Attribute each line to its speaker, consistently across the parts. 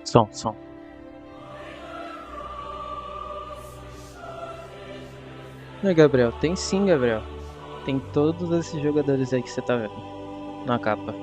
Speaker 1: Som. Não, Gabriel, tem sim, Gabriel. Tem todos esses jogadores aí que você tá vendo na capa.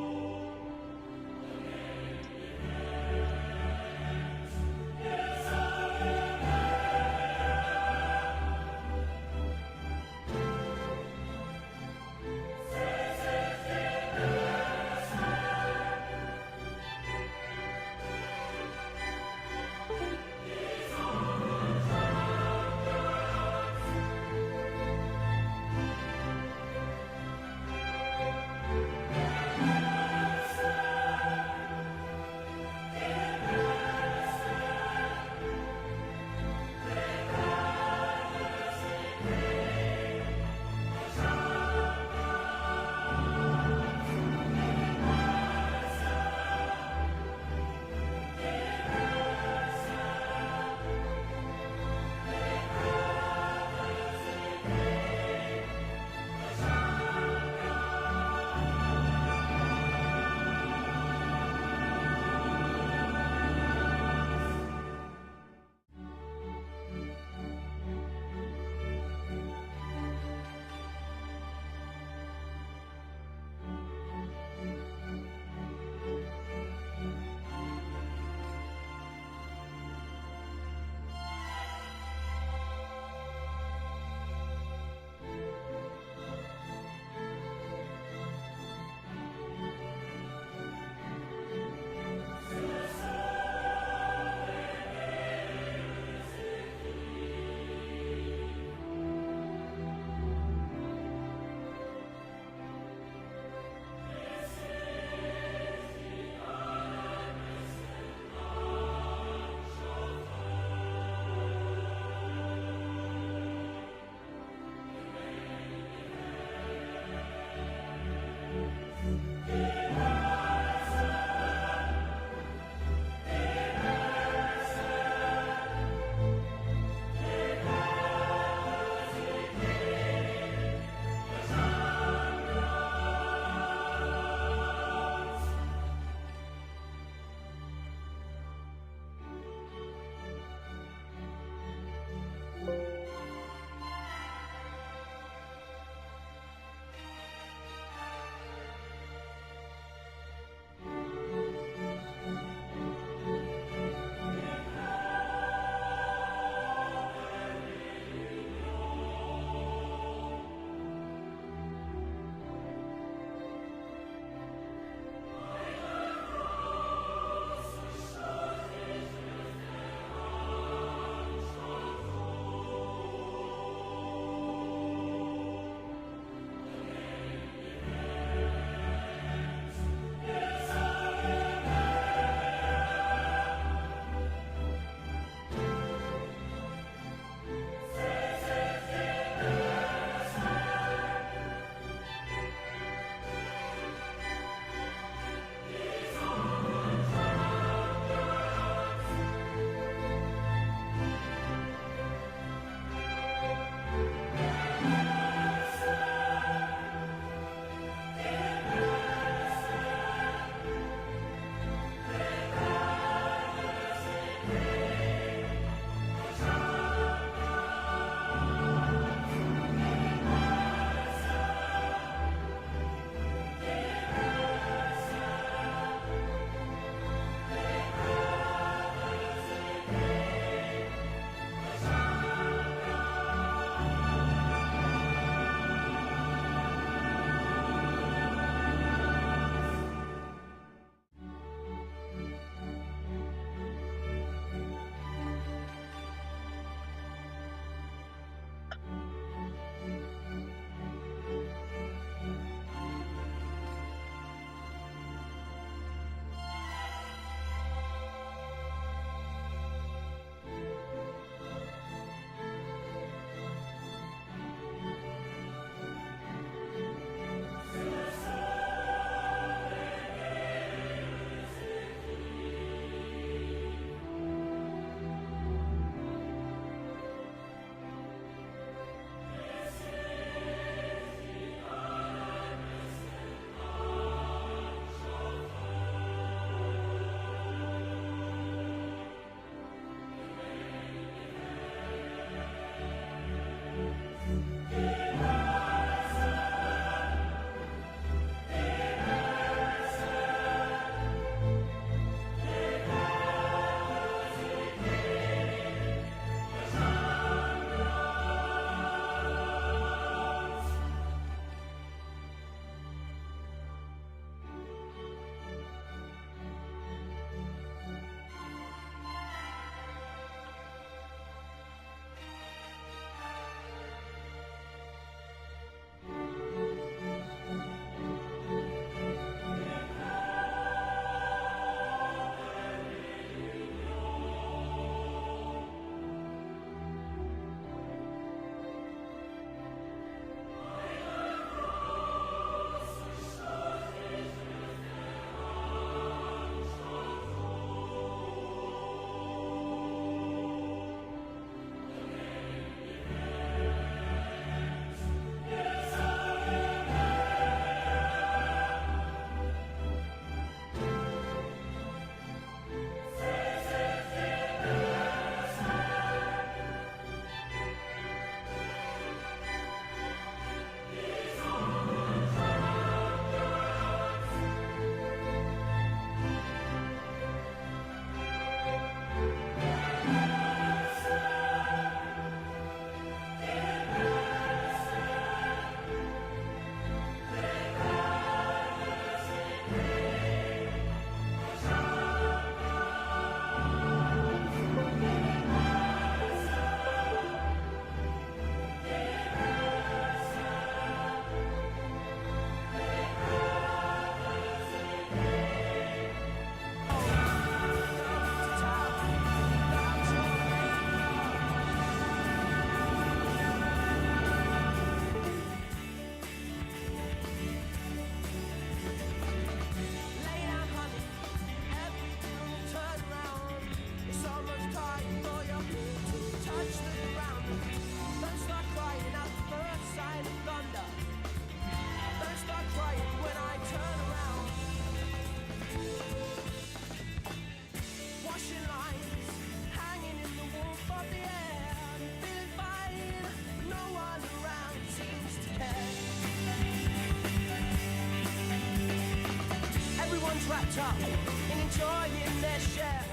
Speaker 2: top and enjoying their share.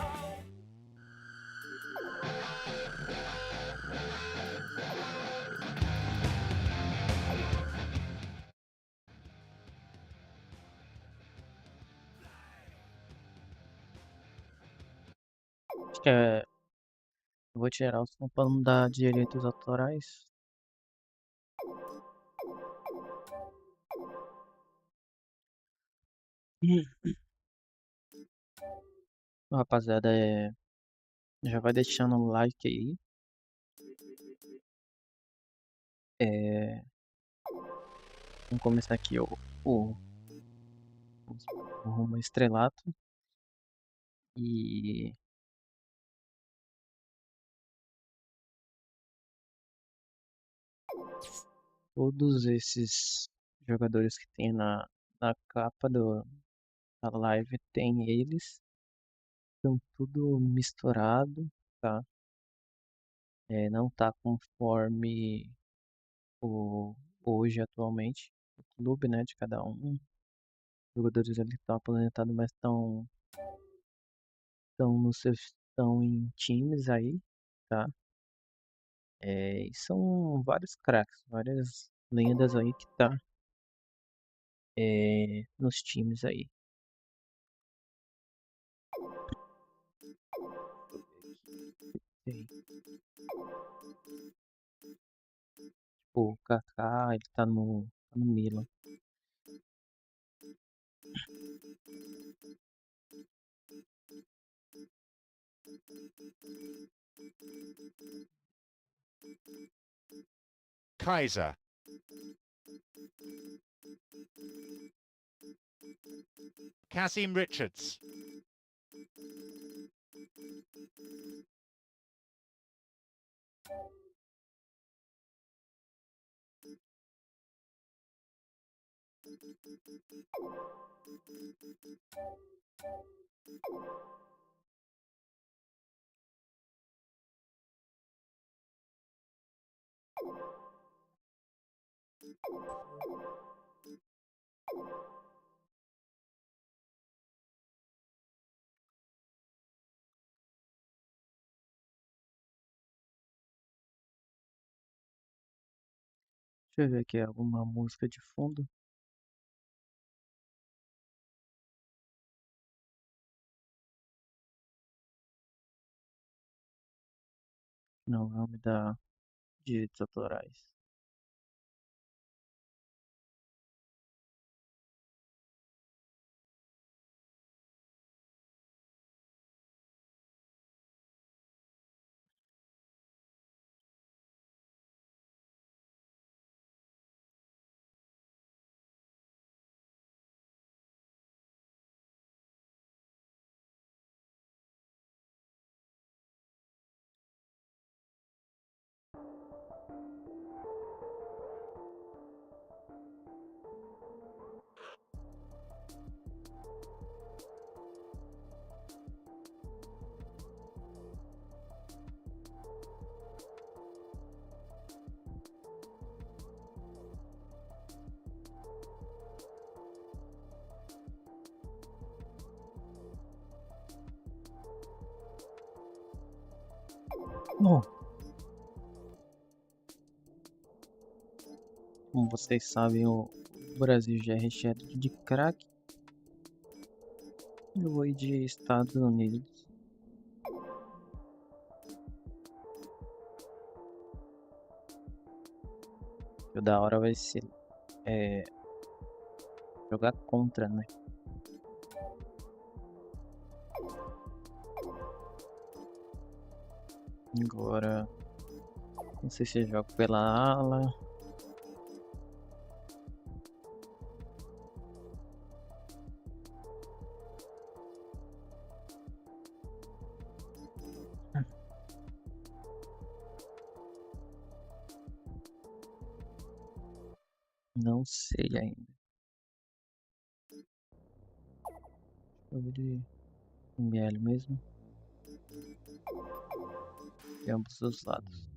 Speaker 1: Acho que é. Vou tirar o som pra não dar direitos autorais. Rapaziada, já vai deixando o like aí. Vamos começar aqui o Rumo Estrelato. E todos esses jogadores que tem na capa da live tem eles. Estão tudo misturado, tá? Não tá conforme hoje atualmente o clube, né, de cada um. Os jogadores ali estão aposentados, mas estão em times aí, tá? E são vários craques, várias lendas aí que tá nos times aí. Tem, tipo, o Kaká, ele tá no Milan.
Speaker 3: Kaiser. Kazim Richards.
Speaker 1: Deixa eu ver aqui alguma música de fundo. Não vai me dar direitos autorais. Bom, como vocês sabem, o Brasil já é recheado de craque. Eu vou ir de Estados Unidos. O da hora vai ser jogar contra, né? Agora, não sei se eu jogo pela ala. Não sei ainda. Eu vou de ML mesmo. De ambos os lados.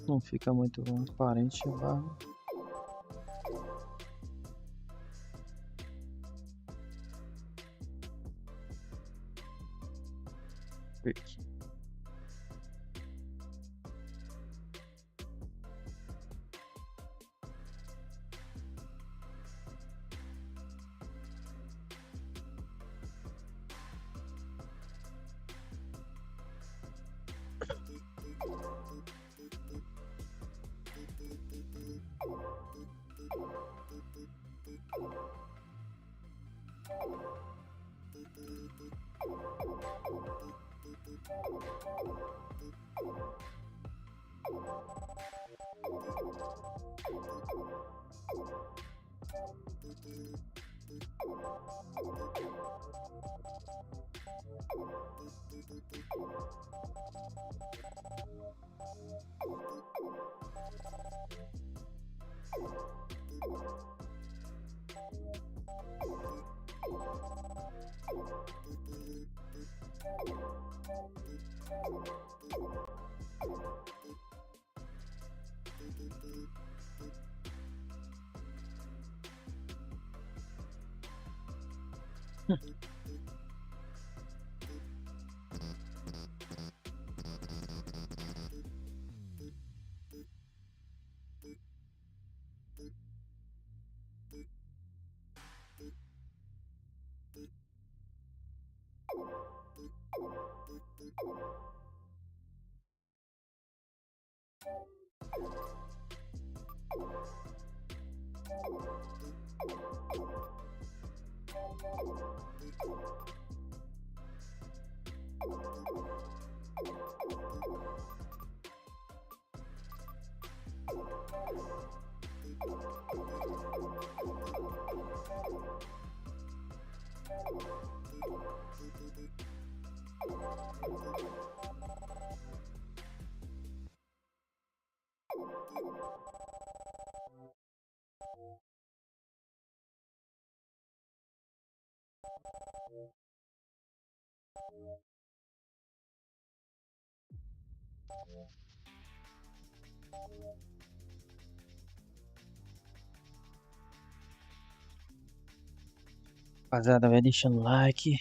Speaker 1: Não fica muito transparente a barra. Aqui. Rapaziada, vai deixando like.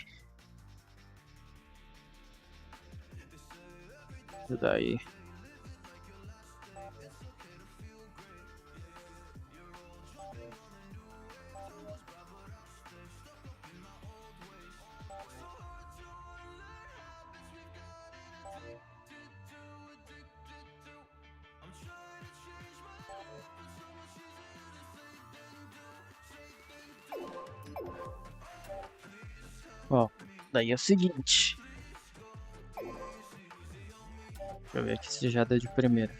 Speaker 1: Ajuda aí. Ó, daí é o seguinte. Deixa eu ver aqui se já deu de primeira.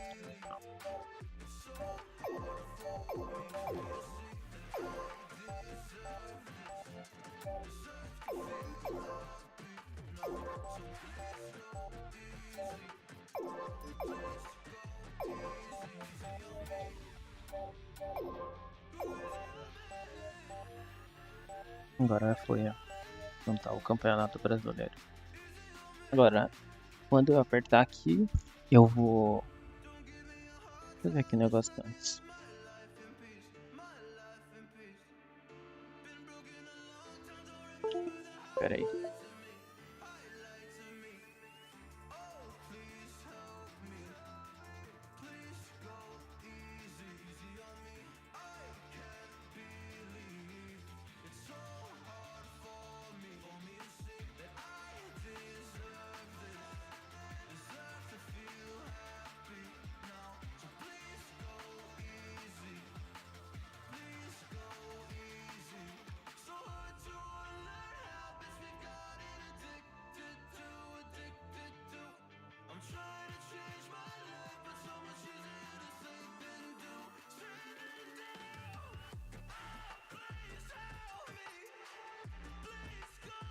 Speaker 1: Agora foi, ó. Então tá, o Campeonato Brasileiro. Agora, quando eu apertar aqui, eu vou... Deixa eu ver aqui o negócio antes. Pera aí.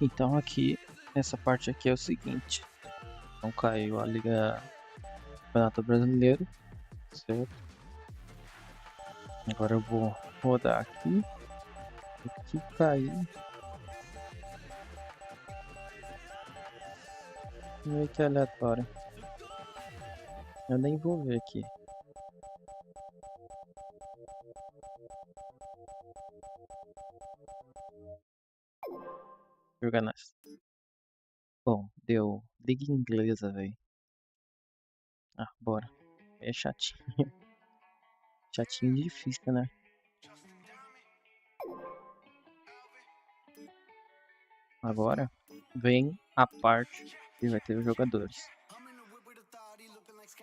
Speaker 1: Então aqui essa parte aqui é o seguinte. Então caiu a Liga Campeonato Brasileiro, certo? Agora eu vou rodar aqui. O que cair meio que aleatório. Eu nem vou ver aqui. Jogar nessa. Bom, deu liga inglesa, velho. Ah, bora. É chatinho. Chatinho e difícil, né? Agora vem a parte que vai ter os jogadores.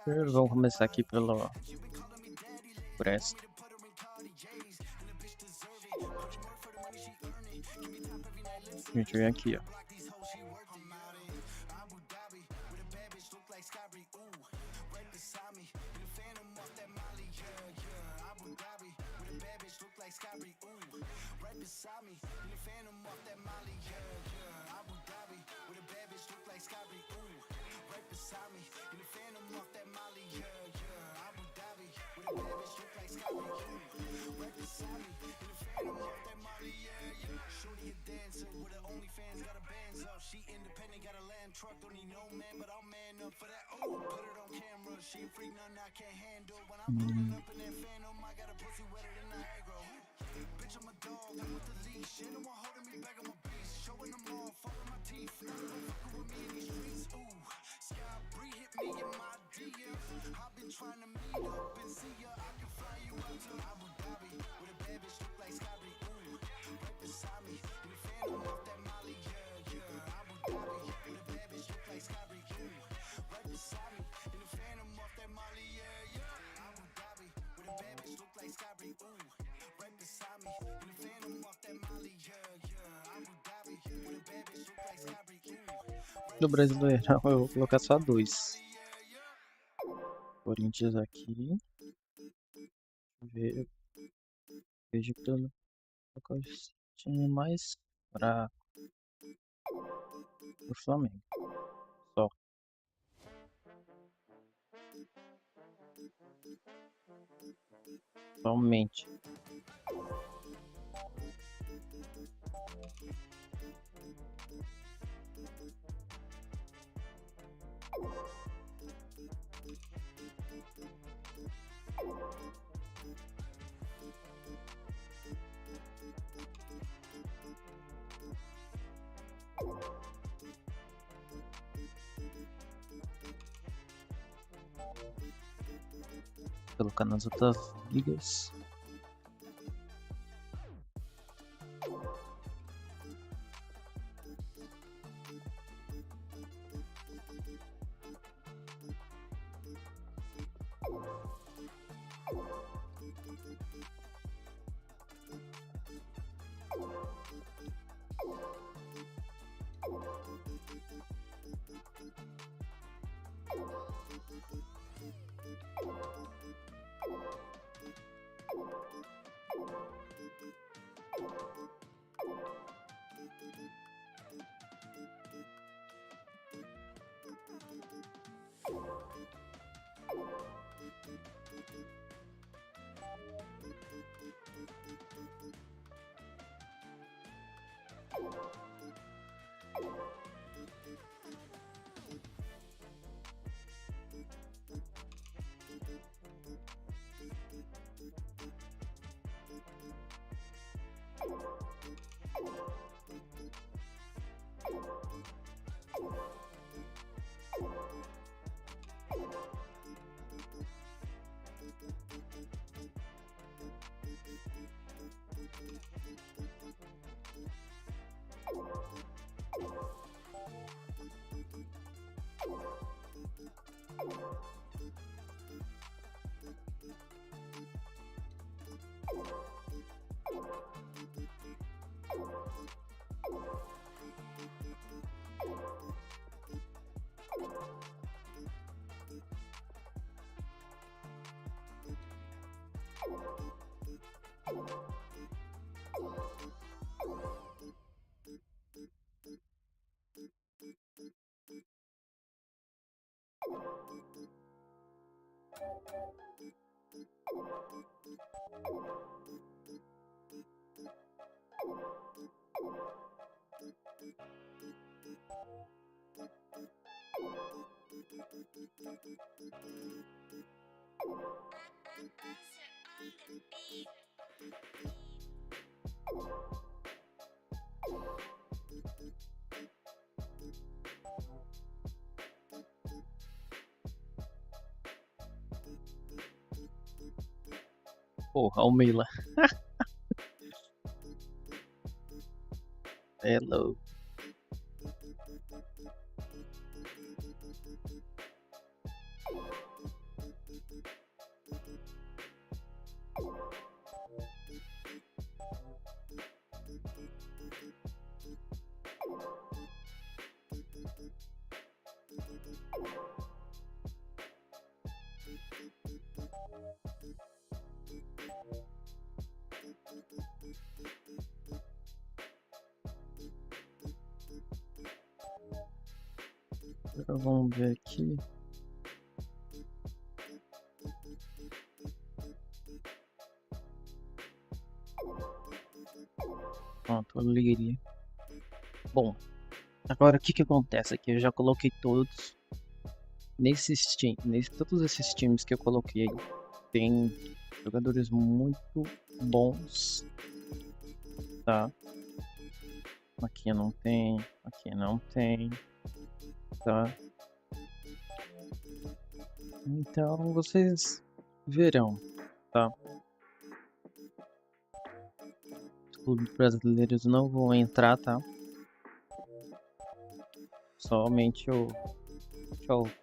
Speaker 1: Vamos começar aqui por essa. A gente vem aqui, ó. Do Brasileirão eu vou colocar só dois. Corinthians aqui. Vejo pelo time mais fraco. O Flamengo. Só. Somente. Colocar nas outras ligas. Porra, o Mila. É louco. Agora vamos ver aqui. Pronto, liria. Bom, agora o que acontece aqui? Eu já coloquei todos todos esses times que eu coloquei. Tem jogadores muito bons, tá? Aqui não tem, tá? Então vocês verão, tá? Os clubes brasileiros não vão entrar, tá? Somente o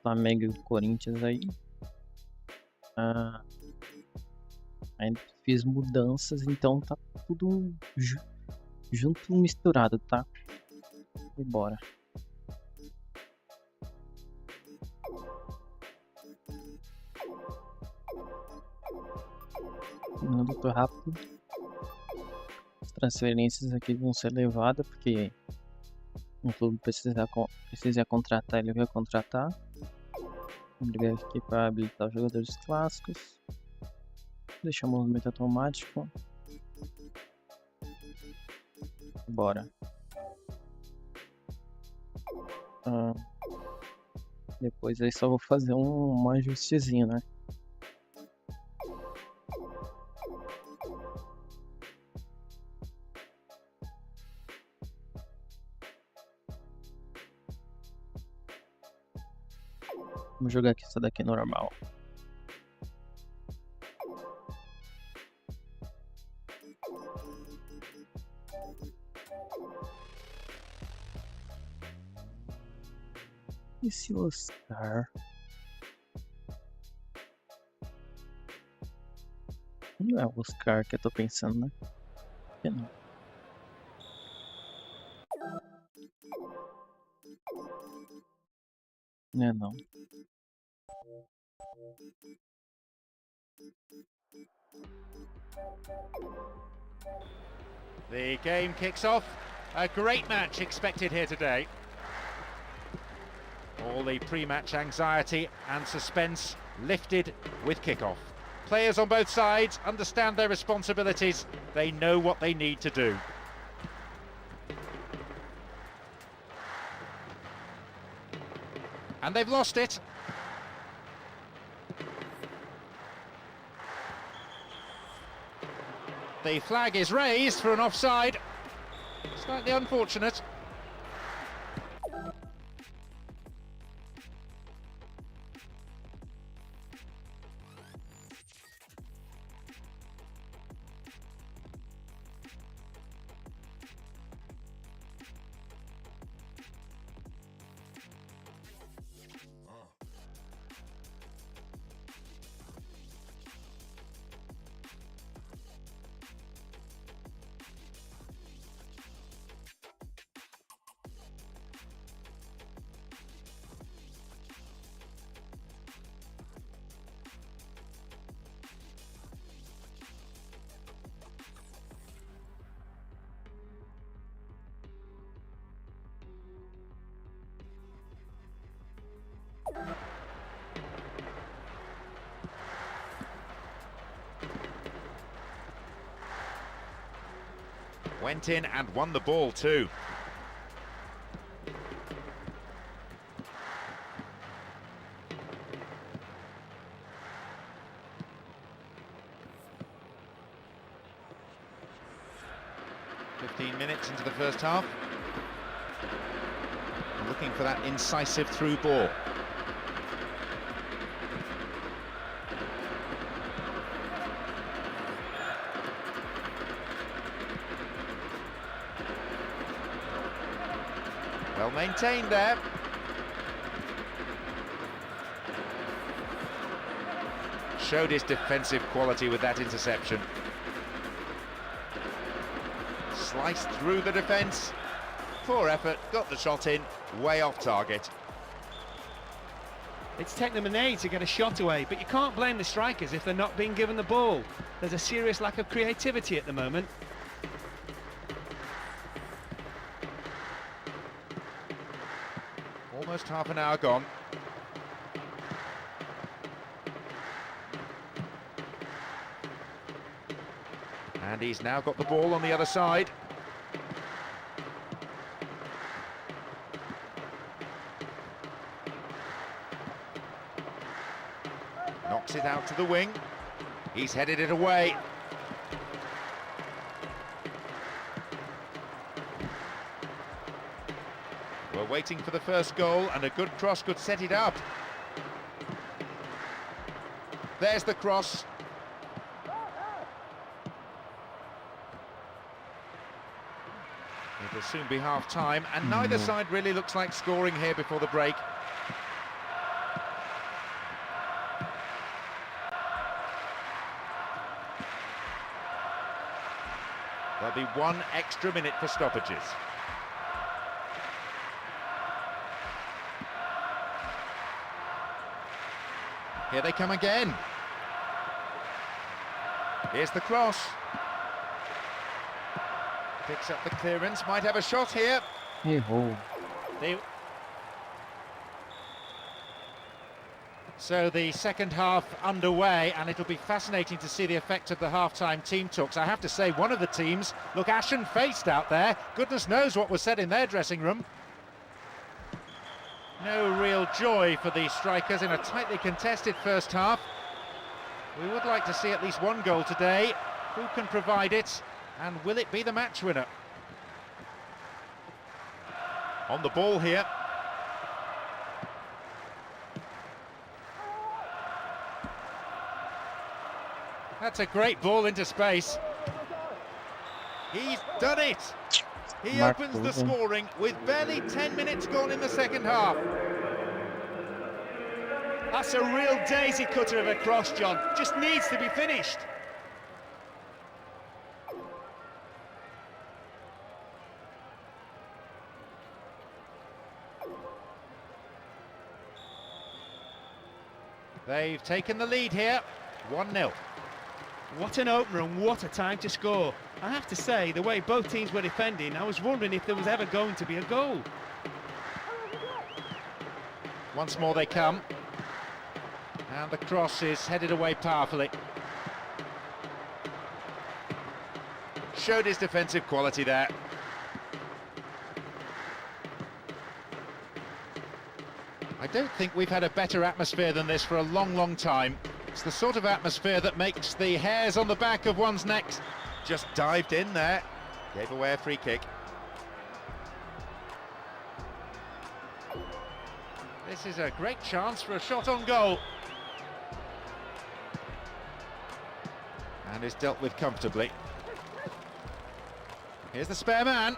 Speaker 1: Flamengo e o Corinthians aí. Ainda fiz mudanças, então tá tudo junto, misturado, tá? E bora. Muito rápido. As transferências aqui vão ser levadas, porque um clube precisa contratar, ele vai contratar. Vou ligar aqui para habilitar os jogadores clássicos. Deixar o movimento automático. Bora. Depois aí só vou fazer um ajustezinho, né? Vamos jogar aqui essa daqui normal. Esse Oscar. Não é o Oscar que eu tô pensando, né? Que não. Não é não.
Speaker 3: The game kicks off. A great match expected here today. All the pre-match anxiety and suspense lifted with kickoff. Players on both sides understand their responsibilities. They know what they need to do. And they've lost it. The flag is raised for an offside. Slightly unfortunate. Went in and won the ball too. Minutes into the first half. Looking for that incisive through ball. Well maintained there. Showed his defensive quality with that interception. Sliced through the defence. Poor effort, got the shot in, way off target.
Speaker 4: It's taken them an age to get a shot away, but you can't blame the strikers if they're not being given the ball. There's a serious lack of creativity at the moment.
Speaker 3: Almost half an hour gone. And he's now got the ball on the other side. Knocks it out to the wing. He's headed it away. We're waiting for the first goal, and a good cross could set it up. There's the cross. It'll soon be half-time, and neither side really looks like scoring here before the break. There'll be 1 extra minute for stoppages. Here they come again. Here's the cross. Picks up the clearance, might have a shot here.
Speaker 1: Errou.
Speaker 3: So the second half underway, and it'll be fascinating to see the effect of the half-time team talks. I have to say, one of the teams look ashen-faced out there. Goodness knows what was said in their dressing room. No real joy for the strikers in a tightly contested first half. We would like to see at least 1 goal today. Who can provide it? And will it be the match winner? On the ball here. That's a great ball into space. He's done it. He opens the scoring with barely 10 minutes gone in the second half.
Speaker 4: That's a real daisy cutter of a cross, John. Just needs to be finished.
Speaker 3: They've taken the lead here, 1-0.
Speaker 4: What an opener and what a time to score. I have to say, the way both teams were defending, I was wondering if there was ever going to be a goal.
Speaker 3: Once more they come. And the cross is headed away powerfully. Showed his defensive quality there. I don't think we've had a better atmosphere than this for a long, long time. It's the sort of atmosphere that makes the hairs on the back of one's neck. Just dived in there, gave away a free kick. This is a great chance for a shot on goal. And is dealt with comfortably. Here's the spare man.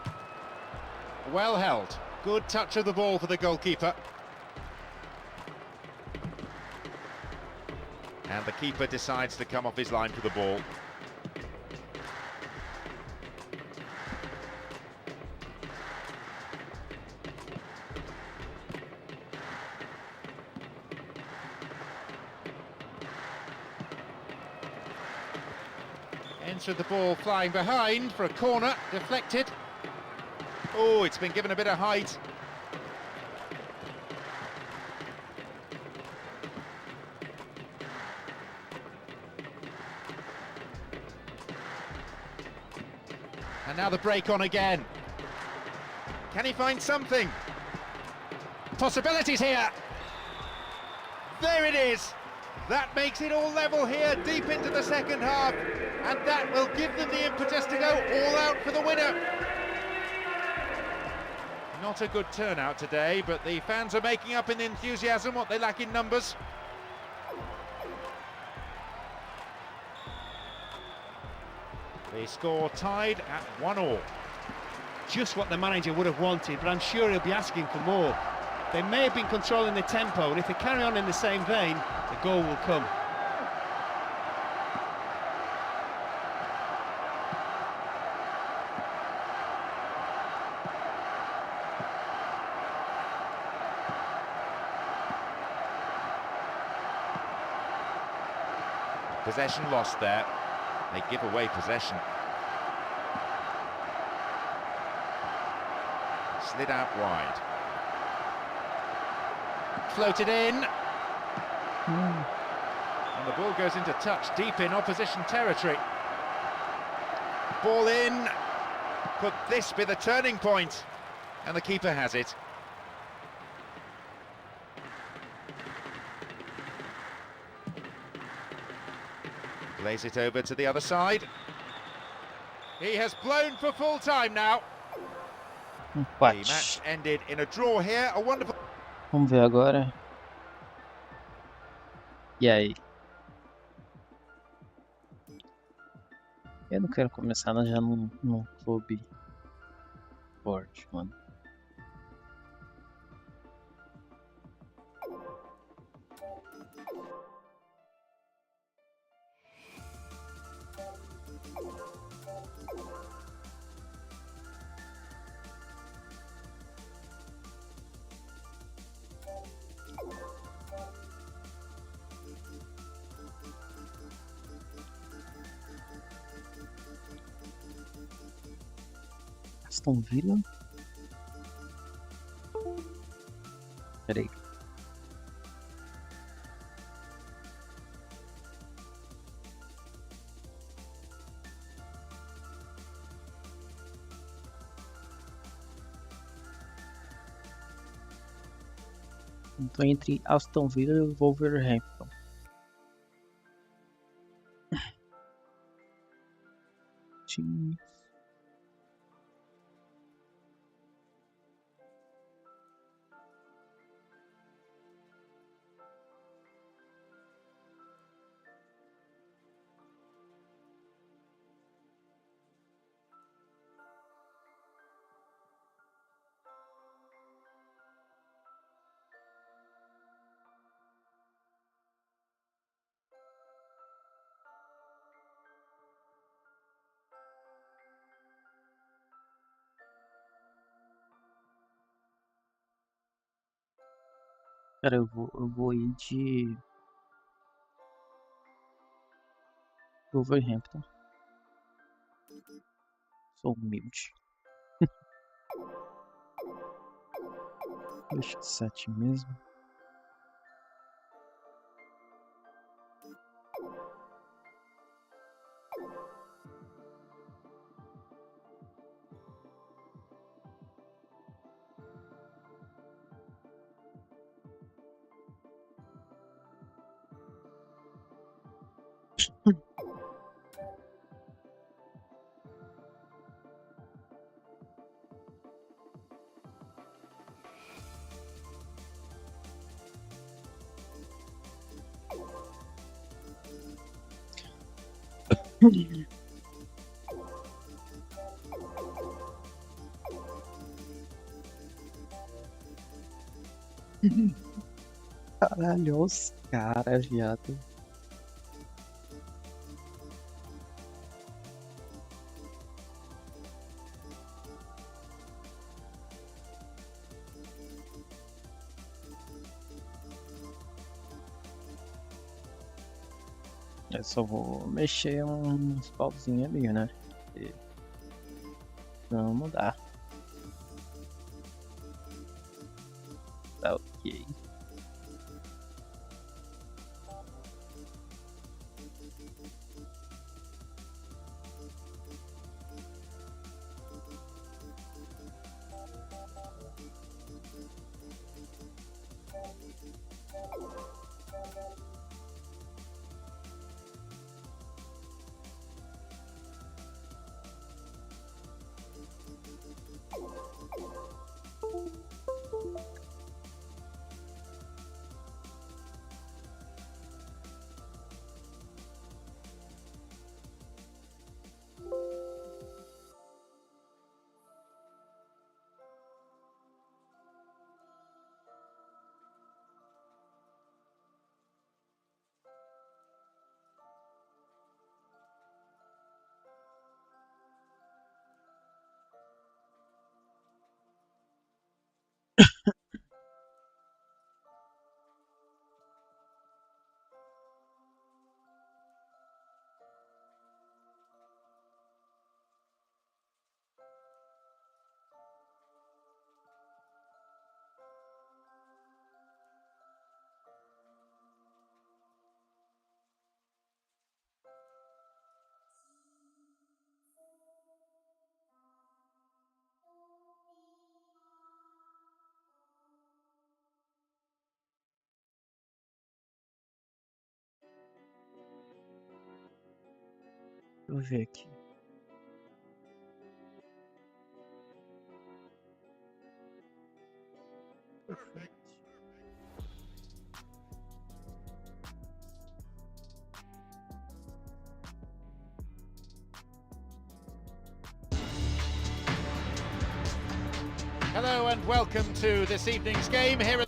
Speaker 3: Well held. Good touch of the ball for the goalkeeper. And the keeper decides to come off his line for the ball. Entered the ball flying behind for a corner, deflected. Oh, it's been given a bit of height. And now the break on again. Can he find something? Possibilities here. There it is. That makes it all level here, deep into the second half. And that will give them the impetus to go all out for the winner. Not a good turnout today, but the fans are making up in enthusiasm what they lack in numbers. The score tied at 1-1.
Speaker 4: Just what the manager would have wanted, but I'm sure he'll be asking for more. They may have been controlling the tempo, and if they carry on in the same vein, the goal will come.
Speaker 3: Possession lost there. They give away possession. Slid out wide. Floated in. And the ball goes into touch deep in opposition territory. Ball in. Could this be the turning point? And the keeper has it. Plays it over to the other side. He has blown for full time now. The match ended in a draw here. A wonderful.
Speaker 1: Vamos ver agora. E aí? Eu não quero começar já num clube forte, mano. Aston Villa? Peraí. Tô entre Aston Villa e Wolverhampton. Time. Cara, eu vou ir de Wolverhampton. Sou humilde. Deixa de 7 mesmo. Caralho, olha os caras, viado. Eu só vou mexer uns pauzinhos ali, né? Porque não dá. Tá ok. Deixa eu ver aqui. Perfeito.
Speaker 3: Hello and welcome to this evening's game here at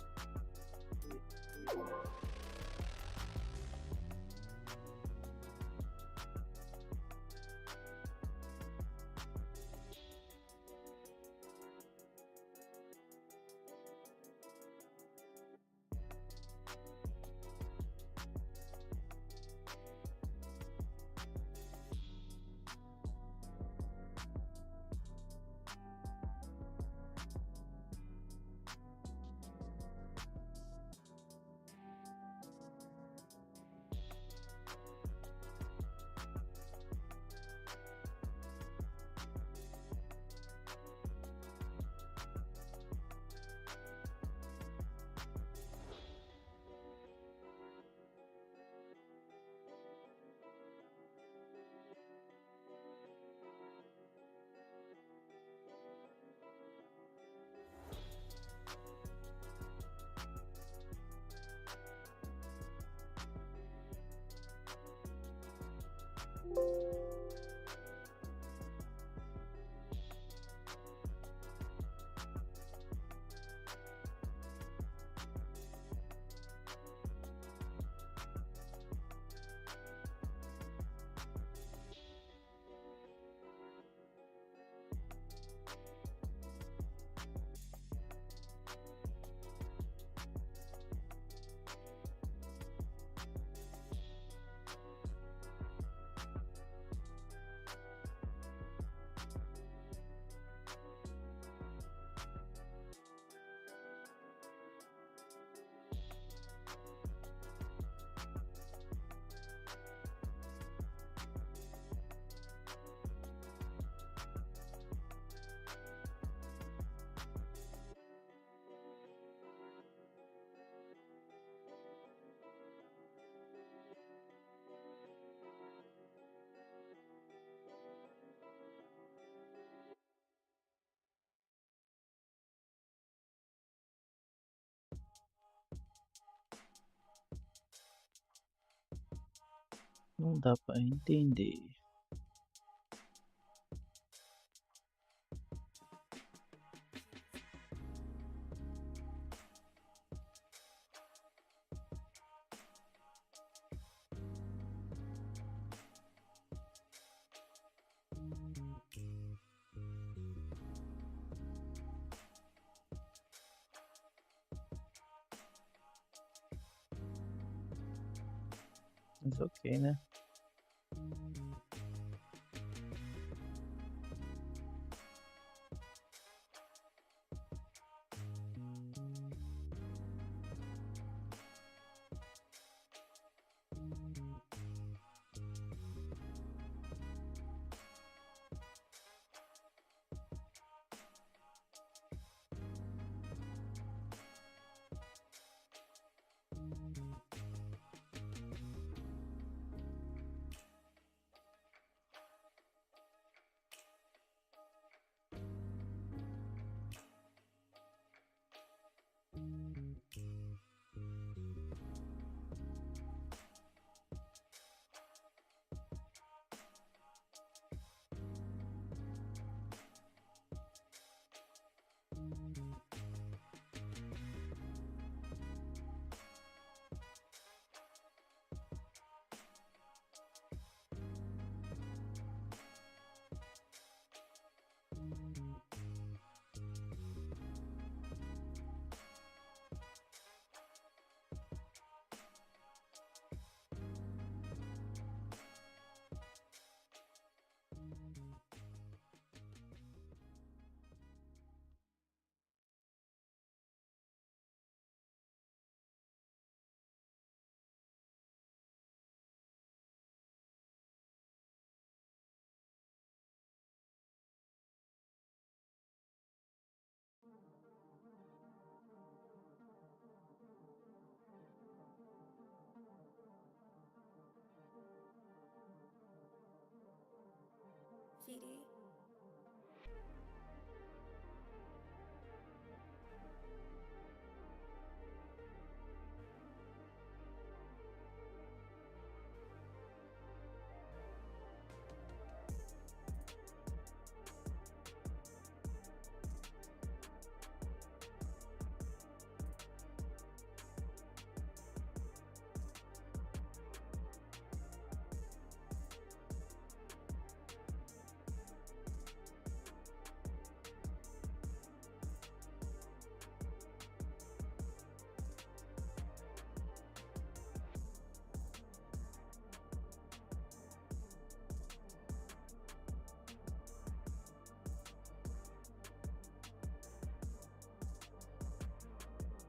Speaker 1: Não dá pra entender. Mas ok, né?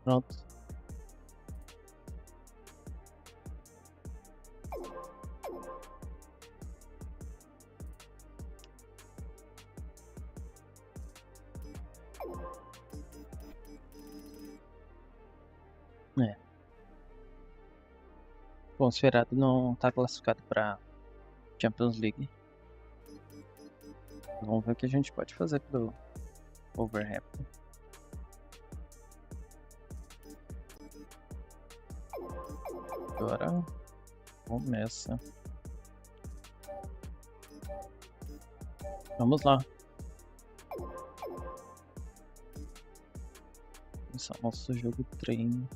Speaker 1: Pronto. Bom, o Estrelato não está classificado para Champions League. Vamos ver o que a gente pode fazer pro Overhampton. Agora começa. Vamos lá. Esse é o nosso jogo treino.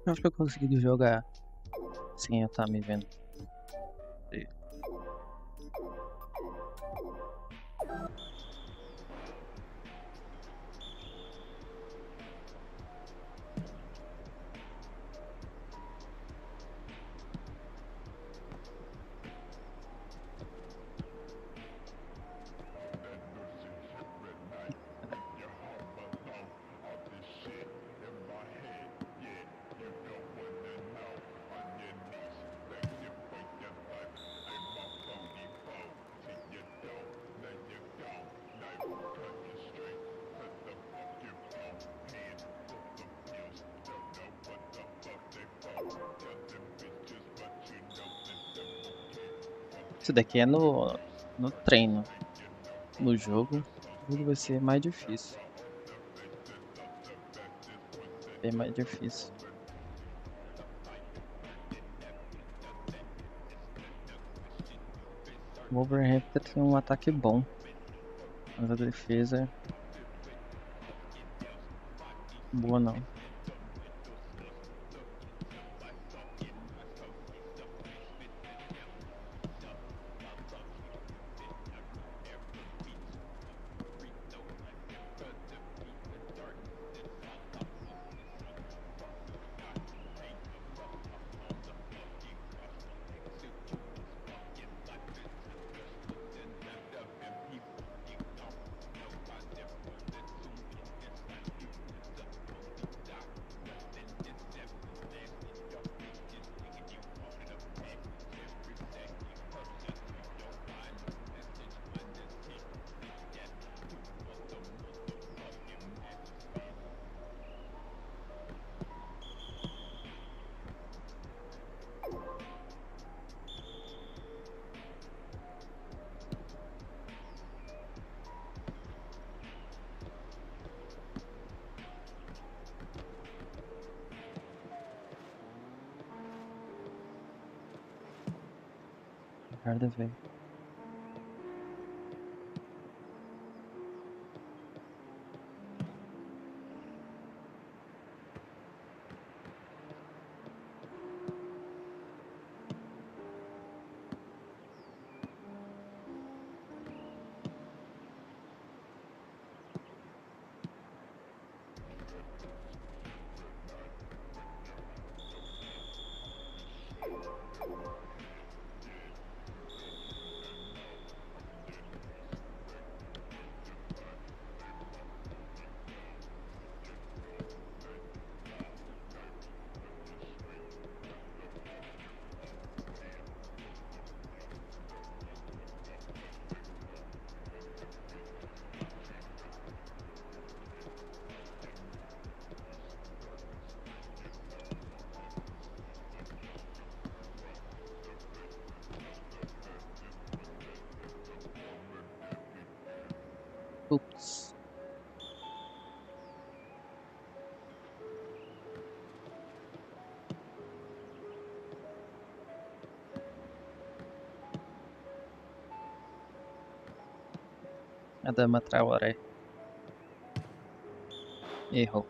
Speaker 1: Eu acho que eu consegui jogar sem eu estar me vendo. Isso daqui é no treino. No jogo vai ser mais difícil. Bem mais difícil. O Wolverhampton tem um ataque bom, mas a defesa boa não. Nada a ver. A dama Traoré. Errou.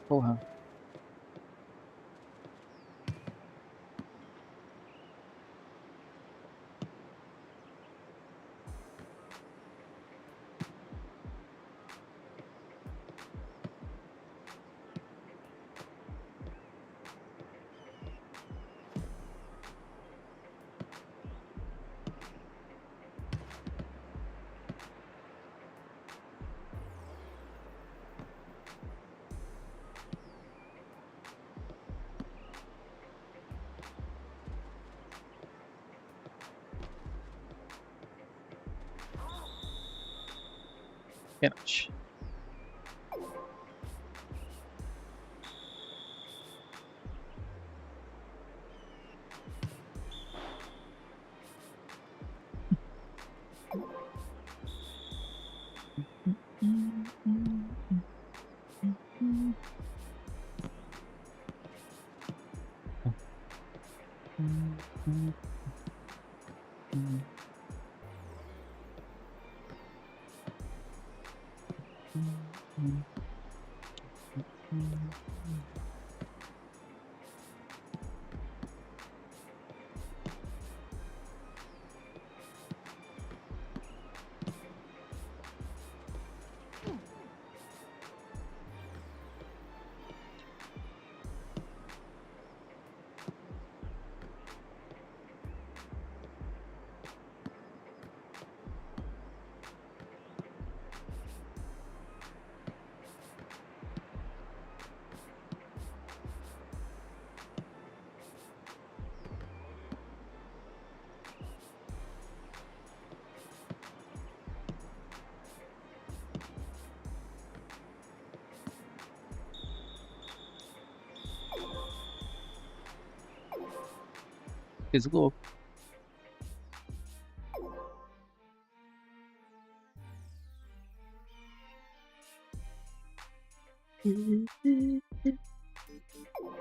Speaker 1: Porra. Pênalti. Fez o gol.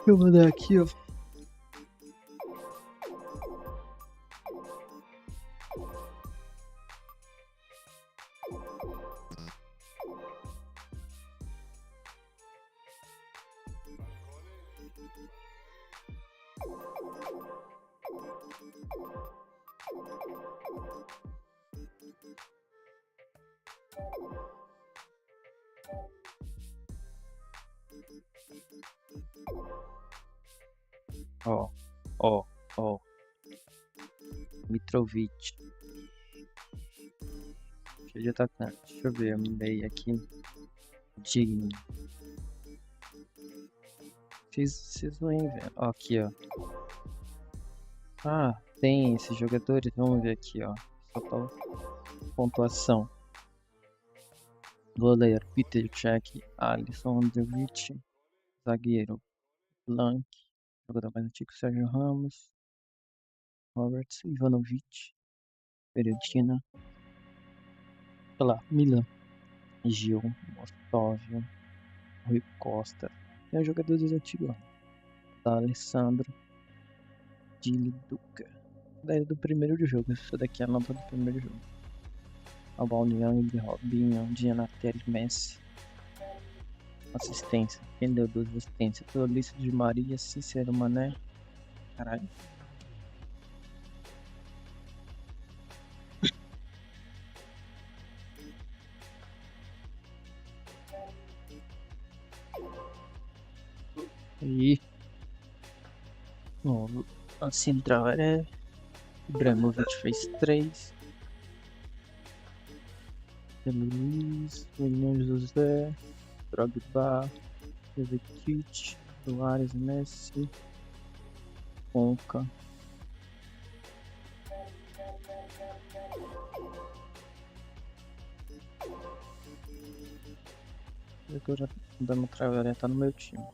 Speaker 1: Eu vou dar aqui, ó. Ó, ó, ó. Mitrovic. Cheio de atacante. Deixa eu ver, eu meio aqui. Digno. Vocês vão ver. Ó, aqui, ó. Ah, tem esses jogadores. Vamos ver aqui, ó. Só pra pontuação. Goleiro, Peter Cech, Alisson, Andrevic. Zagueiro, Blank. Jogador mais antigo, Sérgio Ramos. Roberts, Ivanovic. Peredina. Sei lá, Milan. Gil, Mostóvio. Rui Costa. Tem os jogadores antigos. Tá, Alessandro. Dili Duca. Daí do primeiro jogo. Isso daqui é a nota do primeiro jogo. Aubameyang, Robinho, Gianatelli, Messi. Assistência. Quem deu 2 assistências? Tolice de Maria, Cícero, Mané. Caralho. E a central é Ibrahimovic fez 3. Luiz, William José, Drogba, Jovetic, Suárez, Messi, Conca. Agora dando trabalhar tá no meu time.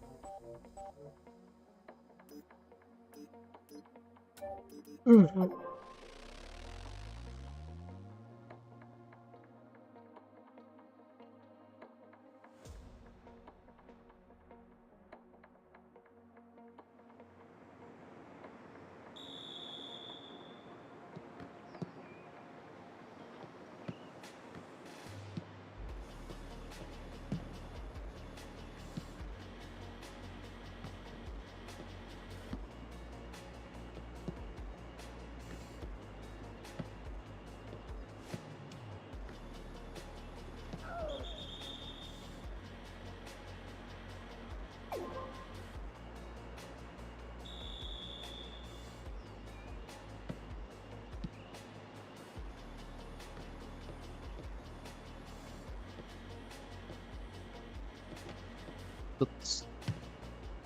Speaker 1: Putz,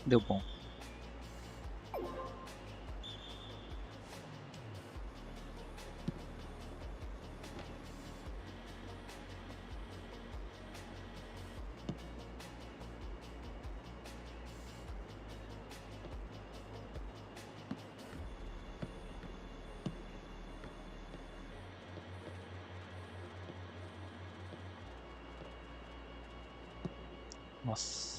Speaker 1: deu bom. Nossa.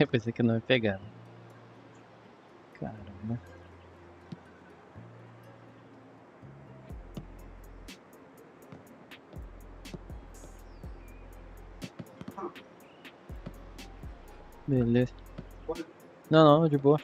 Speaker 1: Eu pensei que não ia pegar, né? Caramba. Beleza. Não, de boa.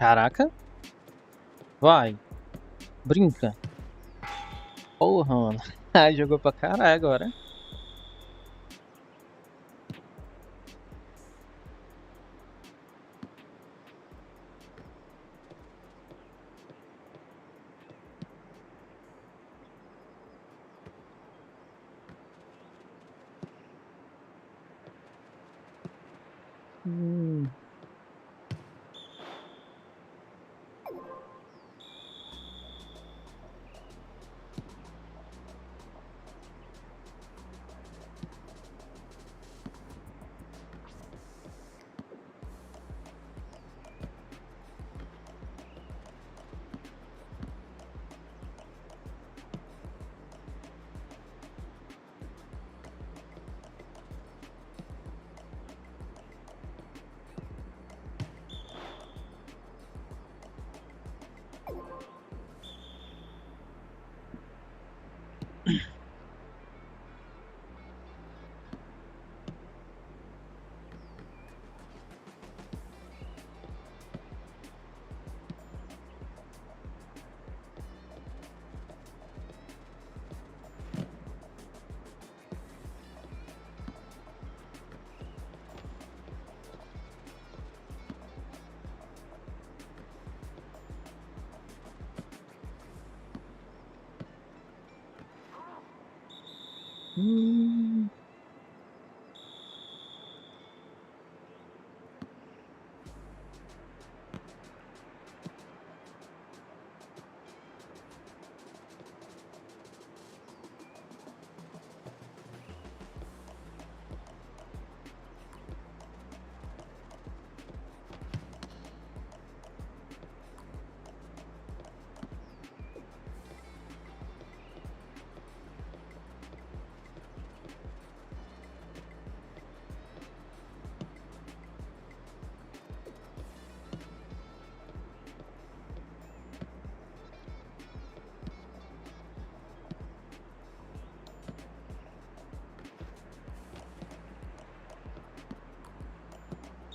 Speaker 1: Caraca. Vai. Brinca. Porra, mano. Ai, jogou pra caralho agora. Hum.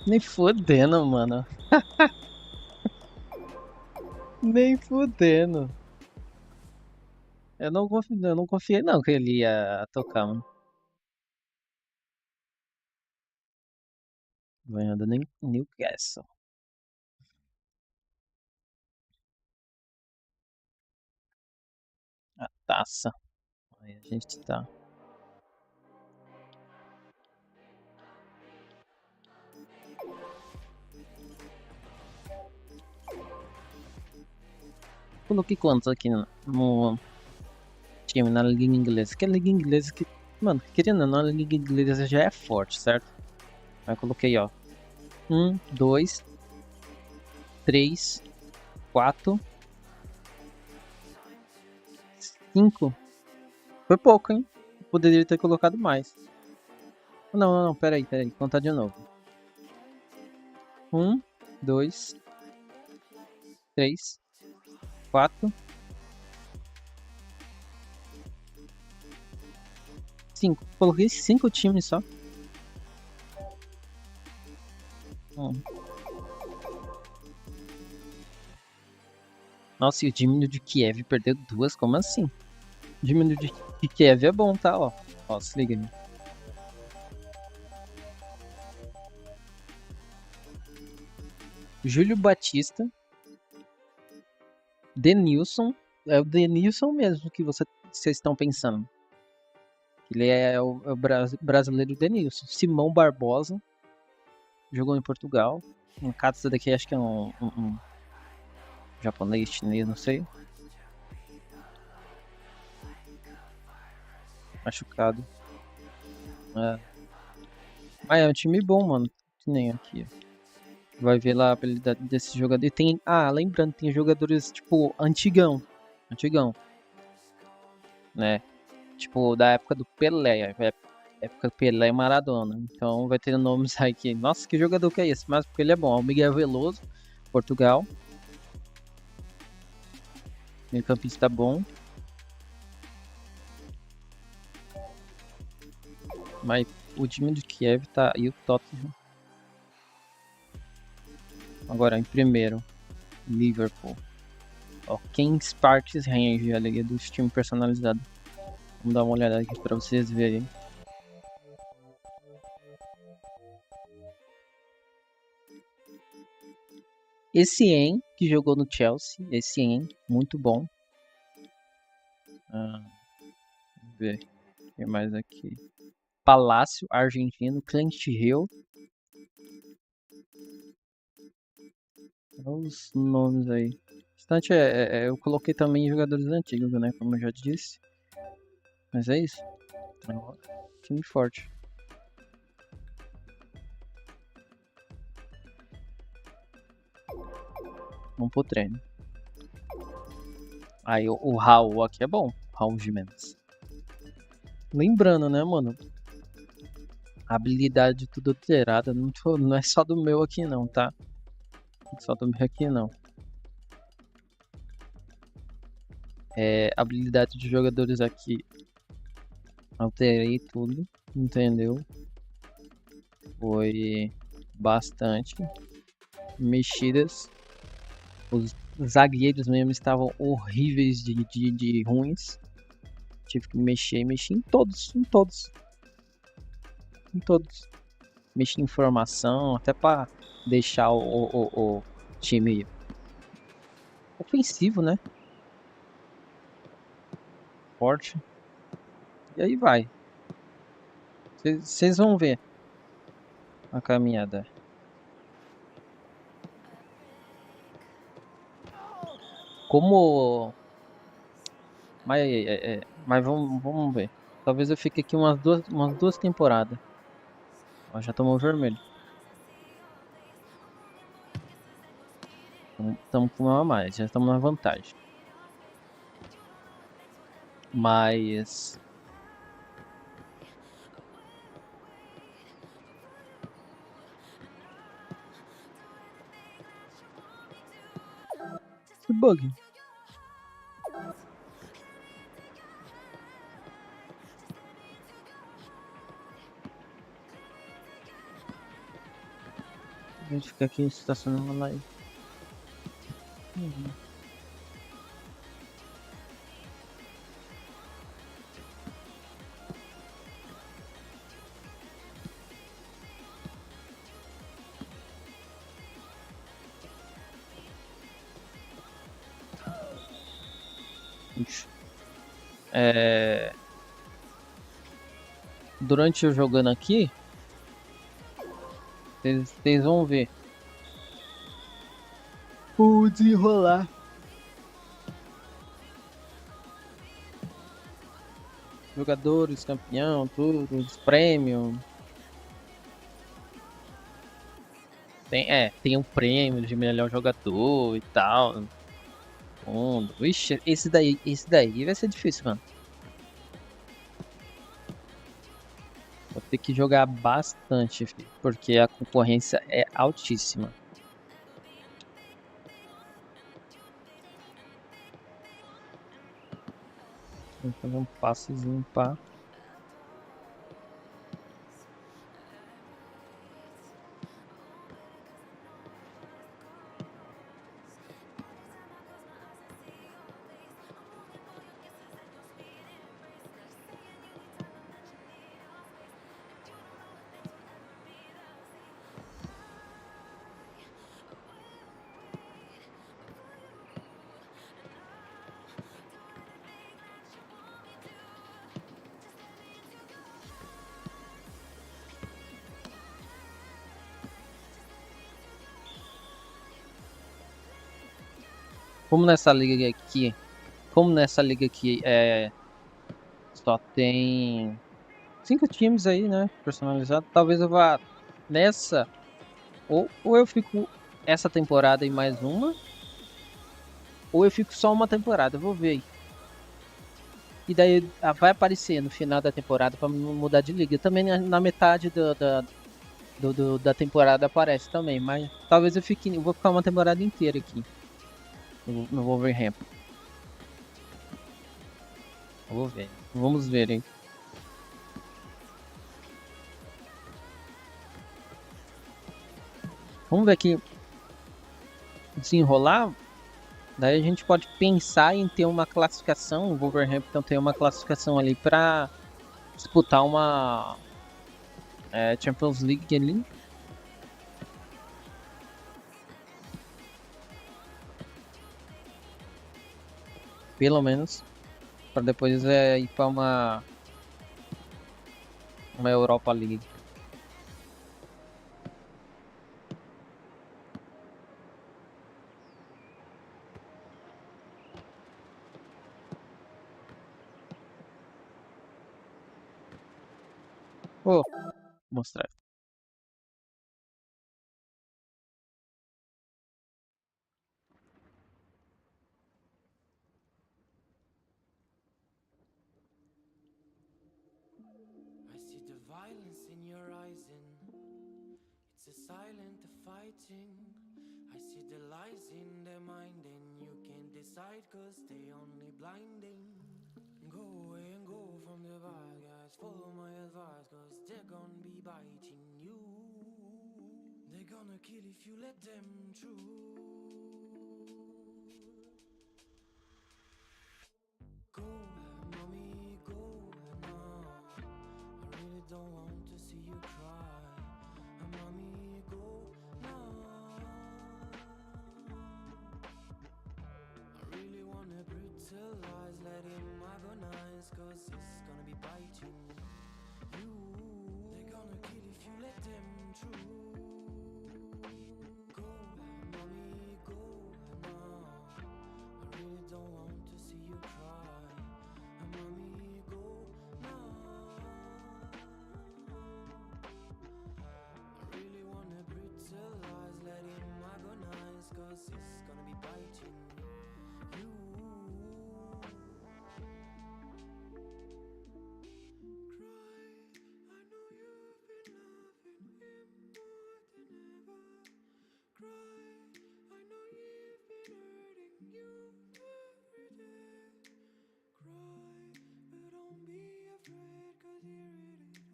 Speaker 1: Nem fudendo, mano. Nem fudendo. Eu não confiei não que ele ia tocar, mano. Ganhando nem Newcastle. A taça. Aí a gente tá. Coloquei quantos aqui no time, na liga inglesa? Que a liga inglesa que... Mano, querendo ou não, a liga inglesa já é forte, certo? Aí eu coloquei, ó. 1, 2, 3, 4, 5. Foi pouco, hein? Poderia ter colocado mais. Não, pera aí. Contar de novo. 1, 2, 3, 4, 5. Coloquei 5 times só. Nossa, e o diminuto de Kiev perdeu 2? Como assim? O diminuto de Kiev é bom, tá? Ó, se liga aí. Júlio Batista. Denilson. É o Denilson mesmo que vocês estão pensando. Ele é o brasileiro Denilson. Simão Barbosa. Jogou em Portugal. Um Katsu daqui acho que é um japonês, chinês, não sei. Machucado. Mas é um time bom, mano. Que nem aqui. Vai ver lá a habilidade desse jogador. E tem. Lembrando, tem jogadores tipo antigão. Né? Tipo, da época do Pelé. Época Pelé e Maradona. Então vai ter nomes aí que. Nossa, que jogador que é esse? Mas porque ele é bom. O Miguel Veloso, Portugal. Meio campista bom. Mas o time de Kiev tá. E o Tottenham. Agora em primeiro. Liverpool. Ó, quem Sparks Range, a liga dos times personalizados. Vamos dar uma olhada aqui pra vocês verem. Esse que jogou no Chelsea. Esse muito bom. Vamos ver. O que mais aqui? Palácio, argentino. Clint Hill. Olha os nomes aí. Bastante eu coloquei também jogadores antigos, né? Como eu já disse. Mas é isso. Time forte. Vamos pro treino. Aí o Raul aqui é bom. Raul Jimenez. Lembrando, né, mano? A habilidade tudo alterada. Não é só do meu aqui não, tá? Não é só do meu aqui não. Habilidade de jogadores aqui. Alterei tudo. Entendeu? Foi bastante. Mexidas. Os zagueiros mesmo estavam horríveis de ruins. Tive que mexi em todos. Mexi em formação, até para deixar o time ofensivo, né? Forte. E aí vai. Vocês vão ver a caminhada. Como... Mas vamos ver. Talvez eu fique aqui umas duas temporadas. Ó, já tomou vermelho. Estamos com uma a mais, já estamos na vantagem. Mas... Que bug. A gente fica aqui estacionando lá. Durante eu jogando aqui, vocês vão ver o desenrolar. Jogadores, campeão, tudo, os prêmios. Tem um prêmio de melhor jogador e tal. Ixi, esse daí vai ser difícil, mano. Vou ter que jogar bastante, filho, porque a concorrência é altíssima. Vou fazer um passezinho pra... Como nessa liga aqui só tem 5 times aí, né, personalizado, talvez eu vá nessa, ou eu fico essa temporada e mais uma, ou eu fico só uma temporada, eu vou ver aí. E daí vai aparecer no final da temporada pra mudar de liga. Também na metade da temporada aparece também, mas talvez eu vou ficar uma temporada inteira aqui no Wolverhampton. Eu vou ver, vamos ver, hein. Vamos ver aqui desenrolar. Daí a gente pode pensar em ter uma classificação. O Wolverhampton tem uma classificação ali para disputar uma Champions League ali. Pelo menos. Para depois ir para uma Europa League. Vou mostrar.
Speaker 2: I see the violence in your eyes and it's a silent fighting. I see the lies in their mind and you can't decide cause they only blinding. Go away and go from the bad guys, follow my advice cause they're gonna be biting you. They're gonna kill if you let them through. Go, mommy, go now. I really don't want to see you cry. Mommy, go now. I really wanna brutalize, let him agonize, cause it's gonna be biting you.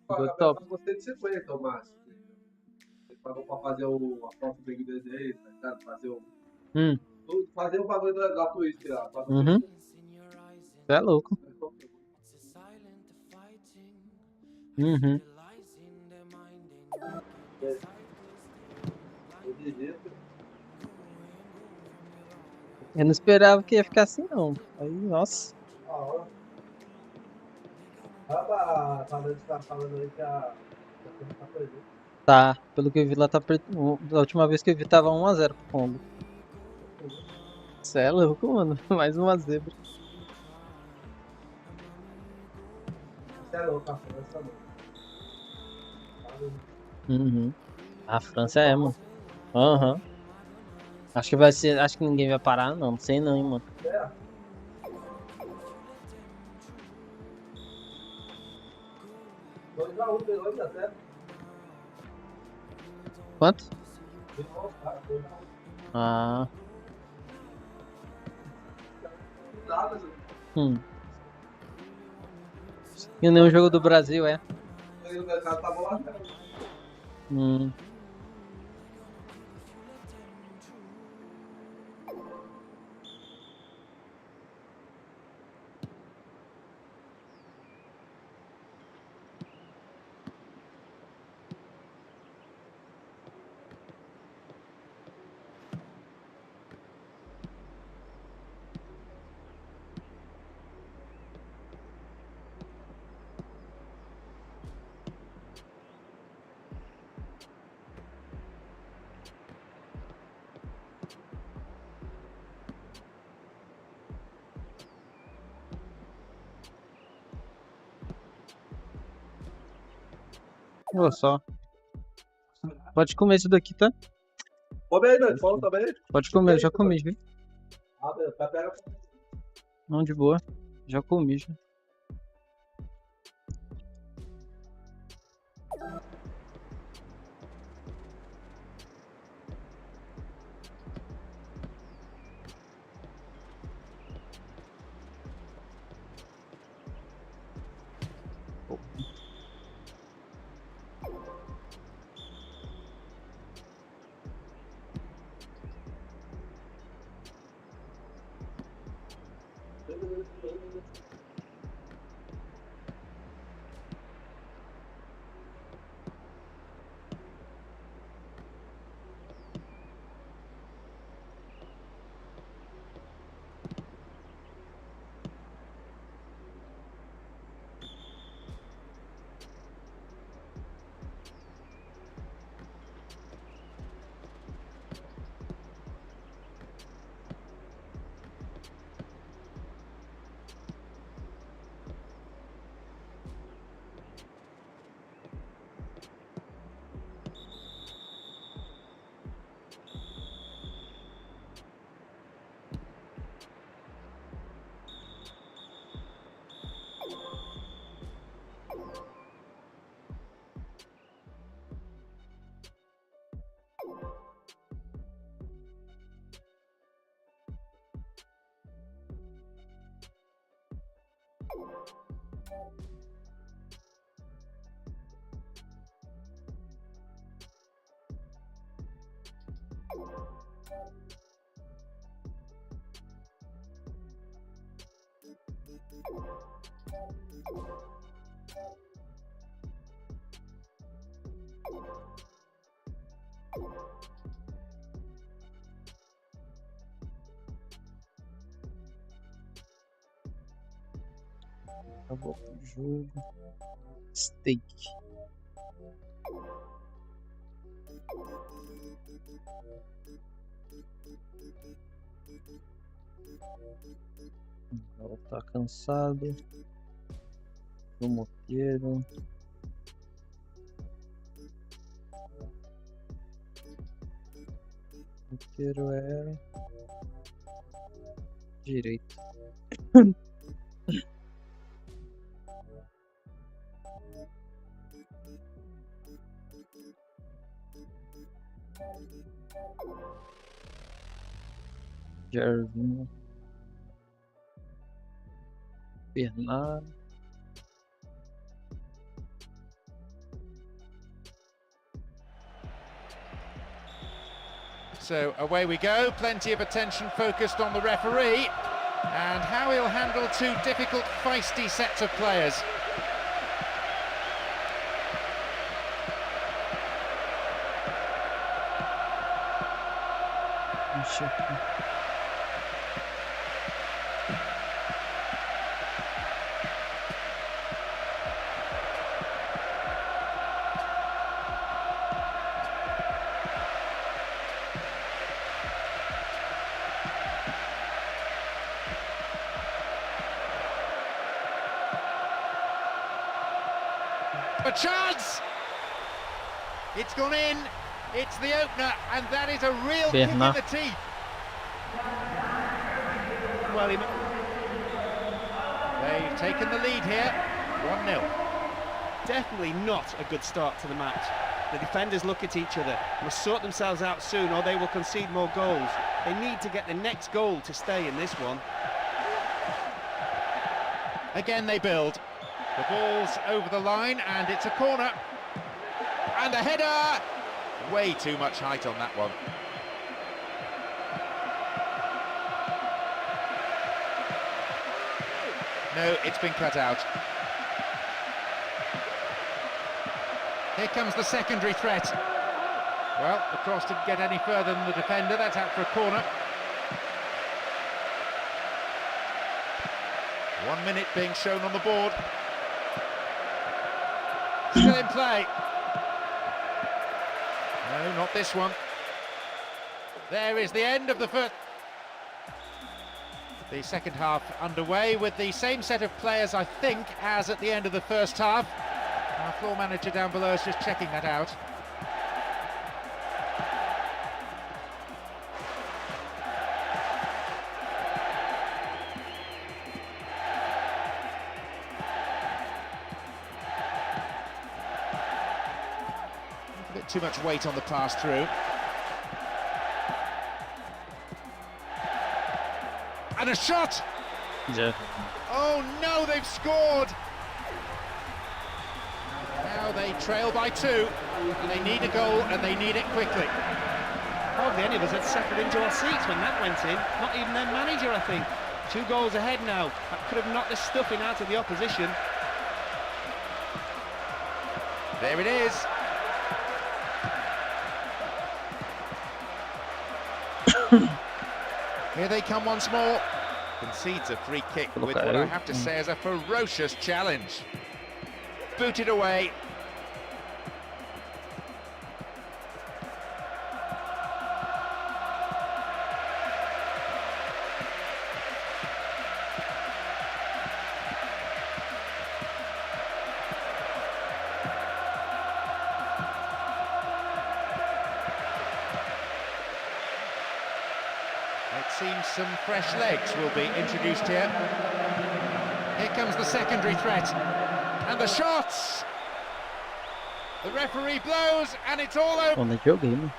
Speaker 1: Do top.
Speaker 5: Eu gostei de 50, Márcio. Ele pagou pra fazer a foto do inglês dele, tá ligado? Fazer o bagulho da Twitch lá.
Speaker 1: Uhum. Você é louco. Uhum. Eu não esperava que ia ficar assim, não. Aí, nossa.
Speaker 5: Tá falando aí que a tá perdendo.
Speaker 1: Tá, pelo que eu vi lá, tá preto. Da última vez que eu vi, tava 1 a 0 pro Congo. Você é louco, mano. Mais uma zebra.
Speaker 5: Você é louco, a França, mano.
Speaker 1: Uhum. A França é, mano. Aham. Acho que vai ser. Acho que ninguém vai parar, não. Não sei não, hein, mano.
Speaker 5: É. 2x1, pegou ainda até.
Speaker 1: Quanto?
Speaker 5: Cara, 2x1.
Speaker 1: Ah.
Speaker 5: Nada, mano.
Speaker 1: E nem o jogo do Brasil, é?
Speaker 5: Aí o mercado tava lá.
Speaker 1: Hum. Olha só. Pode comer isso daqui, tá?
Speaker 5: Come aí, Dante. Fala também.
Speaker 1: Pode comer, já comi, viu?
Speaker 5: Beleza. Pega.
Speaker 1: Não, de boa. Já comi, já. Acabou o jogo. Steak. Ela tá cansado. O moqueiro. O moqueiro é direito. Jardim. Bernardo.
Speaker 3: So away we go, plenty of attention focused on the referee and how he'll handle two difficult, feisty sets of players. A chance! It's gone in, it's the opener, and that is a real kick in the teeth.
Speaker 4: Well,
Speaker 3: they've taken the lead here, 1-0.
Speaker 4: Definitely not a good start to the match. The defenders look at each other, must sort themselves out soon or they will concede more goals. They need to get the next goal to stay in this one.
Speaker 3: Again they build. The ball's over the line and it's a corner. And a header! Way too much height on that one. No, it's been cut out. Here comes the secondary threat. Well, the cross didn't get any further than the defender. That's out for a corner. 1 minute being shown on the board. Still in play. No, not this one. There is the end of the first. The second half underway with the same set of players, I think, as at the end of the first half. Our floor manager down below is just checking that out. A bit too much weight on the pass through. And a shot!
Speaker 1: Yeah.
Speaker 3: Oh no, they've scored! Now they trail by 2, and they need a goal, and they need it quickly.
Speaker 4: Hardly any of us had settled into our seats when that went in. Not even their manager, I think. 2 goals ahead now. That could have knocked the stuffing out of the opposition.
Speaker 3: There it is. Here they come once more. Concedes a free kick with what I have to say is a ferocious challenge. Booted away. It seems some fresh legs will be introduced here. Here comes the secondary threat. And the shots! The referee blows and it's all over.
Speaker 1: On the joguinho.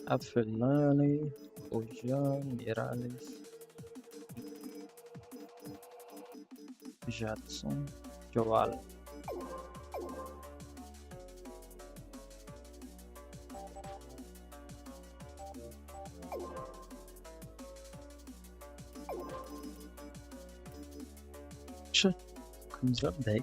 Speaker 1: Afelani, Ojan, Mirales, Jadson, Joal. Camisa 10.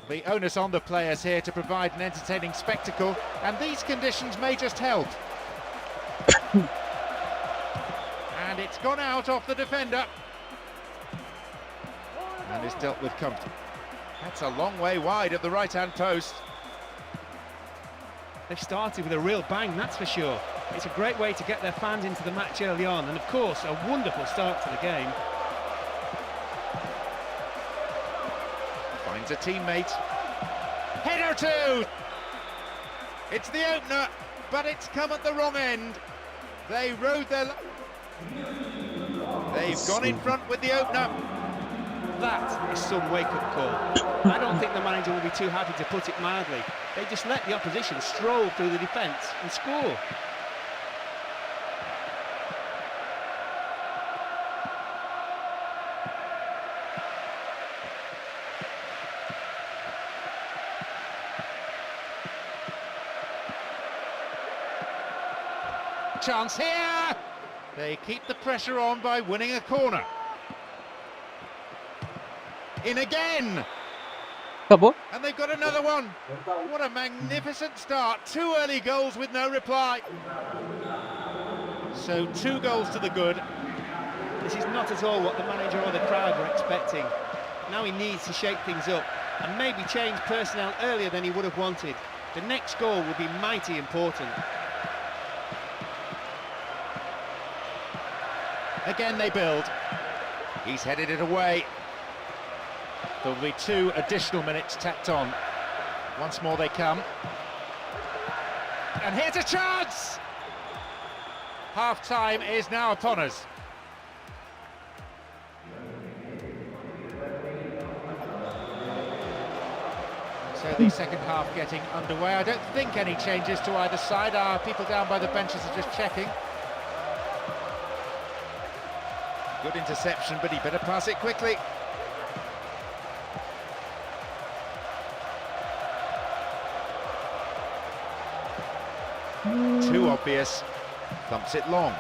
Speaker 3: The onus on the players here to provide an entertaining spectacle, and these conditions may just help. And it's gone out off the defender. And is dealt with comfortably. That's a long way wide of the right-hand post.
Speaker 4: They've started with a real bang, that's for sure. It's a great way to get their fans into the match early on, and of course, a wonderful start to the game.
Speaker 3: Finds a teammate. Header too! It's the opener, but it's come at the wrong end. They rode their... They've gone in front with the opener.
Speaker 4: That is some wake-up call. I don't think the manager will be too happy, to put it mildly. They just let the opposition stroll through the defence and score.
Speaker 3: Chance here! They keep the pressure on by winning a corner. In again!
Speaker 1: Acabou?
Speaker 3: And they've got another one. What a magnificent start. 2 early goals with no reply. So 2 goals to the good.
Speaker 4: This is not at all what the manager or the crowd were expecting. Now he needs to shake things up and maybe change personnel earlier than he would have wanted. The next goal will be mighty important.
Speaker 3: Again they build. He's headed it away. There'll be 2 additional minutes tacked on. Once more they come. And here's a chance! Half-time is now upon us. So the second half getting underway. I don't think any changes to either side. Our people down by the benches are just checking. Good interception, but he better pass it quickly. Too obvious. Thumps it long.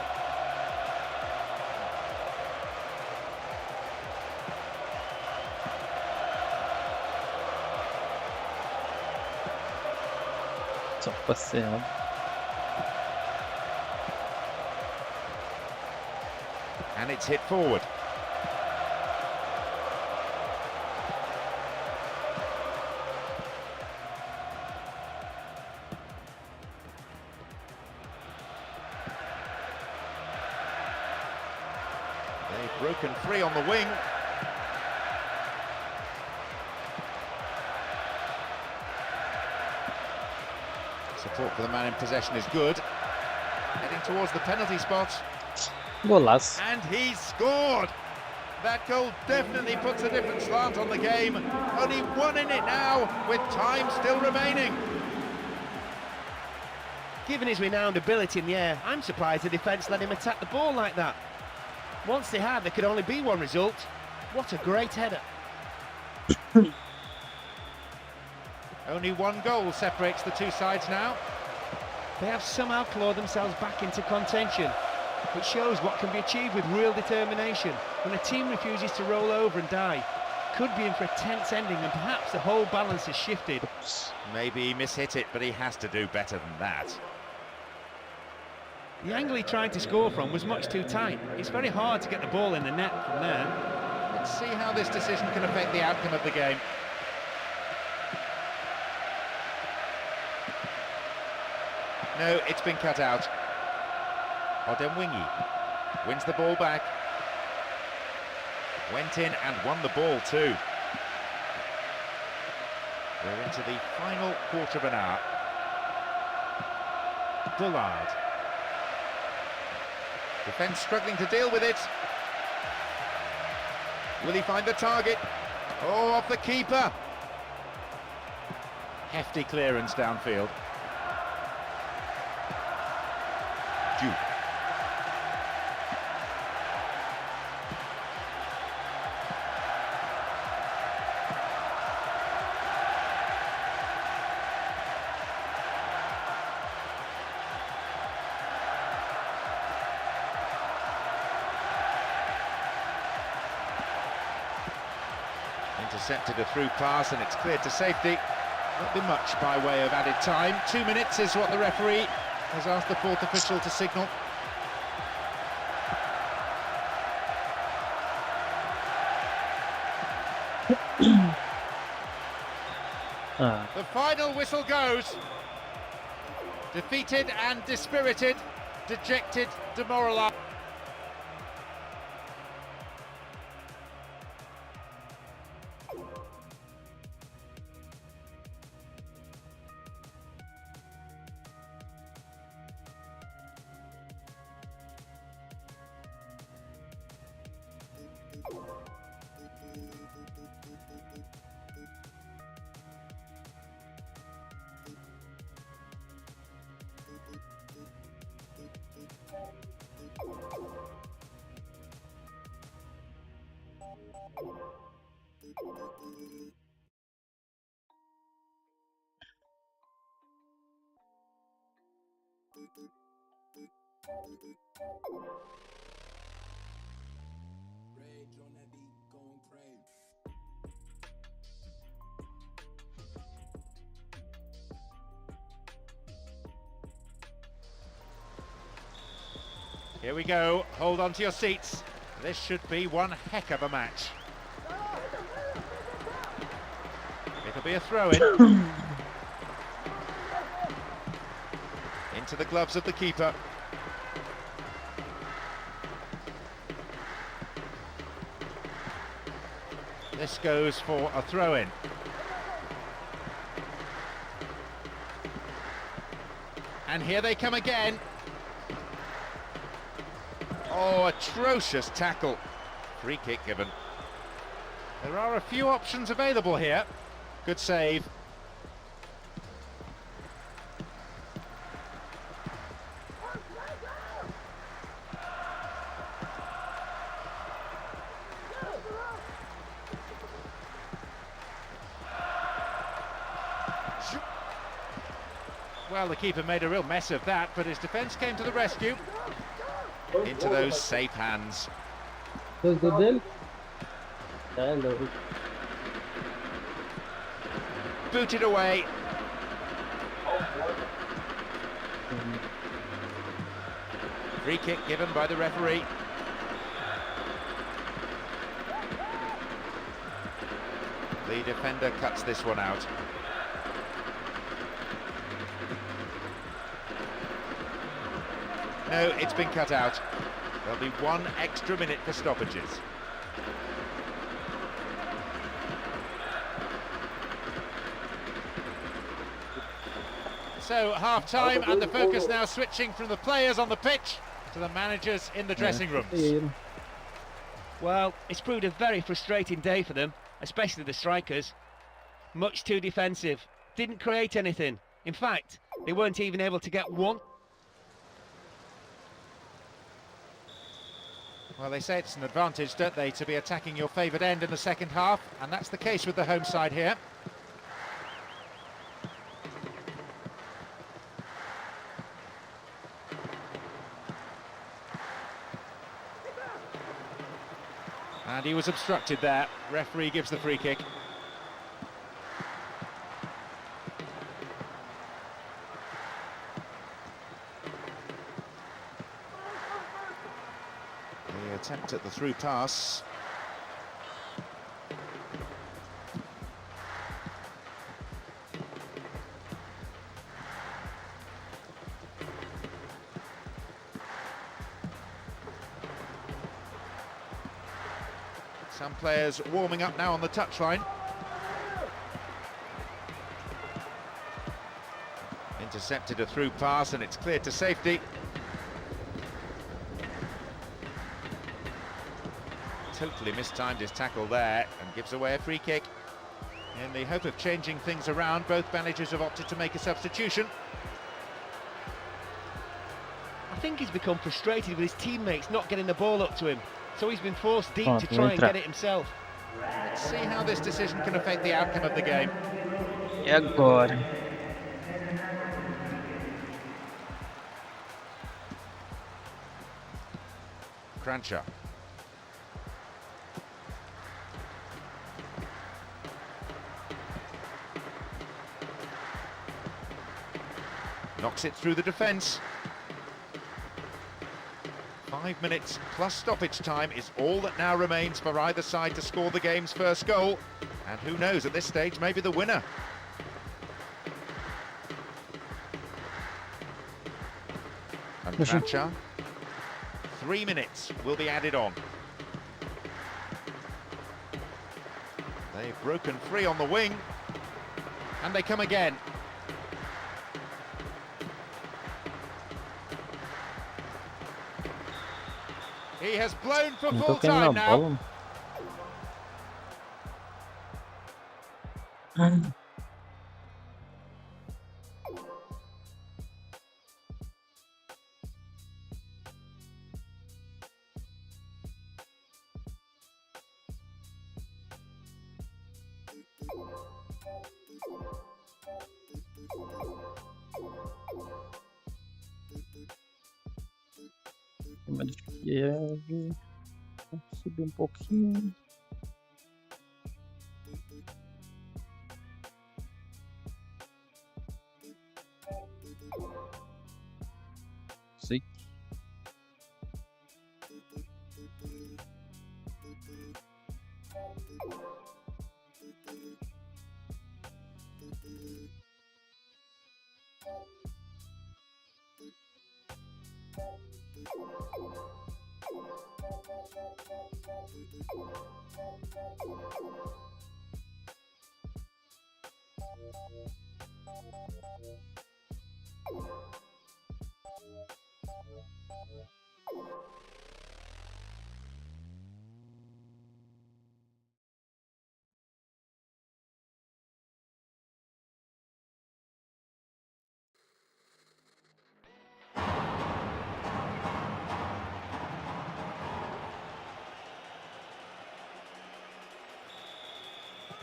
Speaker 1: Só passeando.
Speaker 3: And it's hit forward. They've broken free on the wing. Support for the man in possession is good. Heading towards the penalty spot.
Speaker 1: Golaço.
Speaker 3: And he's scored! That goal definitely puts a different slant on the game. Only 1 in it now, with time still remaining.
Speaker 4: Given his renowned ability in the air, I'm surprised the defence let him attack the ball like that. Once they had, there could only be one result. What a great header.
Speaker 3: Only 1 goal separates the 2 sides now.
Speaker 4: They have somehow clawed themselves back into contention. It shows what can be achieved with real determination when a team refuses to roll over and die. Could be in for a tense ending, and perhaps the whole balance has shifted.
Speaker 3: Maybe he mishit it, but he has to do better than that.
Speaker 4: The angle he tried to score from was much too tight. It's very hard to get the ball in the net from there.
Speaker 3: Let's see how this decision can affect the outcome of the game. No, it's been cut out. Odemwingie wins the ball back. Went in and won the ball too. We're into the final quarter of an hour. Bullard. Defence struggling to deal with it. Will he find the target? Oh, off the keeper. Hefty clearance downfield. perdu. Intercepted a through pass and it's cleared to safety. Won't be much by way of added time. 2 minutes is what the referee has asked the fourth official to signal. The final whistle goes. Defeated and dispirited, dejected, demoralised. Here we go, hold on to your seats. This should be one heck of a match. It'll be a throw-in. Into the gloves of the keeper. This goes for a throw-in. And here they come again. Oh, atrocious tackle. Free kick given. There are a few options available here. Good save. Well, the keeper made a real mess of that, but his defence came to the rescue. Into those safe hands. Booted away. Free kick given by the referee. The defender cuts this one out. No, it's been cut out. There'll be 1 extra minute for stoppages. So, half-time, and the focus now switching from the players on the pitch to the managers in the dressing rooms.
Speaker 4: Well, it's proved a very frustrating day for them, especially the strikers. Much too defensive, didn't create anything. In fact, they weren't even able to get one.
Speaker 3: Well, they say it's an advantage, don't they, to be attacking your favoured end in the second half, and that's the case with the home side here. And he was obstructed there. Referee gives the free kick. The attempt at the through pass. Some players warming up now on the touchline. Intercepted a through pass and it's cleared to safety. Totally mistimed his tackle there and gives away a free kick. In the hope of changing things around, both managers have opted to make a substitution.
Speaker 4: I think he's become frustrated with his teammates not getting the ball up to him, so he's been forced deep to try and get it himself.
Speaker 3: Let's see how this decision can affect the outcome of the game.
Speaker 1: E agora?
Speaker 3: Contra. Knocks it through the defence. 5 minutes plus stoppage time is all that now remains for either side to score the game's first goal. And who knows, at this stage, maybe the winner. And Contra. 3 minutes will be added on. They've broken free on the wing. And they come again. He has blown for full time now.
Speaker 1: Subir pouquinho. Sei.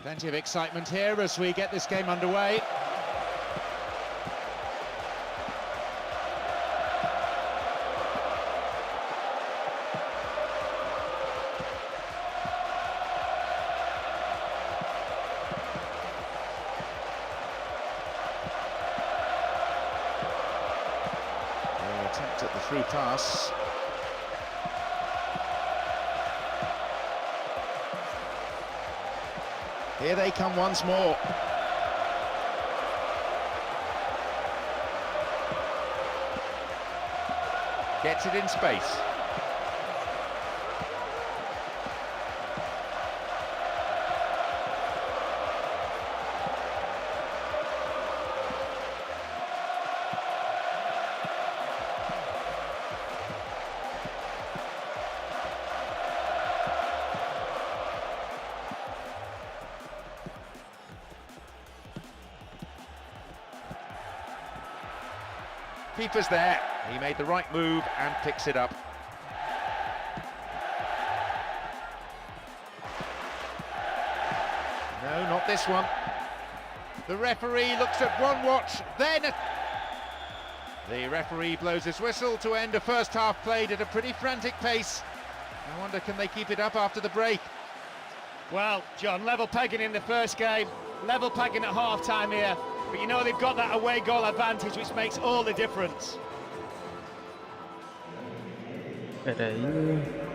Speaker 3: Plenty of excitement here as we get this game underway. The attempt at the through pass. Here they come once more. Gets it in space. Keeper's there. He made the right move and picks it up. No, not this one. The referee looks at one watch, then the referee blows his whistle to end a first half played at a pretty frantic pace. I wonder, can they keep it up after the break?
Speaker 4: Well, John, level pegging in the first game, level pegging at half-time here. But you know they've got that away goal advantage, which makes all the difference.
Speaker 1: Peraí.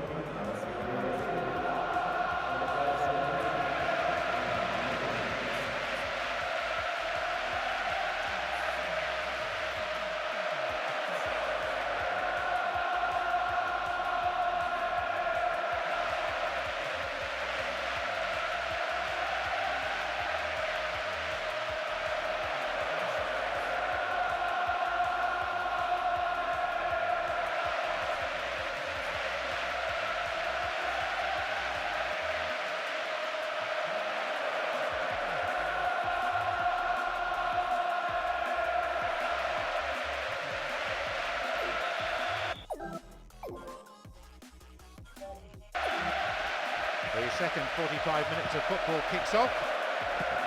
Speaker 3: second 45 minutes of football kicks off.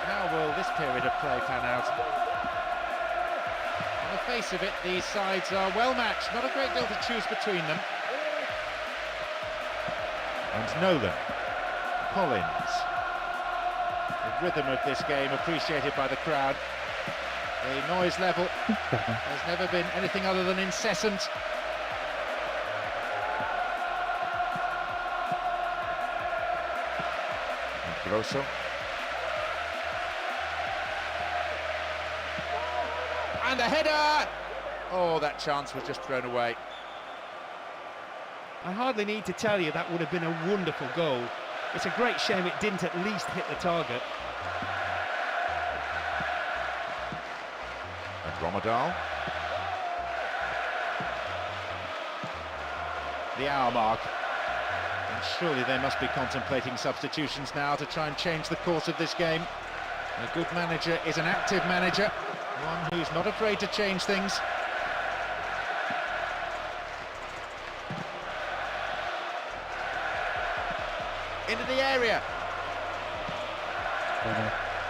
Speaker 3: How will this period of play pan out? On the face of it, these sides are well matched, not a great deal to choose between them. And Nolan, Collins. The rhythm of this game appreciated by the crowd. The noise level has never been anything other than incessant. Grosso. And a header! Oh, that chance was just thrown away.
Speaker 4: I hardly need to tell you that would have been a wonderful goal. It's a great shame it didn't at least hit the target.
Speaker 3: And Ronaldo. The hour mark. And surely they must be contemplating substitutions now to try and change the course of this game. A good manager is an active manager, one who's not afraid to change things. Into the area.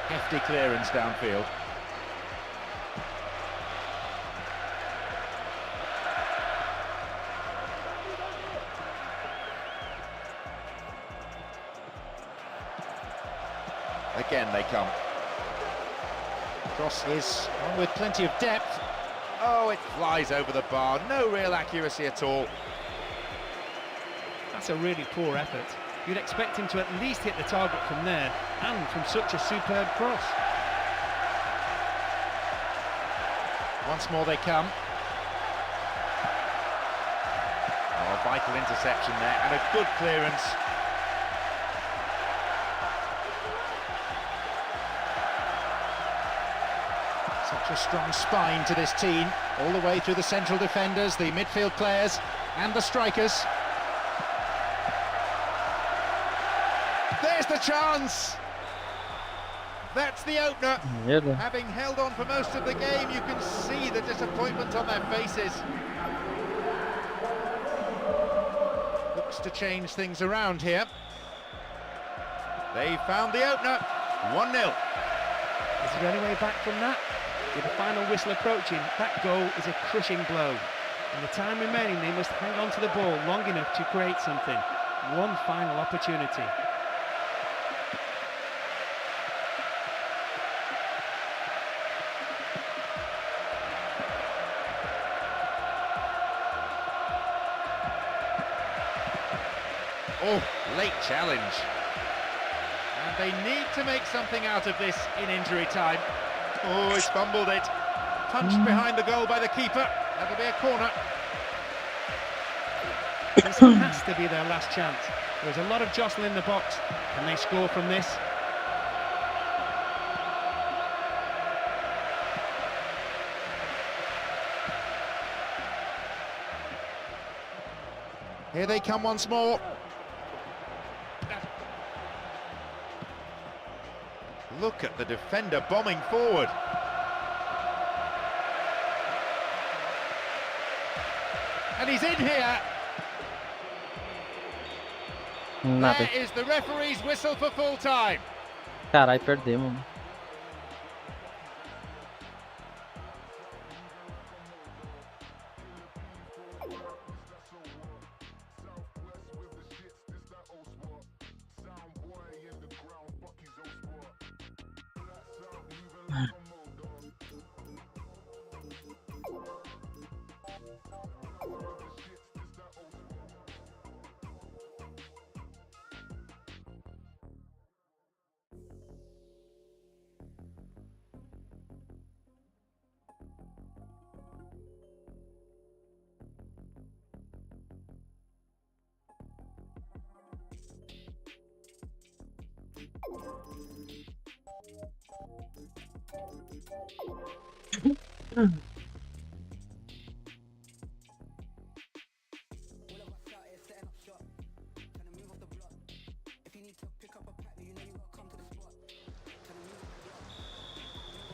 Speaker 3: Hefty clearance downfield. Again they come. Cross is one with plenty of depth. Oh, it flies over the bar. No real accuracy at all.
Speaker 4: That's a really poor effort. You'd expect him to at least hit the target from there, and from such a superb cross.
Speaker 3: Once more they come. Oh, vital interception there, and a good clearance. Such a strong spine to this team, all the way through the central defenders, the midfield players, and the strikers. There's the chance! That's the opener. Having held on for most of the game, you can see the disappointment on their faces. Looks to change things around here. They found the opener. 1-0.
Speaker 4: Is there any way back from that? With the final whistle approaching, that goal is a crushing blow. In the time remaining, they must hang on to the ball long enough to create something. One final opportunity.
Speaker 3: Oh, late challenge. And they need to make something out of this in injury time. Oh, he's fumbled it. Punched behind the goal by the keeper. That'll be a corner.
Speaker 4: This has to be their last chance. There's a lot of jostling in the box. Can they score from this?
Speaker 3: Here they come once more. Look at the defender bombing forward. And he's in here.
Speaker 1: Nada.
Speaker 3: There is the referee's whistle for full time.
Speaker 1: Carai, perdemos.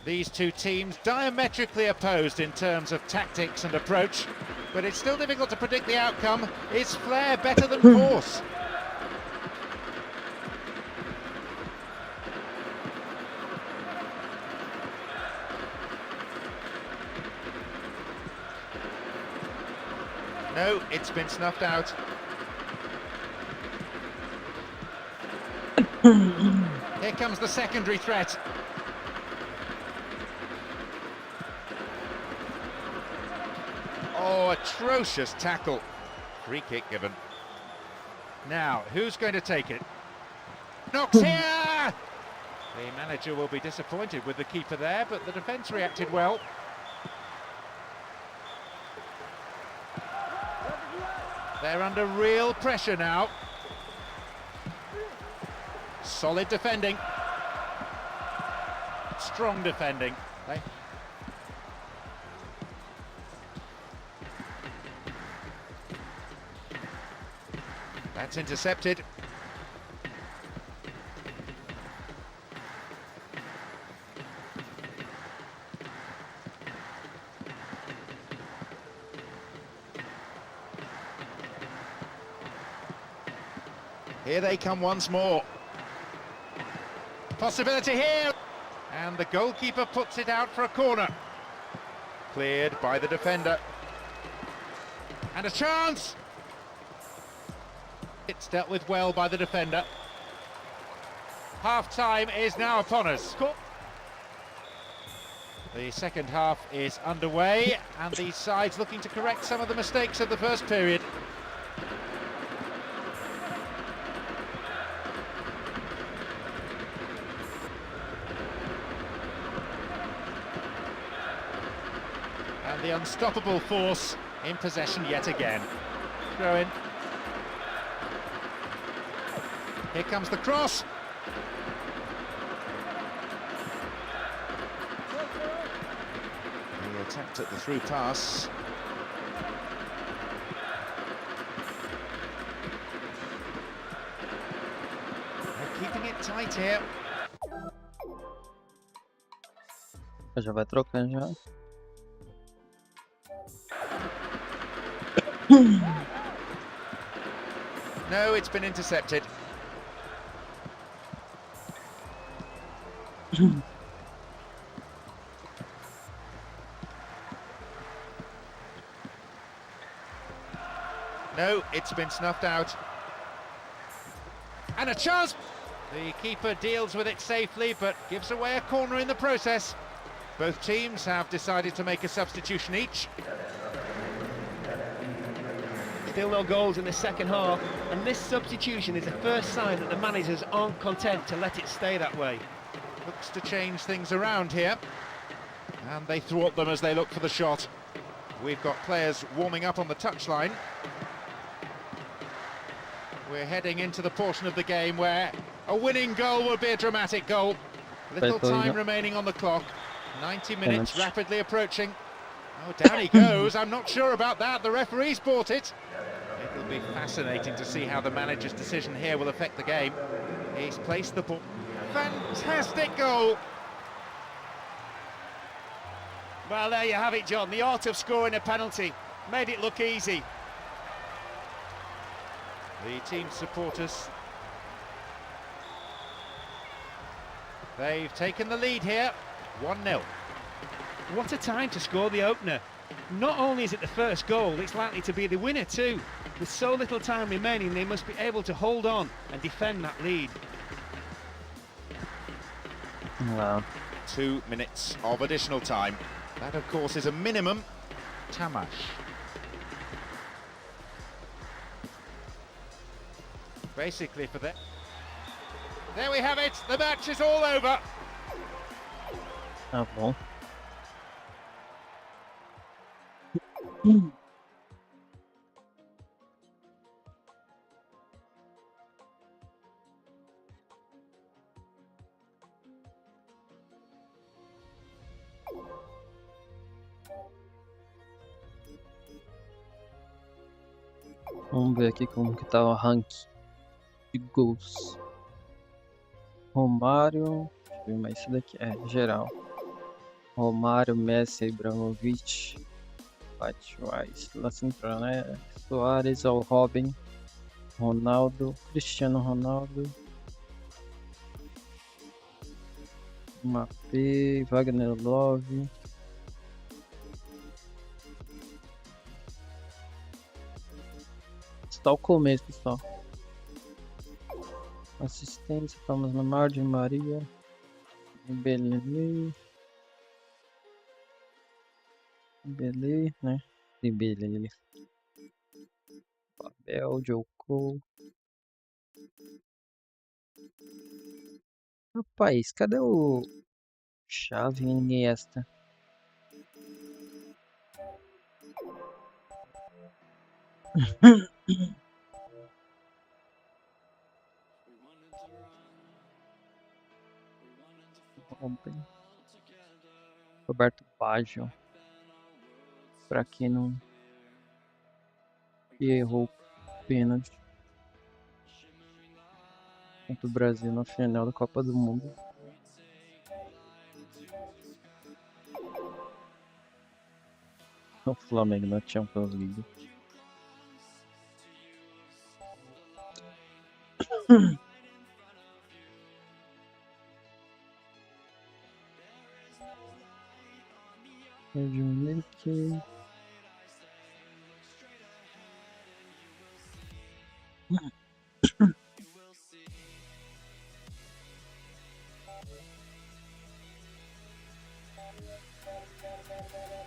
Speaker 3: These two teams diametrically opposed in terms of tactics and approach, but it's still difficult to predict the outcome. Is flair better than force? No, it's been snuffed out. Here comes the secondary threat. Oh, atrocious tackle. Free kick given. Now, who's going to take it? Knocks here! The manager will be disappointed with the keeper there, but the defence reacted well. They're under real pressure now. Solid defending. Strong defending. That's intercepted. Here they come once more. Possibility here. And the goalkeeper puts it out for a corner. Cleared by the defender. And a chance! It's dealt with well by the defender. Half-time is now upon us. The second half is underway, and these sides looking to correct some of the mistakes of the first period. And the unstoppable force in possession yet again. Throw in. Here comes the cross. He attacked at the through pass. They're keeping it tight here.
Speaker 1: Já vai trocando já.
Speaker 3: No, it's been intercepted. No, it's been snuffed out. And a chance! The keeper deals with it safely, but gives away a corner in the process. Both teams have decided to make a substitution each.
Speaker 4: Still no goals in the second half, and this substitution is the first sign that the managers aren't content to let it stay that way.
Speaker 3: Looks to change things around here. And they thwart them as they look for the shot. We've got players warming up on the touchline. We're heading into the portion of the game where a winning goal would be a dramatic goal. Little time remaining on the clock. 90 minutes rapidly approaching. Oh, down he goes. I'm not sure about that. The referee's bought it. It'll be fascinating to see how the manager's decision here will affect the game. He's placed the ball. Fantastic goal.
Speaker 4: Well, there you have it, John. The art of scoring a penalty. Made it look easy.
Speaker 3: The team supporters, they've taken the lead here, 1-0.
Speaker 4: What a time to score the opener. Not only is it the first goal, it's likely to be the winner too. With so little time remaining, they must be able to hold on and defend that lead.
Speaker 1: Wow.
Speaker 3: 2 minutes of additional time. That, of course, is a minimum. Tamash. Basically for that. There we have it. The match is all over.
Speaker 1: Tá bom. Vamos ver aqui como que tá o ranking de gols. Romário, deixa eu ver mais isso daqui, geral. Romário, Messi, Ibrahimovic, Batshuayi, La Central, né? Soares, ao Robin, Ronaldo, Cristiano Ronaldo, Mbappé, Wagner Love, Só o começo só. Assistência, estamos no Mar de Maria. Beleza. Beleza, né? E beleza. Papel, Joko. Rapaz, cadê o Chave Iniesta? Roberto Baggio. Pra quem não errou o pênalti contra o Brasil na final da Copa do Mundo. O Flamengo na Champions League.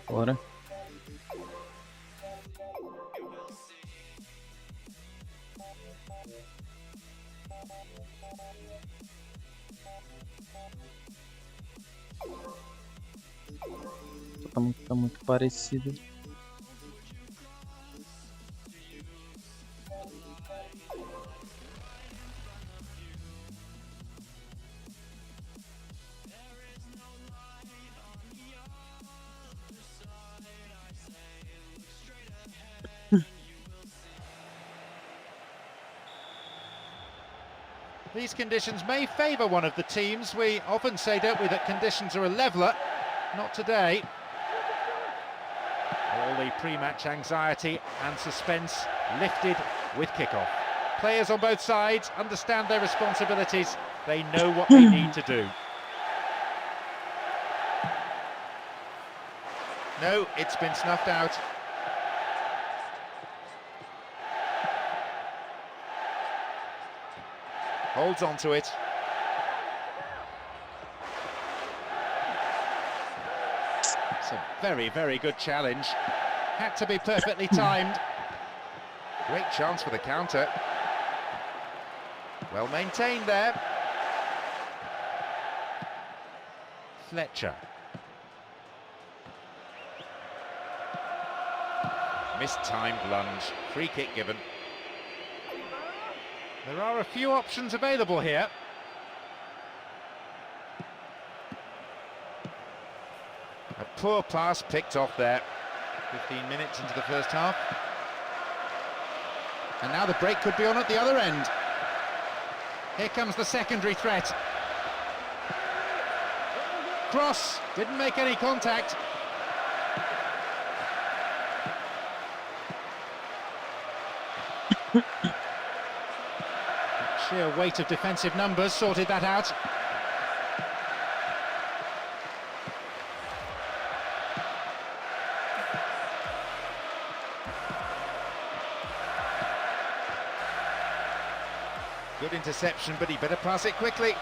Speaker 1: Bora. Tá muito parecido.
Speaker 3: These conditions may favour one of the teams. We often say, don't we, that conditions are a leveller. Not today. All the pre-match anxiety and suspense lifted with kickoff. Players on both sides understand their responsibilities. They know what they need to do. No, it's been snuffed out. Holds on to it. It's a very, very good challenge. Had to be perfectly timed. Great chance for the counter. Well maintained there. Fletcher. Mistimed lunge. Free kick given. There are a few options available here. A poor pass picked off there. 15 minutes into the first half. And now the break could be on at the other end. Here comes the secondary threat. Cross, didn't make any contact. Sheer weight of defensive numbers sorted that out. Good interception, but he better pass it quickly.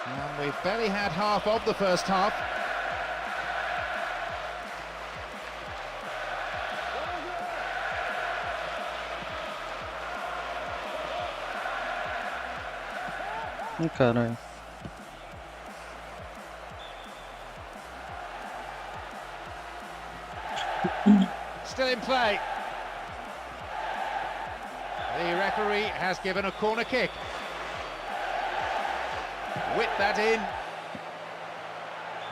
Speaker 3: And we've barely had half of the first half.
Speaker 1: Caralho.
Speaker 3: Still in play. The referee has given a corner kick. Whip that in.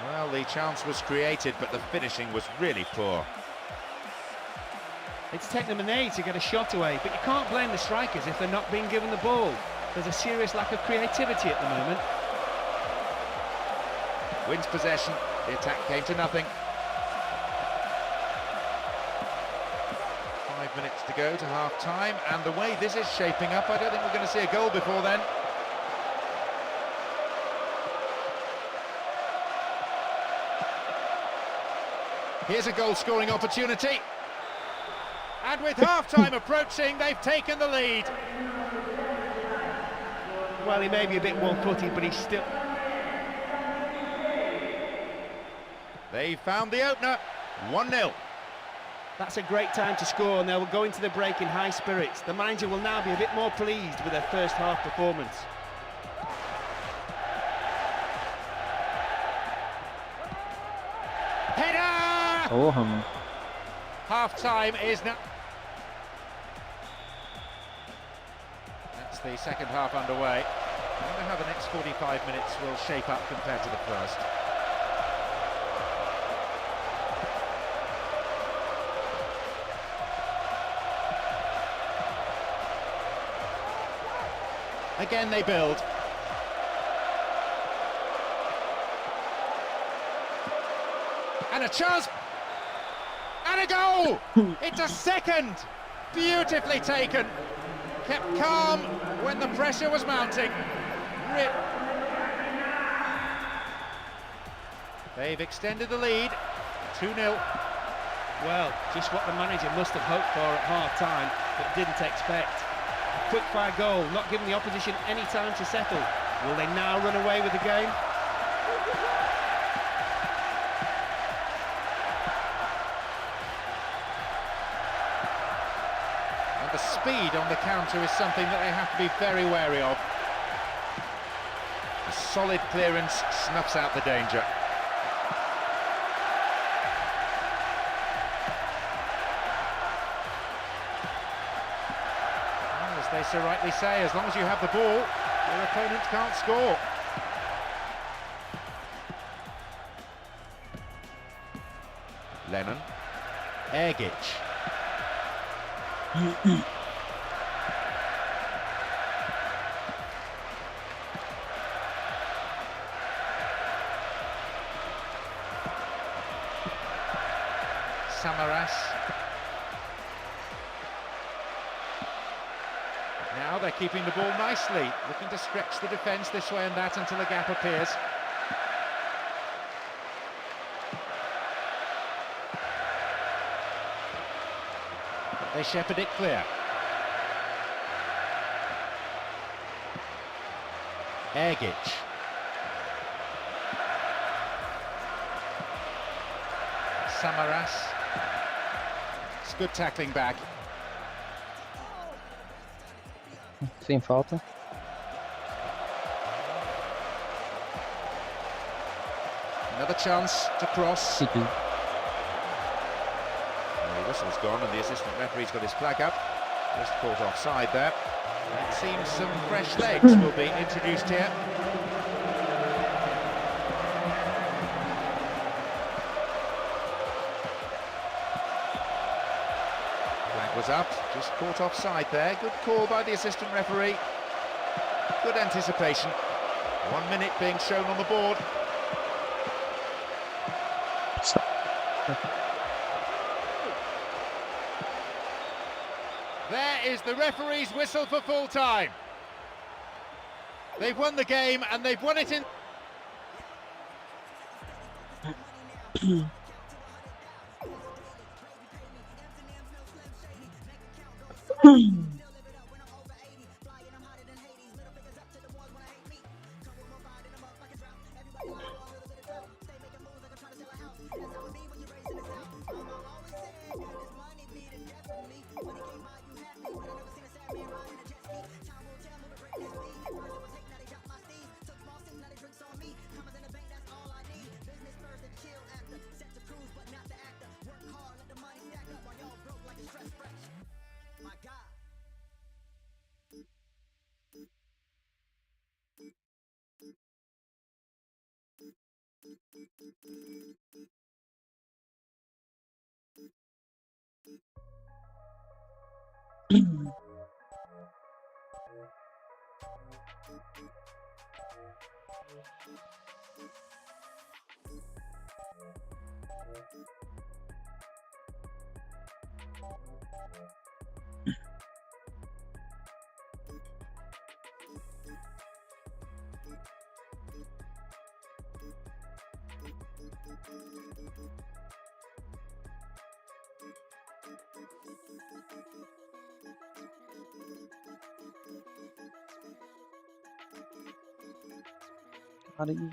Speaker 3: Well, the chance was created, but the finishing was really poor.
Speaker 4: It's taken them an A to get a shot away, but you can't blame the strikers if they're not being given the ball. There's a serious lack of creativity at the moment.
Speaker 3: Wins possession, the attack came to nothing. 5 minutes to go to half-time, and the way this is shaping up, I don't think we're going to see a goal before then. Here's a goal-scoring opportunity. And with half-time approaching, they've taken the lead.
Speaker 4: Well, he may be a bit one-footed, but he's still...
Speaker 3: They found the opener, 1-0.
Speaker 4: That's a great time to score, and they'll go into the break in high spirits. The manager will now be a bit more pleased with their first half performance.
Speaker 3: Header!
Speaker 1: Porra,
Speaker 3: Half-time is now... That's the second half underway. I wonder how the next 45 minutes will shape up compared to the first. Again they build. And a chance. And a goal! It's a second! Beautifully taken. Kept calm when the pressure was mounting. They've extended the lead. 2-0.
Speaker 4: Well, just what the manager must have hoped for at half-time, but didn't expect. Quick-fire goal, not giving the opposition any time to settle. Will they now run away with the game?
Speaker 3: And the speed on the counter is something that they have to be very wary of. A solid clearance snuffs out the danger. They so rightly say, as long as you have the ball, your opponent can't score. Lennon. Ergic. Samaras. Now they're keeping the ball nicely, looking to stretch the defence this way and that until a gap appears. They shepherd it clear. Ergic. Samaras. It's good tackling back.
Speaker 1: sem falta.
Speaker 3: Another chance to cross.
Speaker 1: Seguiu.
Speaker 3: The whistle's gone and the assistant referee's got his flag up. Just caught offside there. It seems some fresh legs will be introduced here. Flag was up, just caught offside there. Good call by the assistant referee. Good anticipation. 1 minute being shown on the board. There is the referee's whistle for full time. They've won the game and they've won it in...
Speaker 1: pariu.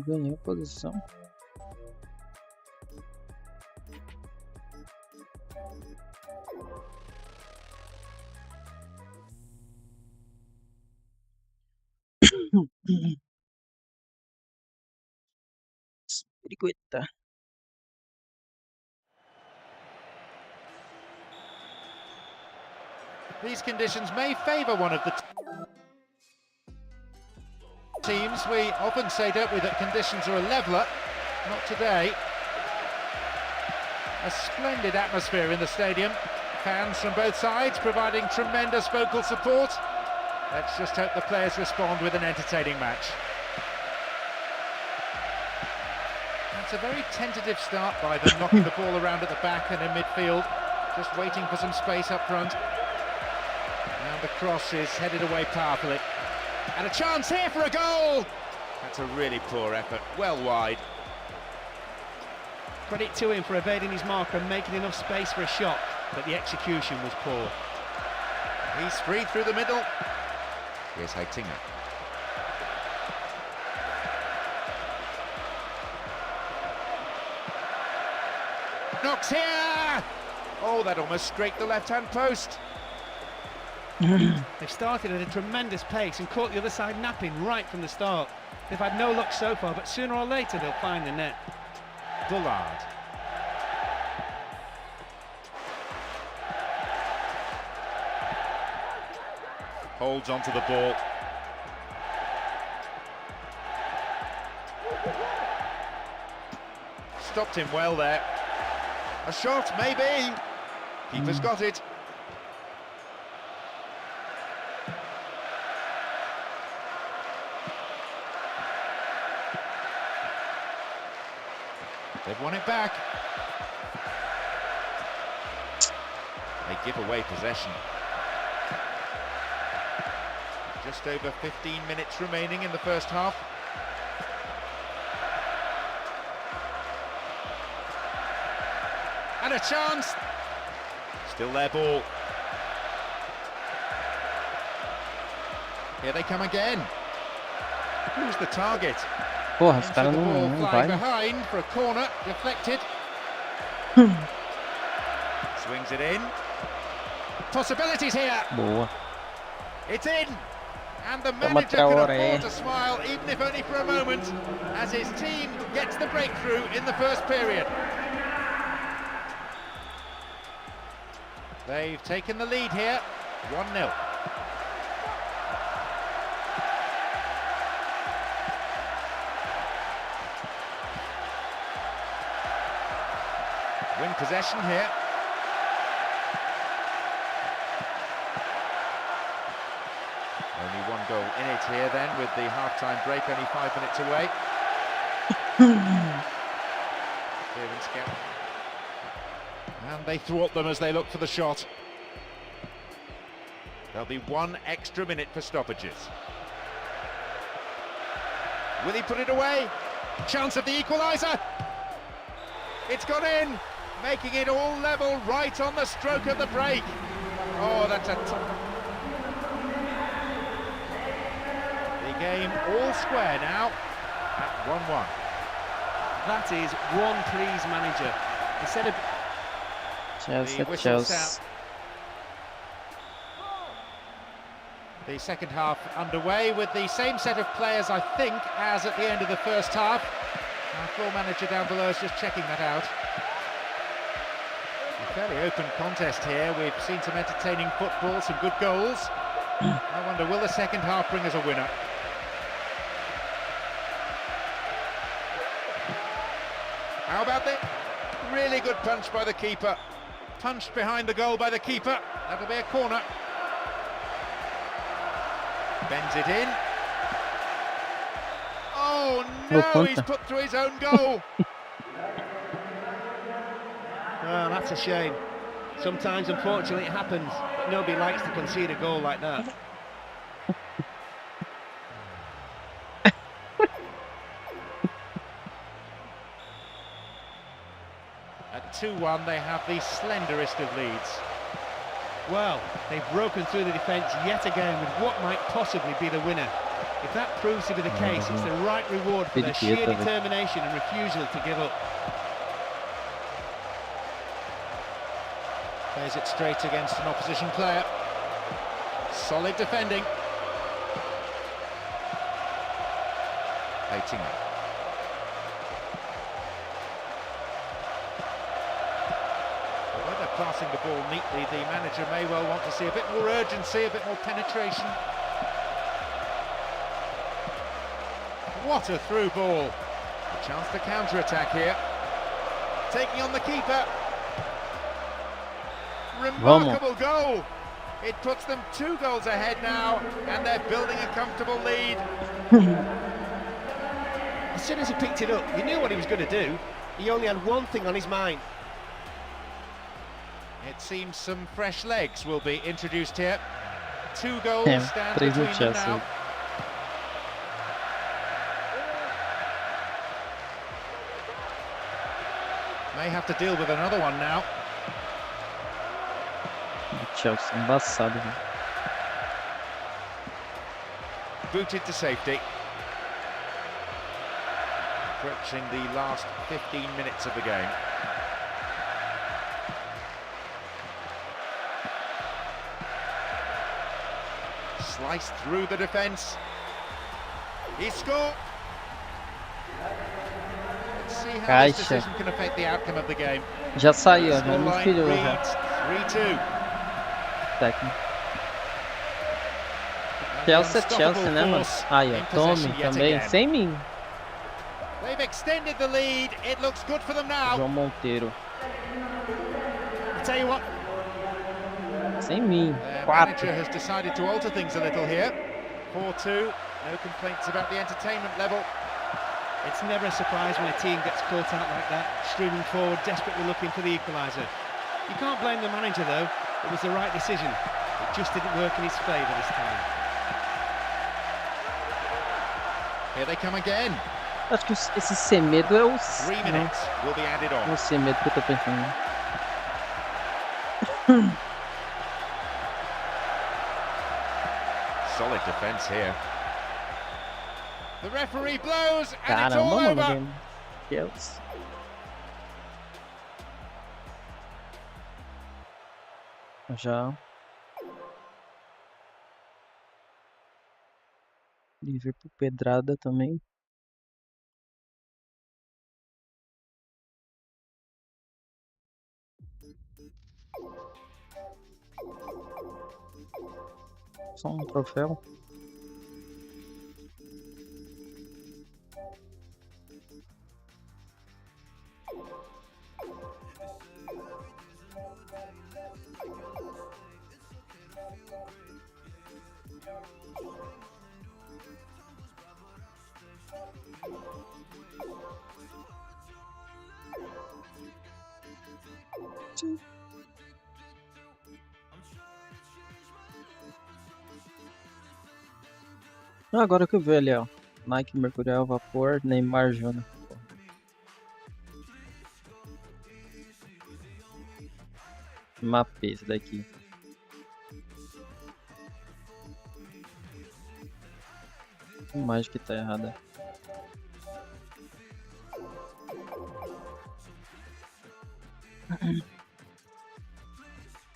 Speaker 1: Ganhei a posição. Periquita.
Speaker 3: These conditions may favour one of the teams. We often say, don't we, that conditions are a leveller. Not today. A splendid atmosphere in the stadium. Fans from both sides providing tremendous vocal support. Let's just hope the players respond with an entertaining match. That's a very tentative start by them, knocking the ball around at the back and in midfield, just waiting for some space up front. And the cross is headed away powerfully. And a chance here for a goal! That's a really poor effort, well wide.
Speaker 4: Credit to him for evading his marker and making enough space for a shot, but the execution was poor.
Speaker 3: He's free through the middle. Here's Heitinga. Knocks here! Oh, that almost scraped the left-hand post.
Speaker 4: They've started at a tremendous pace and caught the other side napping right from the start. They've had no luck so far, but sooner or later they'll find the net.
Speaker 3: Bullard. Holds onto the ball. Stopped him well there. A shot, maybe. Keeper's got it. They've won it back. They give away possession. Just over 15 minutes remaining in the first half. And a chance. Still their ball. Here they come again. Who's the target?
Speaker 1: Porra, os caras não vai.
Speaker 3: Behind for a corner, deflected. Swings it in. Possibilities here.
Speaker 1: Boa.
Speaker 3: It's in. And the manager can
Speaker 1: Traoré.
Speaker 3: afford to smile, even if only for a moment, as his team gets the breakthrough in the first period. They've taken the lead here, 1-0. Win possession here. Only one goal in it here then, with the half-time break only 5 minutes away. And they thwart them as they look for the shot. There'll be 1 extra minute for stoppages. Will he put it away? Chance of the equaliser. It's gone in, making it all level right on the stroke of the break. Oh, that's a... The game all square now at 1-1.
Speaker 4: That is one please, manager. Instead of
Speaker 1: Chelsea.
Speaker 3: The second half underway with the same set of players, I think, as at the end of the first half. Our full manager down below is just checking that out. A fairly open contest here. We've seen some entertaining football, some good goals. I wonder, will the second half bring us a winner? How about this? Really good punch by the keeper. Punched behind the goal by the keeper. That'll be a corner. Bends it in. Oh no, he's put through his own goal.
Speaker 4: Oh, that's a shame. Sometimes, unfortunately, it happens, but nobody likes to concede a goal like that.
Speaker 3: At 2-1, they have the slenderest of leads.
Speaker 4: Well, they've broken through the defence yet again with what might possibly be the winner. If that proves to be the case, it's the right reward for their sheer determination and refusal to give up.
Speaker 3: Plays it straight against an opposition player. Solid defending. Waiting. When they're passing the ball neatly, the manager may well want to see a bit more urgency, a bit more penetration. What a through ball. A chance to counter-attack here. Taking on the keeper. Remarkable goal. It puts them 2 goals ahead now, and they're building a comfortable lead.
Speaker 4: As soon as he picked it up, you knew what he was going to do. He only had one thing on his mind.
Speaker 3: It seems some fresh legs will be introduced here. 2 goals stand
Speaker 1: três no
Speaker 3: between them
Speaker 1: Chelsea.
Speaker 3: now. May have to deal with another one now.
Speaker 1: Chelsea, embaçado, velho.
Speaker 3: Booted to safety. Approaching the last 15 minutes of the game. Sliced through the defence. He scored. Let's see how this decision can affect the outcome of the game.
Speaker 1: Já saiu, já me
Speaker 3: Scoreline
Speaker 1: inspirou já.
Speaker 3: reads 3-2.
Speaker 1: Técnico. Chelsea é Chelsea, né, mano? Aí, ó, tome também, sem mim.
Speaker 3: They've extended the lead. It looks good for them now.
Speaker 1: João Monteiro.
Speaker 4: I tell you what,
Speaker 1: Sem mim.
Speaker 3: Their
Speaker 1: 4.
Speaker 3: manager has decided to alter things a little here. 4-2. No complaints about the entertainment level.
Speaker 4: it's never a surprise when a team gets caught out like that, streaming forward, desperately looking for the equaliser. You can't blame the manager though. It was the right decision. It just didn't work in his favour this time.
Speaker 3: Here they come again.
Speaker 1: Acho que esse Semedo é o...
Speaker 3: 3 minutes will be added on.
Speaker 1: Não, o Semedo que eu tô pensando.
Speaker 3: Solid defence here. The referee blows and it's
Speaker 1: Caramba,
Speaker 3: all
Speaker 1: mano.
Speaker 3: over.
Speaker 1: Chelsea. Já. Liverpool pedrada também. Só um troféu. Agora que eu vi ali, ó. Nike Mercurial Vapor, Neymar Júnior. Mapei esse daqui. A imagem que tá errada.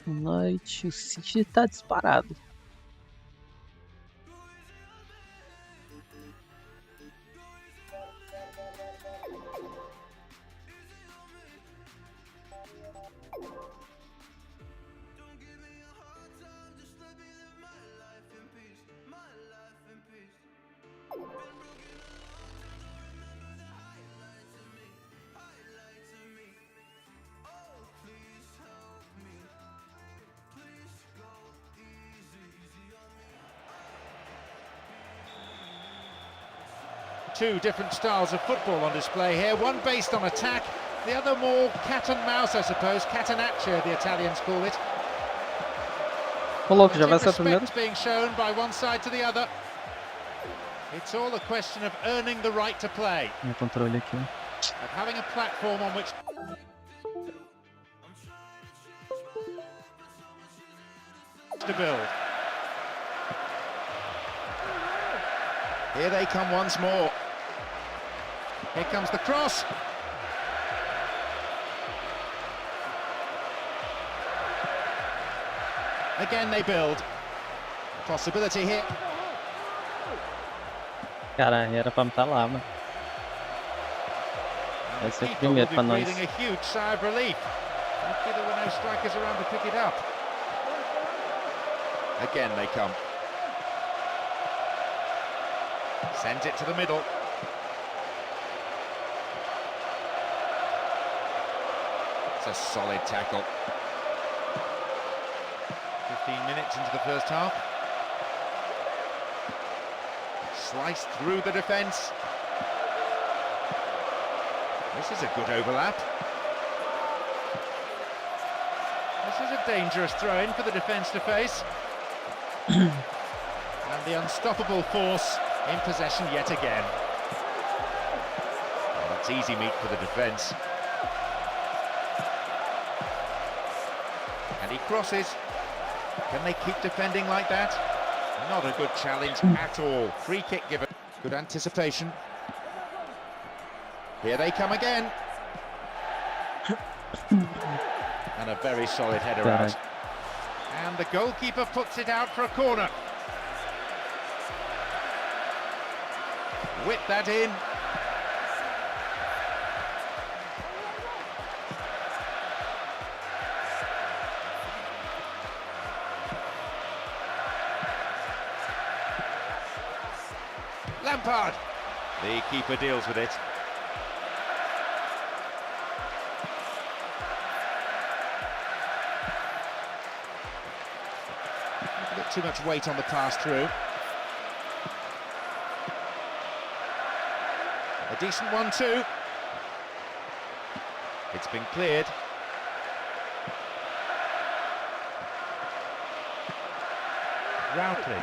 Speaker 1: Night, o City tá disparado.
Speaker 3: Two different styles of football on display here, one based on attack, the other more cat and mouse, I suppose, catenaccio the Italians call it.
Speaker 1: Ô louco, já vai ser o primeiro?
Speaker 3: Respect being shown by one side to the other. It's all a question of earning the right to play.
Speaker 1: Meu controle aqui.
Speaker 3: Of having a platform on which to build. Here they come once more. Here comes the cross. Again they build. Possibility here.
Speaker 1: Cara, era pra me estar lá, mano. Vai ser o
Speaker 3: People
Speaker 1: primeiro
Speaker 3: will
Speaker 1: pra
Speaker 3: be
Speaker 1: nós.
Speaker 3: breathing a huge sigh of relief. Lucky there were no strikers around to pick it up. Again they come. Sends it to the middle. It's a solid tackle. 15 minutes into the first half. Sliced through the defence. This is a good overlap. This is a dangerous throw-in for the defence to face. And the unstoppable force in possession yet again. Well, that's easy meat for the defence. And he crosses. Can they keep defending like that? Not a good challenge at all. Free kick given. Good anticipation. Here they come again. And a very solid header out. And the goalkeeper puts it out for a corner. Whip that in. Lampard. The keeper deals with it. A bit too much weight on the pass through. A decent one too. It's been cleared. Routledge.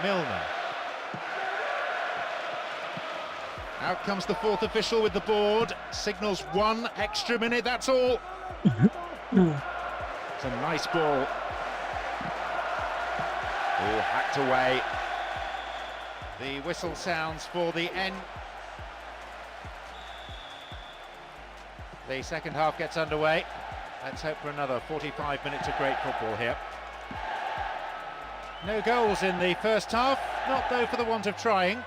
Speaker 3: Milner. Out comes the fourth official with the board. Signals 1 extra minute, that's all. It's a nice ball. Oh, hacked away. The whistle sounds for the end. The second half gets underway. Let's hope for another 45 minutes of great football here. No goals in the first half, not though for the want of trying.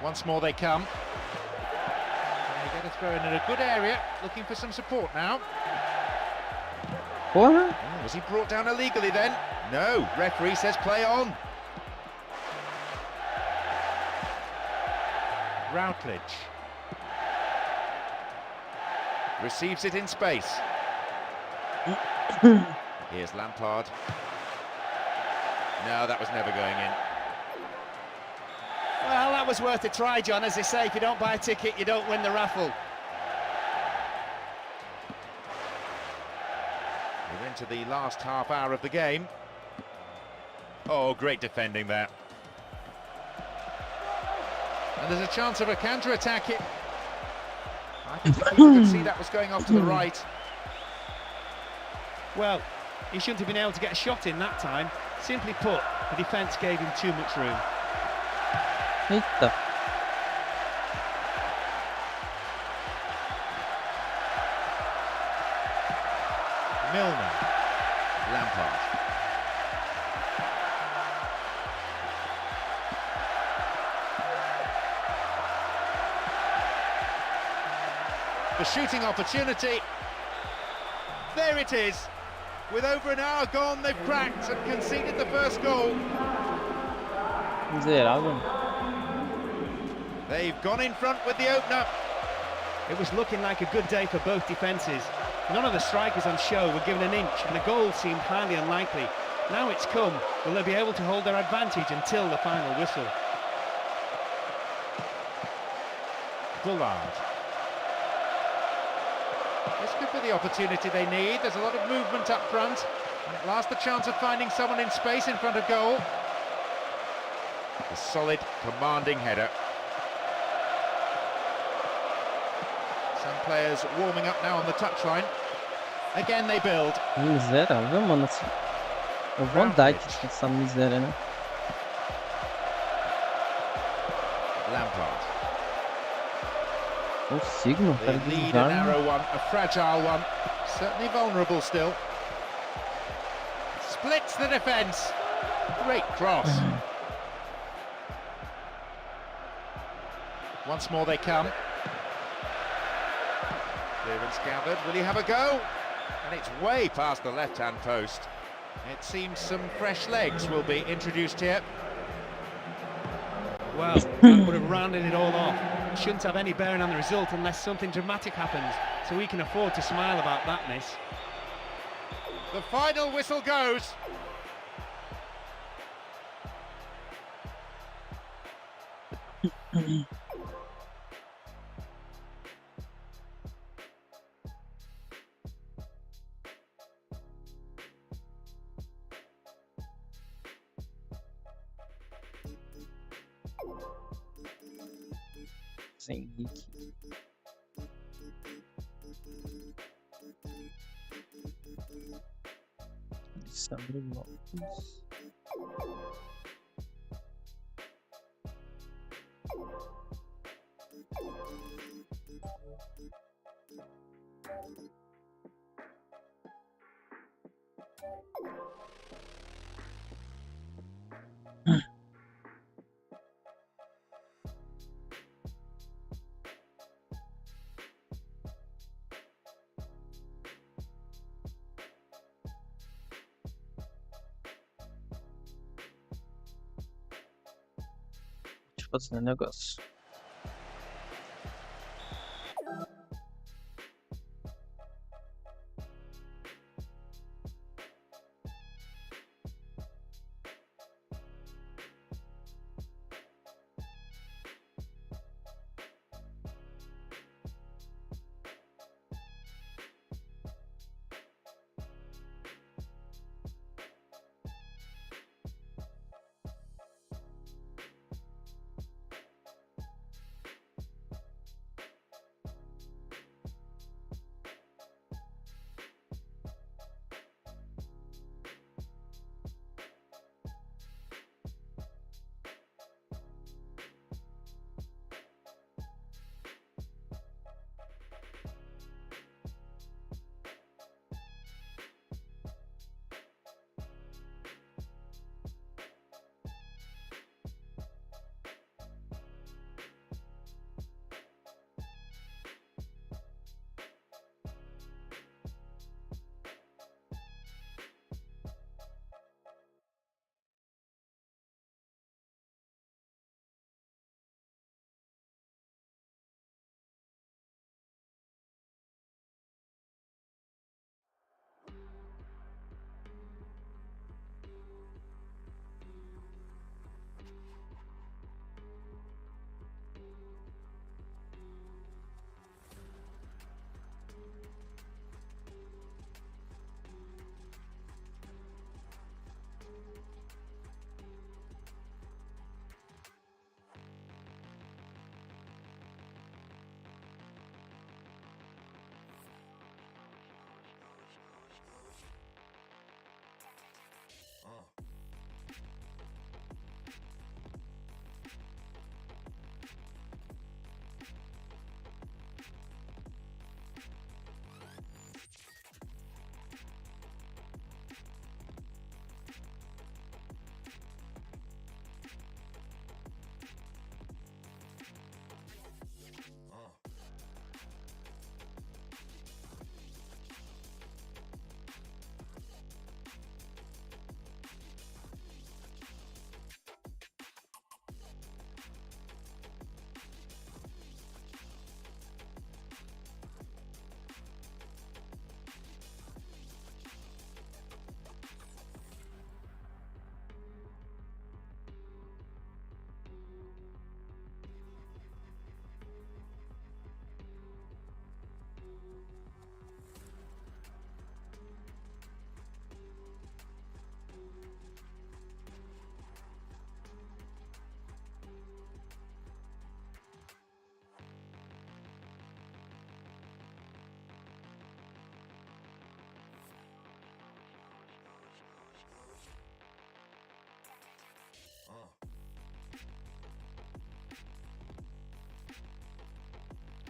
Speaker 3: Once more they come. They get a throw in a good area, looking for some support now.
Speaker 1: Porra!
Speaker 3: Oh, was he brought down illegally then? No, referee says play on. Routledge. Receives it in space. Here's Lampard. No, that was never going in.
Speaker 4: Well, that was worth a try, John. As they say, if you don't buy a ticket, you don't win the raffle.
Speaker 3: We're into the last half hour of the game. Oh, great defending there. And there's a chance of a counter-attack. I think you could see that was going off to the right.
Speaker 4: Well, he shouldn't have been able to get a shot in that time. Simply put, the defence gave him too much room.
Speaker 1: Eita!
Speaker 3: Milner. Lampard. The shooting opportunity. There it is. With over an hour gone, they've cracked and conceded the first goal.
Speaker 1: Miserável.
Speaker 3: They've gone in front with the opener.
Speaker 4: It was looking like a good day for both defences. None of the strikers on show were given an inch, and the goal seemed highly unlikely. Now it's come, will they be able to hold their advantage until the final whistle?
Speaker 3: Bullard. This could be the opportunity they need. There's a lot of movement up front. And at last the chance of finding someone in space in front of goal. A solid, commanding header. Some players warming up now on the touchline. Again they build.
Speaker 1: Miserável, mano. É vontade dessa miséria, né?
Speaker 3: Lampard.
Speaker 1: Consigo, mano.
Speaker 3: They lead a narrow one, a fragile one. Certainly vulnerable still. Splits the defence. Great cross. Once more they come. Clearance gathered. Will he have a go? And it's way past the left-hand post. It seems some fresh legs will be introduced here.
Speaker 4: Well, that would have rounded it all off. It shouldn't have any bearing on the result unless something dramatic happens, so we can afford to smile about that miss.
Speaker 3: The final whistle goes.
Speaker 1: Henrique. Alessandro Lopes. Fazendo negócio.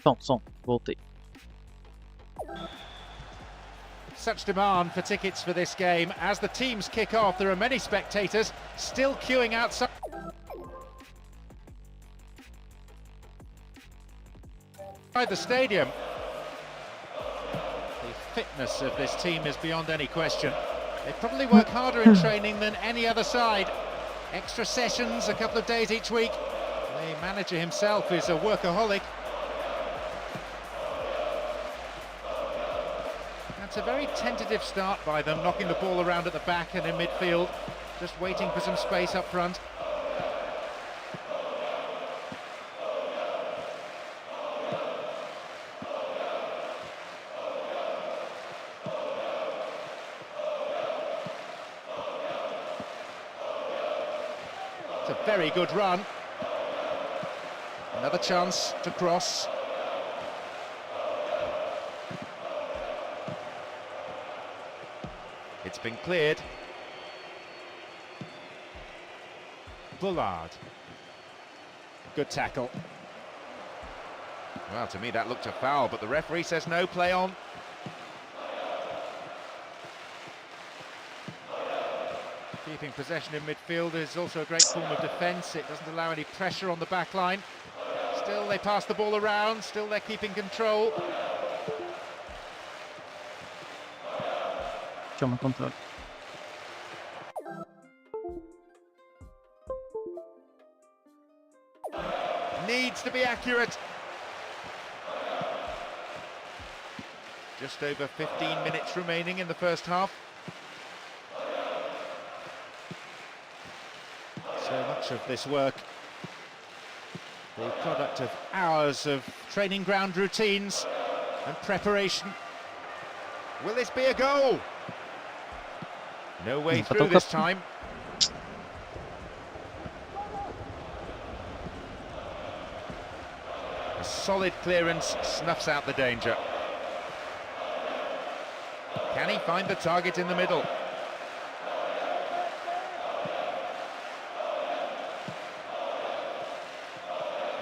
Speaker 1: Som, voltei.
Speaker 3: Such demand for tickets for this game. As the teams kick off, there are many spectators still queuing outside the stadium. The fitness of this team is beyond any question. They probably work harder in training than any other side. Extra sessions, a couple of days each week. The manager himself is a workaholic. That's a very tentative start by them, knocking the ball around at the back and in midfield, just waiting for some space up front. It's a very good run. Another chance to cross. It's been cleared. Bullard. Good tackle. Well, to me that looked a foul, but the referee says no, play on. Keeping possession in midfield is also a great form of defence. It doesn't allow any pressure on the back line. Still they pass the ball around, still they're keeping control.
Speaker 1: Chama controle.
Speaker 3: Needs to be accurate. Just over 15 minutes remaining in the first half. So much of this work, the product of hours of training ground routines and preparation. Will this be a goal? No way through this time. A solid clearance snuffs out the danger. Can he find the target in the middle?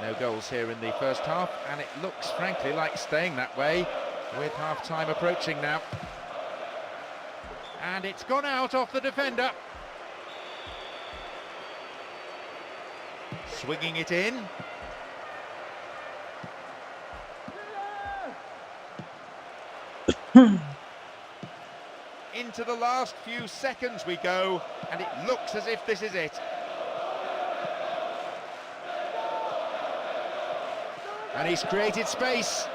Speaker 3: No goals here in the first half, and it looks frankly like staying that way with half-time approaching now. And it's gone out off the defender. Swinging it in. Into the last few seconds we go, and it looks as if this is it. And he's created space.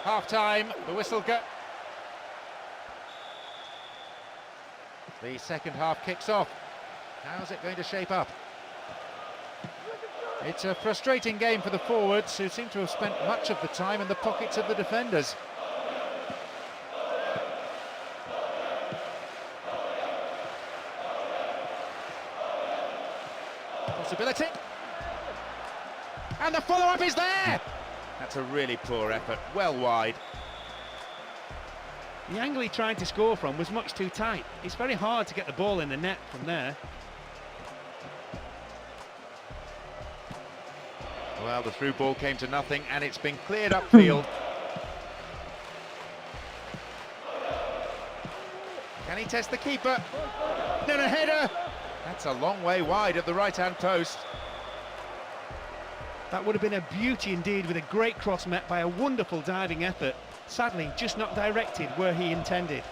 Speaker 3: Half-time, the whistle go. The second half kicks off. How's it going to shape up? It's a frustrating game for the forwards, who seem to have spent much of the time in the pockets of the defenders. Possibility. And the follow-up is there! That's a really poor effort, well wide.
Speaker 4: The angle he tried to score from was much too tight. It's very hard to get the ball in the net from there.
Speaker 3: Well, the through ball came to nothing, and it's been cleared upfield. Can he test the keeper? Then a header! That's a long way wide of the right-hand post.
Speaker 4: That would have been a beauty indeed, with a great cross met by a wonderful diving effort. Sadly, just not directed where he intended.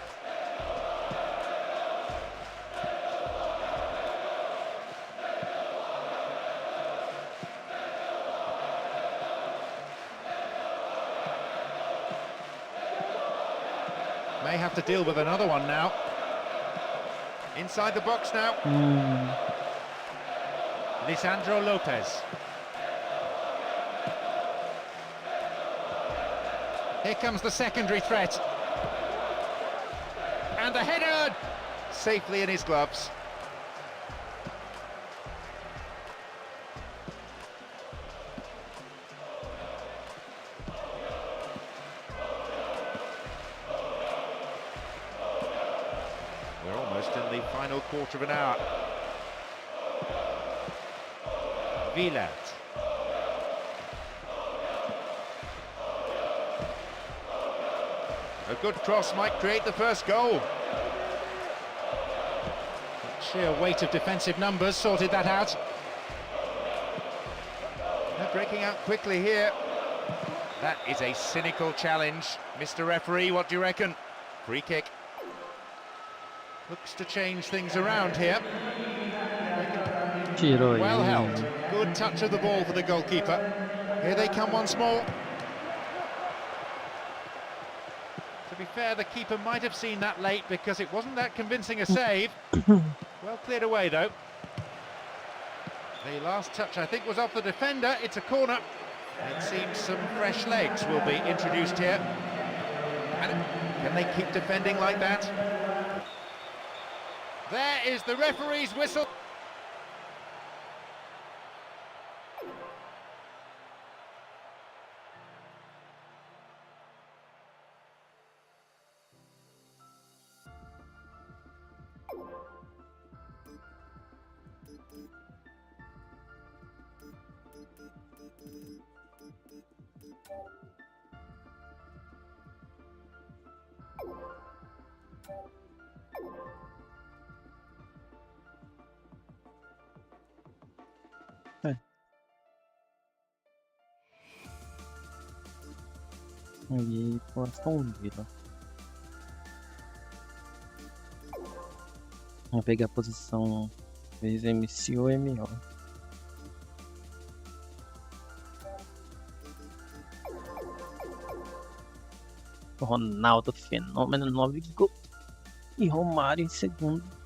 Speaker 3: May have to deal with another one now. Inside the box now. Lisandro Lopez. Here comes the secondary threat. And the header! Safely in his gloves. We're almost in the final quarter of an hour. Villard. A good cross might create the first goal. The sheer weight of defensive numbers sorted that out. They're breaking out quickly here. That is a cynical challenge. Mr. Referee, what do you reckon? Free kick. Looks to change things around here. Well held. Good touch of the ball for the goalkeeper. Here they come once more. To be fair, the keeper might have seen that late because it wasn't that convincing a save. Well cleared away though. The last touch I think was off the defender. It's a corner. It seems some fresh legs will be introduced here. And can they keep defending like that? There is the referee's whistle.
Speaker 1: Aí, Aston Villa. Vamos pegar a posição vezes MC ou melhor. Ronaldo, fenômeno, 9 gols. E Romário em segundo.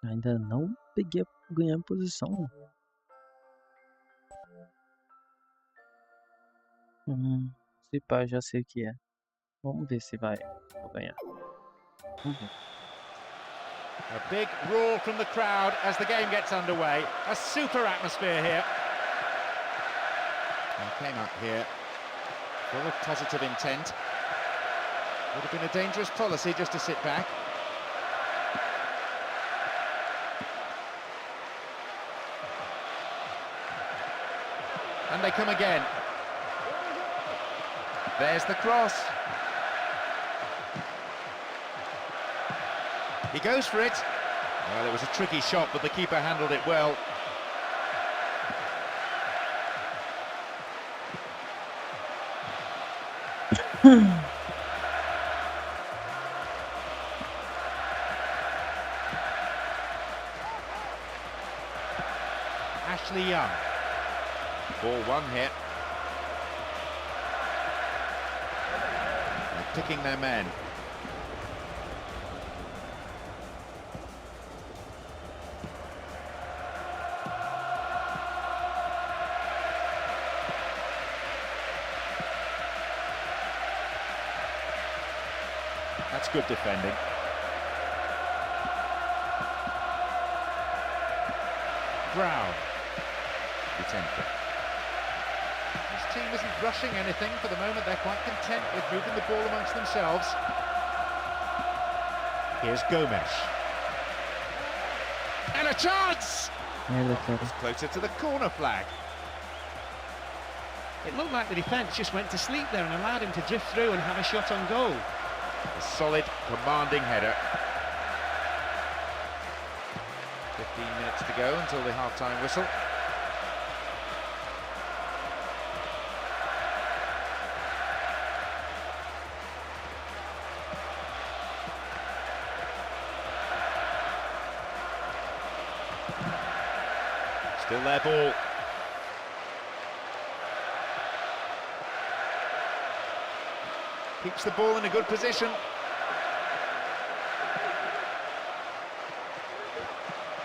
Speaker 1: Ainda não peguei ganhar posição. Se pá, já sei o que é. Vamos ver se vai ganhar. Vamos ver.
Speaker 3: A big roar from the crowd as the game gets underway. A super atmosphere here. They came up here full of positive intent. Would have been a dangerous policy just to sit back. And they come again. There's the cross. He goes for it. Well, it was a tricky shot, but the keeper handled it well. Ashley Young. Ball one here. They're picking their men. That's good defending. Brown. Tentar. This team isn't rushing anything for the moment. They're quite content with moving the ball amongst themselves. Here's Gomes. And a chance! It's closer to the corner flag.
Speaker 4: It looked like the defence just went to sleep there and allowed him to drift through and have a shot on goal.
Speaker 3: A solid, commanding header. 15 minutes to go until the half-time whistle. Still their ball. Keeps the ball in a good position.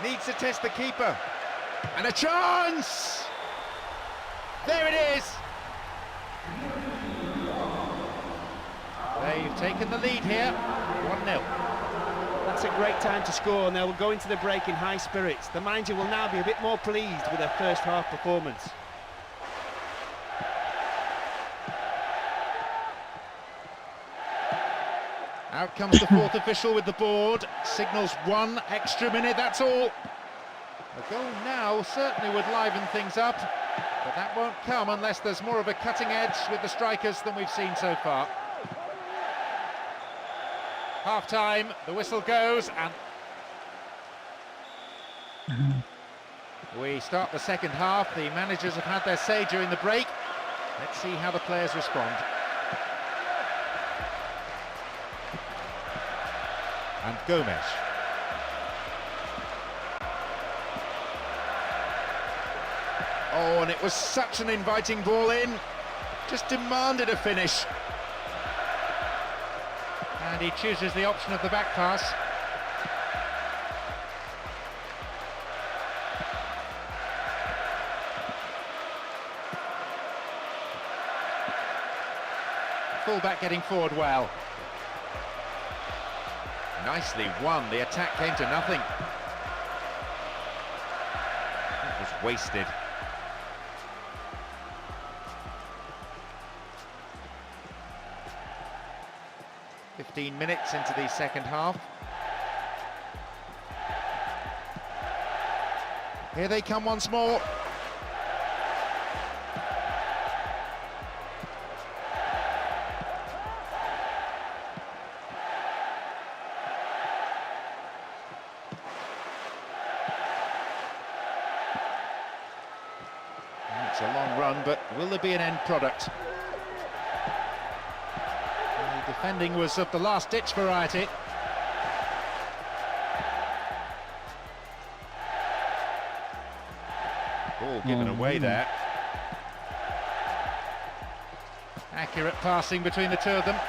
Speaker 3: Needs to test the keeper. And a chance! There it is! They've taken the lead here, 1-0.
Speaker 4: That's a great time to score, and they'll go into the break in high spirits. The manager will now be a bit more pleased with their first half performance.
Speaker 3: Out comes the fourth official with the board, signals 1 extra minute, that's all. A goal now certainly would liven things up, but that won't come unless there's more of a cutting edge with the strikers than we've seen so far. Half-time, the whistle goes, and we start the second half. The managers have had their say during the break. Let's see how the players respond. And Gomez. Oh, and it was such an inviting ball in. Just demanded a finish. And he chooses the option of the back pass. Full-back getting forward well. Nicely won, the attack came to nothing. That was wasted. "15 minutes into the second half. Here they come once more. It's a long run, but will there be an end product? The defending was of the last-ditch variety. Ball given away there. Accurate passing between the two of them.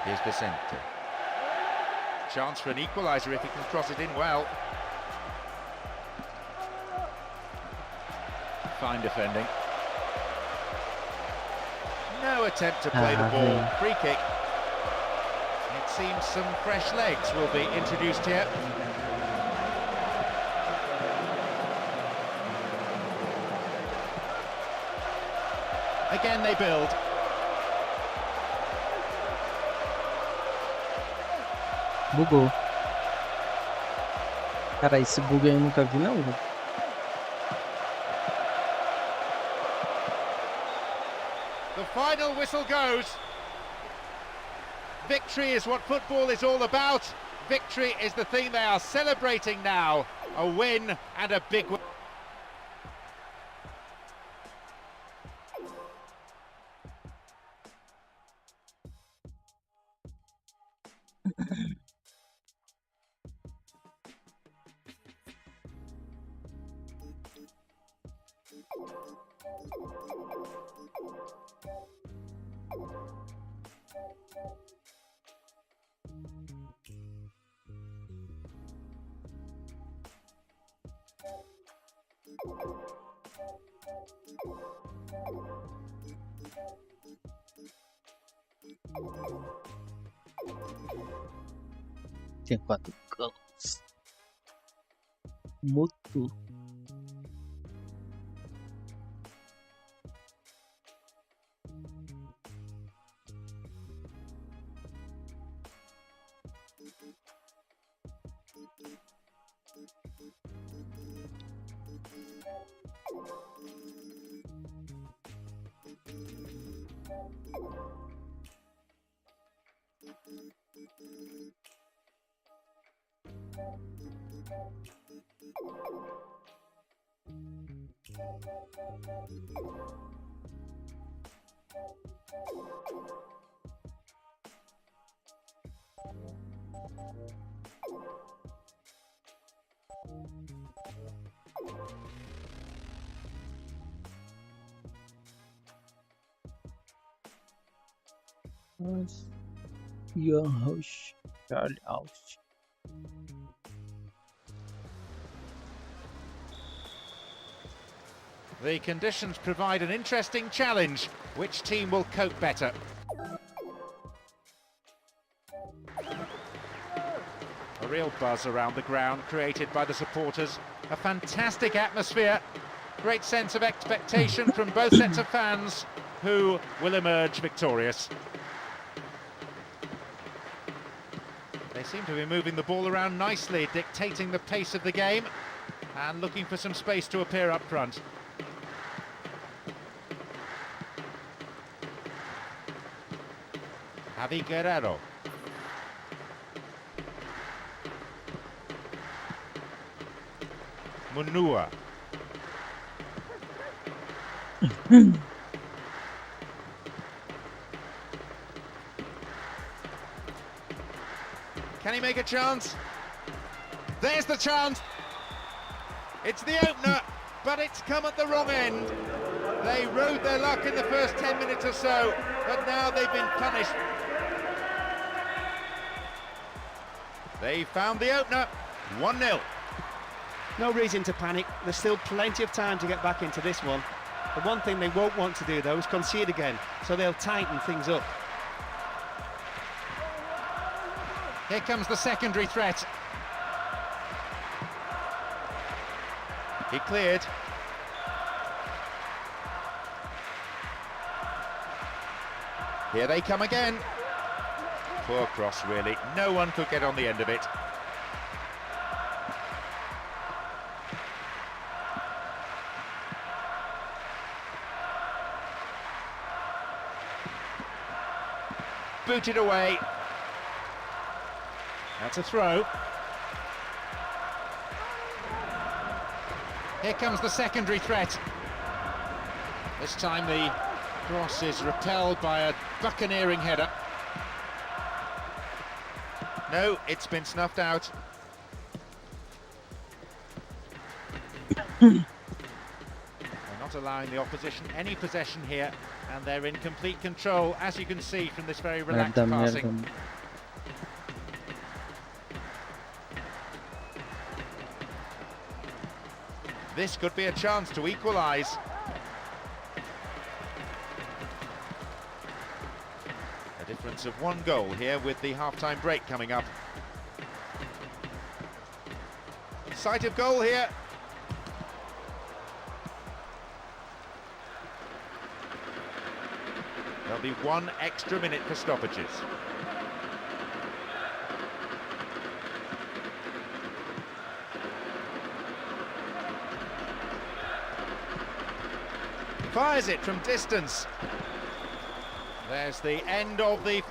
Speaker 3: Here's Vicente. Chance for an equaliser if he can cross it in well. Fine defending. No attempt to play the ball. Free kick. It seems some fresh legs will be introduced here. Again they build.
Speaker 1: Bugou. Cara, esse bug aí eu nunca vi não.
Speaker 3: The final whistle goes. Victory is what football is all about. Victory is the thing they are celebrating now. A win and a big win.
Speaker 1: Tem 4 gols. Muto. Your host, Charlie House.
Speaker 3: The conditions provide an interesting challenge. Which team will cope better? A real buzz around the ground created by the supporters. A fantastic atmosphere. Great sense of expectation from both sets of fans, who will emerge victorious. They seem to be moving the ball around nicely, dictating the pace of the game and looking for some space to appear up front. Javi Guerrero. Munua. Can he make a chance? There's the chance. It's the opener, but it's come at the wrong end. They rode their luck in the first 10 minutes or so, but now they've been punished. They found the opener, 1-0.
Speaker 4: No reason to panic. There's still plenty of time to get back into this one. The one thing they won't want to do, though, is concede again, so they'll tighten things up.
Speaker 3: Here comes the secondary threat. He cleared. Here they come again. Poor cross, really. No one could get on the end of it. Booted away. That's a throw. Here comes the secondary threat. This time the cross is repelled by a buccaneering header. No, it's been snuffed out. They're not allowing the opposition any possession here, and they're in complete control, as you can see from this very relaxed passing. This could be a chance to equalise. A difference of 1 goal here with the half-time break coming up. Sight of goal here. There'll be 1 extra minute for stoppages. Fires it from distance. There's the end of the...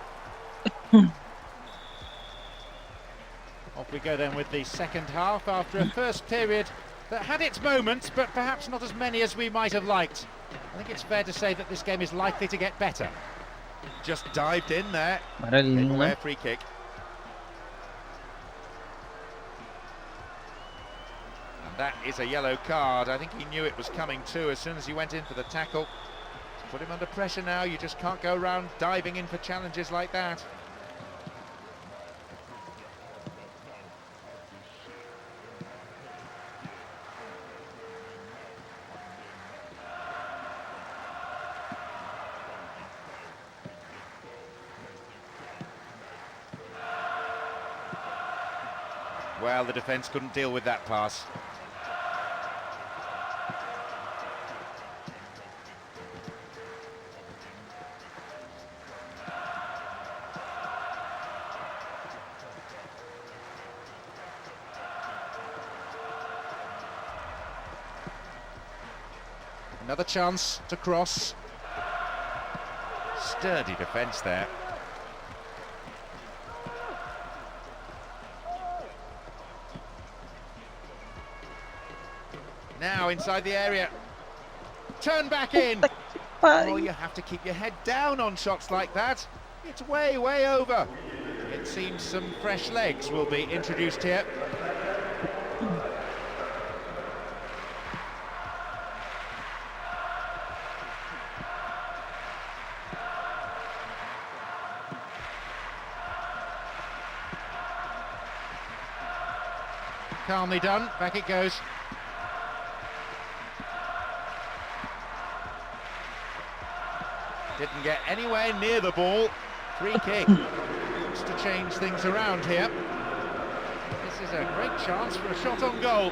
Speaker 3: Off we go then with the second half after a first period that had its moments, but perhaps not as many as we might have liked. I think it's fair to say that this game is likely to get better. Just dived in there. Gave away a free kick. That is a yellow card. I think he knew it was coming too as soon as he went in for the tackle. To put him under pressure now, you just can't go around diving in for challenges like that. Well, the defence couldn't deal with that pass. Another chance to cross. Sturdy defence there. Now inside the area. Turn back in. Oh, you have to keep your head down on shots like that. It's way, way over. It It seems some fresh legs will be introduced here. Calmly done, back it goes. Didn't get anywhere near the ball. Free kick. Looks to change things around here. This is a great chance for a shot on goal.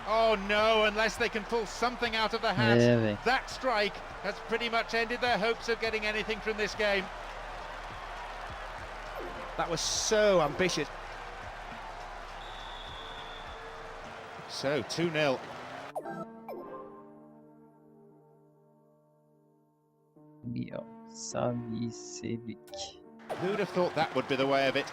Speaker 3: Oh no, unless they can pull something out of the hat.
Speaker 1: Yeah,
Speaker 3: that strike has pretty much ended their hopes of getting anything from this game.
Speaker 4: That was so ambitious.
Speaker 3: So, 2-0. Who'd have thought that would be the way of it?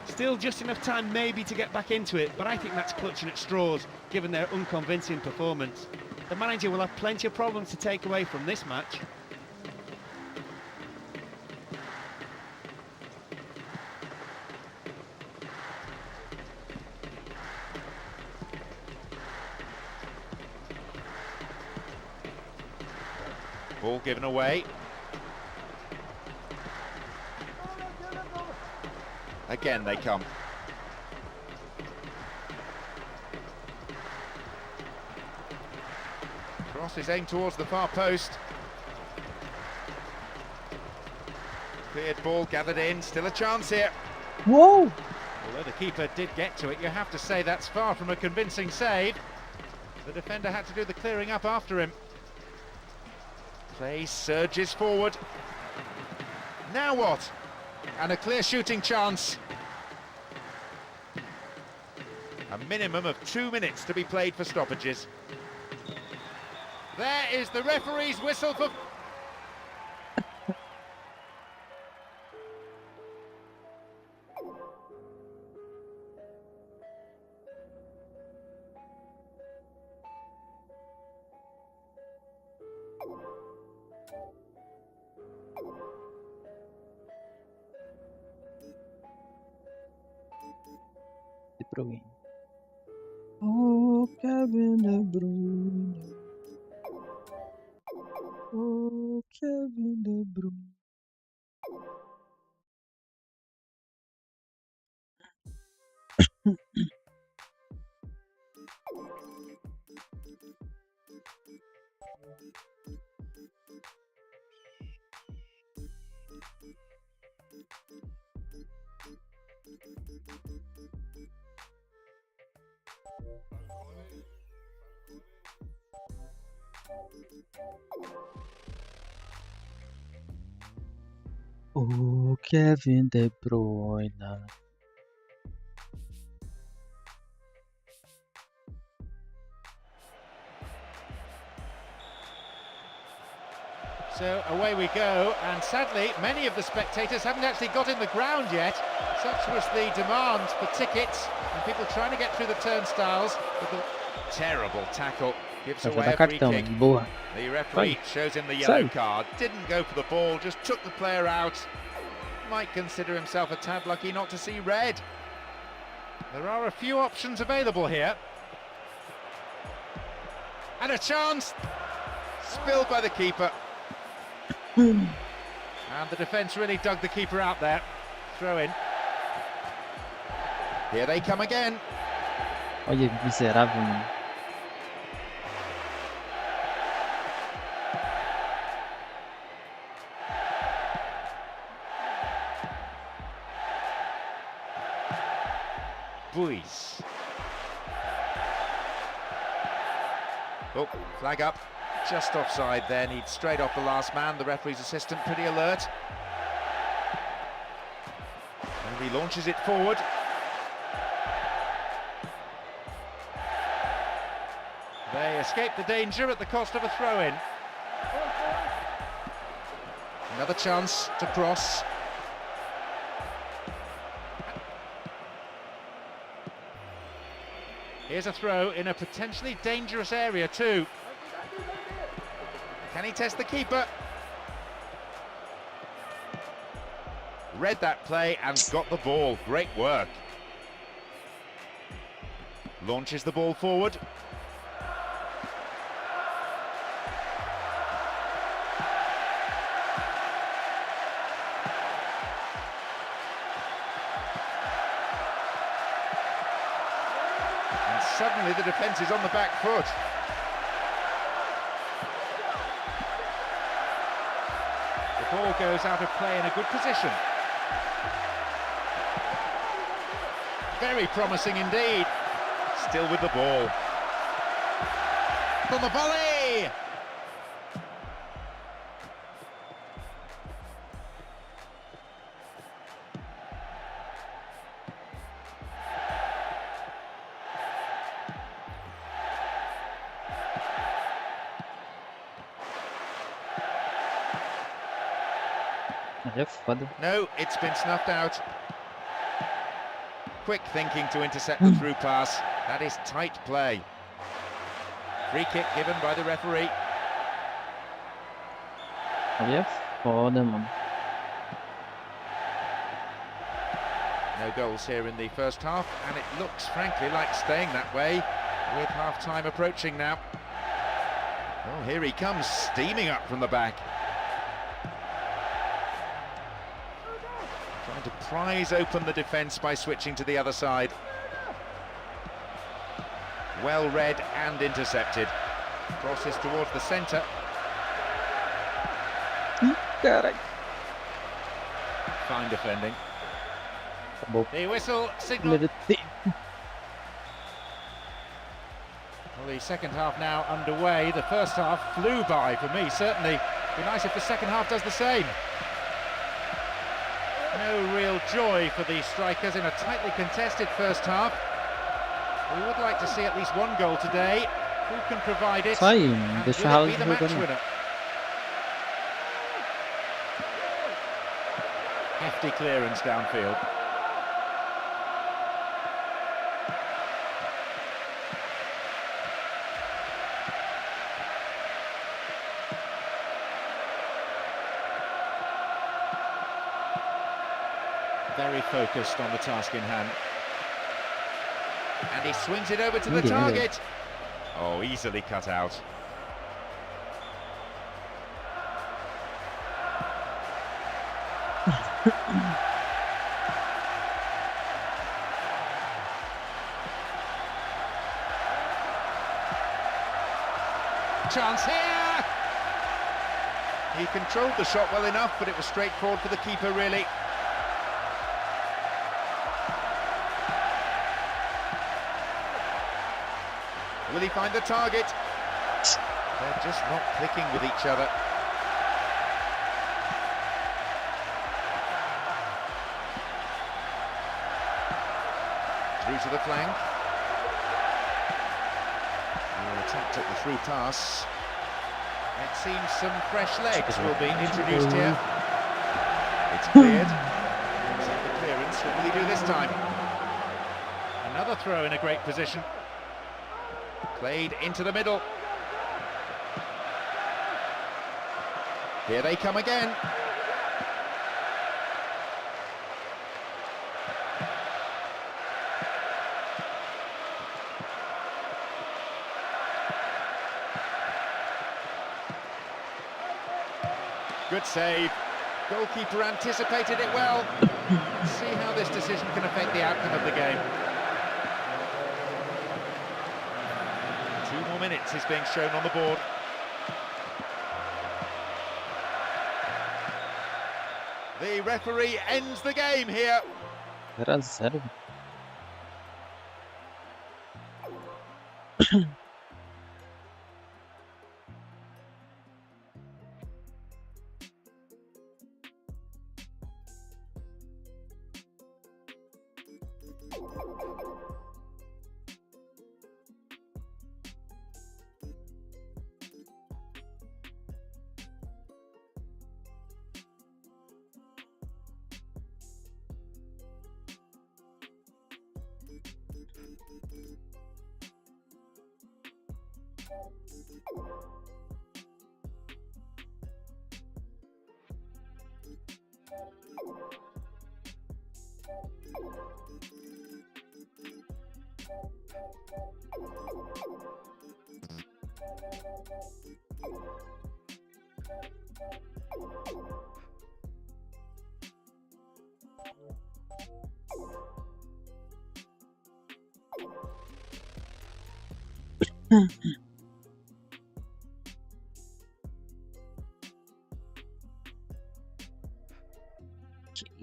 Speaker 4: Still just enough time maybe to get back into it, but I think that's clutching at straws, given their unconvincing performance. The manager will have plenty of problems to take away from this match.
Speaker 3: Ball given away. Again they come. Cross is aimed towards the far post. Cleared ball, gathered in, still a chance here.
Speaker 1: Whoa!
Speaker 3: Although the keeper did get to it, you have to say that's far from a convincing save. The defender had to do the clearing up after him. Play surges forward. Now what? And a clear shooting chance. A minimum of 2 minutes to be played for stoppages. There is the referee's whistle for...
Speaker 1: De Bruyne. Oh, Kevin De Bruyne. Oh, Kevin De Bruyne. Oh, Kevin De Bruyne.
Speaker 3: So away we go, and sadly many of the spectators haven't actually got in the ground yet. Such was the demand for tickets and people trying to get through the turnstiles. But the terrible tackle gives
Speaker 1: Vai
Speaker 3: away
Speaker 1: dar
Speaker 3: a free
Speaker 1: cartão,
Speaker 3: kick.
Speaker 1: boa.
Speaker 3: The referee
Speaker 1: Sai.
Speaker 3: shows him the yellow
Speaker 1: Sai.
Speaker 3: card, didn't go for the ball, just took the player out. Might consider himself a tad lucky not to see red. There are a few options available here. And a chance! Spilled by the keeper. And the defence really dug the keeper out there. Throw in. Here they come again.
Speaker 1: Olha que miserável, mano.
Speaker 3: Buis. Oh, flag up. Just offside then. He'd straight off the last man. The referee's assistant pretty alert. And he launches it forward. They escape the danger at the cost of a throw-in. Another chance to cross. Here's a throw in a potentially dangerous area too. Can he test the keeper? read that play and got the ball. Great work. Launches the ball forward. And suddenly the defence is on the back foot. The ball goes out of play in a good position. Very promising indeed. Still with the ball. On the volley!
Speaker 1: Aí é foda.
Speaker 3: No, it's been snuffed out. Quick thinking to intercept the through pass. That is tight play. Free kick given by the referee.
Speaker 1: Aí é foda, mano.
Speaker 3: No goals here in the first half, and it looks frankly like staying that way with half-time approaching now. Oh, here he comes, steaming up from the back. Trying to prise open the defence by switching to the other side. Well read and intercepted. Crosses towards the centre.
Speaker 1: Caralho.
Speaker 3: Fine defending.
Speaker 1: Acabou.
Speaker 3: The whistle signal.
Speaker 1: Primeiro tempo.
Speaker 3: Well, the second half now underway. The first half flew by for me, certainly. Be nice if the second half does the same. No real joy for the strikers in a tightly contested first half. We would like to see at least one goal today. Who can provide it?
Speaker 1: Isso aí,
Speaker 3: And
Speaker 1: deixa o
Speaker 3: will it
Speaker 1: Haaland
Speaker 3: be the match
Speaker 1: jogando.
Speaker 3: winner? Hefty clearance downfield. Very focused on the task in hand. And he swings it over to the target. Oh, easily cut out. Chance here! He controlled the shot well enough, but it was straightforward for the keeper, really. Will he find the target? They're just not clicking with each other. Through to the flank. Attacked at the through pass. It seems some fresh legs will be introduced here. It's cleared. The clearance. What will he do this time? Another throw in a great position. Played into the middle. Here they come again. Good save. Goalkeeper anticipated it well. Let's see how this decision can affect the outcome of the game. 2 more minutes is being shown on the board. The referee ends the game here.
Speaker 1: 0-0.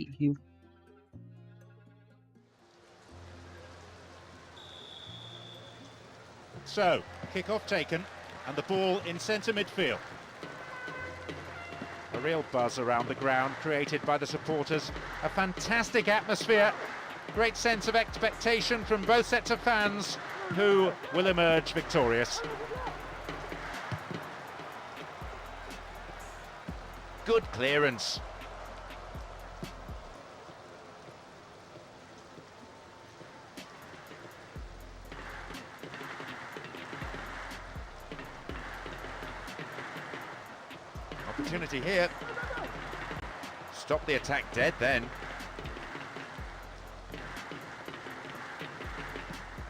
Speaker 1: Que
Speaker 3: So, kick-off taken, and the ball in centre midfield. A real buzz around the ground created by the supporters. A fantastic atmosphere. Great sense of expectation from both sets of fans, who will emerge victorious. Good clearance. Opportunity here. Stop the attack dead then.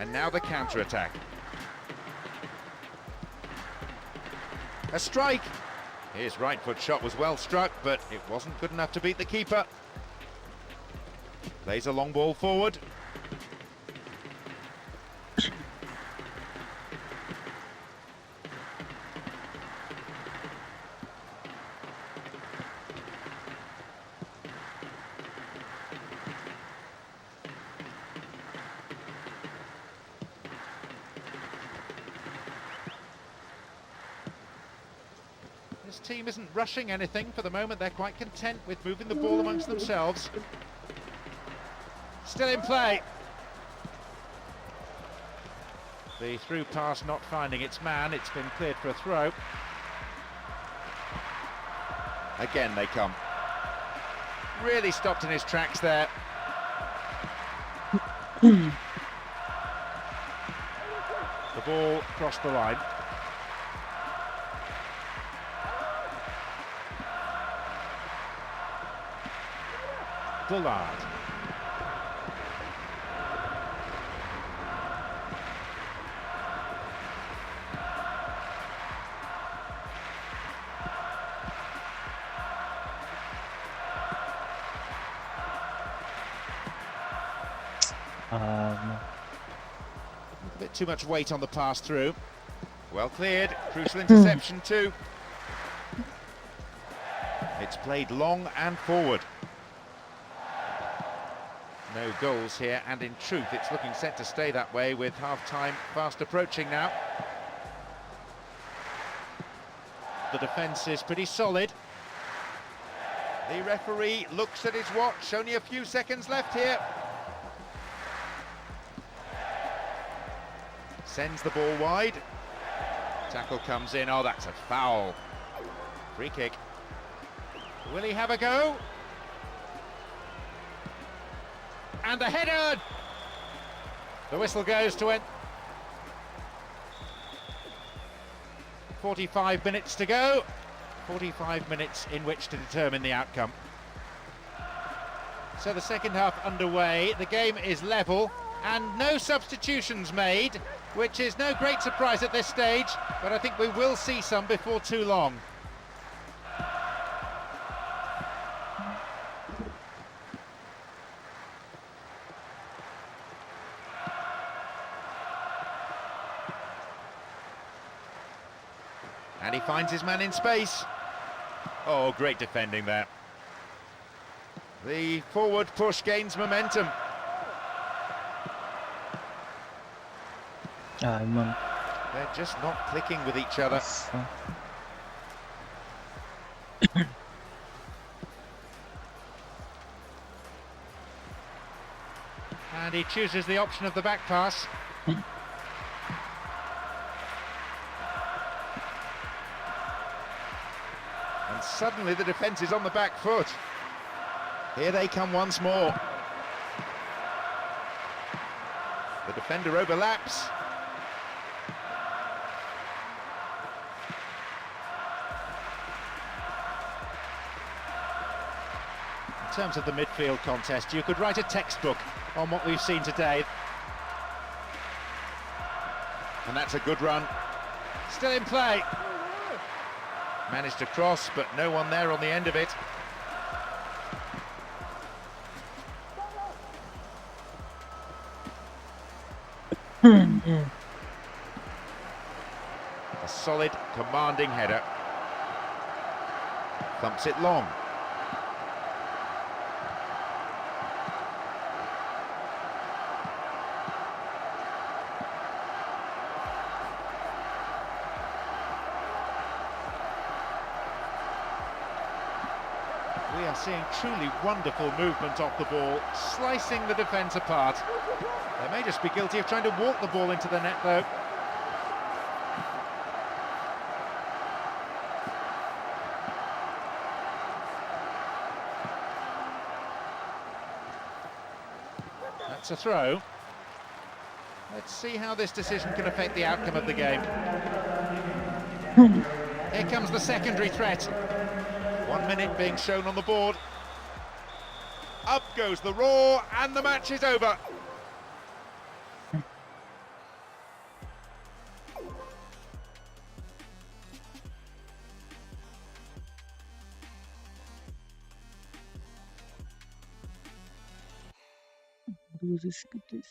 Speaker 3: And now the counter-attack. A strike. His right foot shot was well struck, but it wasn't good enough to beat the keeper. Plays a long ball forward. This team isn't rushing anything for the moment. They're quite content with moving the ball amongst themselves. Still in play. The through pass not finding its man. It's been cleared for a throw. Again they come. Really stopped in his tracks there. The ball crossed the line. Bullard.
Speaker 1: no.
Speaker 3: A bit too much weight on the pass through. Well cleared. Crucial interception too. It's played long and forward. No goals here, and in truth it's looking set to stay that way with half-time fast approaching now. The defence is pretty solid. The referee looks at his watch, only a few seconds left here. Sends the ball wide. Tackle comes in, oh that's a foul. Free kick. Will he have a go? And the header! The whistle goes to end. 45 minutes to go. 45 minutes in which to determine the outcome. So the second half underway. The game is level and no substitutions made, which is no great surprise at this stage, but I think we will see some before too long. And he finds his man in space. Oh, great defending there. The forward push gains momentum.
Speaker 1: Man.
Speaker 3: They're just not clicking with each other. And he chooses the option of the back pass. And suddenly the defence is on the back foot. Here they come once more. The defender overlaps. In terms of the midfield contest, you could write a textbook on what we've seen today. And that's a good run. Still in play. Managed to cross, but no one there on the end of it. A solid, commanding header. Thumps it long. We are seeing truly wonderful movement off the ball, slicing the defence apart. They may just be guilty of trying to walk the ball into the net, though. That's a throw. Let's see how this decision can affect the outcome of the game. Here comes the secondary threat. 1 minute being shown on the board. Up goes the roar, and the match is over.
Speaker 1: Duas escritas.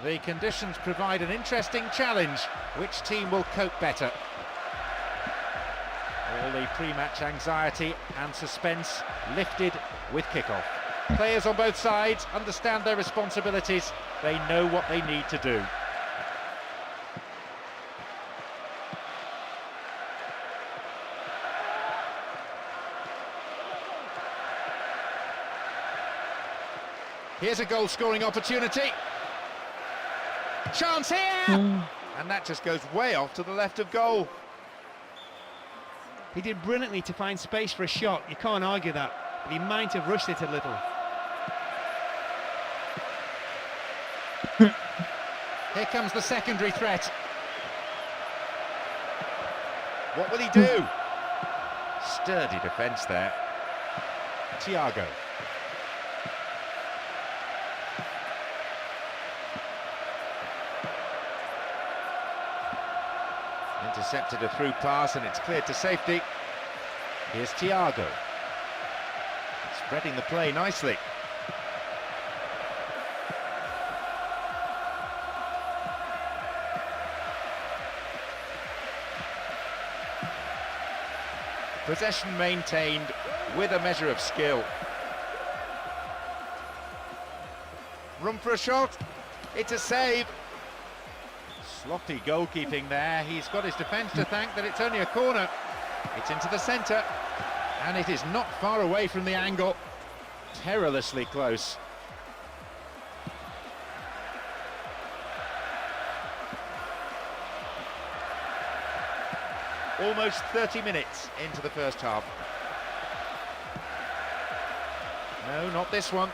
Speaker 3: The conditions provide an interesting challenge. Which team will cope better? All the pre-match anxiety and suspense lifted with kickoff. Players on both sides understand their responsibilities. They know what they need to do. Here's a goal-scoring opportunity. Chance here! And that just goes way off to the left of goal.
Speaker 4: He did brilliantly to find space for a shot. You can't argue that. But he might have rushed it a little.
Speaker 3: Here comes the secondary threat. What will he do? Sturdy defence there. Thiago. Intercepted a through pass and it's cleared to safety. Here's Thiago. Spreading the play nicely. Possession maintained with a measure of skill. Room for a shot. It's a save. Sloppy goalkeeping there. He's got his defence to thank that it's only a corner. It's into the centre, and it is not far away from the angle. Perilously close. Almost 30 minutes into the first half. No, not this one.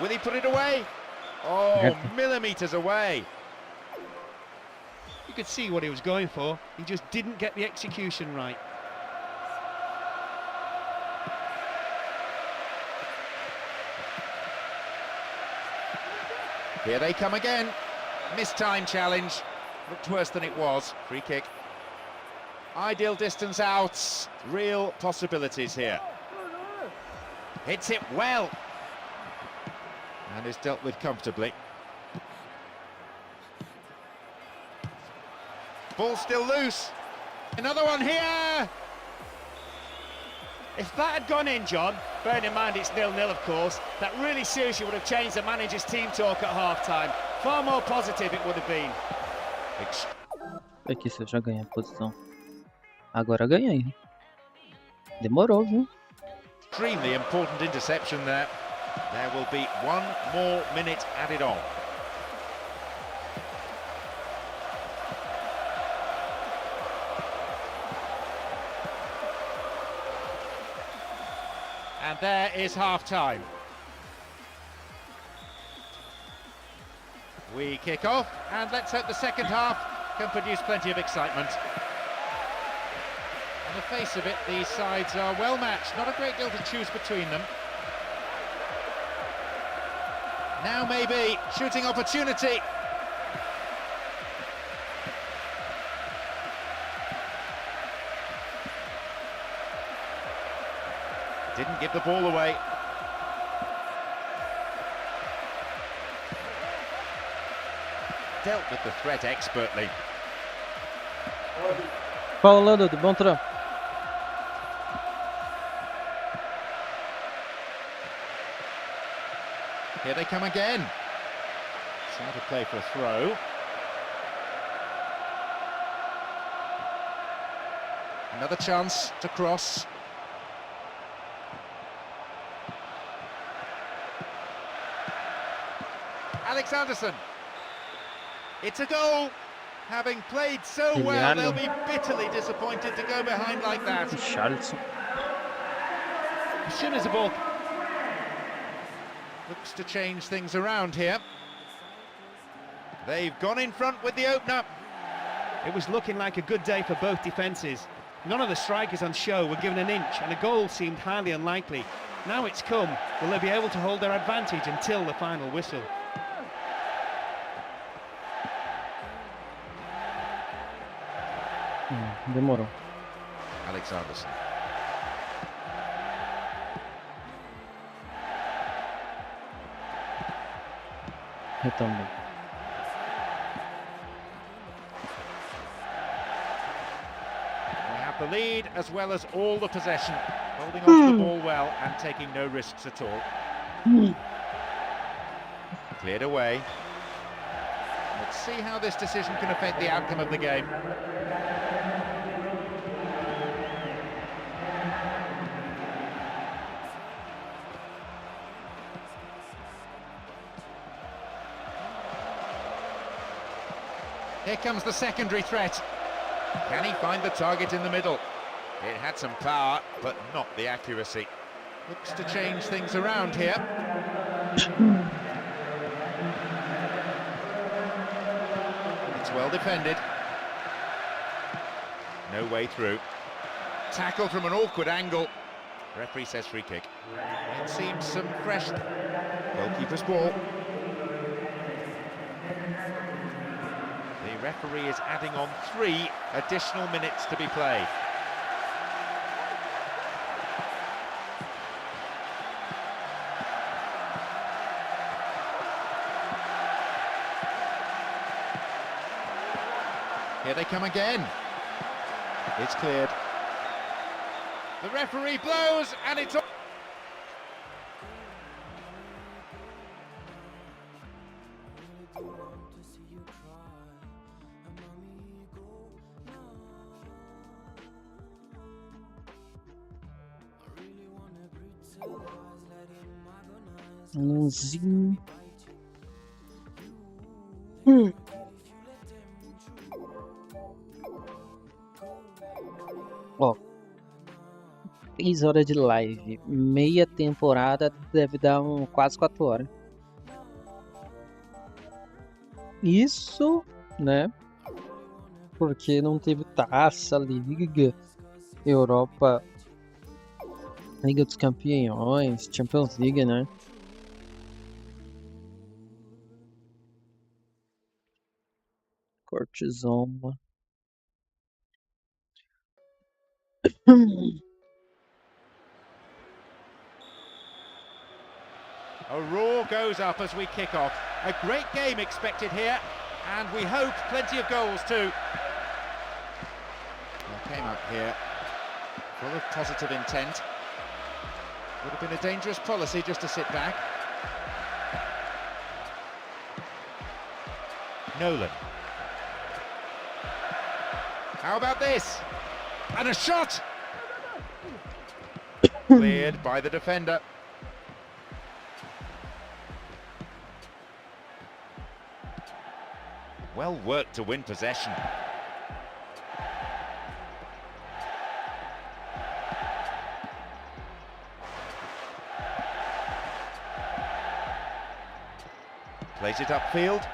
Speaker 3: Will he put it away? Oh, millimetres away.
Speaker 4: You could see what he was going for. He just didn't get the execution right.
Speaker 3: Here they come again. Missed time challenge. Looked worse than it was. Free kick. Ideal distance out. Real possibilities here. Hits it well. And is dealt with comfortably. Ball still loose. Another one here.
Speaker 4: If that had gone in, John, bearing in mind it's 0-0 of course, that really seriously would have changed the manager's team talk at half-time. Far more positive it would have been.
Speaker 1: Aqui se eu já ganhei a posição. Agora ganhei. Demorou, viu?
Speaker 3: Extremely important interception there. There will be 1 more minute added on. And there is half-time. We kick off, and let's hope the second half can produce plenty of excitement. On the face of it, these sides are well matched, not a great deal to choose between them. Now maybe, shooting opportunity. Didn't give the ball away. Dealt with the threat expertly.
Speaker 1: Falando de bom trampo.
Speaker 3: Here they come again. Trying to play for a throw. Another chance to cross. Alexanderson. It's a goal. Having played so well, they'll be bitterly disappointed to go behind like that.
Speaker 1: Charleston.
Speaker 4: As soon as the ball...
Speaker 3: Looks to change things around here. They've gone in front with the opener.
Speaker 4: It was looking like a good day for both defences. None of the strikers on show were given an inch, and a goal seemed highly unlikely. Now it's come. Will they be able to hold their advantage until the final whistle?
Speaker 1: Demorou.
Speaker 3: Alexanderson.
Speaker 1: Eu também.
Speaker 3: We have the lead as well as all the possession, holding on to the ball well and taking no risks at all. Cleared away. Let's see how this decision can affect the outcome of the game. Here comes the secondary threat. Can he find the target in the middle? It had some power, but not the accuracy. Looks to change things around here. It's well defended. No way through. Tackle from an awkward angle. Referee says free kick. It seems some fresh... Goalkeeper's ball. The referee is adding on 3 additional minutes to be played. Here they come again. It's cleared. The referee blows and it's...
Speaker 1: Mãozinho. Ó, 3 horas de live, meia temporada deve dar quase 4 horas. Isso, né? porque não teve taça, liga, Europa, Liga dos Campeões, Champions League, né? Cortisona.
Speaker 3: A roar goes up as we kick off. A great game expected here, and we hope plenty of goals too. Well, came up here full of positive intent. Would have been a dangerous policy just to sit back. Nolan. How about this? And a shot! Cleared by the defender. Well worked to win possession. Plays it upfield.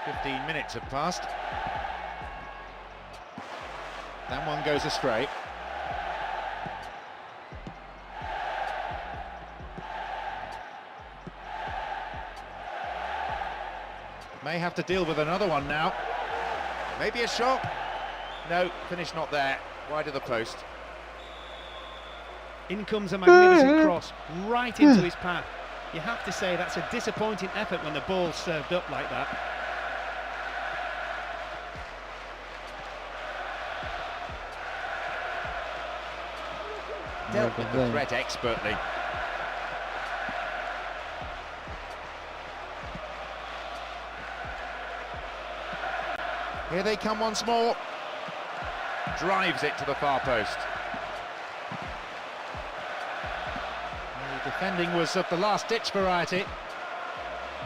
Speaker 3: 15 minutes have passed. That one goes astray. May have to deal with another one now. Maybe a shot. No, finish not there. Wide of the post.
Speaker 4: In comes a magnificent cross, right into his path. You have to say that's a disappointing effort when the ball's served up like that.
Speaker 3: Dealt with the threat expertly. Here they come once more. Drives it to the far post. The defending was of the last-ditch variety.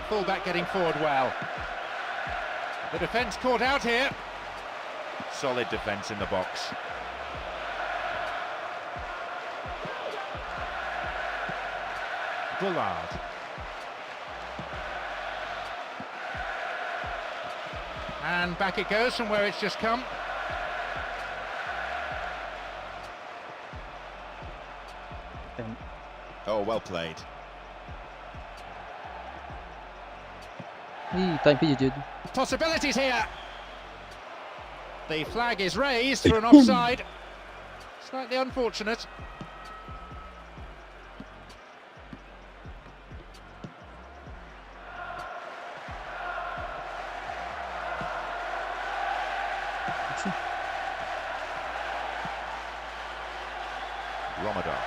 Speaker 3: Fullback getting forward well. The defence caught out here. Solid defence in the box. Bullard. And back it goes from where it's just come. Oh, well played.
Speaker 1: Ih, tá impedido.
Speaker 3: Possibilities here. The flag is raised for an offside. Slightly unfortunate. Ramadan.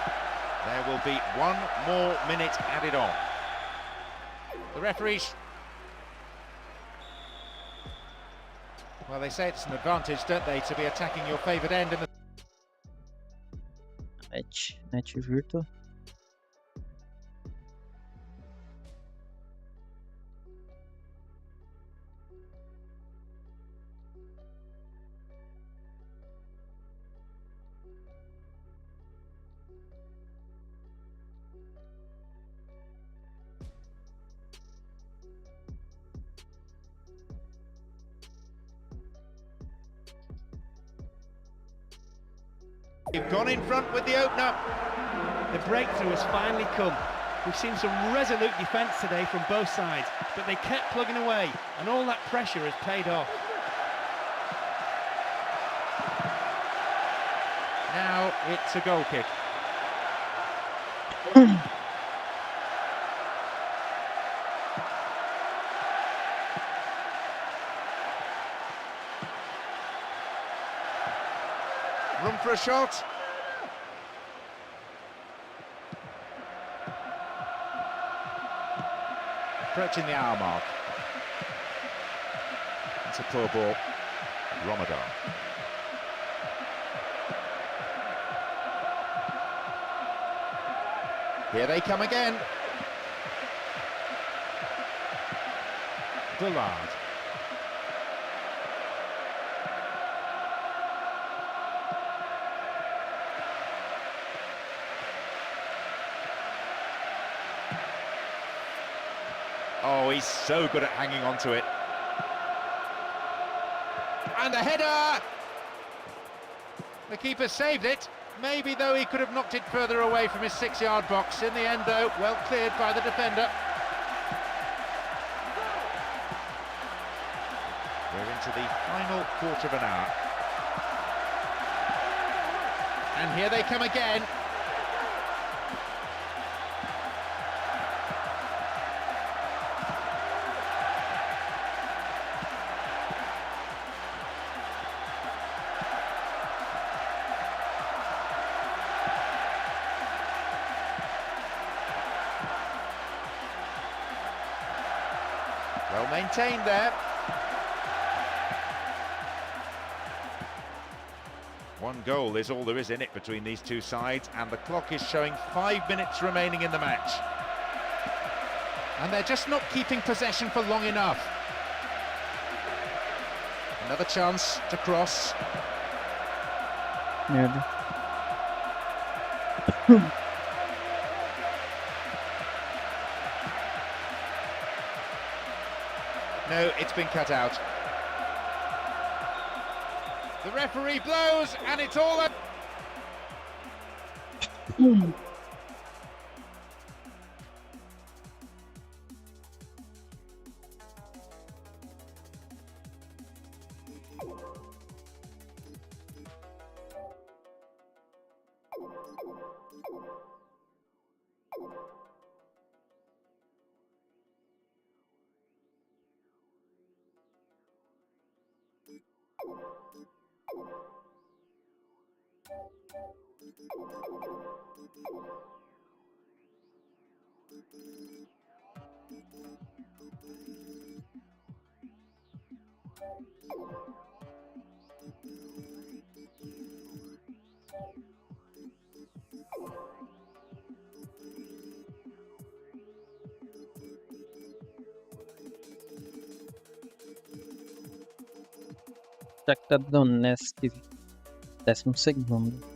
Speaker 3: There will be one more minute added on. The referees... Well, they say it's an advantage, don't they, to be attacking your favoured end in the...
Speaker 1: Net virtual.
Speaker 3: You've gone in front with the opener.
Speaker 4: The breakthrough has finally come. We've seen some resolute defence today from both sides, but they kept plugging away, and all that pressure has paid off.
Speaker 3: Now it's a goal kick. Room for a shot. Approaching the hour mark. It's a poor ball. Ramadan. Here they come again. Bullard. Oh, he's so good at hanging on to it. And the header! The keeper saved it. Maybe, though, he could have knocked it further away from his 6-yard box. In the end, though, well cleared by the defender. We're into the final quarter of an hour. And here they come again. Well maintained there. One goal is all there is in it between these two sides, and the clock is showing 5 minutes remaining in the match. And they're just not keeping possession for long enough. Another chance to cross.
Speaker 1: Merda.
Speaker 3: No, it's been cut out. The referee blows, and it's all up.
Speaker 1: Shakhtar Donetsk, 12º.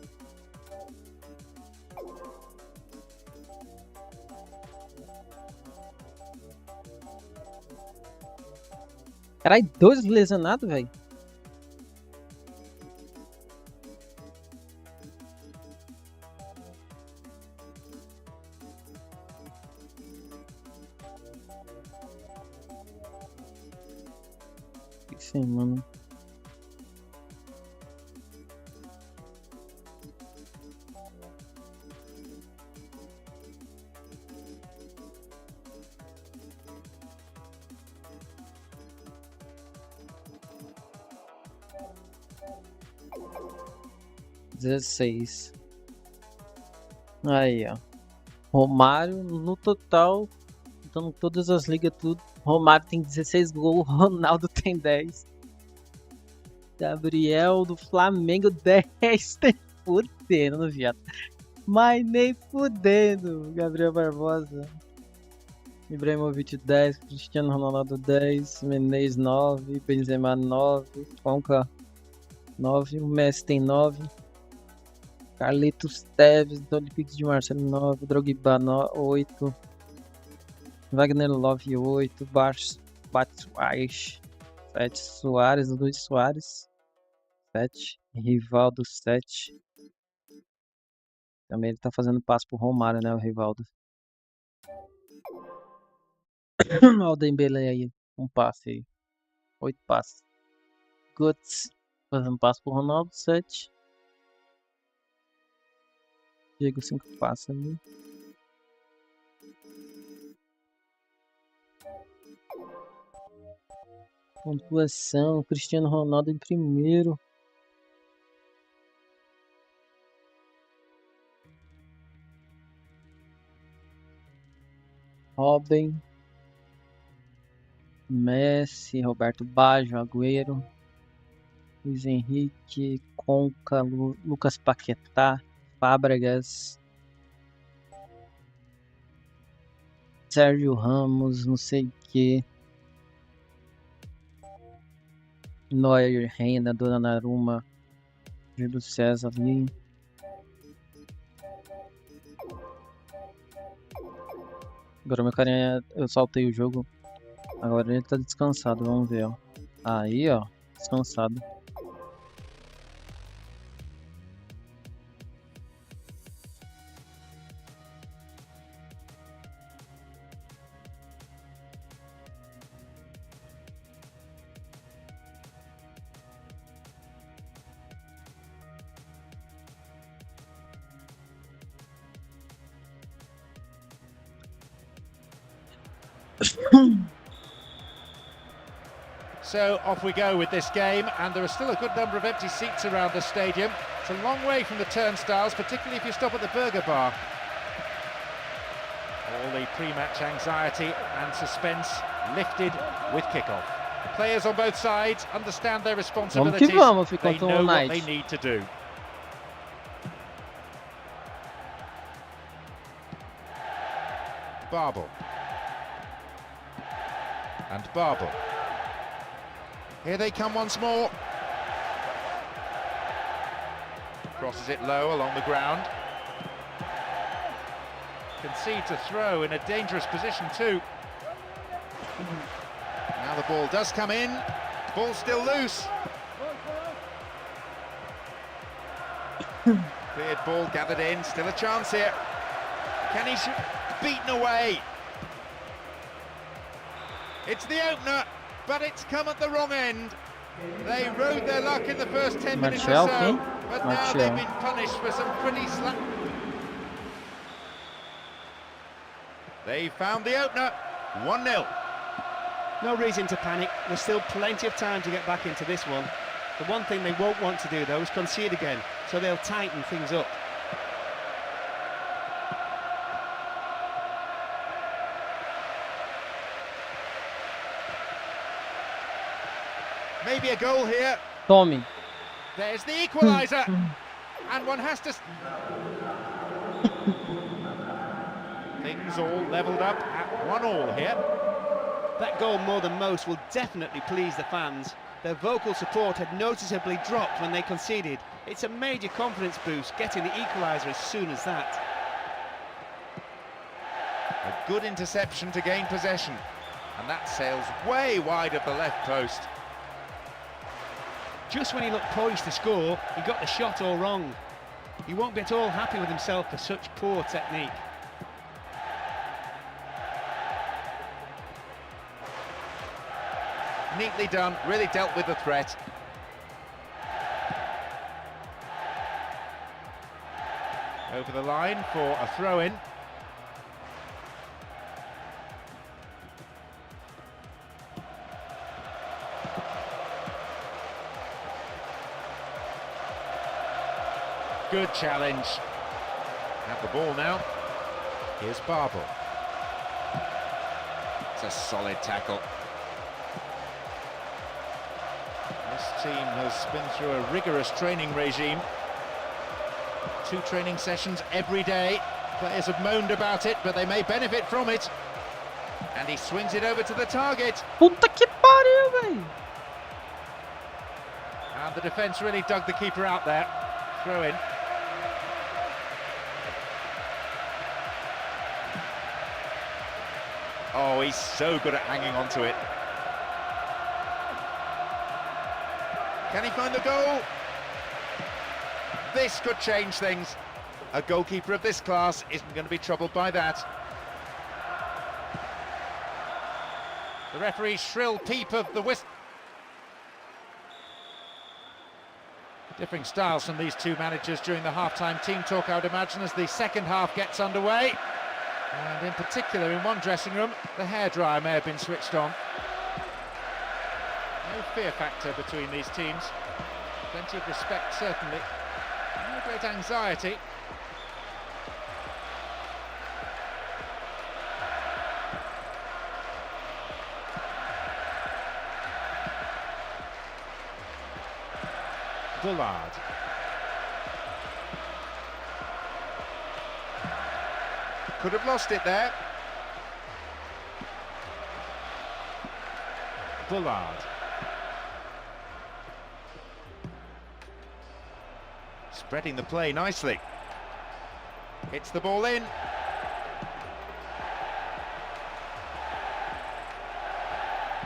Speaker 1: Caralho, 2 lesionados, velho. Sim, mano. Dezesseis. Aí, ó. Romário no total, então todas as ligas tudo. Romário tem 16 gols, Ronaldo tem 10. Gabriel do Flamengo 10. Tem fudendo, viado. Mas nem fudendo. Gabriel Barbosa. Ibrahimovic 10, Cristiano Ronaldo 10, Menez 9, Benzema 9, Contra 9, o Messi tem 9. Carlitos Teves, do Olympique de Marseille 9, Drogba 8, Wagner Love 8, Batshuayi 7, Soares, Luiz Soares 7, Rivaldo 7. Também ele tá fazendo passo pro Romário, né, o Rivaldo. Olha o Dembélé aí, um passe aí, 8 passes. Guts fazendo passo pro Ronaldo 7. Diego 5 passos ali. Pontuação, Cristiano Ronaldo em primeiro. Robin, Messi, Roberto Baggio, Agüero, Luiz Henrique, Conca, Lucas Paquetá, Fábregas, Sérgio Ramos, não sei o que, Neuer, Reina, Donnarumma, Júlio César ali. Agora meu carinha, eu saltei o jogo, agora ele tá descansado, vamos ver, ó. Aí, ó, descansado.
Speaker 3: So off we go with this game, and there are still a good number of empty seats around the stadium. It's a long way from the turnstiles, particularly if you stop at the burger bar. All the pre-match anxiety and suspense lifted with kickoff. The players on both sides understand their responsibilities.
Speaker 1: Vamos,
Speaker 3: they know what they need to do. Barble. And Barble. Here they come once more. Crosses it low along the ground. Concedes a throw in a dangerous position too. Now the ball does come in. Ball still loose. Cleared ball gathered in. Still a chance here. Can he shoot? Beaten away. It's the opener, but it's come at the wrong end. They rode their luck in the first 10 minutes or so, but now they've been punished for some pretty slap. They found the opener, 1-0.
Speaker 4: No reason to panic. There's still plenty of time to get back into this one. The one thing they won't want to do, though, is concede again, so they'll tighten things up.
Speaker 3: Maybe a goal here.
Speaker 1: Tome.
Speaker 3: There's the equaliser. And one has to... Things all levelled up at 1-1 here.
Speaker 4: That goal, more than most, will definitely please the fans. Their vocal support had noticeably dropped when they conceded. It's a major confidence boost getting the equaliser as soon as that.
Speaker 3: A good interception to gain possession. And that sails way wide of the left post.
Speaker 4: Just when he looked poised to score, he got the shot all wrong. He won't be at all happy with himself for such poor technique.
Speaker 3: Neatly done, really dealt with the threat. Over the line for a throw-in. Good challenge. Have the ball now. Here's Barble. It's a solid tackle. This team has been through a rigorous training regime. 2 training sessions every day. Players have moaned about it, but they may benefit from it. And he swings it over to the target.
Speaker 1: Puta que pariu, velho.
Speaker 3: And the defence really dug the keeper out there. Throw in. Oh, he's so good at hanging on to it. Can he find the goal? This could change things. A goalkeeper of this class isn't going to be troubled by that. The referee's shrill peep of the whistle. Differing styles from these two managers during the half-time team talk, I would imagine, as the second half gets underway. And in particular, in one dressing room, the hairdryer may have been switched on. No fear factor between these teams. Plenty of respect, certainly. No great anxiety. Bullard. Could have lost it there. Bullard. Spreading the play nicely. Hits the ball in.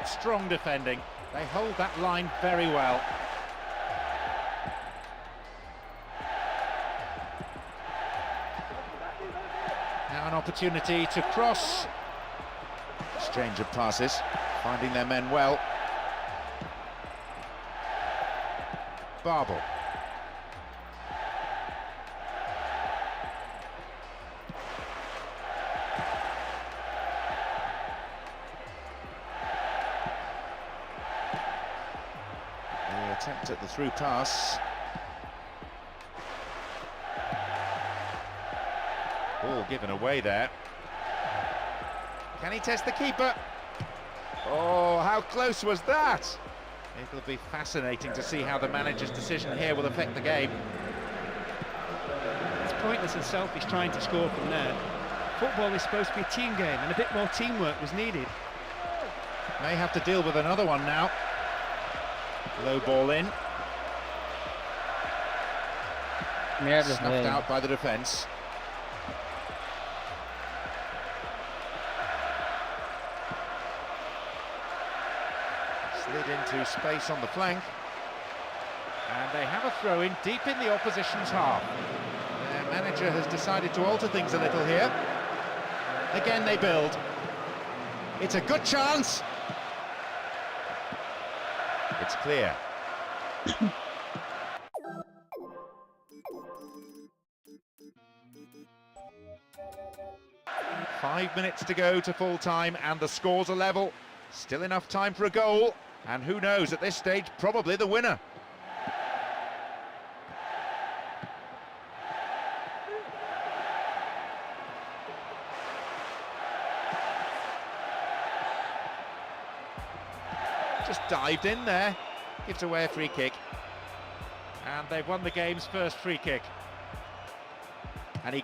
Speaker 3: Strong defending. They hold that line very well. Now an opportunity to cross. Exchange of passes, finding their men well. Barble. attempt at the through pass. Ball given away there. Can he test the keeper? Oh, how close was that? It'll be fascinating to see how the manager's decision here will affect the game.
Speaker 4: It's pointless and selfish trying to score from there. Football is supposed to be a team game, and a bit more teamwork was needed.
Speaker 3: May have to deal with another one now. Low ball in.
Speaker 1: Merda,
Speaker 3: Snuffed
Speaker 1: velho.
Speaker 3: out by the defence. Slid into space on the flank. And they have a throw-in deep in the opposition's half. Their manager has decided to alter things a little here. Again they build. It's a good chance. It's clear. 5 minutes to go to full time and the scores are level. Still enough time for a goal, and who knows, at this stage, probably the winner. Just dived in there, gives away a free kick. And they've won the game's first free kick. And he...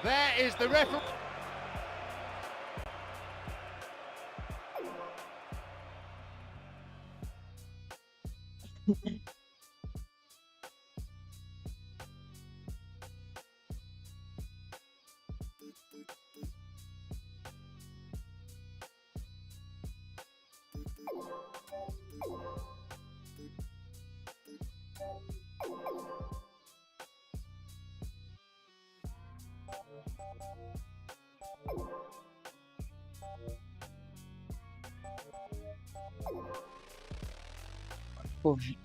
Speaker 3: There is the referee.
Speaker 1: Covid.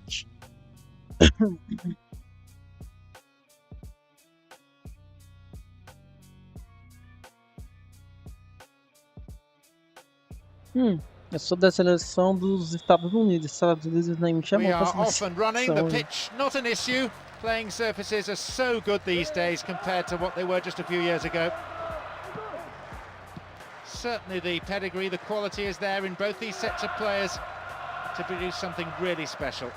Speaker 1: Eu sou da seleção dos Estados Unidos. Estados Unidos nem me chamam
Speaker 3: We
Speaker 1: pra
Speaker 3: are off
Speaker 1: seleção.
Speaker 3: and running. The pitch, not an issue. Playing surfaces are so good these days compared to what they were just a few years ago. Certainly the pedigree, the quality is there in both these sets of players to produce something really special.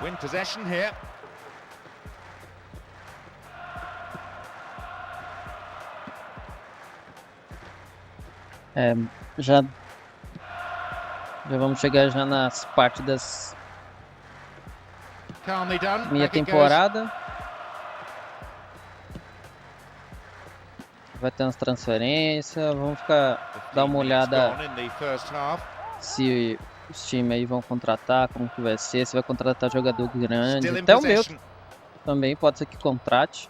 Speaker 3: Win possession here.
Speaker 1: Já vamos chegar já nas partidas
Speaker 3: Calmly done.
Speaker 1: minha
Speaker 3: Back it goes.
Speaker 1: temporada. Vai ter umas transferências. Vamos dar uma olhada
Speaker 3: Gone in the first half.
Speaker 1: se os times aí vão contratar, como que vai ser, se vai contratar jogador grande.
Speaker 3: Still in
Speaker 1: Até o meu
Speaker 3: possession.
Speaker 1: também pode ser que contrate.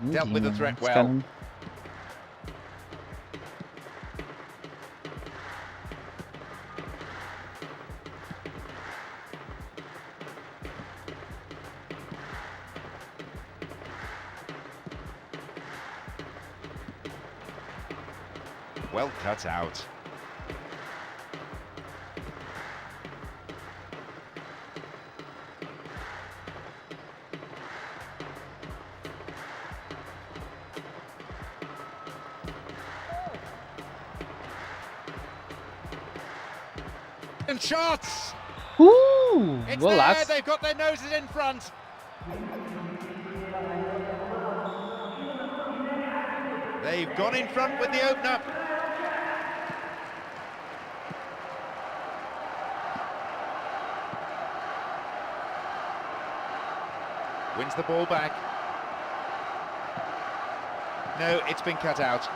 Speaker 3: Dealt with the threat
Speaker 1: Os
Speaker 3: well.
Speaker 1: caras-
Speaker 3: Well cut out. And shots! It's there,
Speaker 1: Golaço!
Speaker 3: they've got their noses in front. They've gone in front with the opener. Wins the ball back. No, it's been cut out.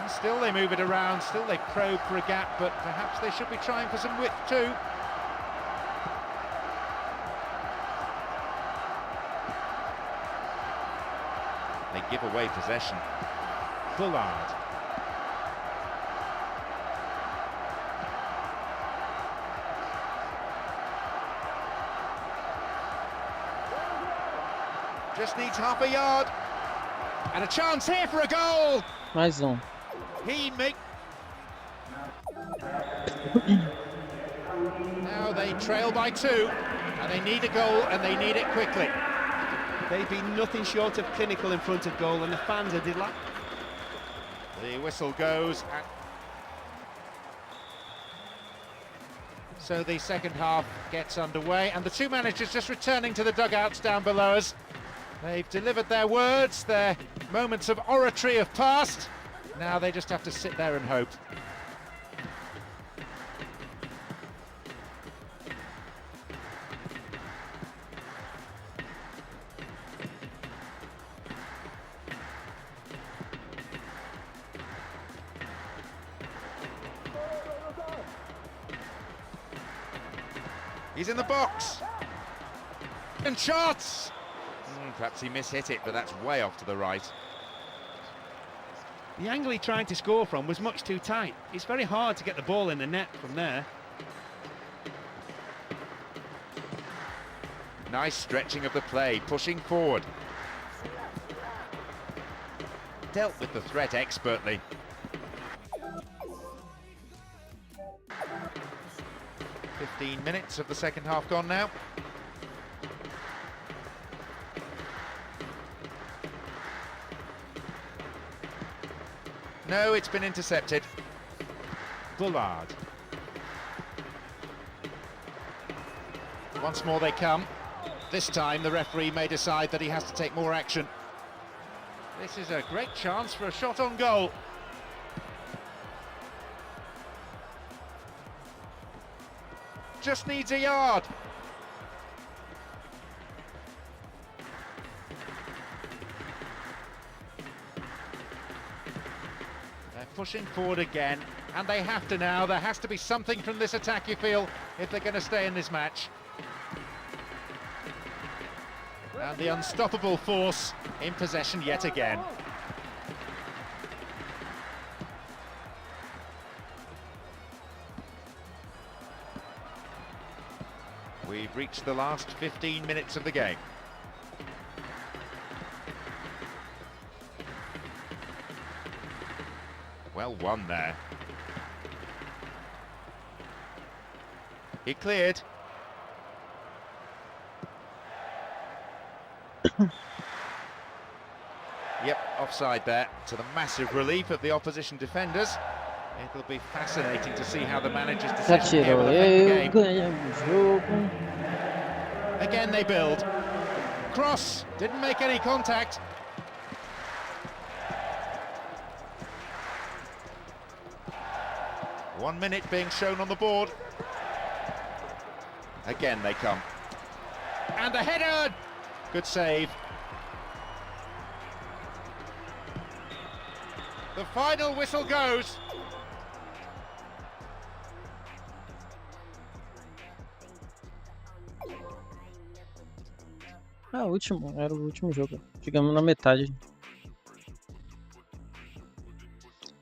Speaker 3: And still they move it around, still they probe for a gap, but perhaps they should be trying for some width too. They give away possession. Bullard. Just needs half a yard. And a chance here for a goal.
Speaker 1: Mais um.
Speaker 3: He make. Now they trail by 2, and they need a goal, and they need it quickly.
Speaker 4: They've been nothing short of clinical in front of goal, and the fans are delighted.
Speaker 3: The whistle goes. So the second half gets underway, and the two managers just returning to the dugouts down below us. They've delivered their words, their moments of oratory have passed. Now they just have to sit there and hope. He's in the box. And shots! Perhaps he mishit it, but that's way off to the right.
Speaker 4: The angle he tried to score from was much too tight. It's very hard to get the ball in the net from there.
Speaker 3: Nice stretching of the play, pushing forward. Dealt with the threat expertly. "15 minutes of the second half gone now. No, it's been intercepted. Bullard. Once more they come. This time the referee may decide that he has to take more action. This is a great chance for a shot on goal. Just needs a yard. They're pushing forward again, and they have to now. There has to be something from this attack, you feel, if they're going to stay in this match. And the unstoppable force in possession yet again. We've reached the last 15 minutes of the game. Well won there. He cleared. Yep, offside there, to the massive relief of the opposition defenders. It'll be fascinating to see how the managers decision here will affect the game. Again they build. Cross, didn't make any contact. One minute being shown on the board. Again they come. And the header! Good save. The final whistle goes.
Speaker 1: Ah, era o último jogo. Chegamos na metade.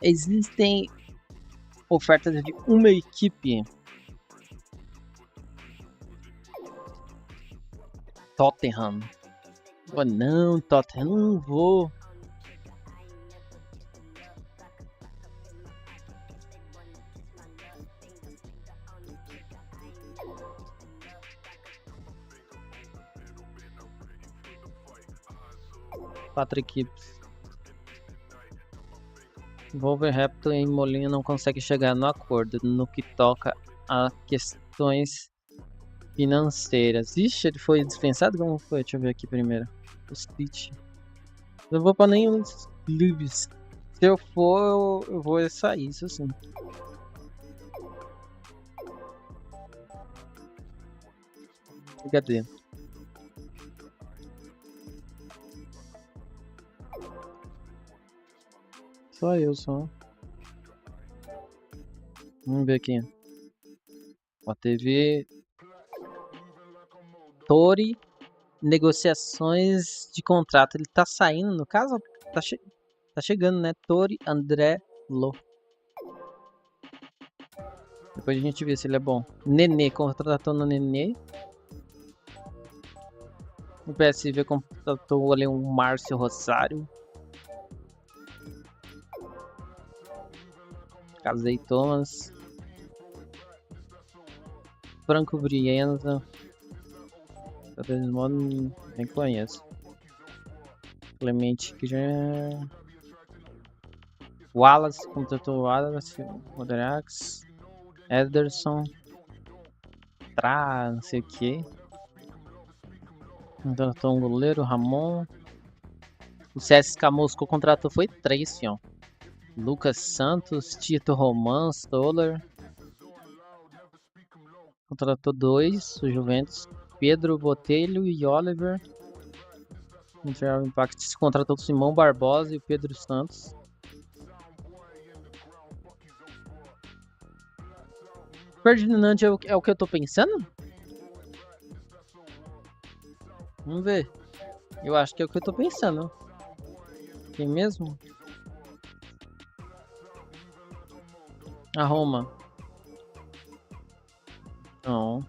Speaker 1: Existem ofertas de uma equipe. Tottenham. Oh, não, Tottenham, não vou. Quatro equipes. Wolverhampton e Molinha não conseguem chegar no acordo no que toca a questões financeiras. Ixi, ele foi dispensado? Como foi? Deixa eu ver aqui primeiro. O City. Eu não vou pra nenhum dos livros. Se eu for, eu vou sair, isso sim. Cadê? Só eu, só. Vamos ver aqui. Ó, teve Tori, negociações de contrato. Ele tá saindo, no caso, tá chegando, né? Tori André Lo. Depois a gente vê se ele é bom. Nenê, contratou no Nenê. O PSV contratou ali um Márcio Rosário. Casei Thomas. Franco Brienza. Talvez modo nem conheço. Clemente que já é. Wallace contratou Wallace. Moderax. Ederson. Não sei o que. Contratou um goleiro, Ramon. O CSK Moscou contratou foi 3, fião. Lucas Santos, Tito Roman, Stoller. Contratou 2, o Juventus. Pedro Botelho e Oliver. O Impact contratou o Simão Barbosa e o Pedro Santos. Ferdinand é o que eu tô pensando? Vamos ver. Eu acho que é o que eu tô pensando. Quem mesmo? A Roma. Não.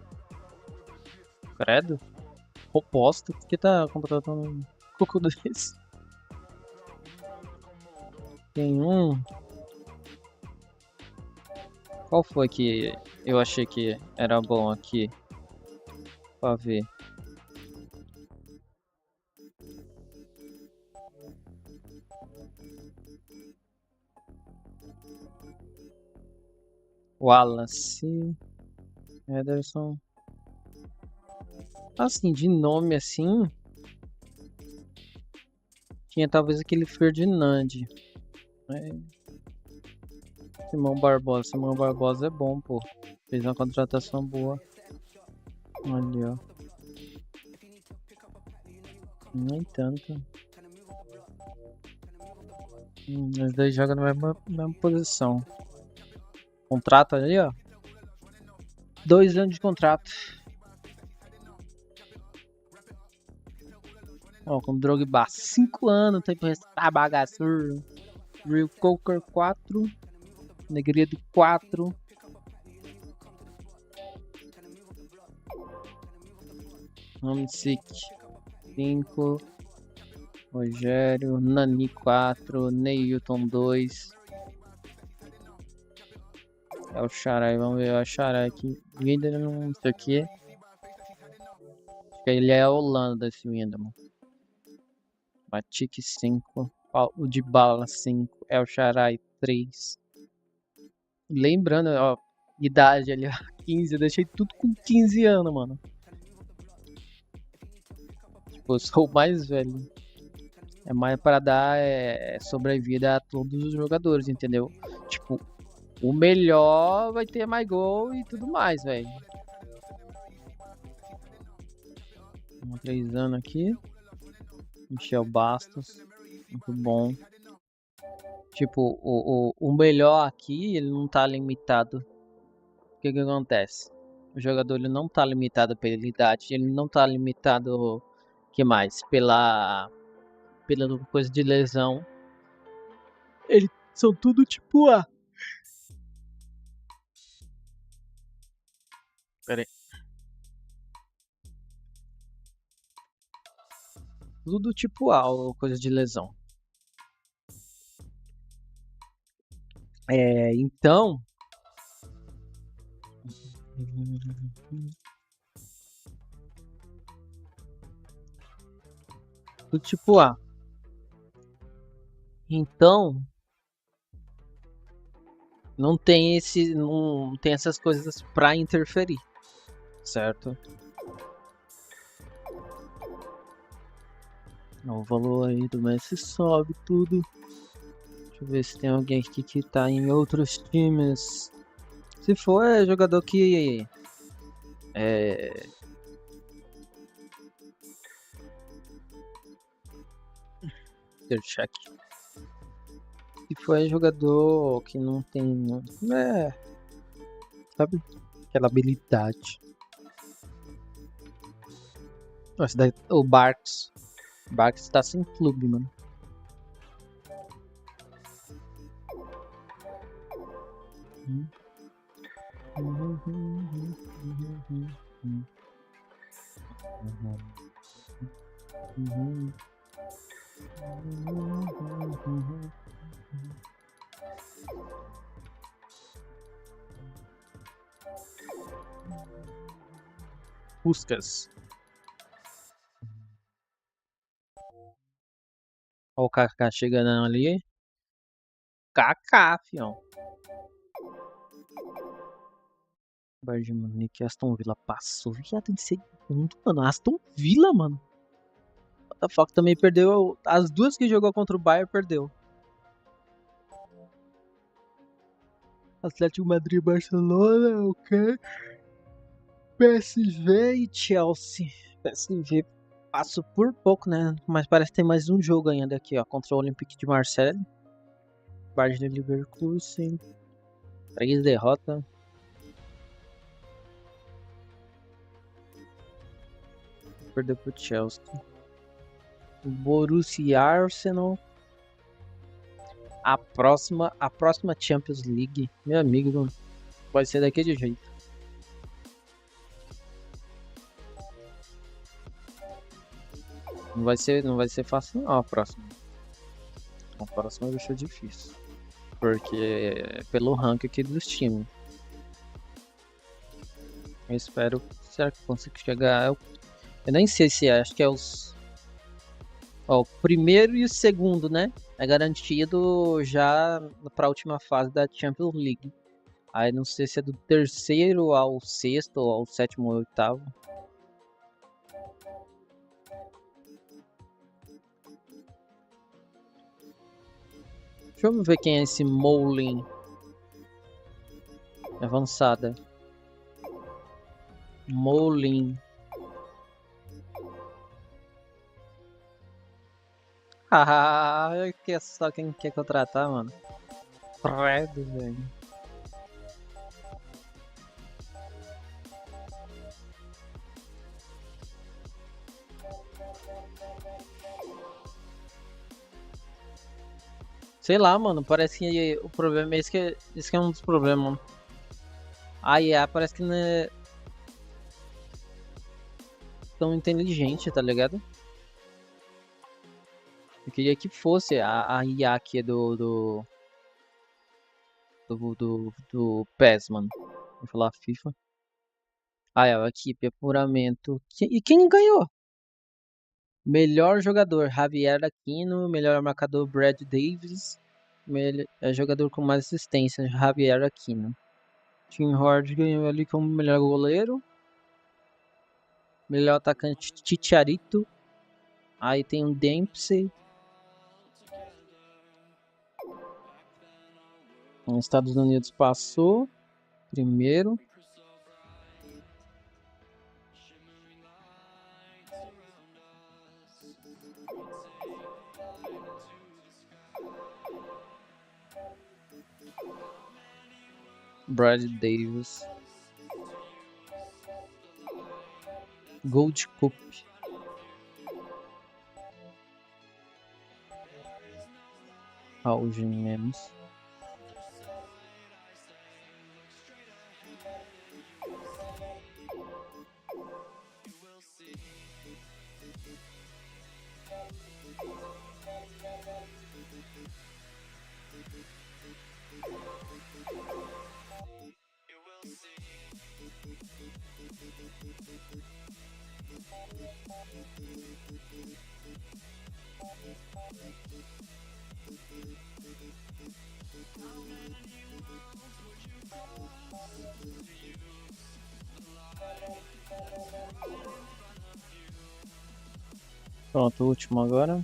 Speaker 1: Credo. Oposto. Por que tá contratando um cocô desse? Tem um. Qual foi que eu achei que era bom aqui? Pra ver. Wallace. Ederson. Assim, de nome assim. Tinha talvez aquele Ferdinand. Simão Barbosa é bom, pô. Fez uma contratação boa. Olha, ó. Nem tanto. Os dois jogam na mesma posição. Contrato ali, ó. 2 anos de contrato. Ó, com Drogba 5 anos, tem pra restar bagaço. Real Coker 4. Negredo 4. Homesick 5. Rogério. Nani 4. Neilton 2. É o Xarai, vamos ver o Xarai aqui. Winderman, não sei o que. Acho que ele é a Holanda, esse Winderman. Matic 5. O de bala 5. É o Xarai 3. Lembrando, ó, idade ali, ó, 15. Eu deixei tudo com 15 anos, mano. Tipo, eu sou o mais velho. É mais para dar sobrevida a todos os jogadores, entendeu? Tipo, o melhor vai ter mais gol e tudo mais, velho. 3 anos aqui. Michel Bastos. Muito bom. Tipo, o melhor aqui, ele não tá limitado. O que acontece? O jogador ele não tá limitado pela idade, ele não tá limitado, que mais? Pela coisa de lesão. Eles são tudo tipo A. Pera aí. Tudo tipo A, ou coisa de lesão. Então. Tudo tipo A. Então. Não tem essas coisas pra interferir. Certo? O valor aí do Messi sobe tudo. Deixa eu ver se tem alguém aqui que tá em outros times. Se for, é jogador que check. Se for é jogador que não tem, sabe, aquela habilidade. Nossa, daí, o Barks tá sem clube, mano. Puskas. Olha o Kaká chegando ali. Kaká, fião. Bayern de Munique, Aston Villa passou. Viado em segundo, mano. Aston Villa, mano. What the fuck, também perdeu. As duas que jogou contra o Bayern, perdeu. Atlético Madrid, Barcelona, ok. PSV e Chelsea. PSV passou por pouco, né? Mas parece que tem mais um jogo ainda aqui, ó. Contra o Olympique de Marseille. Bayern de Leverkusen. 3 derrotas. Perdeu pro Chelsea. Borussia e Arsenal. A próxima Champions League, meu amigo, vai ser daquele jeito. Não vai ser fácil não, a próxima. A próxima vai ser difícil. Porque pelo ranking aqui dos times. Eu espero, será que eu consigo chegar? Eu nem sei se é, acho que é os... Ó, o primeiro e o segundo, né? É garantido já para a última fase da Champions League. Aí não sei se é do terceiro ao sexto, ou ao sétimo ou oitavo. Deixa eu ver quem é esse Moulding. Avançada. Moulding. Ah, que é só quem quer contratar, mano. Credo, velho. Sei lá, mano, parece que o problema é esse que é um dos problemas, mano. A IA parece que não é tão inteligente, tá ligado? Eu queria que fosse a IA aqui do PES, mano. Vou falar FIFA. Ah, é, a equipe, apuramento. E quem ganhou? Melhor jogador, Javier Aquino. Melhor marcador, Brad Davis. Jogador com mais assistência, Javier Aquino. Tim Hord ganhou ali como melhor goleiro. Melhor atacante, Chicharito. Aí tem o Dempsey. Os Estados Unidos passou. Primeiro. Brad Davis. Gold Cup. Auge menos. Pronto, o último agora.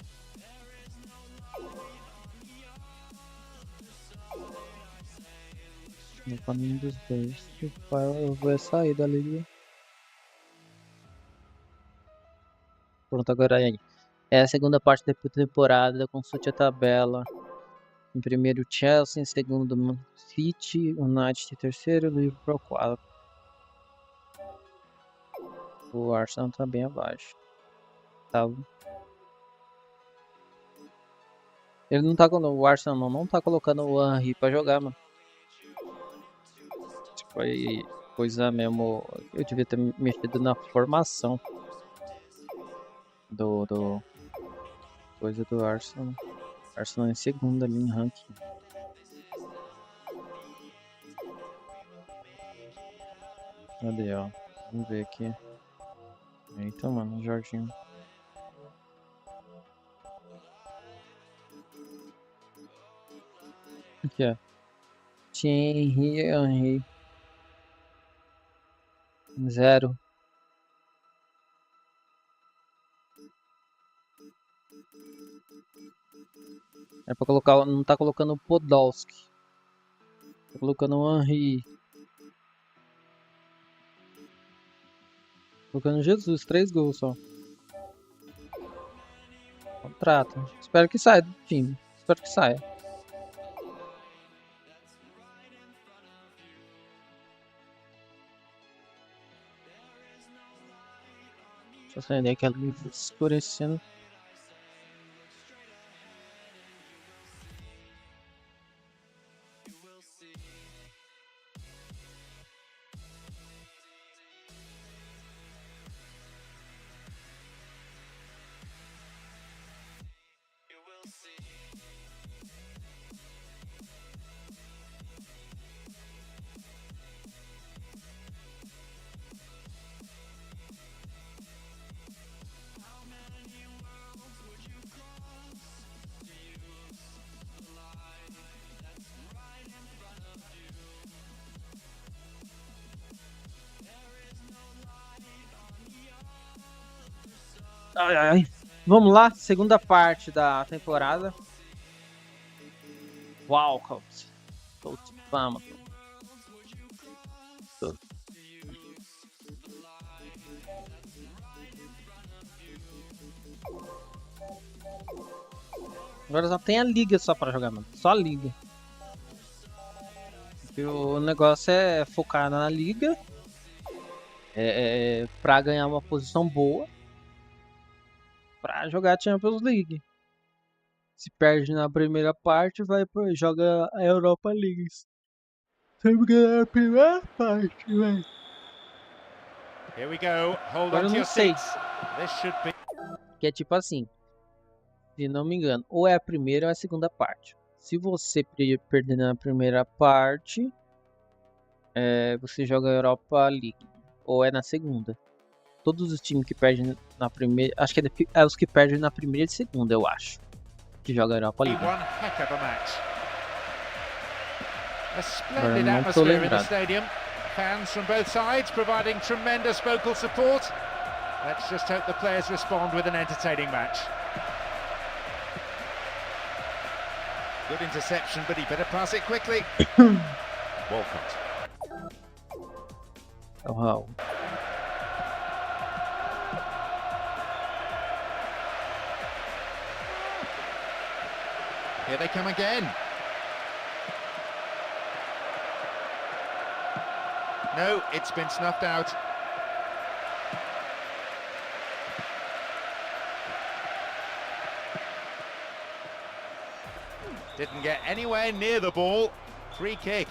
Speaker 1: No caminho dos dois. Eu vou sair dali. Pronto, agora aí. É a segunda parte da temporada. Consulte a tabela. Em primeiro, Chelsea. Em segundo, City. United em terceiro. Liverpool 4. O Arsenal tá bem abaixo. Tá. Ele não tá com o Arsenal não tá colocando o Henry pra jogar, mano. Tipo, aí coisa mesmo. Eu devia ter mexido na formação. do coisa do Arsenal. Arsenal em segunda ali em ranking. Cadê, ó? Vamos ver aqui. Eita, mano, Jorginho. Aqui, ó. Henry. 0. É pra colocar, não tá colocando o Podolski. Tá colocando o Henry. Colocando Jesus, 3 gols só. Contrato. Espero que saia do time. Espero que saia. Deixa eu acender aquela luz escurecendo. Ai, ai. Vamos lá, segunda parte da temporada. Welcome to Fama. Agora só tem a liga só pra jogar, mano. Só a liga. Porque o negócio é focar na liga. Pra ganhar uma posição boa. Pra jogar Champions League. Se perde na primeira parte, joga a Europa League. Sempre ganhar a primeira parte, velho.
Speaker 3: Here we go. Hold
Speaker 1: Agora
Speaker 3: on
Speaker 1: eu
Speaker 3: to
Speaker 1: não
Speaker 3: your
Speaker 1: sei.
Speaker 3: seats. This should be.
Speaker 1: Que é tipo assim. Se não me engano, ou é a primeira ou é a segunda parte. Se você perder na primeira parte, você joga a Europa League. Ou é na segunda. Todos os times que perdem na primeira. Acho que é os que perdem na primeira e segunda, eu acho. Que joga a Europa League.
Speaker 3: One heck of a match. A
Speaker 1: Agora
Speaker 3: splendid
Speaker 1: não tô
Speaker 3: atmosphere in the
Speaker 1: lembrado.
Speaker 3: stadium. Fans from both sides providing tremendous vocal support. Let's just hope the players respond with an entertaining match. Good interception, but he better pass it quickly. Walcott.
Speaker 1: É o Raul.
Speaker 3: Here they come again. No, it's been snuffed out. Didn't get anywhere near the ball. Free kick.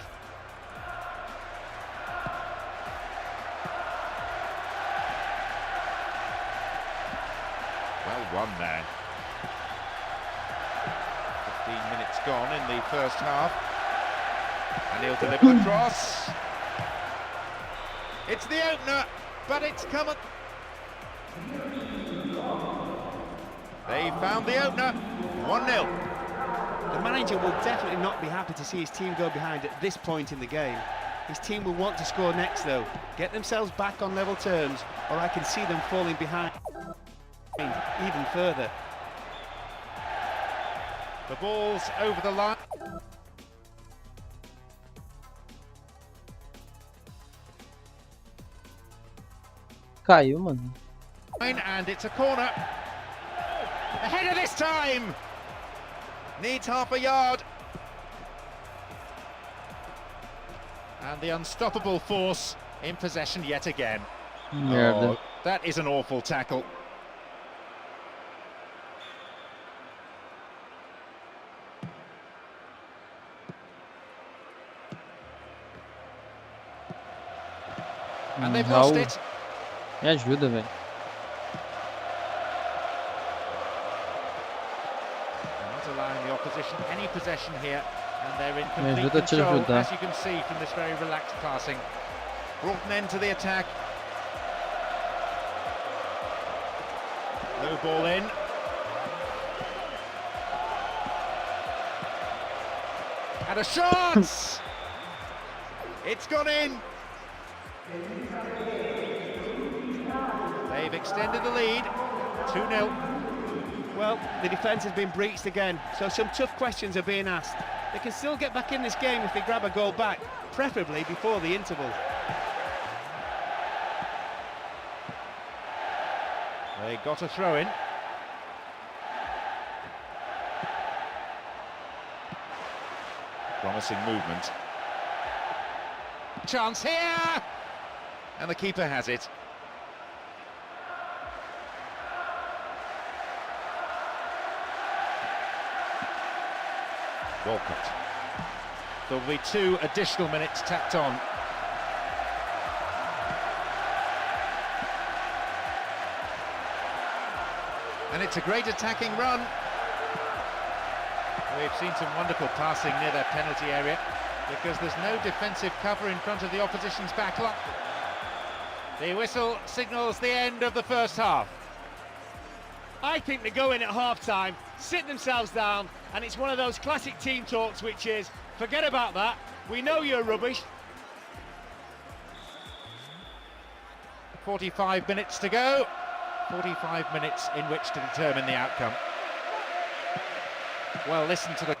Speaker 3: Well won there. 15 minutes gone in the first half. And he'll deliver the cross. It's the opener, but it's coming. They found the opener. 1-0.
Speaker 4: The manager will definitely not be happy to see his team go behind at this point in the game. His team will want to score next though, get themselves back on level terms, or I can see them falling behind even further.
Speaker 3: The ball's over the line.
Speaker 1: Caiu, mano.
Speaker 3: And it's a corner. A header this time. Needs half a yard. And the unstoppable force in possession yet again.
Speaker 1: Merda.
Speaker 3: Oh, that is an awful tackle. And they've lost
Speaker 1: Raul,
Speaker 3: it.
Speaker 1: me ajuda, velho.
Speaker 3: Not allowing the opposition any possession here, and they're in
Speaker 1: Me
Speaker 3: complete
Speaker 1: ajuda a te
Speaker 3: control,
Speaker 1: ajudar.
Speaker 3: as you can see from this very relaxed passing. Brought an end to the attack. Low ball in. And a shot! It's gone in. They've extended the lead, 2-0.
Speaker 4: Well, the defence has been breached again, so some tough questions are being asked. They can still get back in this game if they grab a goal back, preferably before the interval.
Speaker 3: They got a throw in. Promising movement. Chance here! And the keeper has it. Walcott. There'll be 2 additional minutes tacked on. And it's a great attacking run. We've seen some wonderful passing near their penalty area because there's no defensive cover in front of the opposition's backline. The whistle signals the end of the first half.
Speaker 4: I think they go in at half-time, sit themselves down, and it's one of those classic team talks which is, forget about that, we know you're rubbish.
Speaker 3: 45 minutes to go. 45 minutes in which to determine the outcome. Well, listen to the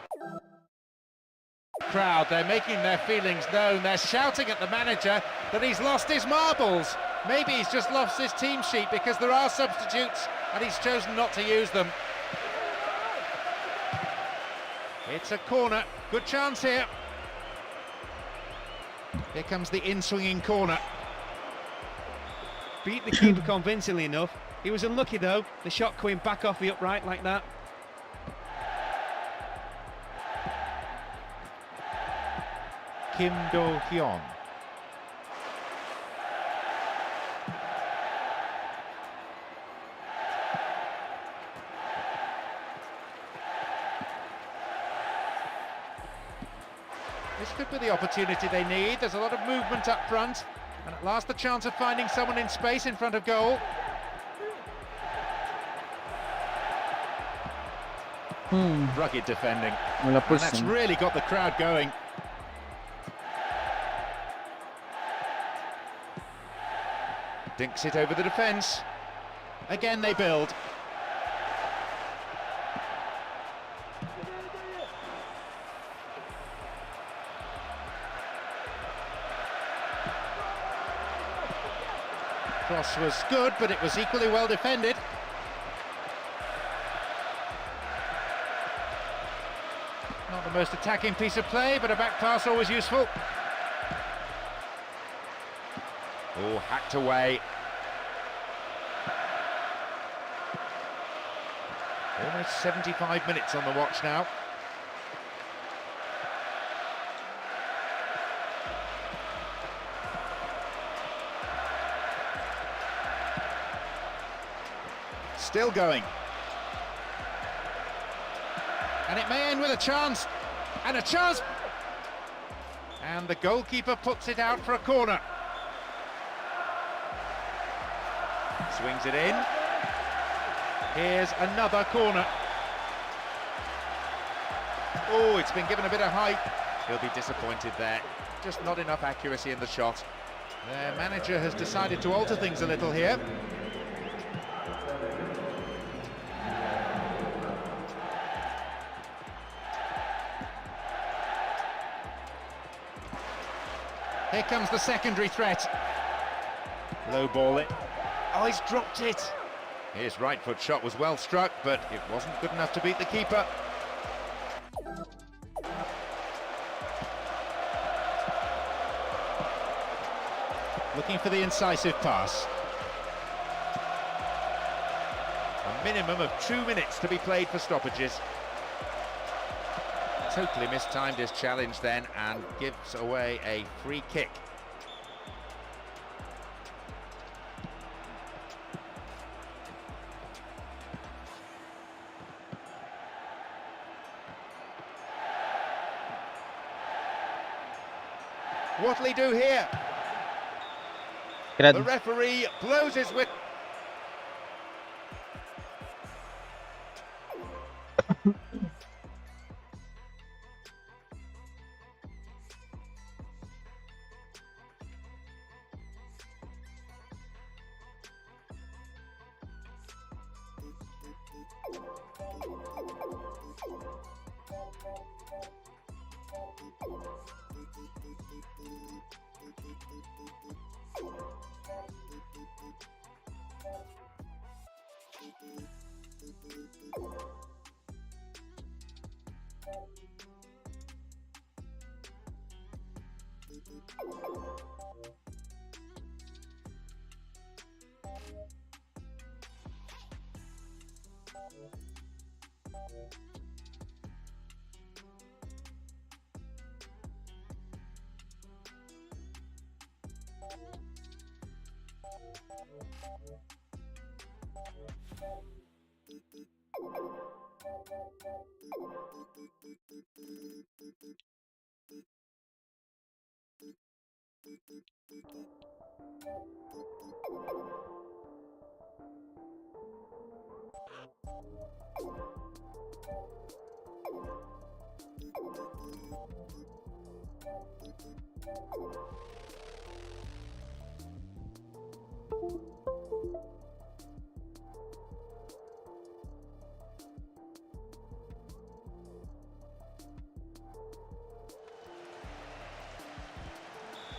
Speaker 3: crowd. They're making their feelings known. They're shouting at the manager that he's lost his marbles. Maybe he's just lost his team sheet because there are substitutes and he's chosen not to use them. It's a corner. Good chance here. Here comes the in-swinging corner.
Speaker 4: Beat the keeper convincingly enough. He was unlucky though, the shot coming back off the upright like that.
Speaker 3: Kim Do-hyun. This could be the opportunity they need. There's a lot of movement up front, and at last the chance of finding someone in space in front of goal. Rugged defending, and that's really got the crowd going. Dinks it over the defence. Again they build. Cross was good, but it was equally well defended. Not the most attacking piece of play, but a back pass always useful. Oh, hacked away. Almost 75 minutes on the watch now. Still going. And it may end with a chance. And a chance! And the goalkeeper puts it out for a corner. Swings it in. Here's another corner. Oh, it's been given a bit of height. He'll be disappointed there. Just not enough accuracy in the shot. Their manager has decided to alter things a little here. Here comes the secondary threat. Low ball it. Oh, he's dropped it. His right foot shot was well struck, but it wasn't good enough to beat the keeper. Looking for the incisive pass. A minimum of 2 minutes to be played for stoppages. Totally mistimed his challenge then and gives away a free kick. What'll he do here?
Speaker 1: Credo.
Speaker 3: The referee blows his whistle.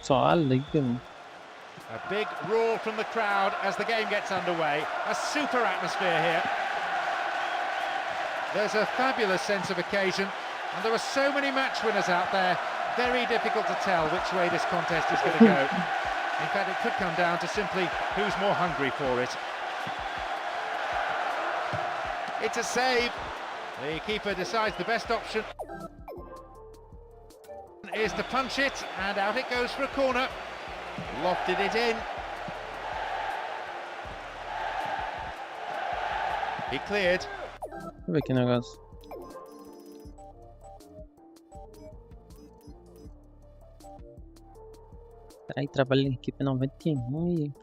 Speaker 1: Só a liga, mano.
Speaker 3: A big roar from the crowd as the game gets underway. A super atmosphere here. There's a fabulous sense of occasion, and there are so many match winners out there. Very difficult to tell which way this contest is going to go. In fact, it could come down to simply who's more hungry for it. It's a save. The keeper decides the best option is to punch it, and out it goes for a corner. Lofted it in. He cleared.
Speaker 1: Deixa eu ver que negócio. Aí trabalha em equipe 91 e...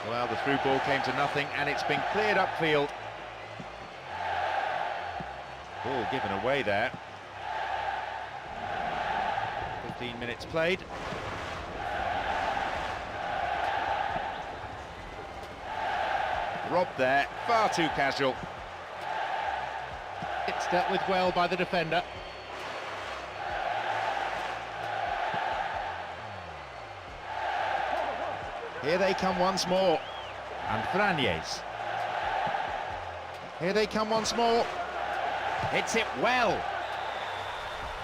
Speaker 3: Well, the through ball came to nothing, and it's been cleared upfield. Ball given away there. 15 minutes played. Robbed there, far too casual. It's dealt with well by the defender. Here they come once more. And Franies. Here they come once more. Hits it well.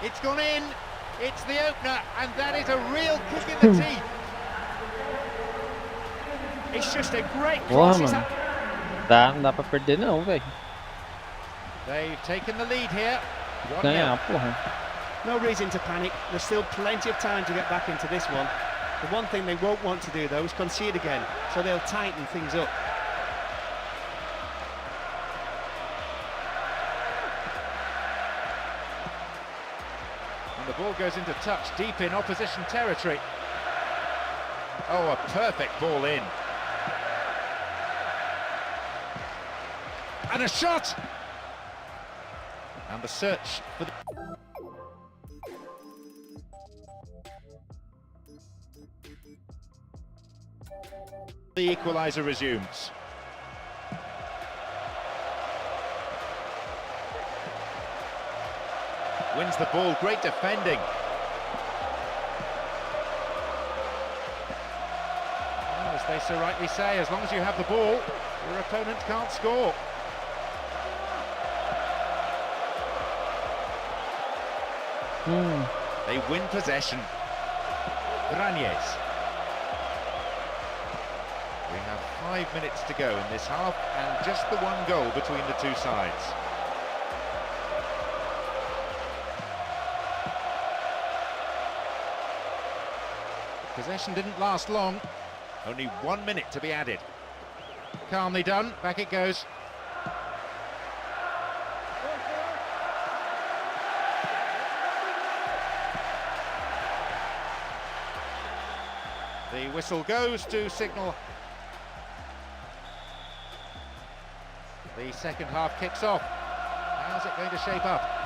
Speaker 3: It's gone in. It's the opener, and that is a real kick in the teeth.
Speaker 4: It's just a great
Speaker 1: Porra,
Speaker 4: cross.
Speaker 1: mano. Não dá pra perder não, velho.
Speaker 3: They've taken the lead here. 1-0.
Speaker 1: Ganhar, porra.
Speaker 4: No reason to panic. There's still plenty of time to get back into this one. The one thing they won't want to do, though, is concede again, so they'll tighten things up.
Speaker 3: And the ball goes into touch deep in opposition territory. Oh, a perfect ball in. And a shot! And the search for the equaliser resumes. Wins the ball, great defending. Well, as they so rightly say, as long as you have the ball, your opponent can't score. They win possession. Ranies. We have 5 minutes to go in this half, and just the one goal between the two sides. Possession didn't last long. Only 1 minute to be added. Calmly done. Back it goes. The whistle goes to signal. The second half kicks off. How's it going to shape up?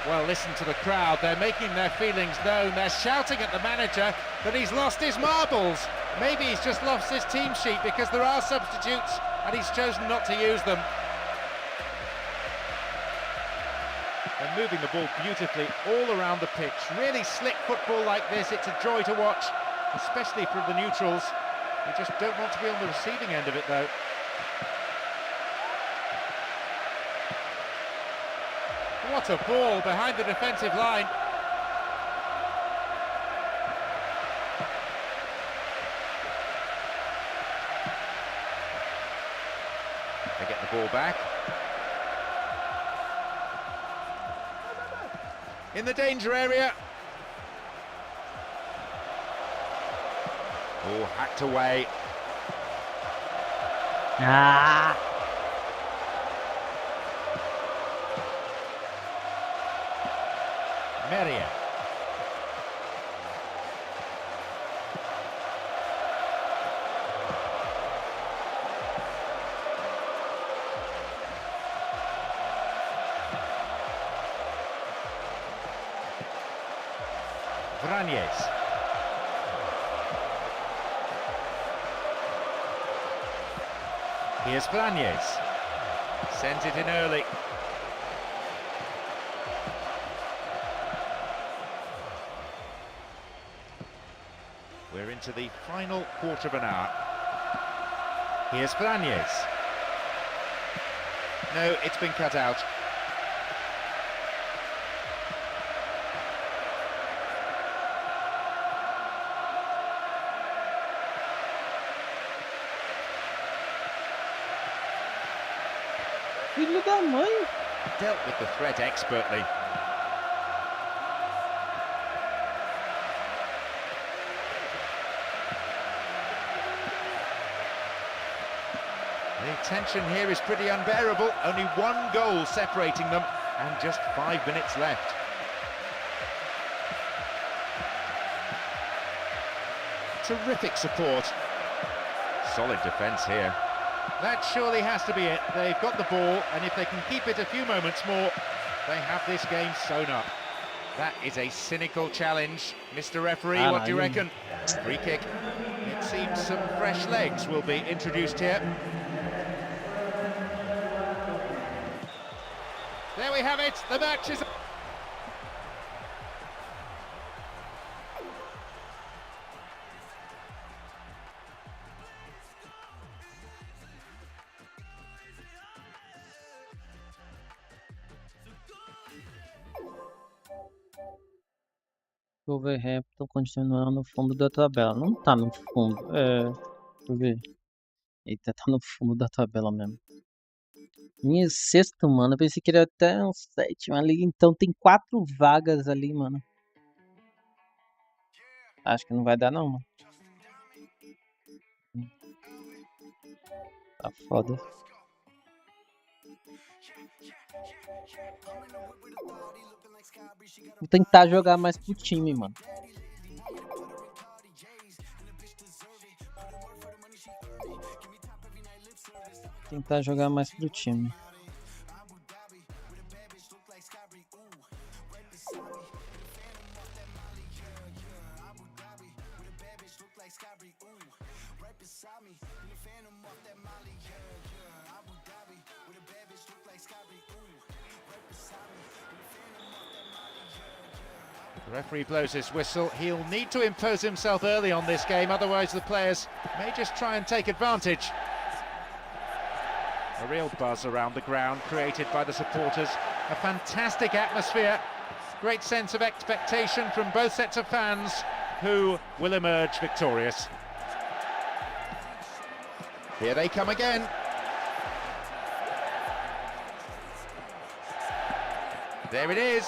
Speaker 3: Well, listen to the crowd. They're making their feelings known. They're shouting at the manager that he's lost his marbles. Maybe he's just lost his team sheet because there are substitutes and he's chosen not to use them. They're moving the ball beautifully all around the pitch. Really slick football like this. It's a joy to watch, especially from the neutrals. You just don't want to be on the receiving end of it, though. What a ball behind the defensive line. They get the ball back. In the danger area. Oh, hacked away. Meria. Varanies. Here's Varanies. Sends it in early. We're into the final quarter of an hour. Here's Varanies. No, it's been cut out.
Speaker 1: Filho da mãe!
Speaker 3: Dealt with the threat expertly. The tension here is pretty unbearable. Only one goal separating them and just 5 minutes left. Terrific support. Solid defence here. That surely has to be it. They've got the ball, and if they can keep it a few moments more, they have this game sewn up. That is a cynical challenge. Mr. Referee, what do you reckon? Free kick. It seems some fresh legs will be introduced here. There we have it. The match is...
Speaker 1: Wolverhampton continua no fundo da tabela. Não tá no fundo. Deixa eu ver. Eita, tá no fundo da tabela mesmo. Minha sexto, mano. Eu pensei que era até um sétimo ali. Então tem 4 vagas ali, mano. Acho que não vai dar, não, mano. Tá foda. Vou tentar jogar mais pro time, mano. Tentar jogar mais pro time.
Speaker 3: The referee blows his whistle. He'll need to impose himself early on this game, otherwise the players may just try and take advantage. A real buzz around the ground created by the supporters. A fantastic atmosphere. Great sense of expectation from both sets of fans who will emerge victorious. Here they come again. There it is.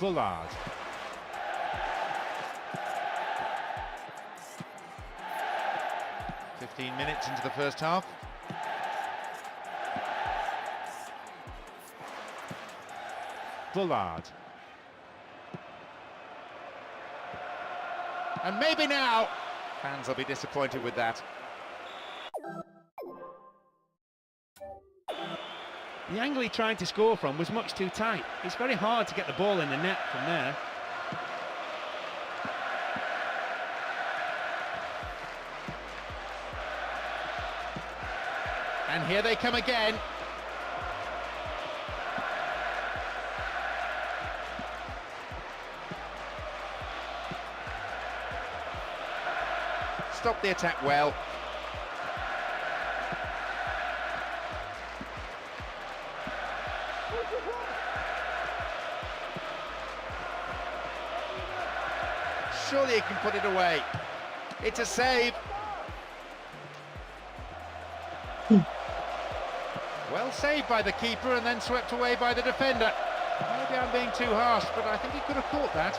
Speaker 3: Bullard. "15 minutes into the first half. Bullard. And maybe now. Fans will be disappointed with that.
Speaker 4: The angle he tried to score from was much too tight. It's very hard to get the ball in the net from there.
Speaker 3: And here they come again. Stop the attack well. Surely he can put it away. It's a save. Well saved by the keeper and then swept away by the defender. Maybe I'm being too harsh, but I think he could have caught that.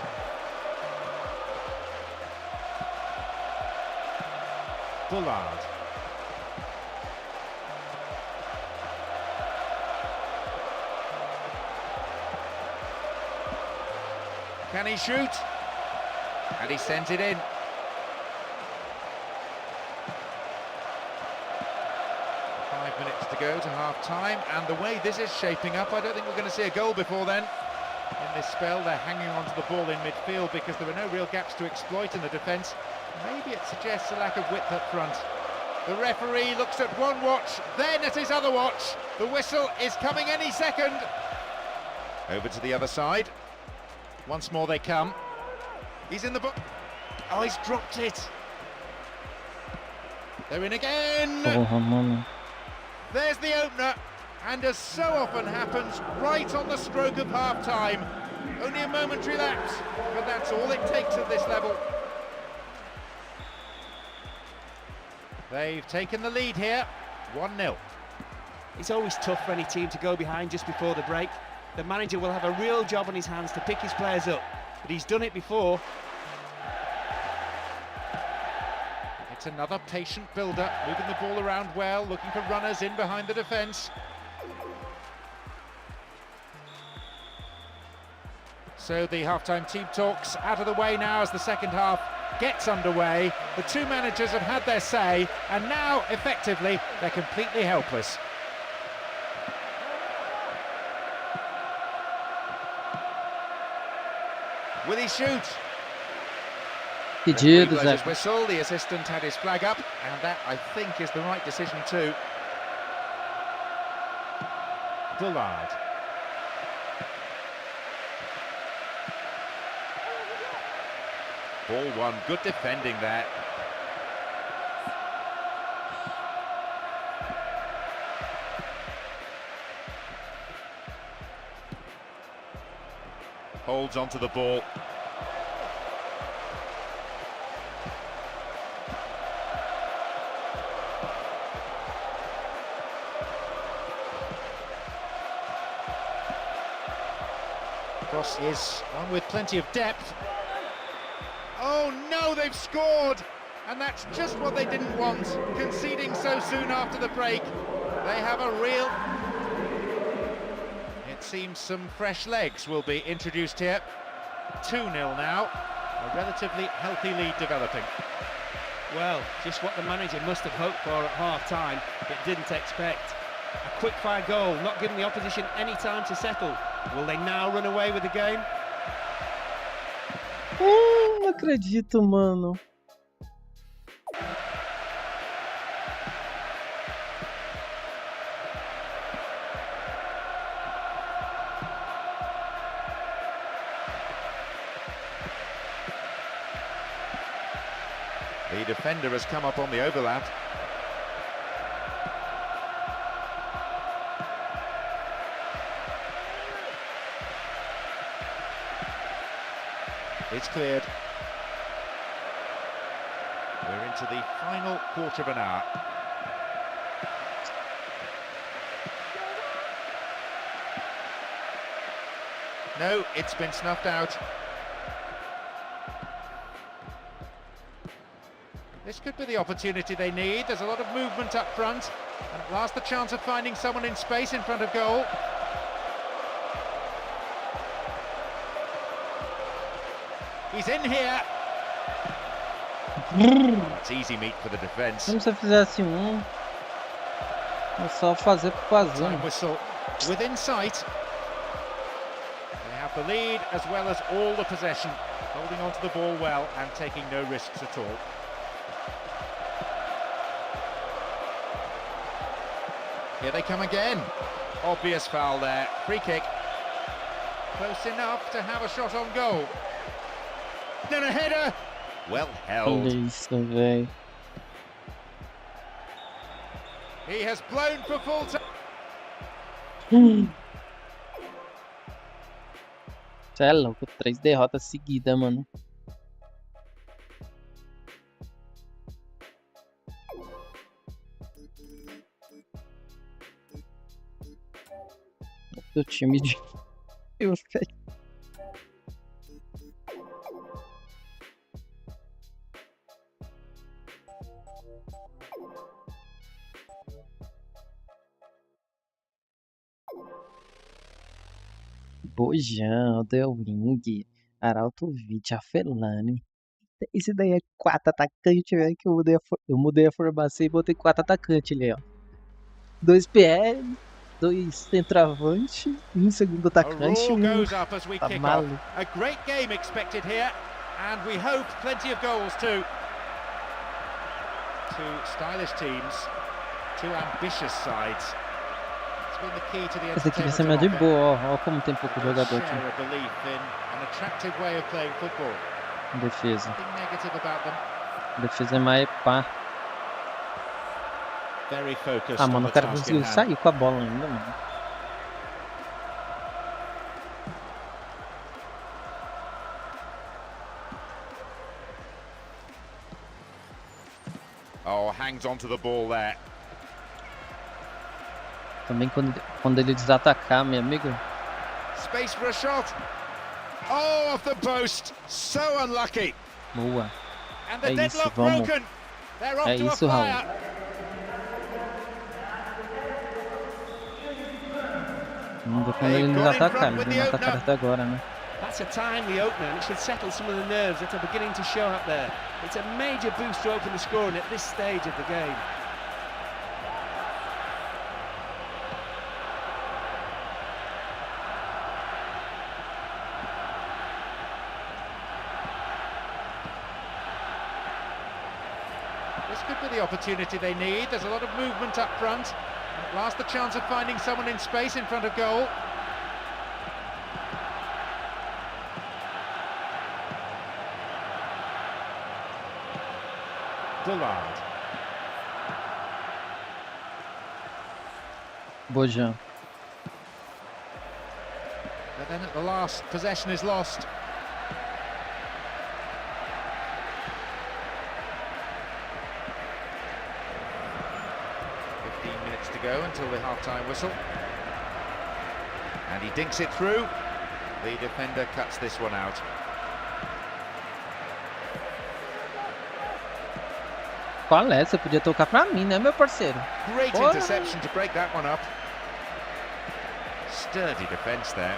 Speaker 3: Bullard. Can he shoot? And he sent it in. 5 minutes to go to half-time, and the way this is shaping up, I don't think we're going to see a goal before then. In this spell, they're hanging on to the ball in midfield because there are no real gaps to exploit in the defence. Maybe it suggests a lack of width up front. The referee looks at one watch, then at his other watch. The whistle is coming any second. Over to the other side. Once more they come. He's in the book. Oh, he's dropped it. They're in again. There's the opener. And as so often happens, right on the stroke of half-time. Only a momentary lapse, but that's all it takes at this level. They've taken the lead here, 1-0.
Speaker 4: It's always tough for any team to go behind just before the break. The manager will have a real job on his hands to pick his players up, but he's done it before.
Speaker 3: It's another patient build-up, moving the ball around well, looking for runners in behind the defence. So the half-time team talks out of the way now as the second half gets underway. The two managers have had their say, and now, effectively, they're completely helpless. Will he shoot?
Speaker 1: Pedido,
Speaker 3: Blows
Speaker 1: Zé.
Speaker 3: his whistle, the assistant had his flag up, and that, I think, is the right decision too. Bullard. Ball one, good defending there. Holds onto the ball. Cross is one with plenty of depth. Oh no, they've scored! And that's just what they didn't want, conceding so soon after the break. They have a real... It seems some fresh legs will be introduced here. 2-0 now, a relatively healthy lead developing.
Speaker 4: Well, just what the manager must have hoped for at half-time, but didn't expect. A quick-fire goal, not giving the opposition any time to settle. Will they now run away with the game?
Speaker 1: Não acredito, mano.
Speaker 3: The defender has come up on the overlap. It's cleared. We're into the final quarter of an hour. No, it's been snuffed out. This could be the opportunity they need. There's a lot of movement up front. And at last the chance of finding someone in space in front of goal. He's in here. It's easy meat for the defence.
Speaker 1: Como se eu fizesse é só fazer por fazer.
Speaker 3: Time whistle within sight. They have the lead as well as all the possession, holding on to the ball well and taking no risks at all. Here they come again. Obvious foul there. Free kick. Close enough to have a shot on goal. Then a header. Well held.
Speaker 1: Isso, velho.
Speaker 3: He has blown for full time.
Speaker 1: Você é louco, 3 derrotas seguidas, mano. Do time de... Eu sei. Bojão, Delwing, Arauto Vitti, Afelani. Esse daí é 4 atacantes, velho, que eu mudei a formação e botei 4 atacantes ali, ó. 2 PR, 2 centroavante e um segundo atacante. Tá maluco.
Speaker 3: A great game expected here, and we hope plenty of goals too. Two stylish teams, two ambitious sides. It's been the key to the
Speaker 1: Esse aqui vai ser mais de boa, ó como tem pouco jogador aqui. Defesa. Defesa é mais pá. Ah, mano, o cara conseguiu sair com a bola ainda, mano.
Speaker 3: Oh, hangs on to the ball there.
Speaker 1: Também quando ele desatacar, meu amigo.
Speaker 3: Space for a shot. Oh, off the post. So unlucky.
Speaker 1: Boa.
Speaker 3: And the deadlock broken. They're off to a flyer.
Speaker 1: Vamos ver quando ele desatacar. Ele não atacar até agora, né?
Speaker 4: That's a timely opener and it should settle some of the nerves that are beginning to show up there. It's a major boost to open the scoring at this stage of the game.
Speaker 3: This could be the opportunity they need. There's a lot of movement up front. At last the chance of finding someone in space in front of goal.
Speaker 1: Bojão.
Speaker 3: But then at the last, possession is lost. To go until the half-time whistle, and he dinks it through. The defender cuts this one out.
Speaker 1: Qual é? Você podia tocar pra mim, né, meu parceiro?
Speaker 3: Great interception to break that one up. Sturdy defence there.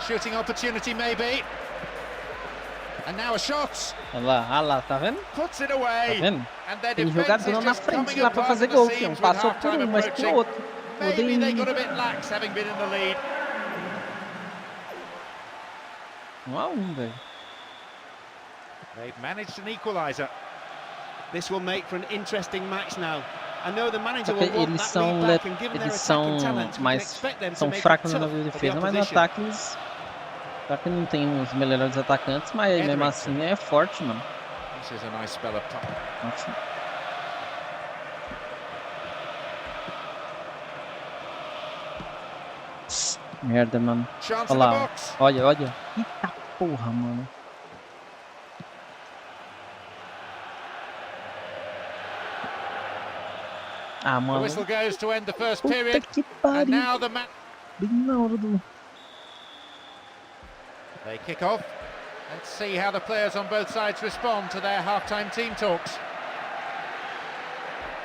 Speaker 3: Shooting opportunity maybe. And now a shot.
Speaker 1: Olha lá, tá vendo?
Speaker 3: Puts it away.
Speaker 1: Tá vendo? Tem jogador na frente lá pra fazer gol, filho. Passou por um, mas por outro.
Speaker 3: Maybe they got a bit lax having been in the lead.
Speaker 1: 1-1, velho.
Speaker 3: They've managed an equalizer.
Speaker 4: This will make for an interesting match now. I know the manager will want that lead back and given their attacking talent, we can expect them to make it tough for the
Speaker 1: mas no ataque eles... Claro que não tem os melhores atacantes, mas mesmo assim é forte, mano.
Speaker 3: This is a nice spell up top.
Speaker 1: Nossa. Merda, mano. Olha lá, olha, olha. Eita porra, mano. Ah,
Speaker 3: The
Speaker 1: mano.
Speaker 3: whistle goes to end the first
Speaker 1: Puta
Speaker 3: period.
Speaker 1: que
Speaker 3: And
Speaker 1: pariu.
Speaker 3: now the match.
Speaker 1: Bem na hora do...
Speaker 3: They kick off. Let's see how the players on both sides respond to their half-time team talks.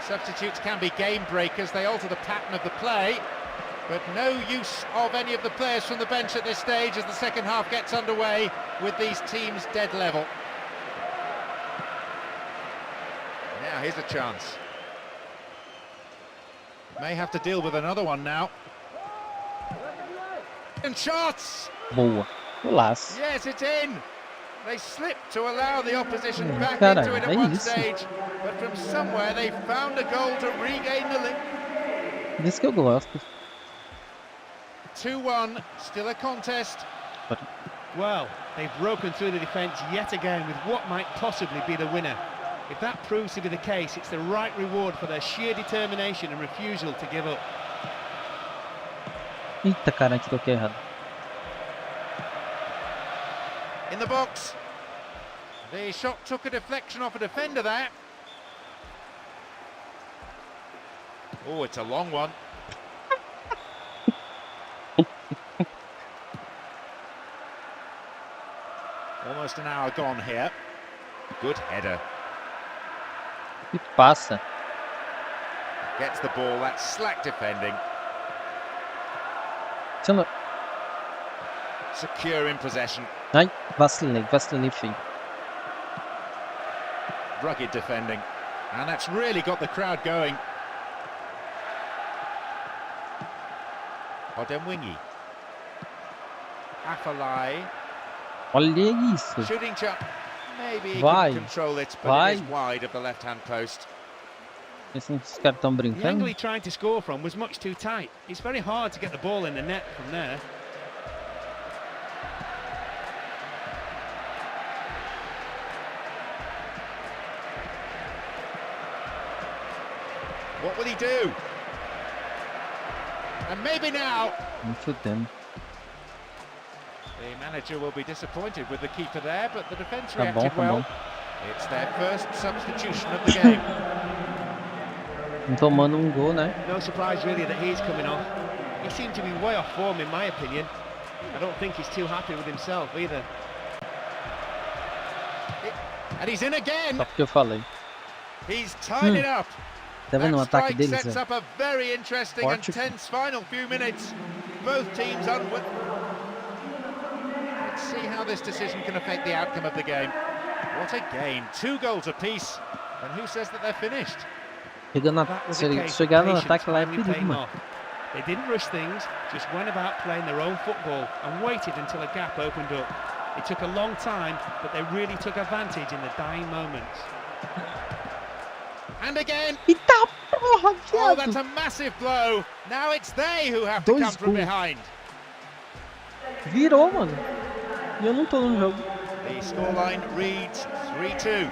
Speaker 3: Substitutes can be game breakers, they alter the pattern of the play, but no use of any of the players from the bench at this stage as the second half gets underway with these teams dead level. Now here's a chance. May have to deal with another one now. And shots!
Speaker 1: Boa. Golaço.
Speaker 3: Yes, it's in! They slipped to allow the opposition back
Speaker 1: Cara,
Speaker 3: into it
Speaker 1: é
Speaker 3: at one
Speaker 1: isso.
Speaker 3: stage, but from somewhere they found a goal to regain the lead.
Speaker 1: Disso que eu gosto.
Speaker 3: 2-1, still a contest.
Speaker 4: Well, they've broken through the defence yet again with what might possibly be the winner. If that proves to be the case, it's the right reward for their sheer determination and refusal to give up.
Speaker 1: Eita, cara, que toquei errado.
Speaker 3: In the box. The shot took a deflection off a defender there. Oh, it's a long one. Almost an hour gone here. Good header.
Speaker 1: E passa.
Speaker 3: Gets the ball, that's slack defending.
Speaker 1: Chama.
Speaker 3: Secure in possession.
Speaker 1: Ai, vacilei feio.
Speaker 3: Rugged defending. And that's really got the crowd going. Odemwingie. Afalai.
Speaker 1: Olha isso.
Speaker 3: Shooting shot. Maybe he
Speaker 1: Vai.
Speaker 3: can control it, but
Speaker 1: Vai.
Speaker 3: it is wide of the left-hand post.
Speaker 1: Esses caras estão
Speaker 4: The
Speaker 1: brincando.
Speaker 4: angle he tried to score from was much too tight. It's very hard to get the ball in the net from there.
Speaker 3: What will he do? And maybe now.
Speaker 1: Fudendo.
Speaker 3: The manager will be disappointed with the keeper there, but the defence
Speaker 1: Tá bom,
Speaker 3: reacted
Speaker 1: tá
Speaker 3: well.
Speaker 1: bom.
Speaker 3: It's their first substitution of the game.
Speaker 1: Tomando gol, né?
Speaker 4: No surprise really that he's coming off. He seemed to be way off form in my opinion. I don't think he's too happy with himself either.
Speaker 3: And he's in again.
Speaker 1: Só porque eu falei.
Speaker 3: He's tied it up.
Speaker 1: Tá vendo o
Speaker 3: That
Speaker 1: ataque
Speaker 3: strike
Speaker 1: deles?
Speaker 3: sets
Speaker 1: Ó?
Speaker 3: up a very interesting and
Speaker 1: Forte.
Speaker 3: tense final few minutes. Both teams unwilling. Let's see how this decision can affect the outcome of the game. What a game. 2 goals apiece. And who says that they're finished?
Speaker 1: Chegando
Speaker 4: That
Speaker 1: a...
Speaker 4: was
Speaker 1: Se
Speaker 4: a
Speaker 1: ele
Speaker 4: case of
Speaker 1: chegar no
Speaker 4: patience
Speaker 1: ataque lá é
Speaker 4: finally
Speaker 1: perigo,
Speaker 4: paying
Speaker 1: mano.
Speaker 4: off. They didn't rush things, just went about playing their own football and waited until a gap opened up. It took a long time, but they really took advantage in the dying moments.
Speaker 3: And again.
Speaker 1: Eita porra,
Speaker 3: Oh, that's
Speaker 1: viado!
Speaker 3: a massive blow. Now it's they who have to
Speaker 1: Dois
Speaker 3: come from
Speaker 1: gols.
Speaker 3: behind.
Speaker 1: Virou, mano. E eu não tô no jogo.
Speaker 3: The scoreline reads 3-2.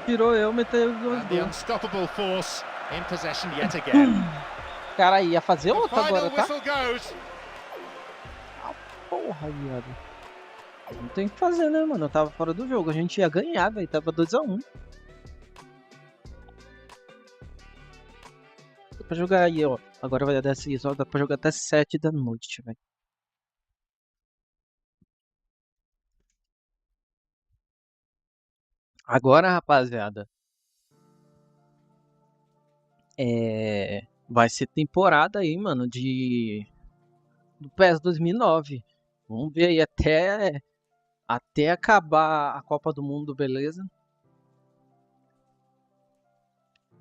Speaker 1: Virou eu, meteu os dois
Speaker 3: And the
Speaker 1: gols.
Speaker 3: unstoppable force in possession yet again.
Speaker 1: Cara, ia fazer
Speaker 3: The
Speaker 1: outra
Speaker 3: final
Speaker 1: agora, tá?
Speaker 3: whistle goes.
Speaker 1: Porra, viado. Não tem o que fazer, né, mano? Eu tava fora do jogo. A gente ia ganhar, velho. Tava 2-1. Dá pra jogar aí, ó. Agora vai dar assim, só dá pra jogar até 7 da noite, velho. Agora, rapaziada. Vai ser temporada aí, mano, do PES 2009. Vamos ver aí até acabar a Copa do Mundo, beleza?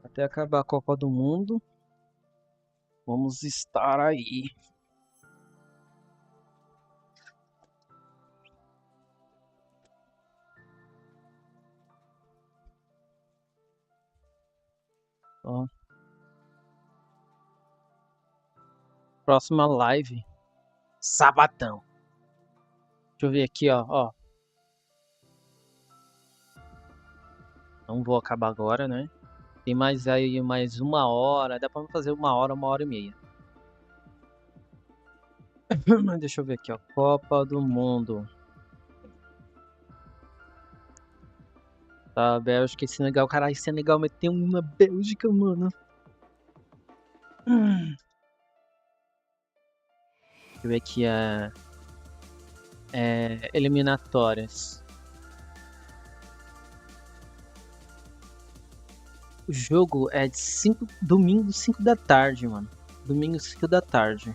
Speaker 1: Até acabar a Copa do Mundo. Vamos estar aí. Ó. Próxima live. Sabadão. Deixa eu ver aqui, ó. Não vou acabar agora, né? Tem mais aí mais 1 hora. Dá pra fazer 1 hora, 1 hora e meia. Deixa eu ver aqui, ó. Copa do Mundo. Tá, Bélgica e Senegal. Caralho, Senegal meteu um na Bélgica, mano. Deixa eu ver aqui eliminatórias. O jogo é de domingo 5 da tarde, mano. Domingo 5 da tarde.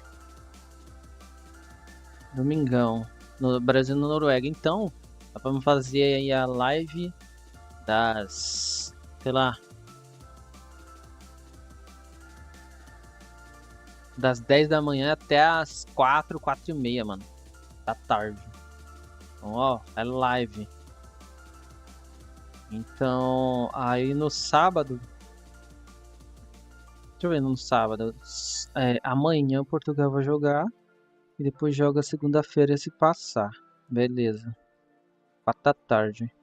Speaker 1: Domingão. No Brasil e na Noruega. Então, dá pra fazer aí a live das... sei lá... das 10 da manhã até as 4, 4 e meia, mano. Da tarde. Então, ó, é live. Então, aí no sábado... deixa eu ver no sábado. Amanhã Portugal vai jogar. E depois joga segunda-feira se passar. Beleza. 4 da tarde.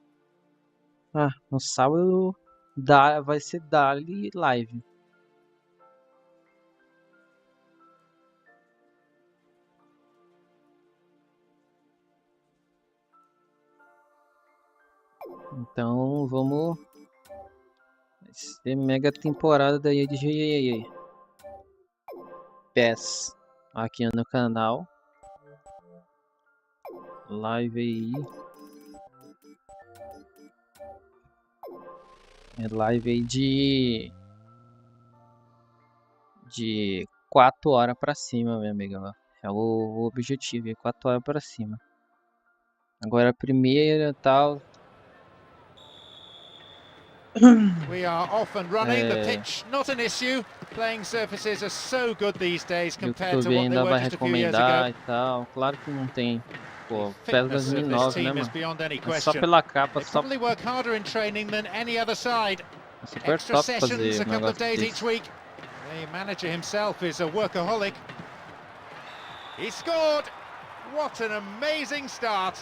Speaker 1: Ah, no sábado vai ser Dali live. Então vamos... vai ser mega temporada daí de PES aqui no canal. Live aí. É live aí de 4 horas pra cima, meu amigo. É o objetivo, é 4 horas pra cima. Agora a primeira tal.
Speaker 3: We are off and running. The pitch not an issue. Playing surfaces are so good these days compared to what they were just a few years ago.
Speaker 1: E tal. Claro que não tem. Pô, PES
Speaker 3: Fitness of this
Speaker 1: 2009, né,
Speaker 3: team is
Speaker 1: mano?
Speaker 3: beyond any
Speaker 1: É só
Speaker 3: question.
Speaker 1: pela capa,
Speaker 3: They
Speaker 1: só
Speaker 3: probably work harder in training than any other side.
Speaker 1: é super
Speaker 3: Extra
Speaker 1: top
Speaker 3: sessions
Speaker 1: fazer
Speaker 3: a couple of
Speaker 1: negócio
Speaker 3: days
Speaker 1: desse.
Speaker 3: each week. The manager himself is a workaholic. He scored! What an amazing start!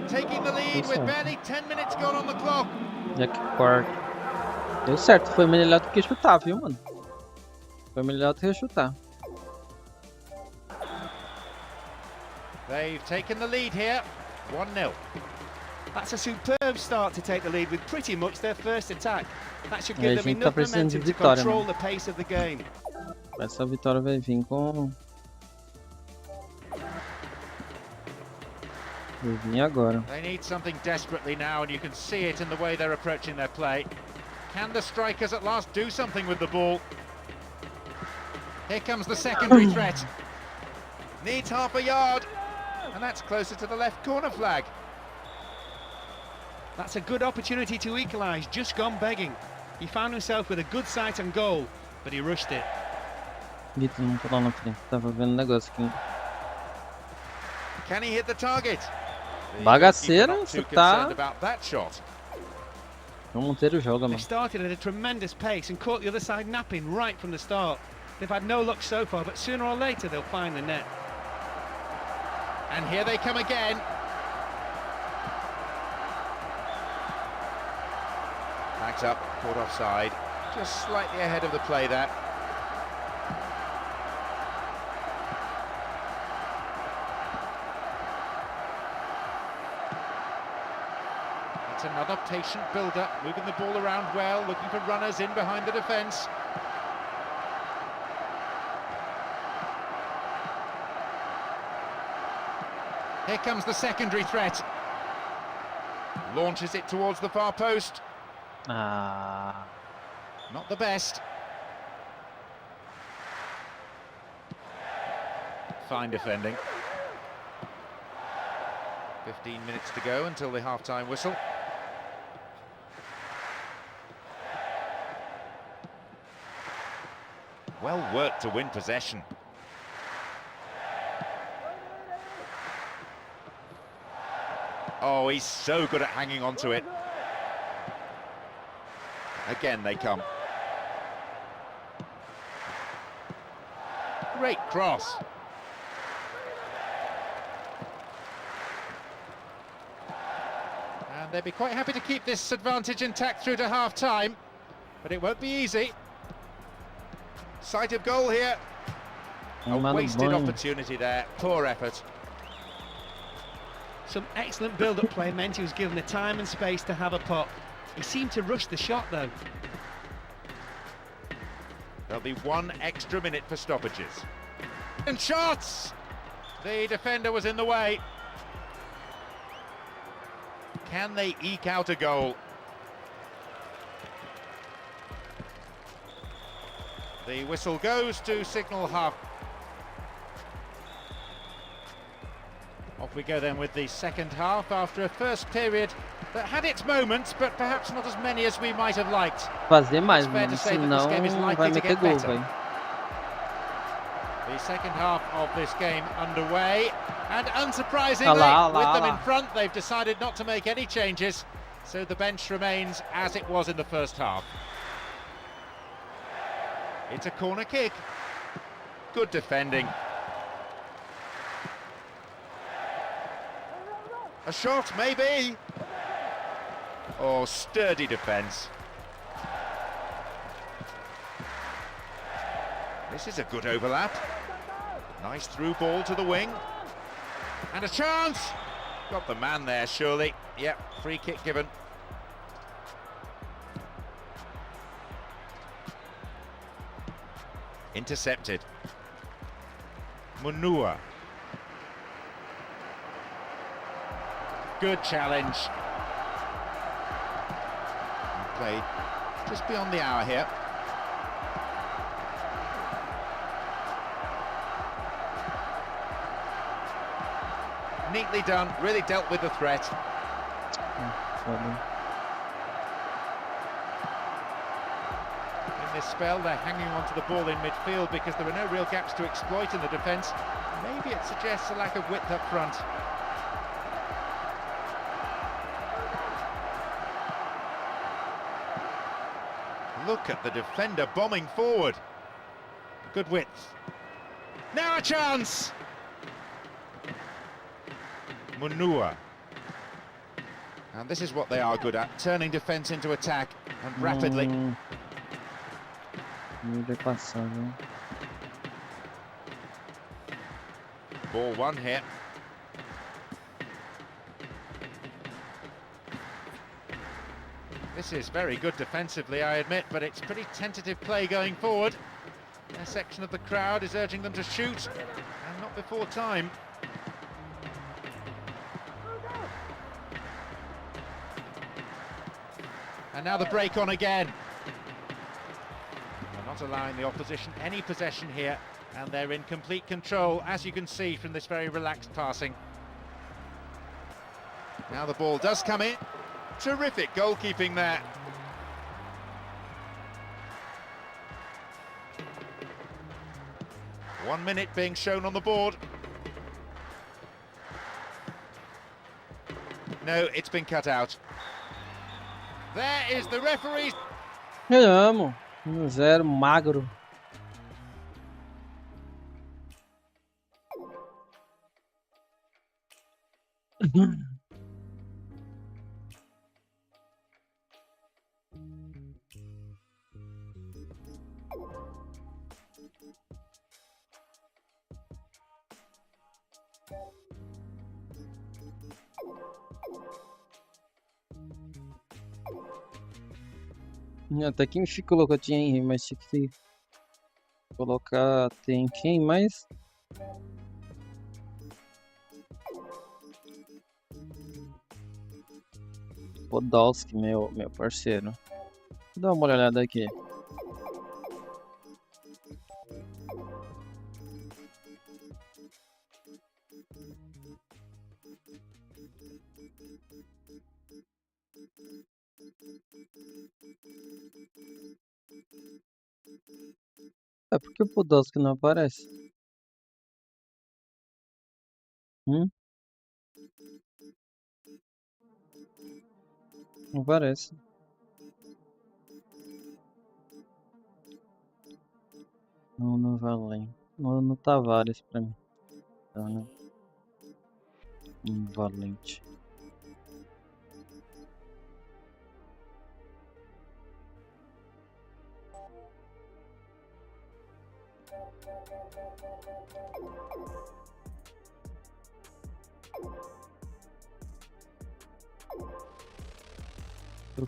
Speaker 3: Taking the lead with barely 10 minutes gone on the clock.
Speaker 1: Já que corta. Deu certo, foi melhor do que chutar, viu, mano? Foi melhor do que chutar.
Speaker 3: They've taken the lead here, 1-0.
Speaker 4: That's a superb start to take the lead with pretty much their first attack. That should give them
Speaker 1: gente tá
Speaker 4: enough
Speaker 1: precisando de
Speaker 4: momentum to
Speaker 1: vitória,
Speaker 4: control
Speaker 1: mano.
Speaker 4: the pace of the game.
Speaker 1: Essa vitória vai vir com... vai vir agora.
Speaker 3: They need something desperately now, and you can see it in the way they're approaching their play. Can the strikers at last do something with the ball? Here comes the secondary threat. Needs half a yard, and that's closer to the left corner flag.
Speaker 4: That's a good opportunity to equalise, just gone begging. He found himself with a good sight and goal, but he rushed it.
Speaker 1: Vitor não tá lá na frente, tava vendo um negócio aqui.
Speaker 3: Can he hit the target?
Speaker 1: Bagaceira,
Speaker 3: Not too
Speaker 1: você tá...
Speaker 3: concerned about that shot.
Speaker 1: O Monteiro joga,
Speaker 4: They
Speaker 1: mano.
Speaker 4: started at a tremendous pace and caught the other side napping right from the start. They've had no luck so far, but sooner or later they'll find the net.
Speaker 3: And here they come again. Backs up, caught offside. Just slightly ahead of the play there. It's another patient build-up, moving the ball around well, looking for runners in behind the defence. Here comes the secondary threat. Launches it towards the far post.
Speaker 1: Ah,
Speaker 3: Not the best. Fine defending. 15 minutes to go until the half-time whistle. Well worked to win possession. Oh, he's so good at hanging on to it. Again they come. Great cross. And they'd be quite happy to keep this advantage intact through to half-time, but it won't be easy. Sight of goal here. A wasted opportunity there. Poor effort.
Speaker 4: Some excellent build-up play meant he was given the time and space to have a pop. He seemed to rush the shot though.
Speaker 3: There'll be 1 extra minute for stoppages. And shots! The defender was in the way. Can they eke out a goal? The whistle goes to signal half. Off we go then with the second half after a first period that had its moments, but perhaps not as many as we might have liked.
Speaker 1: Fazer mais,
Speaker 3: It's fair to
Speaker 1: mano,
Speaker 3: say that this game is
Speaker 1: senão
Speaker 3: likely
Speaker 1: vai
Speaker 3: to
Speaker 1: meter
Speaker 3: get
Speaker 1: gol,
Speaker 3: better.
Speaker 1: velho.
Speaker 3: The second half of this game underway, and unsurprisingly,
Speaker 1: Olha lá,
Speaker 3: with
Speaker 1: olha
Speaker 3: them
Speaker 1: lá.
Speaker 3: in front, they've decided not to make any changes, so the bench remains as it was in the first half. It's a corner kick. Good defending. A shot, maybe. Oh, sturdy defence. This is a good overlap. Nice through ball to the wing. And a chance! Got the man there, surely. Yep, free kick given. Intercepted. Munua. Good challenge. Played just beyond the hour here. Neatly done, really dealt with the threat. In this spell, they're hanging on to the ball in midfield because there are no real gaps to exploit in the defence. Maybe it suggests a lack of width up front. Look at the defender bombing forward. Good width. Now a chance! Munua. And this is what they are good at, turning defence into attack, and rapidly. Ball one here. This is very good defensively, I admit, but it's pretty tentative play going forward. A section of the crowd is urging them to shoot, and not before time. And now the break on again. They're not allowing the opposition any possession here, and they're in complete control, as you can see from this very relaxed passing. Now the ball does come in. Terrific goalkeeping there. One minute being shown on the board. No, it's been cut out. There is the referee's.
Speaker 1: Ganhamos. 1-0, magro. Até que me ficou que eu tinha em, mas tinha que colocar tem quem mais? Podolski, meu parceiro. Dá uma olhada aqui. É porque o Podolski não aparece? Não aparece. Não vale. No Tavares pra mim. Então, né? Valente.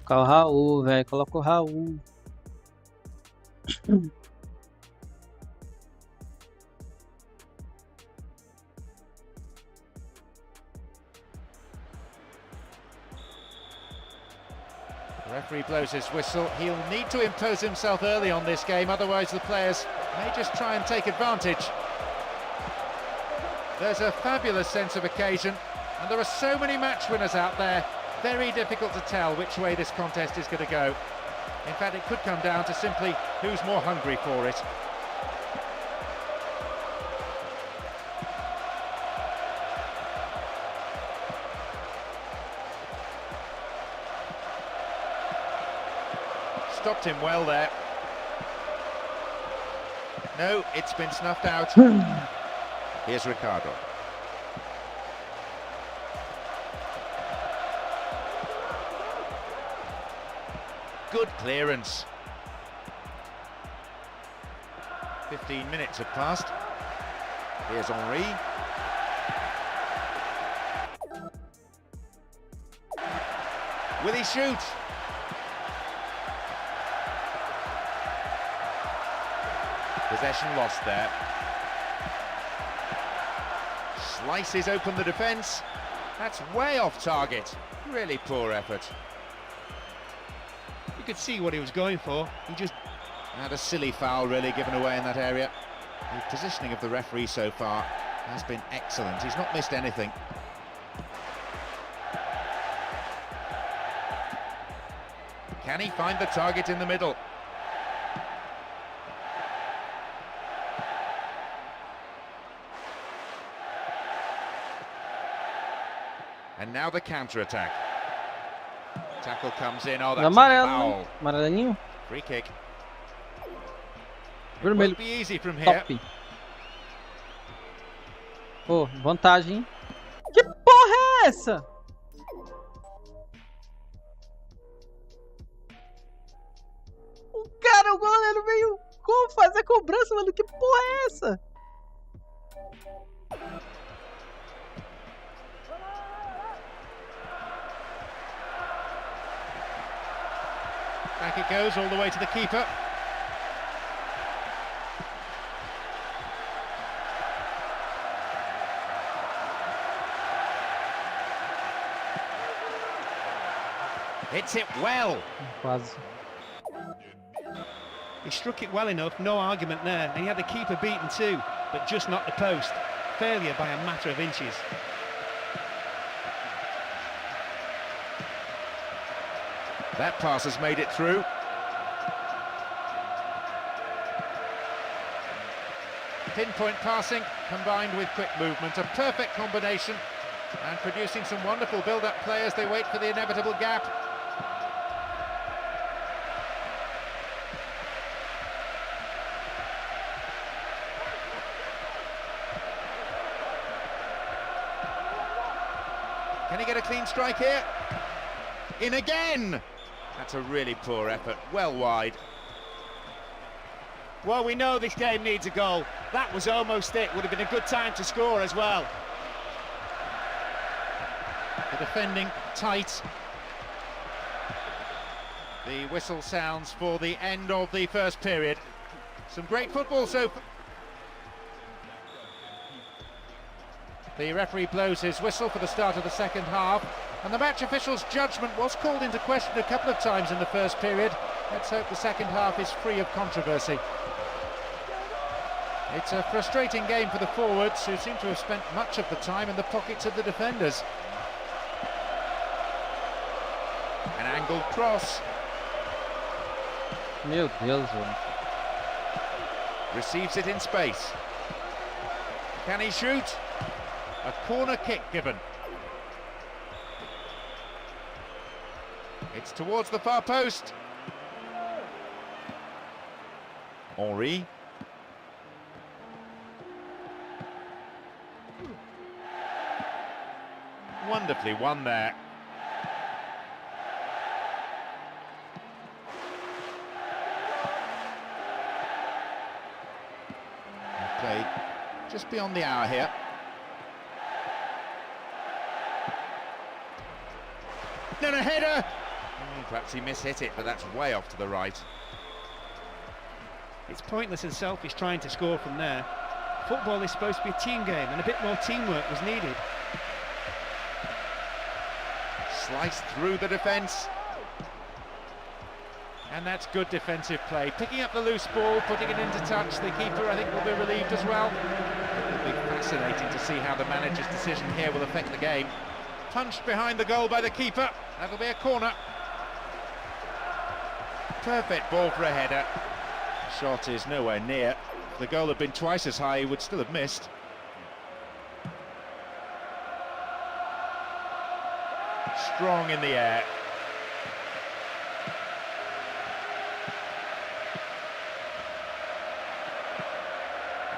Speaker 1: Colocar o Raul, velho. Coloca o Raul.
Speaker 3: The referee blows his whistle. He'll need to impose himself early on this game, otherwise the players may just try and take advantage. There's a fabulous sense of occasion, and there are so many match winners out there. Very difficult to tell which way this contest is going to go. In fact, it could come down to simply who's more hungry for it. Stopped him well there. No, it's been snuffed out. Here's Ricardo. Good clearance. 15 minutes have passed. Here's Henry. Will he shoot? Possession lost there. Slices open the defence. That's way off target. Really poor effort.
Speaker 4: You could see what he was going for. He just
Speaker 3: had a silly foul really given away in that area. The positioning of the referee so far has been excellent. He's not missed anything. Can he find the target in the middle? And now the counter-attack. Tackle comes in. Oh, that's a foul.
Speaker 1: Amarelinho.
Speaker 3: Free kick. It
Speaker 1: Vermelho.
Speaker 3: won't be easy from here.
Speaker 1: Top. Pô, vantagem, hein? Que porra é essa? O cara, o goleiro veio como fazer a cobrança, mano? Que porra é essa?
Speaker 3: Back it goes all the way to the keeper. Hits it well.
Speaker 1: Quase.
Speaker 4: he struck it well enough, no argument there, and he had the keeper beaten too, but just not the post. Failure by a matter of inches.
Speaker 3: That pass has made it through. Pinpoint passing combined with quick movement, a perfect combination, and producing some wonderful build-up play as they wait for the inevitable gap. Can he get a clean strike here? In again! That's a really poor effort, well wide.
Speaker 4: Well, we know this game needs a goal. That was almost it. Would have been a good time to score as well.
Speaker 3: The defending tight. The whistle sounds for the end of the first period. Some great football so far. The referee blows his whistle for the start of the second half, and the match official's judgment was called into question a couple of times in the first period. Let's hope the second half is free of controversy. It's a frustrating game for the forwards, who seem to have spent much of the time in the pockets of the defenders. An angled cross.
Speaker 1: Meu Deus, mano.
Speaker 3: Receives it in space. Can he shoot? A corner kick given. It's towards the far post. Henry. Wonderfully won there. Played just beyond the hour here. No, header! Perhaps he mishit it, but that's way off to the right.
Speaker 4: It's pointless and selfish trying to score from there. Football is supposed to be a team game, and a bit more teamwork was needed.
Speaker 3: Sliced through the defence. And that's good defensive play. Picking up the loose ball, putting it into touch. The keeper, I think, will be relieved as well. It'll be fascinating to see how the manager's decision here will affect the game. Punched behind the goal by the keeper. That'll be a corner. Perfect ball for a header. Shot is nowhere near. If the goal had been twice as high, he would still have missed. Strong in the air.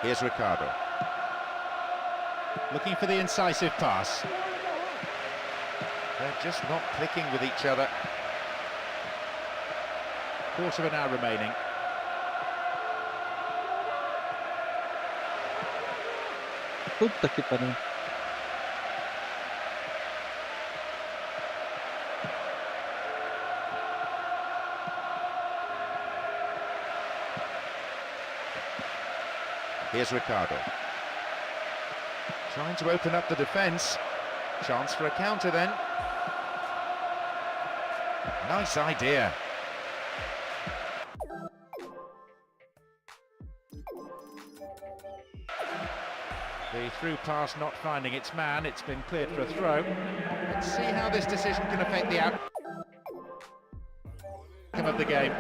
Speaker 3: Here's Ricardo. Looking for the incisive pass. They're just not clicking with each other. Quarter of an hour remaining.
Speaker 1: Puta que pariu.
Speaker 3: Here's Ricardo. Trying to open up the defence. Chance for a counter then. Nice idea. The through pass not finding its man. It's been cleared for a throw. Let's see how this decision can affect the outcome of the game.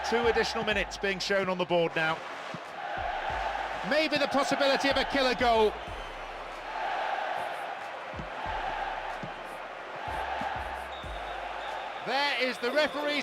Speaker 3: Two additional minutes being shown on the board now. Maybe the possibility of a killer goal. There is the referee.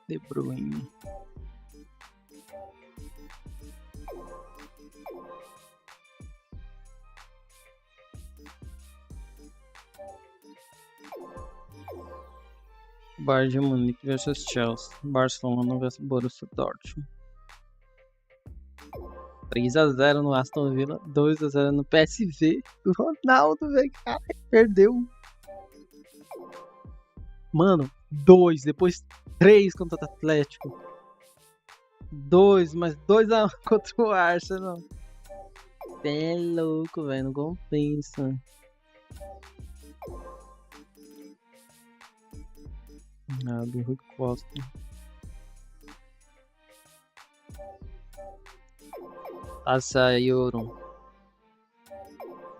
Speaker 1: De Bruyne. Bayern de Munique versus Chelsea. Barcelona versus Borussia Dortmund. 3-0 no Aston Villa, 2-0 no PSV. O Ronaldo, velho, cara, perdeu. Mano, 2, depois 3 contra o Atlético. 2, mas 2-1 contra o Arsenal. É louco, velho, não compensa. Ah, do Rui Costa. Taça Euro.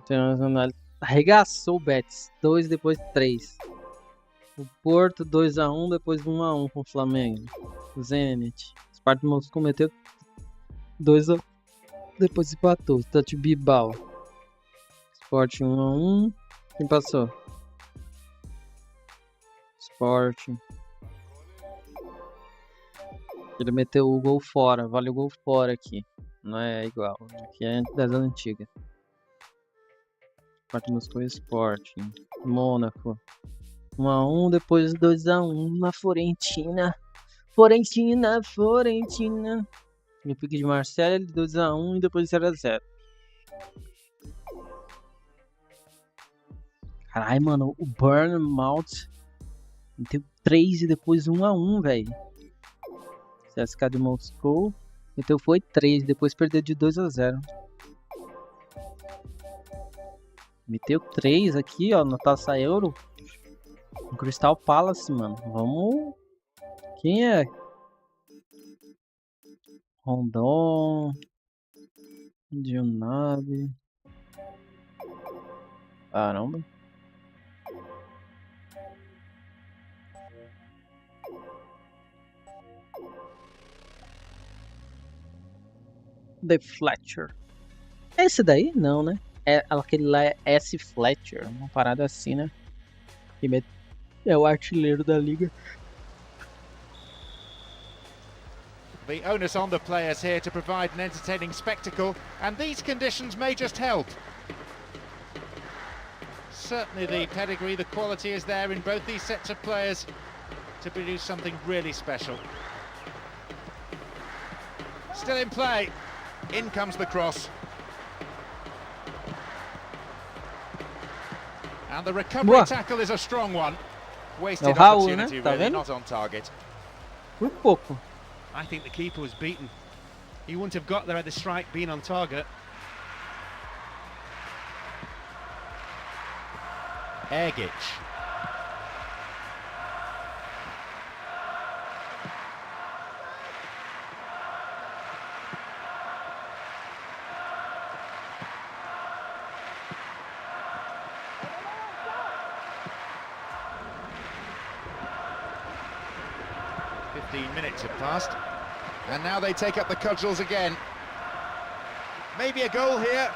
Speaker 1: Internacional arregaçou o Betis. 2, depois 3. O Porto 2-1, depois 1-1 com o Flamengo. O Zenit. Spartak Moscou meteu 2-1, depois empatou. Touch Bilbao. Sporting 1-1. Quem passou? Sporting. Ele meteu o gol fora. Vale o gol fora aqui. Não é igual. Aqui é das antigas. Spartak Moscou e Sporting. Mônaco. 1-1, depois 2-1 na Fiorentina. Fiorentina. No pique de Marseille, 2-1 e depois 0-0. Caralho, mano, o Bournemouth meteu 3 e depois 1-1, velho. CSK de Moscou meteu foi 3, depois perdeu de 2-0. Meteu 3 aqui, ó, na Taça Euro. O Crystal Palace, mano. Vamos. Quem é? Rondon. Dionabe. Caramba. The Fletcher. Esse daí? Não, né? aquele lá é esse Fletcher, uma parada assim, né? Que é o artilheiro da liga.
Speaker 3: The onus on the players here to provide an entertaining spectacle, and these conditions may just help. Certainly the pedigree, the quality is there in both these sets of players to produce something really special. Still in play. In comes the cross. And the recovery tackle is a strong one. Wasted opportunity, really, not on target.
Speaker 1: Por pouco.
Speaker 4: I think the keeper was beaten. He wouldn't have got there had the strike been on target.
Speaker 3: Ergic. Minutes have passed, and now they take up the cudgels again. Maybe a goal here.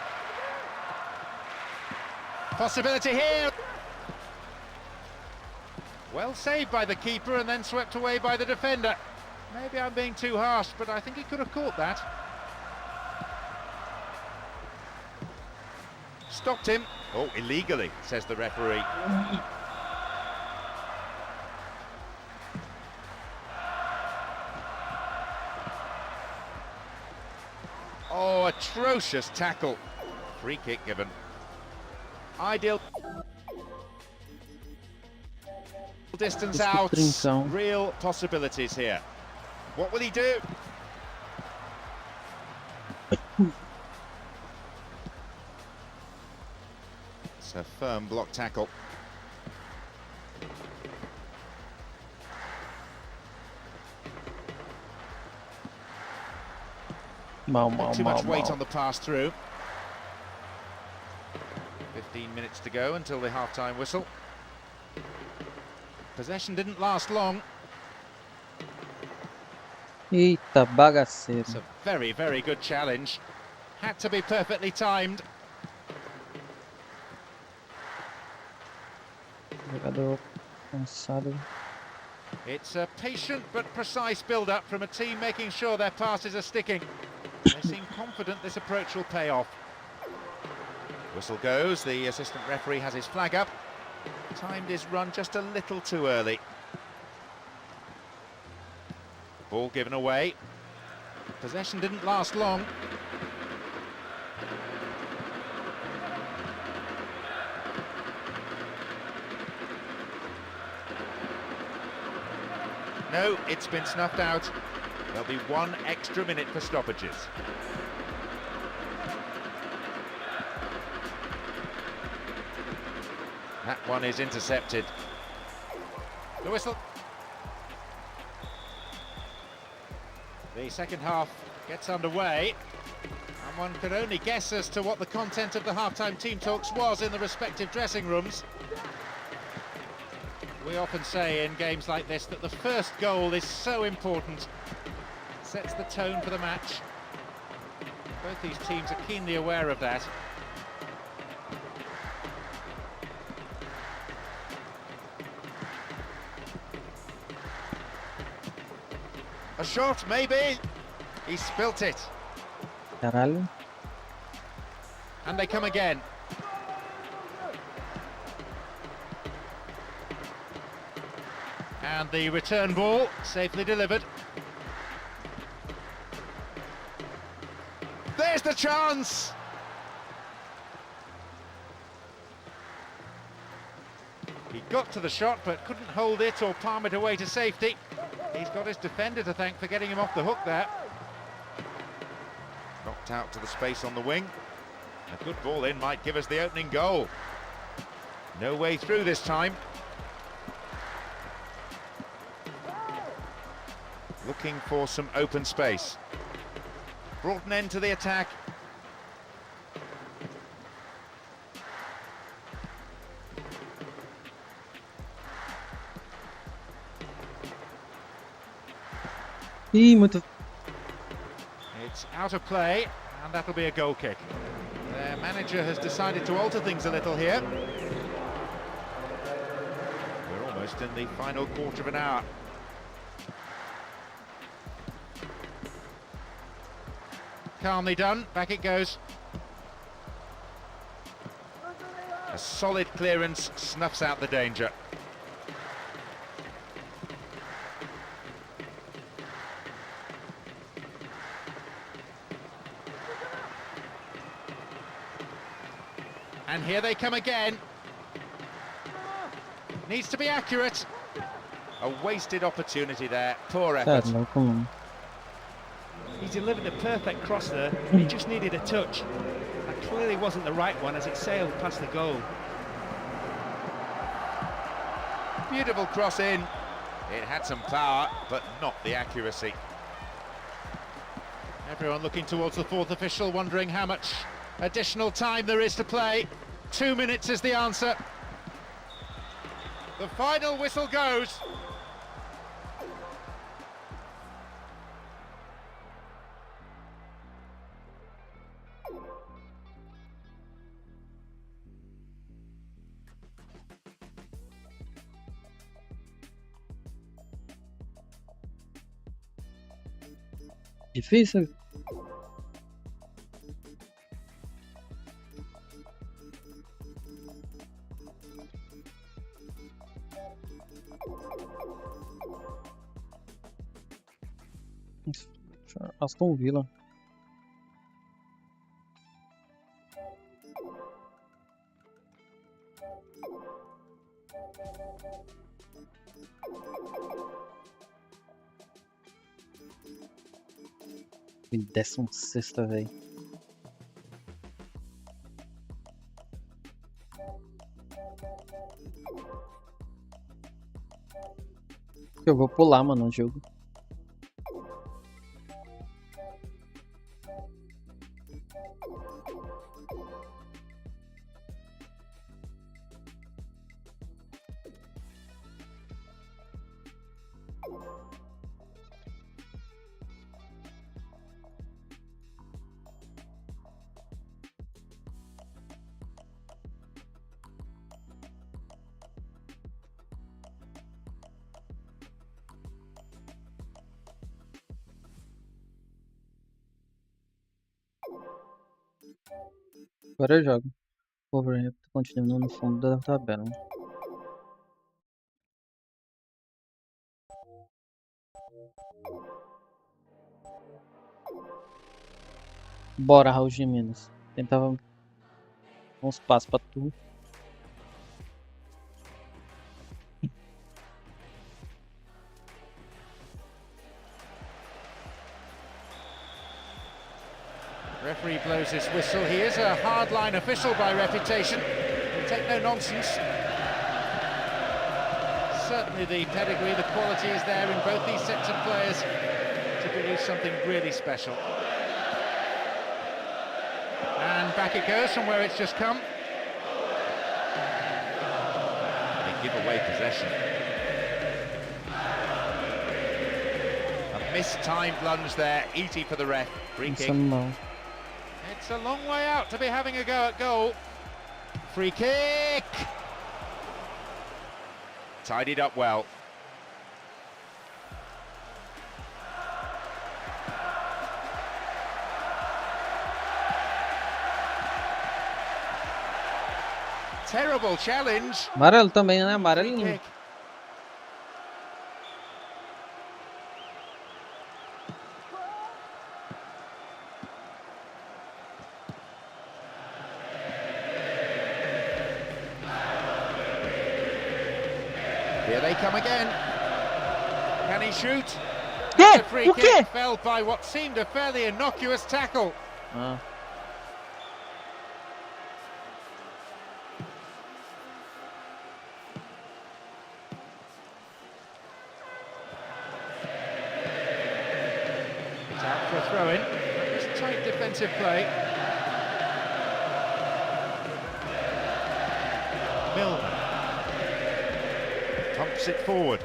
Speaker 3: Possibility here. Well saved by the keeper and then swept away by the defender. Maybe I'm being too harsh, but I think he could have caught that. Stopped him. Oh, illegally, says the referee. Oh, atrocious tackle. Free kick given. Ideal distance out. Real possibilities here. What will he do? It's a firm block tackle. Too much weight on the pass through. 15 minutes to go until the half-time whistle. Possession didn't last long.
Speaker 1: Eita, bagaceiro.
Speaker 3: It's a very, very good challenge. Had to be perfectly timed.
Speaker 1: Jogador cansado.
Speaker 3: It's a patient but precise build-up from a team making sure their passes are sticking. They seem confident this approach will pay off. Whistle goes, the assistant referee has his flag up. Timed his run just a little too early. Ball given away. Possession didn't last long. No, it's been snuffed out. There'll be 1 extra minute for stoppages. That one is intercepted. The whistle. The second half gets underway, and one could only guess as to what the content of the half-time team talks was in the respective dressing rooms. We often say in games like this that the first goal is so important. Sets the tone for the match. Both these teams are keenly aware of that. A shot, maybe. He spilt it.
Speaker 1: Caralho.
Speaker 3: And they come again. And the return ball safely delivered. There's the chance! He got to the shot but couldn't hold it or palm it away to safety. He's got his defender to thank for getting him off the hook there. Knocked out to the space on the wing. A good ball in might give us the opening goal. No way through this time. Looking for some open space. Brought an end to the attack.
Speaker 1: Muito.
Speaker 3: It's out of play, and that'll be a goal kick. There Manager has decided to alter things a little here. We're almost in the final quarter of an hour. Calmly done, back it goes. A solid clearance snuffs out the danger. And here they come again. Needs to be accurate. A wasted opportunity there. Poor effort.
Speaker 4: He delivered the perfect cross there. He just needed a touch. That clearly wasn't the right one as it sailed past the goal.
Speaker 3: Beautiful cross in. It had some power, but not the accuracy. Everyone looking towards the fourth official, wondering how much additional time there is to play. 2 minutes is the answer. The final whistle goes.
Speaker 1: Difícil. Aston Villa. Em 16ª, velho. Eu vou pular, mano, o jogo. Agora eu jogo. O Wolverhampton continua no fundo da tabela. Bora, Raul Jimenez. Tentava uns passos pra tu.
Speaker 3: Referee blows his whistle. He is a hardline official by reputation. He'll take no nonsense. Certainly the pedigree, the quality is there in both these sets of players to produce something really special. And back it goes from where it's just come. They give away possession. A mistimed lunge there, easy for the ref. Free kick. It's a long way out to be having a go at goal. Free kick! Tidied up well. Terrible challenge.
Speaker 1: Amarelo também, né? Amarelinho.
Speaker 3: Here they come again. Can he shoot?
Speaker 1: Yeah,
Speaker 3: The free kick fell by what seemed a fairly innocuous tackle. It's out for a throw-in. That was tight defensive play. Milner pumps it forward.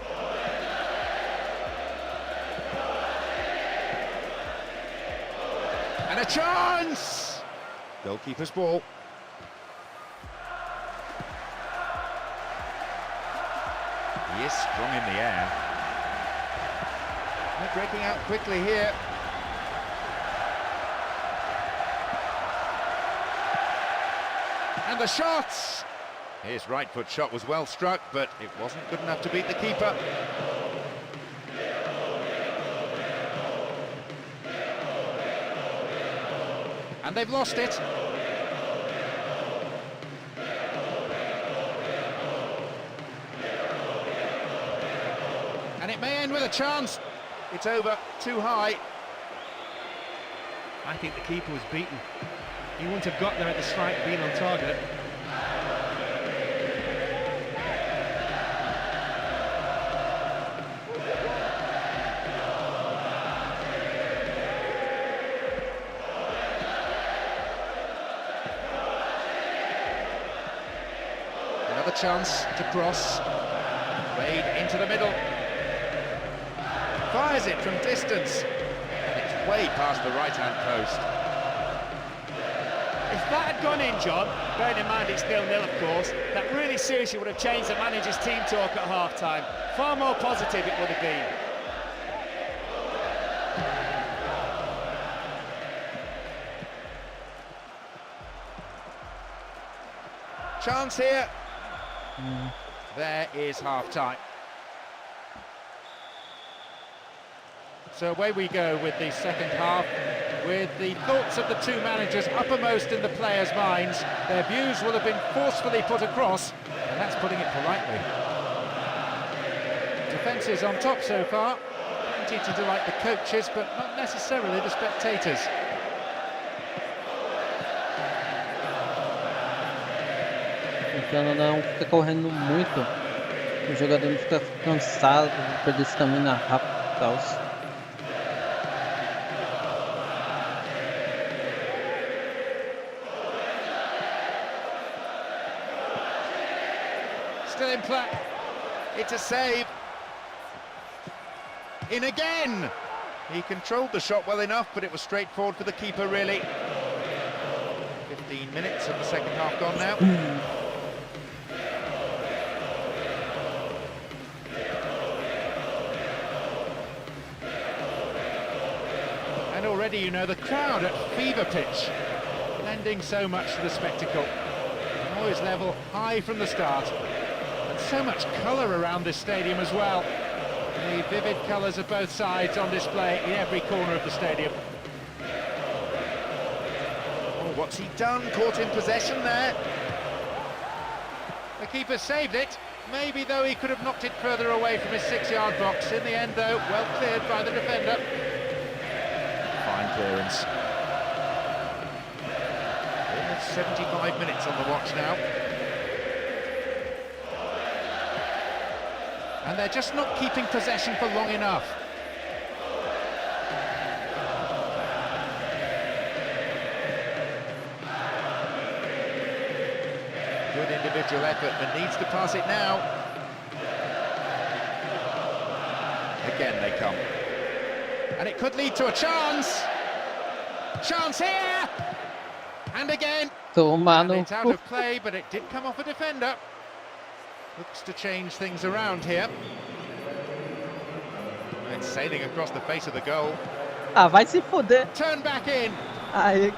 Speaker 3: And a chance! Goalkeeper's ball. He is strong in the air. They're breaking out quickly here. And the shots! His right foot shot was well struck, but it wasn't good enough to beat the keeper. And they've lost it. And it may end with a chance. It's over, too high.
Speaker 4: I think the keeper was beaten. He wouldn't have got there at the strike being on target.
Speaker 3: Another chance to cross. Played into the middle. Fires it from distance. And it's way past the right-hand post.
Speaker 4: If that had gone in, John, bearing in mind it's 0-0 of course, that really seriously would have changed the manager's team talk at half-time. Far more positive it would have been.
Speaker 3: Chance here. There is half-time. So away we go with the second half, with the thoughts of the two managers uppermost in the players' minds. Their views will have been forcefully put across, and that's putting it politely. Defence is on top so far. Plenty to delight the coaches, but not necessarily the spectators.
Speaker 1: Então não fica correndo muito, o jogador não fica cansado, perder estamina rápido e tal.
Speaker 3: Still in play. It's a save. In again. He controlled the shot well enough, but it was straightforward for the keeper, really. 15 minutes of the second half gone now. And already, you know, the crowd at fever pitch, lending so much to the spectacle. Noise level high from the start. And so much colour around this stadium as well. The vivid colours of both sides on display in every corner of the stadium. Oh, what's he done? Caught in possession there. The keeper saved it. Maybe, though, he could have knocked it further away from his 6-yard box. In the end, though, well cleared by the defender. Fine clearance. Almost 75 minutes on the watch now. And they're just not keeping possession for long enough. Good individual effort, but needs to pass it now. Again they come. And it could lead to a chance. Chance here! And again. And it's out of play, but it did come off a defender. Looks to change things around here. And sailing across the face of the goal.
Speaker 1: Ah, vai se foder.
Speaker 3: Turn back in.
Speaker 1: Ai,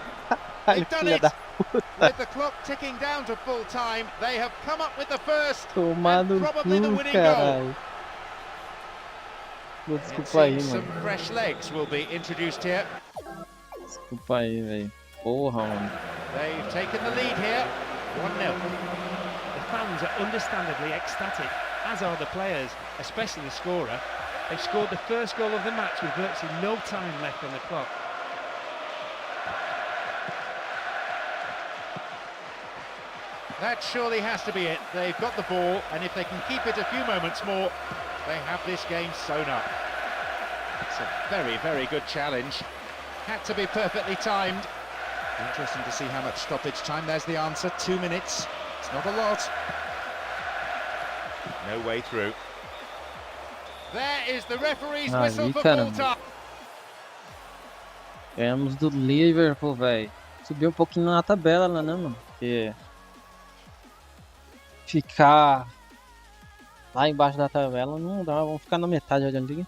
Speaker 3: They've done it.
Speaker 1: da
Speaker 3: With the clock ticking down to full time, they have come up with the first
Speaker 1: Tomar
Speaker 3: and
Speaker 1: no
Speaker 3: probably the
Speaker 1: cu,
Speaker 3: winning goal.
Speaker 1: caralho.
Speaker 3: It
Speaker 1: Desculpa aí,
Speaker 3: seems
Speaker 1: mano.
Speaker 3: some fresh legs will be introduced here.
Speaker 1: Desculpa aí, velho. Porra, mano.
Speaker 3: They've taken the lead here. 1-0.
Speaker 4: The fans are understandably ecstatic, as are the players, especially the scorer. They scored the first goal of the match with virtually no time left on the clock.
Speaker 3: That surely has to be it. They've got the ball, and if they can keep it a few moments more, they have this game sewn up. It's a very, very good challenge. Had to be perfectly timed. Interesting to see how much stoppage time. There's the answer, 2 minutes. It's not a lot. No way through. There is the referee's whistle for full time.
Speaker 1: Ganhamos do Liverpool, velho. Subir um pouquinho na tabela lá, né, mano? Porque ficar lá embaixo da tabela não dá, vamos ficar na metade ali.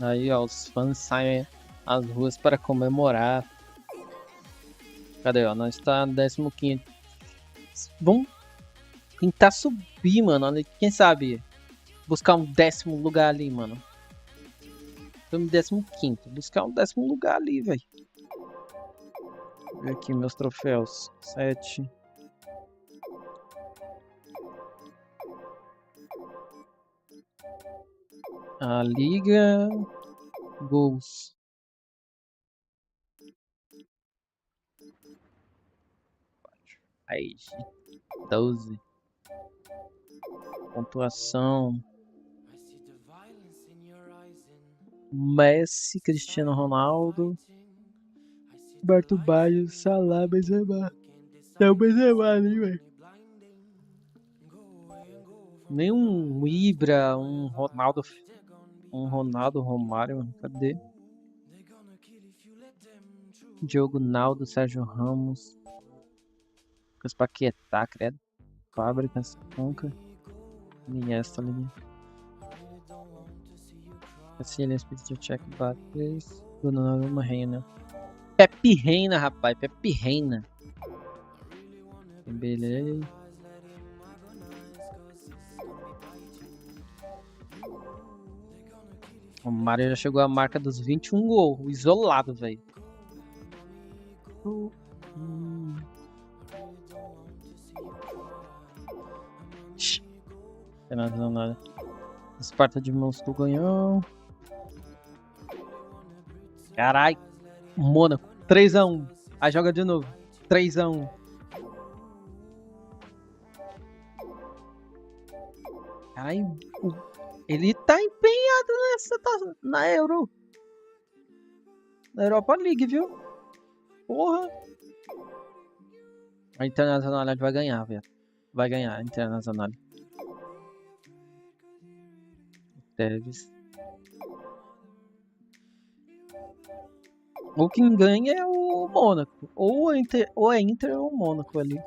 Speaker 1: Aí, ó, os fãs saem às ruas para comemorar. Cadê, ó? Nós tá no 15º. Vamos tentar subir, mano. Quem sabe buscar um 10º lugar ali, mano. Estamos em 15º. Buscar um 10º lugar ali, velho. Ver aqui meus troféus. 7. A liga. Gols. Aí, 12. Pontuação. Messi, Cristiano Ronaldo. Roberto Baggio, salve, Benzema. Não, Benzema ali, velho. Nem um Ibra, um Ronaldo. Romário, mano. Cadê? Diogo Naldo, Sérgio Ramos. Lucas Paquetá, credo. Fábricas, Contra. Essa ali. Assim, ele é espírito de check bates. Uma reina. Pepe Reina, rapaz. Pepe Reina. Beleza. O Mario já chegou à marca dos 21 gols. Isolado, velho. Não nada. Esparta de Moscou ganhou. Carai. Mônaco. 3-1. Aí joga de novo. 3-1. Carai. Ele tá empenhado na Euro. Na Europa League, viu? Porra. A Internacional vai ganhar, velho. Vai ganhar a Internacional. Teves. Ou quem ganha é o Mônaco. Ou é Inter ou o Mônaco ali.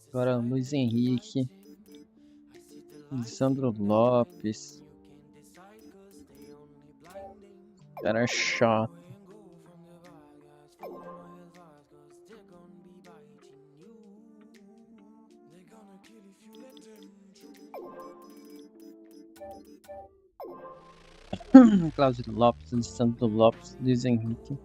Speaker 1: Agora Luiz Henrique. Lisandro Lopes. Cara chato. Cláudio Lopes, Lisandro Lopes, Luiz Henrique.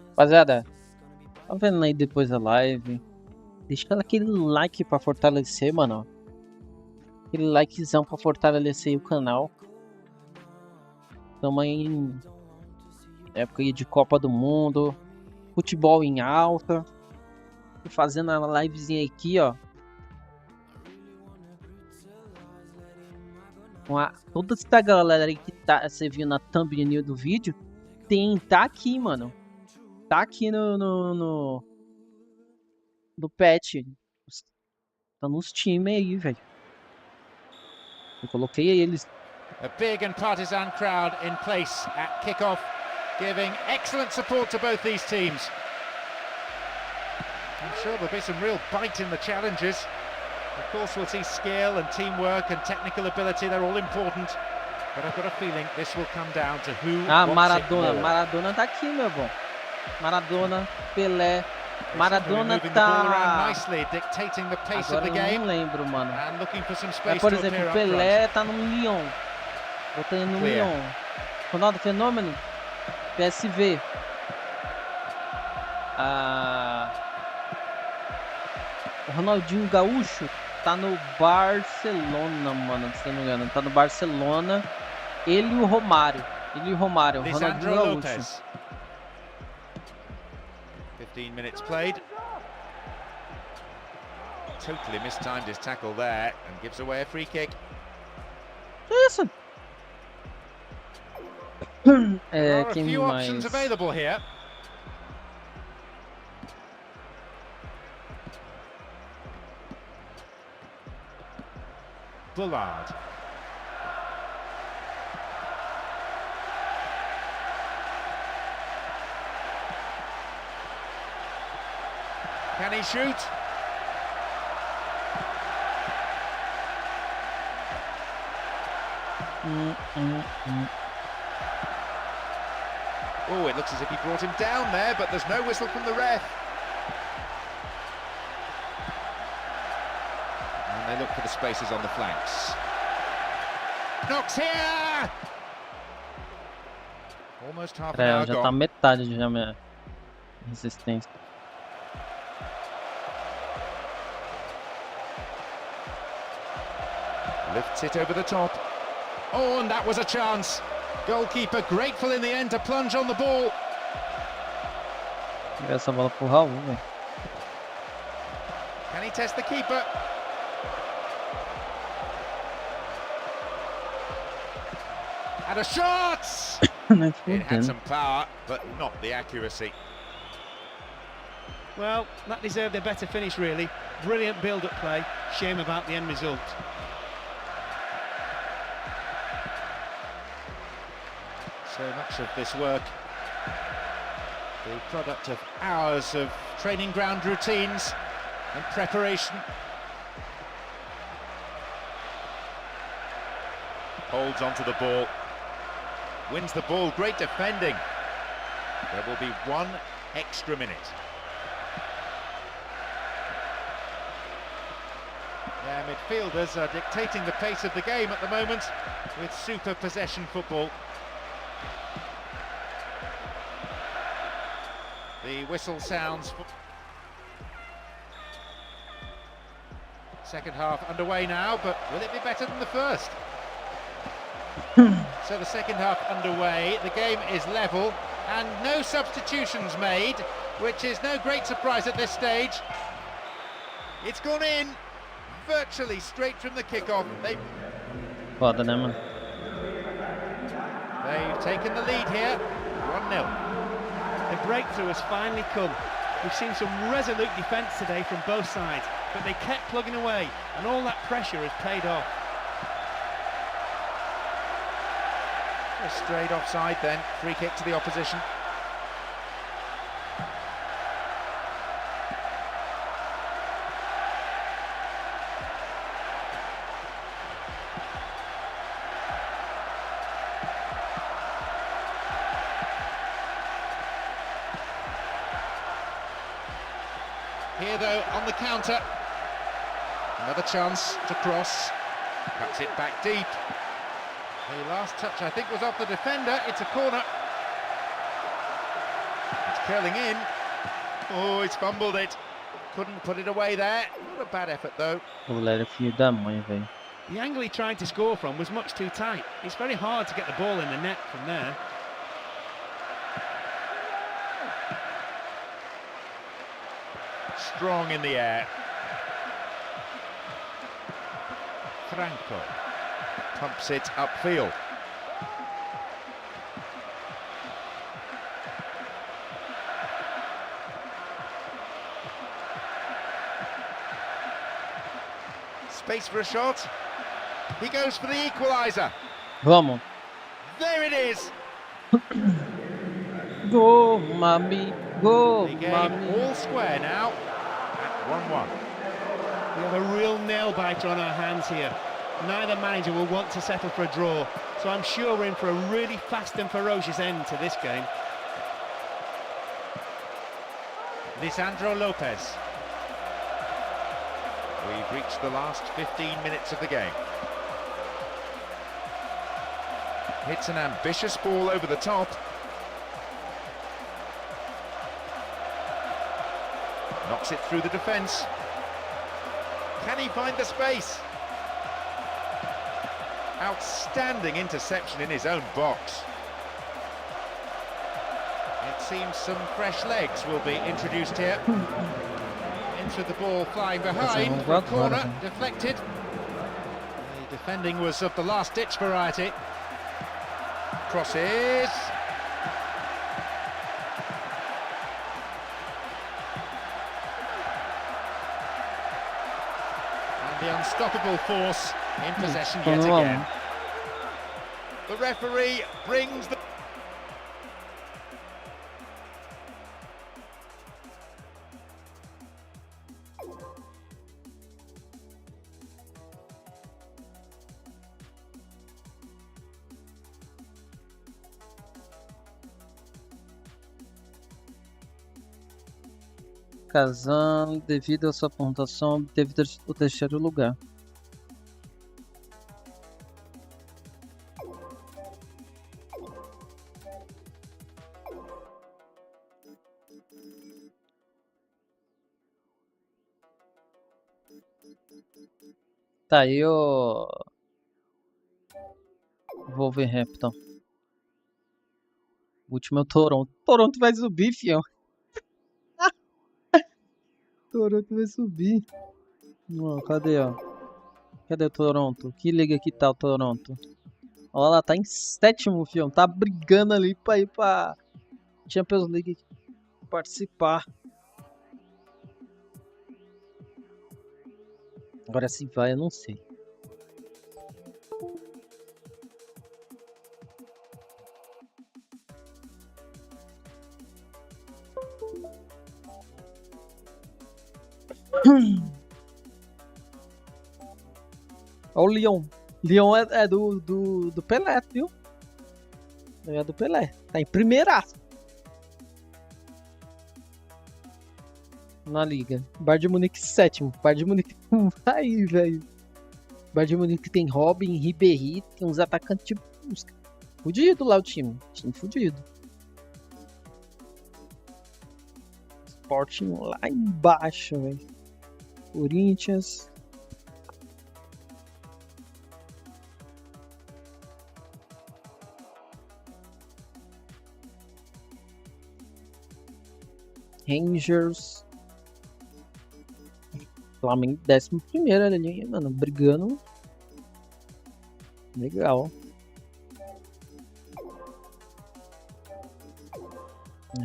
Speaker 1: Rapaziada, tá vendo aí depois da live? Deixa aquele like pra fortalecer, mano. Aquele likezão pra fortalecer o canal. Tamo aí em época aí de Copa do Mundo. Futebol em alta. Tô fazendo a livezinha aqui, ó. Com toda essa galera aí que você viu na thumbnail do vídeo. Tá aqui, mano. Tá aqui no patch. Tá nos times aí, velho. Eu coloquei eles.
Speaker 3: A big and partisan crowd in place at kickoff, giving excellent support to both these teams. I'm sure there'll be some real bite in the challenges. Of course, we'll see skill and teamwork and technical ability. They're all important. But I've got a feeling this will come down to who wants it more.
Speaker 1: Maradona tá aqui, meu bom. Maradona, Pelé. Maradona tá... Agora eu não lembro, mano. Por exemplo, Pelé tá no Lyon. Botando no Lyon. Ronaldo Fenômeno, PSV. O Ronaldinho Gaúcho tá no Barcelona, mano, se não me engano. Tá no Barcelona. Ele e o Romário. O Ronaldinho Gaúcho.
Speaker 3: 15 minutes played. Totally mistimed his tackle there and gives away a free kick.
Speaker 1: Que isso?
Speaker 3: There are a
Speaker 1: quem
Speaker 3: few
Speaker 1: mais?
Speaker 3: options available here. Bullard. Can he shoot? Oh, it looks as if he brought him down there, but there's no whistle from the ref. And they look for the spaces on the flanks. Knocks here! Almost half an hour
Speaker 1: Já tá
Speaker 3: gone.
Speaker 1: metade já minha resistência.
Speaker 3: Lifts it over the top. Oh, and that was a chance. Goalkeeper grateful in the end to plunge on the ball.
Speaker 1: Pegar essa bola pro Raul, velho.
Speaker 3: Can he test the keeper? And a shot!
Speaker 1: Nem
Speaker 3: It had
Speaker 1: fudendo.
Speaker 3: some power, but not the accuracy.
Speaker 4: Well, that deserved a better finish, really. Brilliant build-up play. Shame about the end result.
Speaker 3: So much of this work, the product of hours of training ground routines and preparation. Holds onto the ball, wins the ball, great defending. There will be 1 extra minute. Their midfielders are dictating the pace of the game at the moment with super possession football. The whistle sounds. Second half underway now, but will it be better than the first? So the second half underway, the game is level and no substitutions made, which is no great surprise at this stage. It's gone in virtually straight from the kickoff.
Speaker 1: Foda, né, mano?
Speaker 3: They've taken the lead here, 1-0.
Speaker 4: The breakthrough has finally come. We've seen some resolute defence today from both sides, but they kept plugging away, and all that pressure has paid off.
Speaker 3: Straight offside then, free kick to the opposition. Here though, on the counter, another chance to cross, cuts it back deep. The last touch, I think, was off the defender. It's a corner. It's curling in. Oh, he's fumbled it. Couldn't put it away there. Not a bad effort, though.
Speaker 1: Goleiro filho da mãe, velho.
Speaker 4: The angle he tried to score from was much too tight. It's very hard to get the ball in the net from there.
Speaker 3: Strong in the air. Franco pumps it upfield. Space for a shot. He goes for the equaliser.
Speaker 1: Vamos.
Speaker 3: There it is.
Speaker 1: Go, mami. Go,
Speaker 3: The game
Speaker 1: mami.
Speaker 3: all square now at 1-1.
Speaker 4: We have a real nail-biter on our hands here. Neither manager will want to settle for a draw, so I'm sure we're in for a really fast and ferocious end to this game.
Speaker 3: Lisandro Lopez. We've reached the last 15 minutes of the game. Hits an ambitious ball over the top. Knocks it through the defence. Can he find the space? Outstanding interception in his own box. It seems some fresh legs will be introduced here. Into the ball flying behind for a corner, deflected. The defending was of the last-ditch variety. crosses. And the unstoppable force in possession yet again. The referee brings the...
Speaker 1: Kazan, devido à sua pontuação, obteve o terceiro lugar. Tá aí o Wolverhampton. O último é o Toronto. Toronto vai subir, fião. Toronto vai subir. Não, cadê, ó? Cadê o Toronto? Que liga que tá o Toronto? Olha lá, tá em sétimo, fião. Tá brigando ali pra ir pra Champions League participar. Agora se vai, eu não sei. Olha o Lyon. Lyon é do Pelé, viu? É do Pelé. Tá em primeiraço. Na liga. Bayern de Munique sétimo. Bayern de Munique não vai, velho. Bayern de Munique tem Robin, Ribéry, tem uns atacantes tipo... Fudido lá o time. Time fudido. Sporting lá embaixo, velho. Corinthians. Rangers. Flamengo 11º ali, mano. Brigando. Legal.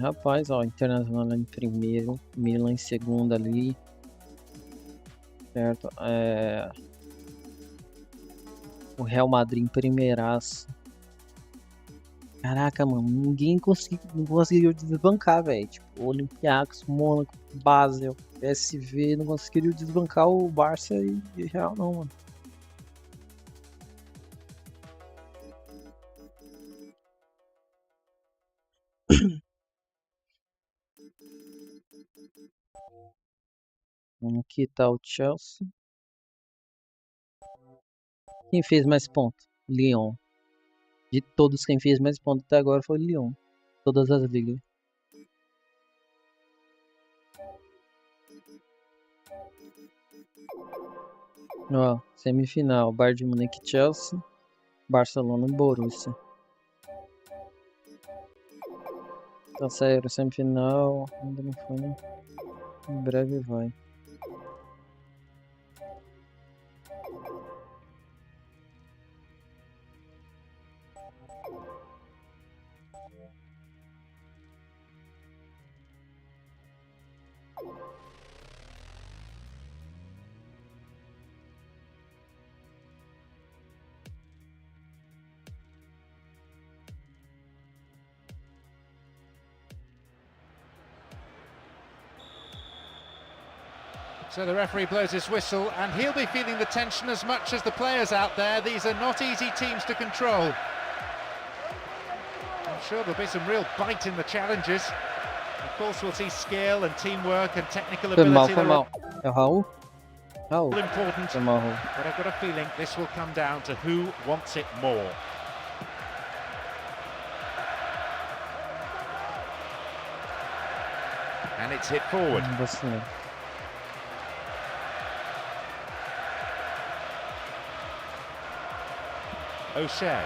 Speaker 1: Rapaz, ó. Internacional em primeiro. Milan em segundo ali. Certo. O Real Madrid em primeiraço. Caraca, mano, ninguém não conseguiu desbancar, velho. Tipo, Olympiacos, Mônaco, Basel, PSV, não conseguiram desbancar o Barça e Real, não, mano. Aqui tá o Chelsea. Quem fez mais pontos? Lyon. De todos, quem fez mais pontos até agora foi o Lyon. Todas as ligas. Ó, semifinal. Bayern de Munique, Chelsea. Barcelona e Borussia. Tá sério, semifinal. Ainda não foi, né? Em breve vai.
Speaker 3: So the referee blows his whistle and he'll be feeling the tension as much as the players out there. These are not easy teams to control. I'm sure there'll be some real bite in the challenges. Of course we'll see skill and teamwork and technical ability.
Speaker 1: Foi mal. É o Raul?
Speaker 3: Raul. Important,
Speaker 1: foi mal, Raul.
Speaker 3: But I've got a feeling this will come down to who wants it more. And it's hit forward. O'Shea.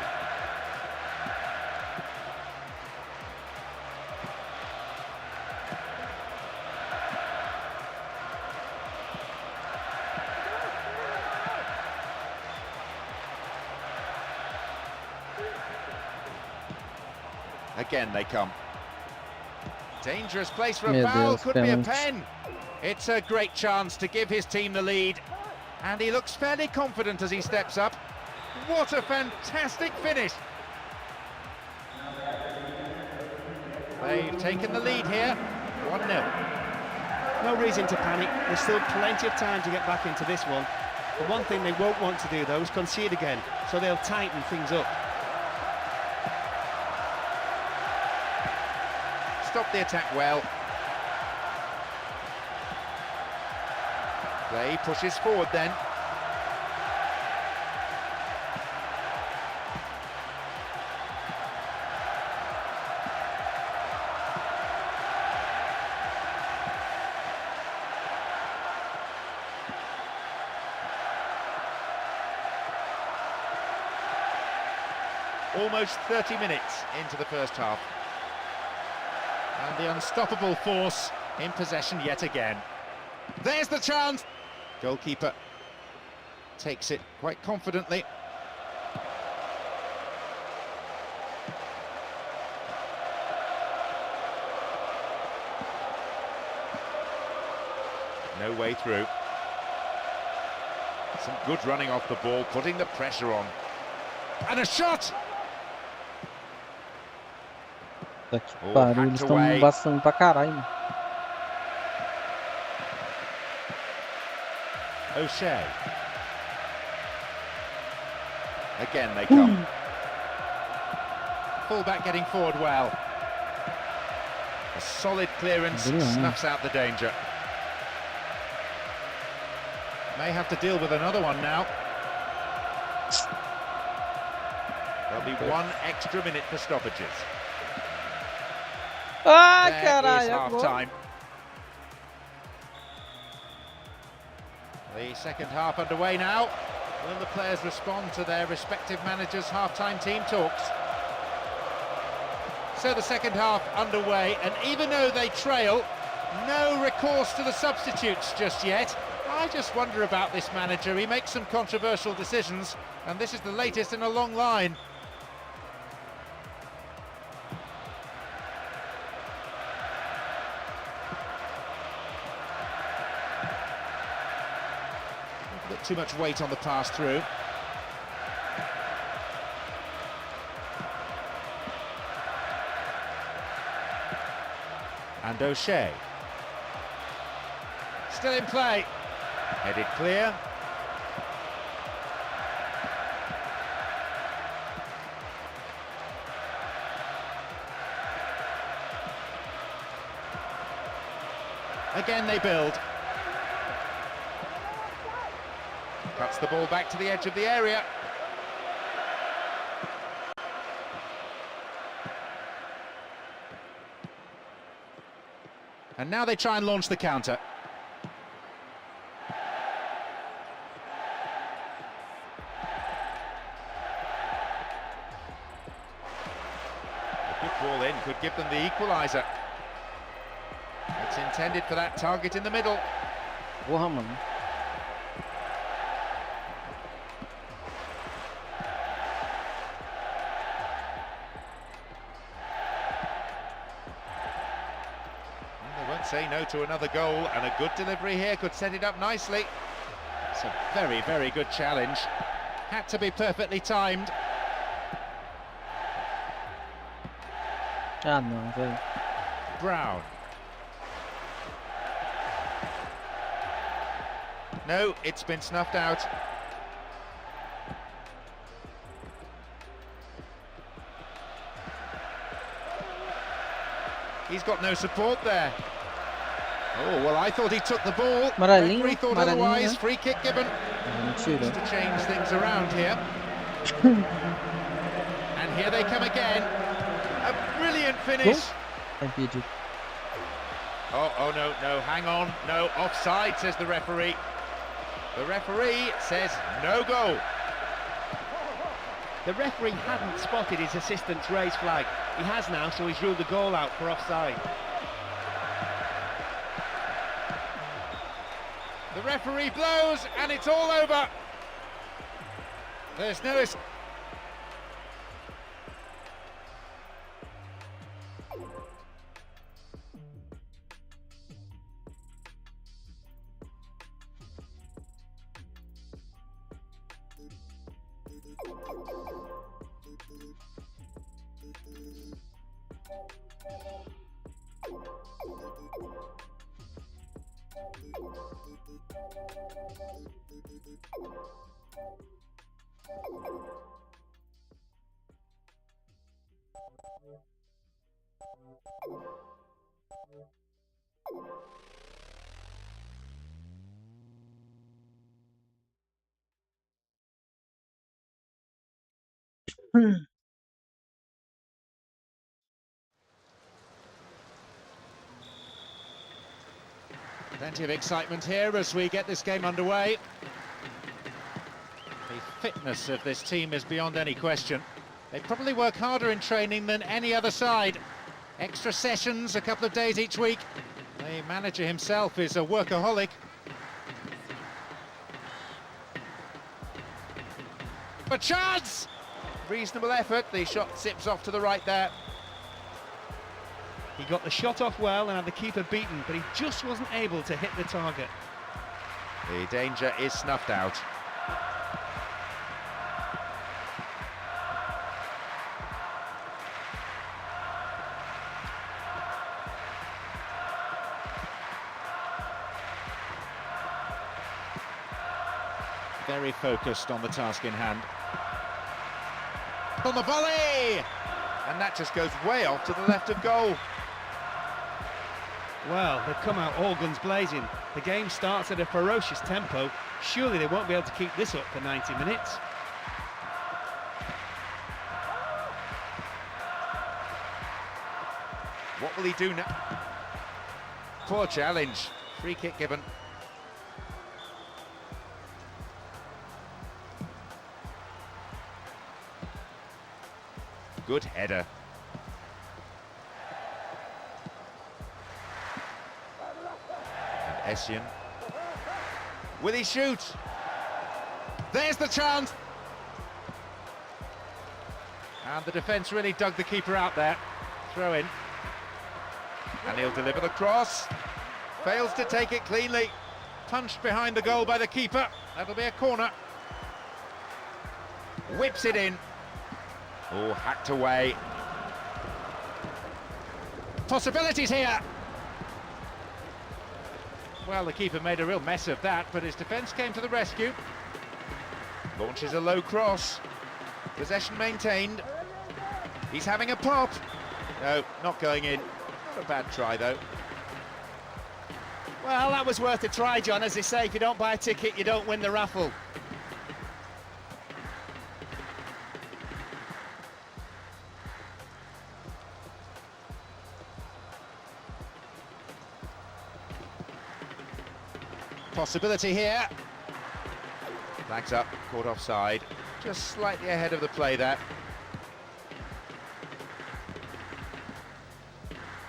Speaker 3: Again they come. Dangerous place for a
Speaker 1: Meu
Speaker 3: foul,
Speaker 1: Deus,
Speaker 3: could be a
Speaker 1: pênalti.
Speaker 3: pen. It's a great chance to give his team the lead. And he looks fairly confident as he steps up. What a fantastic finish. They've taken the lead here, 1-0.
Speaker 4: No reason to panic, there's still plenty of time to get back into this one. The one thing they won't want to do though is concede again, so they'll tighten things up.
Speaker 3: Stop the attack well. Play pushes forward then. Almost 30 minutes into the first half. And the unstoppable force in possession yet again. There's the chance! Goalkeeper takes it quite confidently. No way through. Some good running off the ball, putting the pressure on. And a shot!
Speaker 1: Tá que
Speaker 3: Oh,
Speaker 1: pariu,
Speaker 3: hacked
Speaker 1: eles estão
Speaker 3: away.
Speaker 1: embaçando pra caralho, mano.
Speaker 3: O'Shea. Again they come. Fullback getting forward well. A solid clearance
Speaker 1: Brilliant.
Speaker 3: snuffs out the danger. May have to deal with another one now. There'll be one extra minute for stoppages.
Speaker 1: Ah,
Speaker 3: There is
Speaker 1: caralho,
Speaker 3: half
Speaker 1: agora.
Speaker 3: time. The second half underway now. Will the players respond to their respective managers' half-time team talks? So the second half underway, and even though they trail, no recourse to the substitutes just yet. I just wonder about this manager. He makes some controversial decisions, and this is the latest in a long line. A bit too much weight on the pass through. And O'Shea. Still in play. Headed clear. Again they build. Cuts the ball back to the edge of the area. And now they try and launch the counter. A good ball in could give them the equaliser. It's intended for that target in the middle.
Speaker 1: Porra, mano.
Speaker 3: They won't say no to another goal, and a good delivery here could set it up nicely. It's a very, very good challenge. Had to be perfectly timed.
Speaker 1: Ah, não, velho.
Speaker 3: Brown. No, it's been snuffed out. He's got no support there. Oh, well, I thought he took the ball.
Speaker 1: Amarelinho,
Speaker 3: Referee thought
Speaker 1: amarelinho,
Speaker 3: otherwise.
Speaker 1: né?
Speaker 3: Free kick given.
Speaker 1: Mentira.
Speaker 3: Just to change things around here. And here they come again. A brilliant finish.
Speaker 1: Tá impedido.
Speaker 3: Oh, no, hang on. No, offside, says the referee. The referee says no goal.
Speaker 4: The referee hadn't spotted his assistant's raised flag. He has now, so he's ruled the goal out for offside.
Speaker 3: The referee blows, and it's all over. There's no... Plenty of excitement here as we get this game underway. The fitness of this team is beyond any question. They probably work harder in training than any other side. Extra sessions, a couple of days each week. The manager himself is a workaholic. A chance! Reasonable effort, the shot zips off to the right there.
Speaker 4: He got the shot off well and had the keeper beaten, but he just wasn't able to hit the target.
Speaker 3: The danger is snuffed out. Very focused on the task in hand. On the volley! And that just goes way off to the left of goal.
Speaker 4: Well, they've come out all guns blazing. The game starts at a ferocious tempo. Surely they won't be able to keep this up for 90 minutes.
Speaker 3: What will he do now? Poor challenge. Free kick given. Good header. And Essien. Will he shoot? There's the chance! And the defence really dug the keeper out there. Throw in. And he'll deliver the cross. Fails to take it cleanly. Punched behind the goal by the keeper. That'll be a corner. Whips it in. Oh, hacked away. Possibilities here. Well, the keeper made a real mess of that, but his defence came to the rescue. Launches a low cross. Possession maintained. He's having a pop. No, not going in. Not a bad try, though.
Speaker 4: Well, that was worth a try, John. As they say, if you don't buy a ticket, you don't win the raffle.
Speaker 3: Possibility here. Flags up, caught offside. Just slightly ahead of the play there.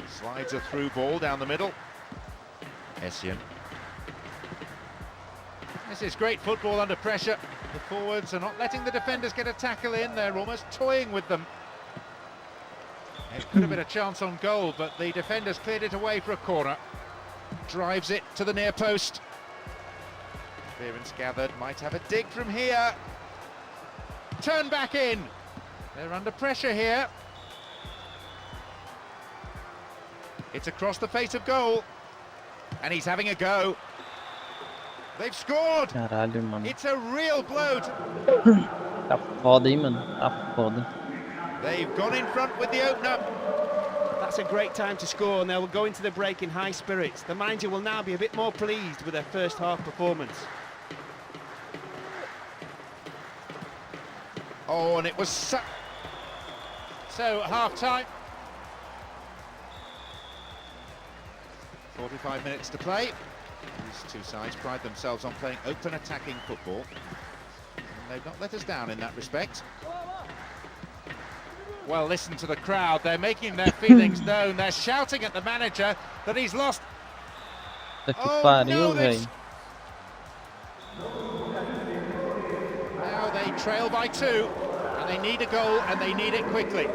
Speaker 3: Slides a through ball down the middle. Essien. This is great football under pressure. The forwards are not letting the defenders get a tackle in. They're almost toying with them. It could have been a chance on goal, but the defenders cleared it away for a corner. Drives it to the near post. Clearance gathered, might have a dig from here. Turn back in. They're under pressure here. It's across the face of goal. And he's having a go. They've scored!
Speaker 1: Caralho, mano.
Speaker 3: It's a real blow.
Speaker 1: Tá foda, hein, mano. Tá foda.
Speaker 3: They've gone in front with the opener.
Speaker 4: That's a great time to score, and they'll go into the break in high spirits. The manager will now be a bit more pleased with their first half performance.
Speaker 3: Oh, and it was so half-time. 45 minutes to play. These two sides pride themselves on playing open attacking football. And they've not let us down in that respect. Well, listen to the crowd. They're making their feelings known. They're shouting at the manager that he's lost.
Speaker 1: Puta que pariu,
Speaker 3: no,
Speaker 1: velho.
Speaker 3: Now they trail by 2, and they need a goal, and they need it quickly.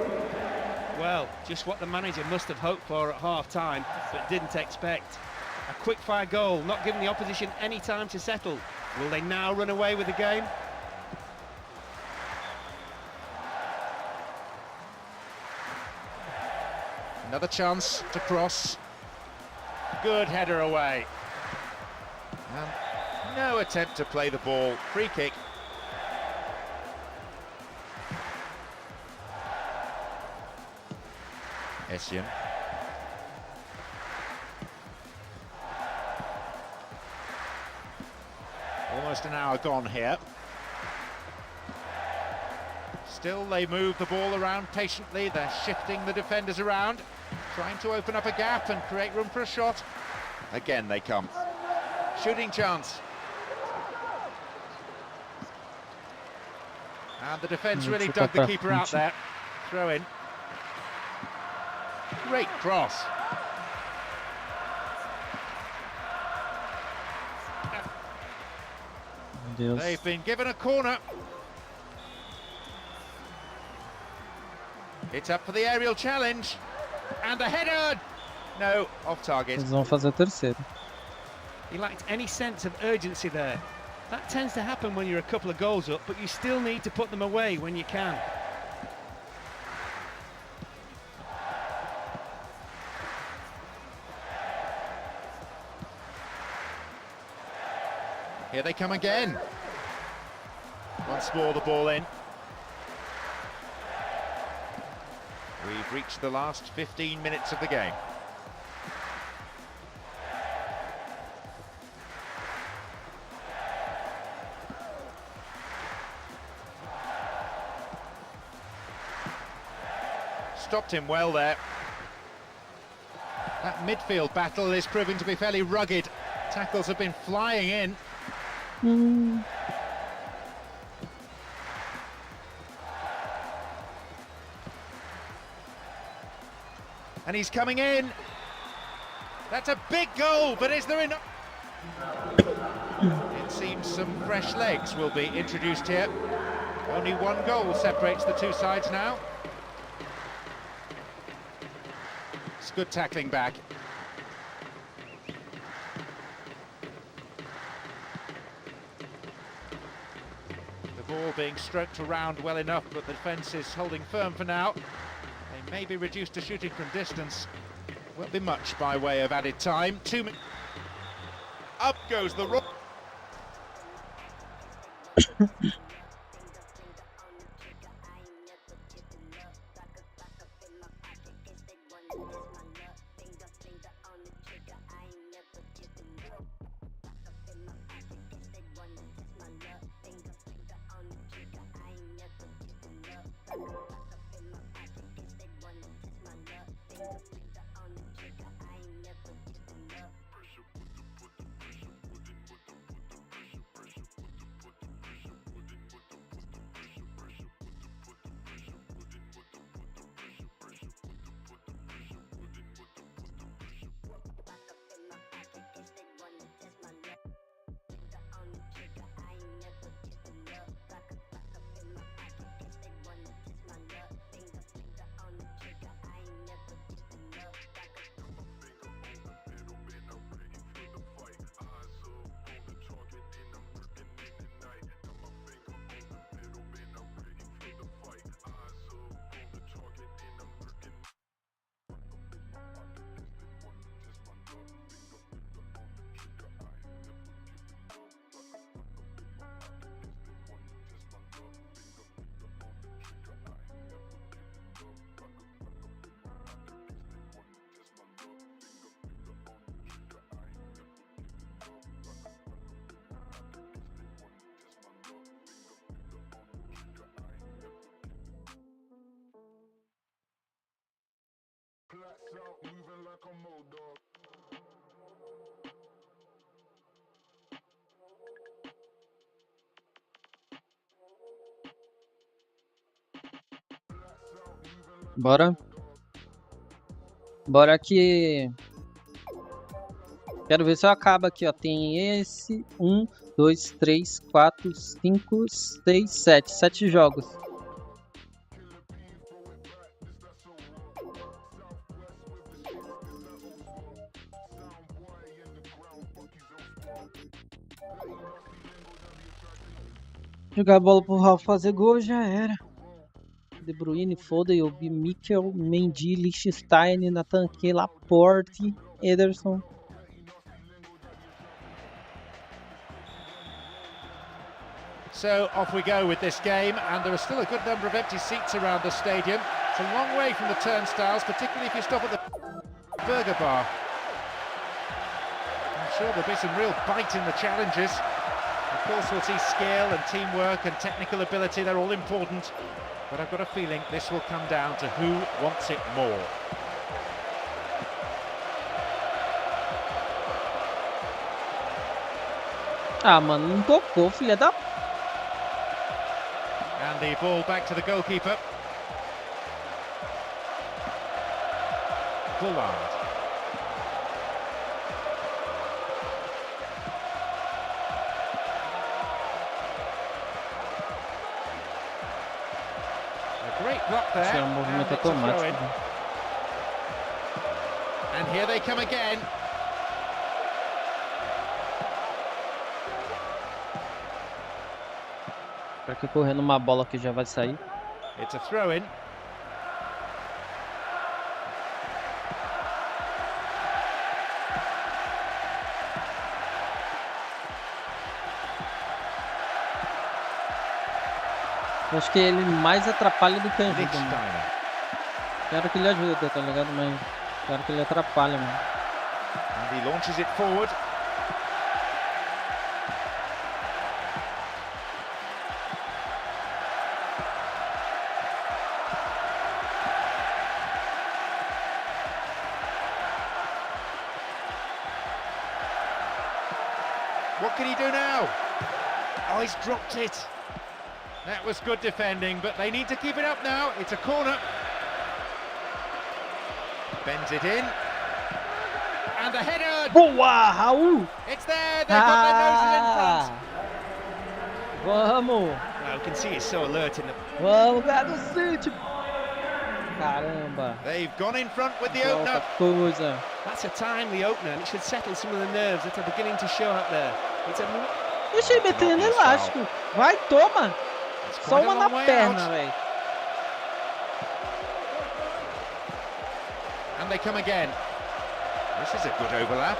Speaker 4: Well, just what the manager must have hoped for at half-time, but didn't expect. A quick-fire goal, not giving the opposition any time to settle. Will they now run away with the game?
Speaker 3: Another chance to cross. Good header away. And no attempt to play the ball. Free kick. Essien. Almost an hour gone here. Still they move the ball around patiently. They're shifting the defenders around, trying to open up a gap and create room for a shot. Again they come. Shooting chance. And the defence really dug the keeper out there. Throw in. Great cross. They've been given a corner. It's up for the aerial challenge. And the header! No, off target.
Speaker 1: Eles vão fazer a terceira.
Speaker 4: He lacked any sense of urgency there. That tends to happen when you're a couple of goals up, but you still need to put them away when you can.
Speaker 3: Here they come again. Once more the ball in. We've reached the last 15 minutes of the game. Stopped him well there. That midfield battle is proving to be fairly rugged. Tackles have been flying in. And he's coming in. That's a big goal, but is there enough? It seems some fresh legs will be introduced here. Only one goal separates the two sides now. It's good tackling back. The ball being stroked around well enough, but the defence is holding firm for now. They may be reduced to shooting from distance. Won't be much by way of added time. 2 minutes. Up goes the rock.
Speaker 1: Bora. Bora que... Quero ver se eu acabo aqui, ó. Tem esse... 1, 2, 3, 4, 5, 6, 7. 7 jogos. Jogar a bola pro Ralf fazer gol já era. De Bruyne, Foden, Yobi, Mikel, Mendy, Lichtstein, Natanque, Laporte, Ederson.
Speaker 3: So off we go with this game, and there are still a good number of empty seats around the stadium. It's a long way from the turnstiles, particularly if you stop at the burger bar. I'm sure there'll be some real bite in the challenges. Of course we'll see skill and teamwork and technical ability, they're all important. But I've got a feeling this will come down to who wants it more.
Speaker 1: Ah, mano, não tocou, filha da...
Speaker 3: And the ball back to the goalkeeper. Bullard. A great block there. And it's a throw-in. And here they come again.
Speaker 1: Pra que correndo uma bola que já vai sair.
Speaker 3: It's a throw-in.
Speaker 1: Eu acho que ele mais atrapalha do que ajuda, mano. Quero que ele ajude, tá ligado? Mas quero que ele atrapalhe, mano.
Speaker 3: And he launches it forward. What can he do now? Oh, he's dropped it. That was good defending, but they need to keep it up now. It's a corner. Bends it in. And the header!
Speaker 1: Boa, Raul!
Speaker 3: It's there! They've got their noses in front.
Speaker 1: Vamos!
Speaker 4: Wow, you can see it's so alert in the...
Speaker 1: Vamos, galera do City! Caramba!
Speaker 3: They've gone in front with the opener.
Speaker 1: Coisa.
Speaker 4: That's a timely opener, and it should settle some of the nerves that are beginning to show up there. It's a...
Speaker 1: Deixa ele meter no elástico. Vai, toma! Só uma na perna, velho.
Speaker 3: And they come again. This is a good overlap.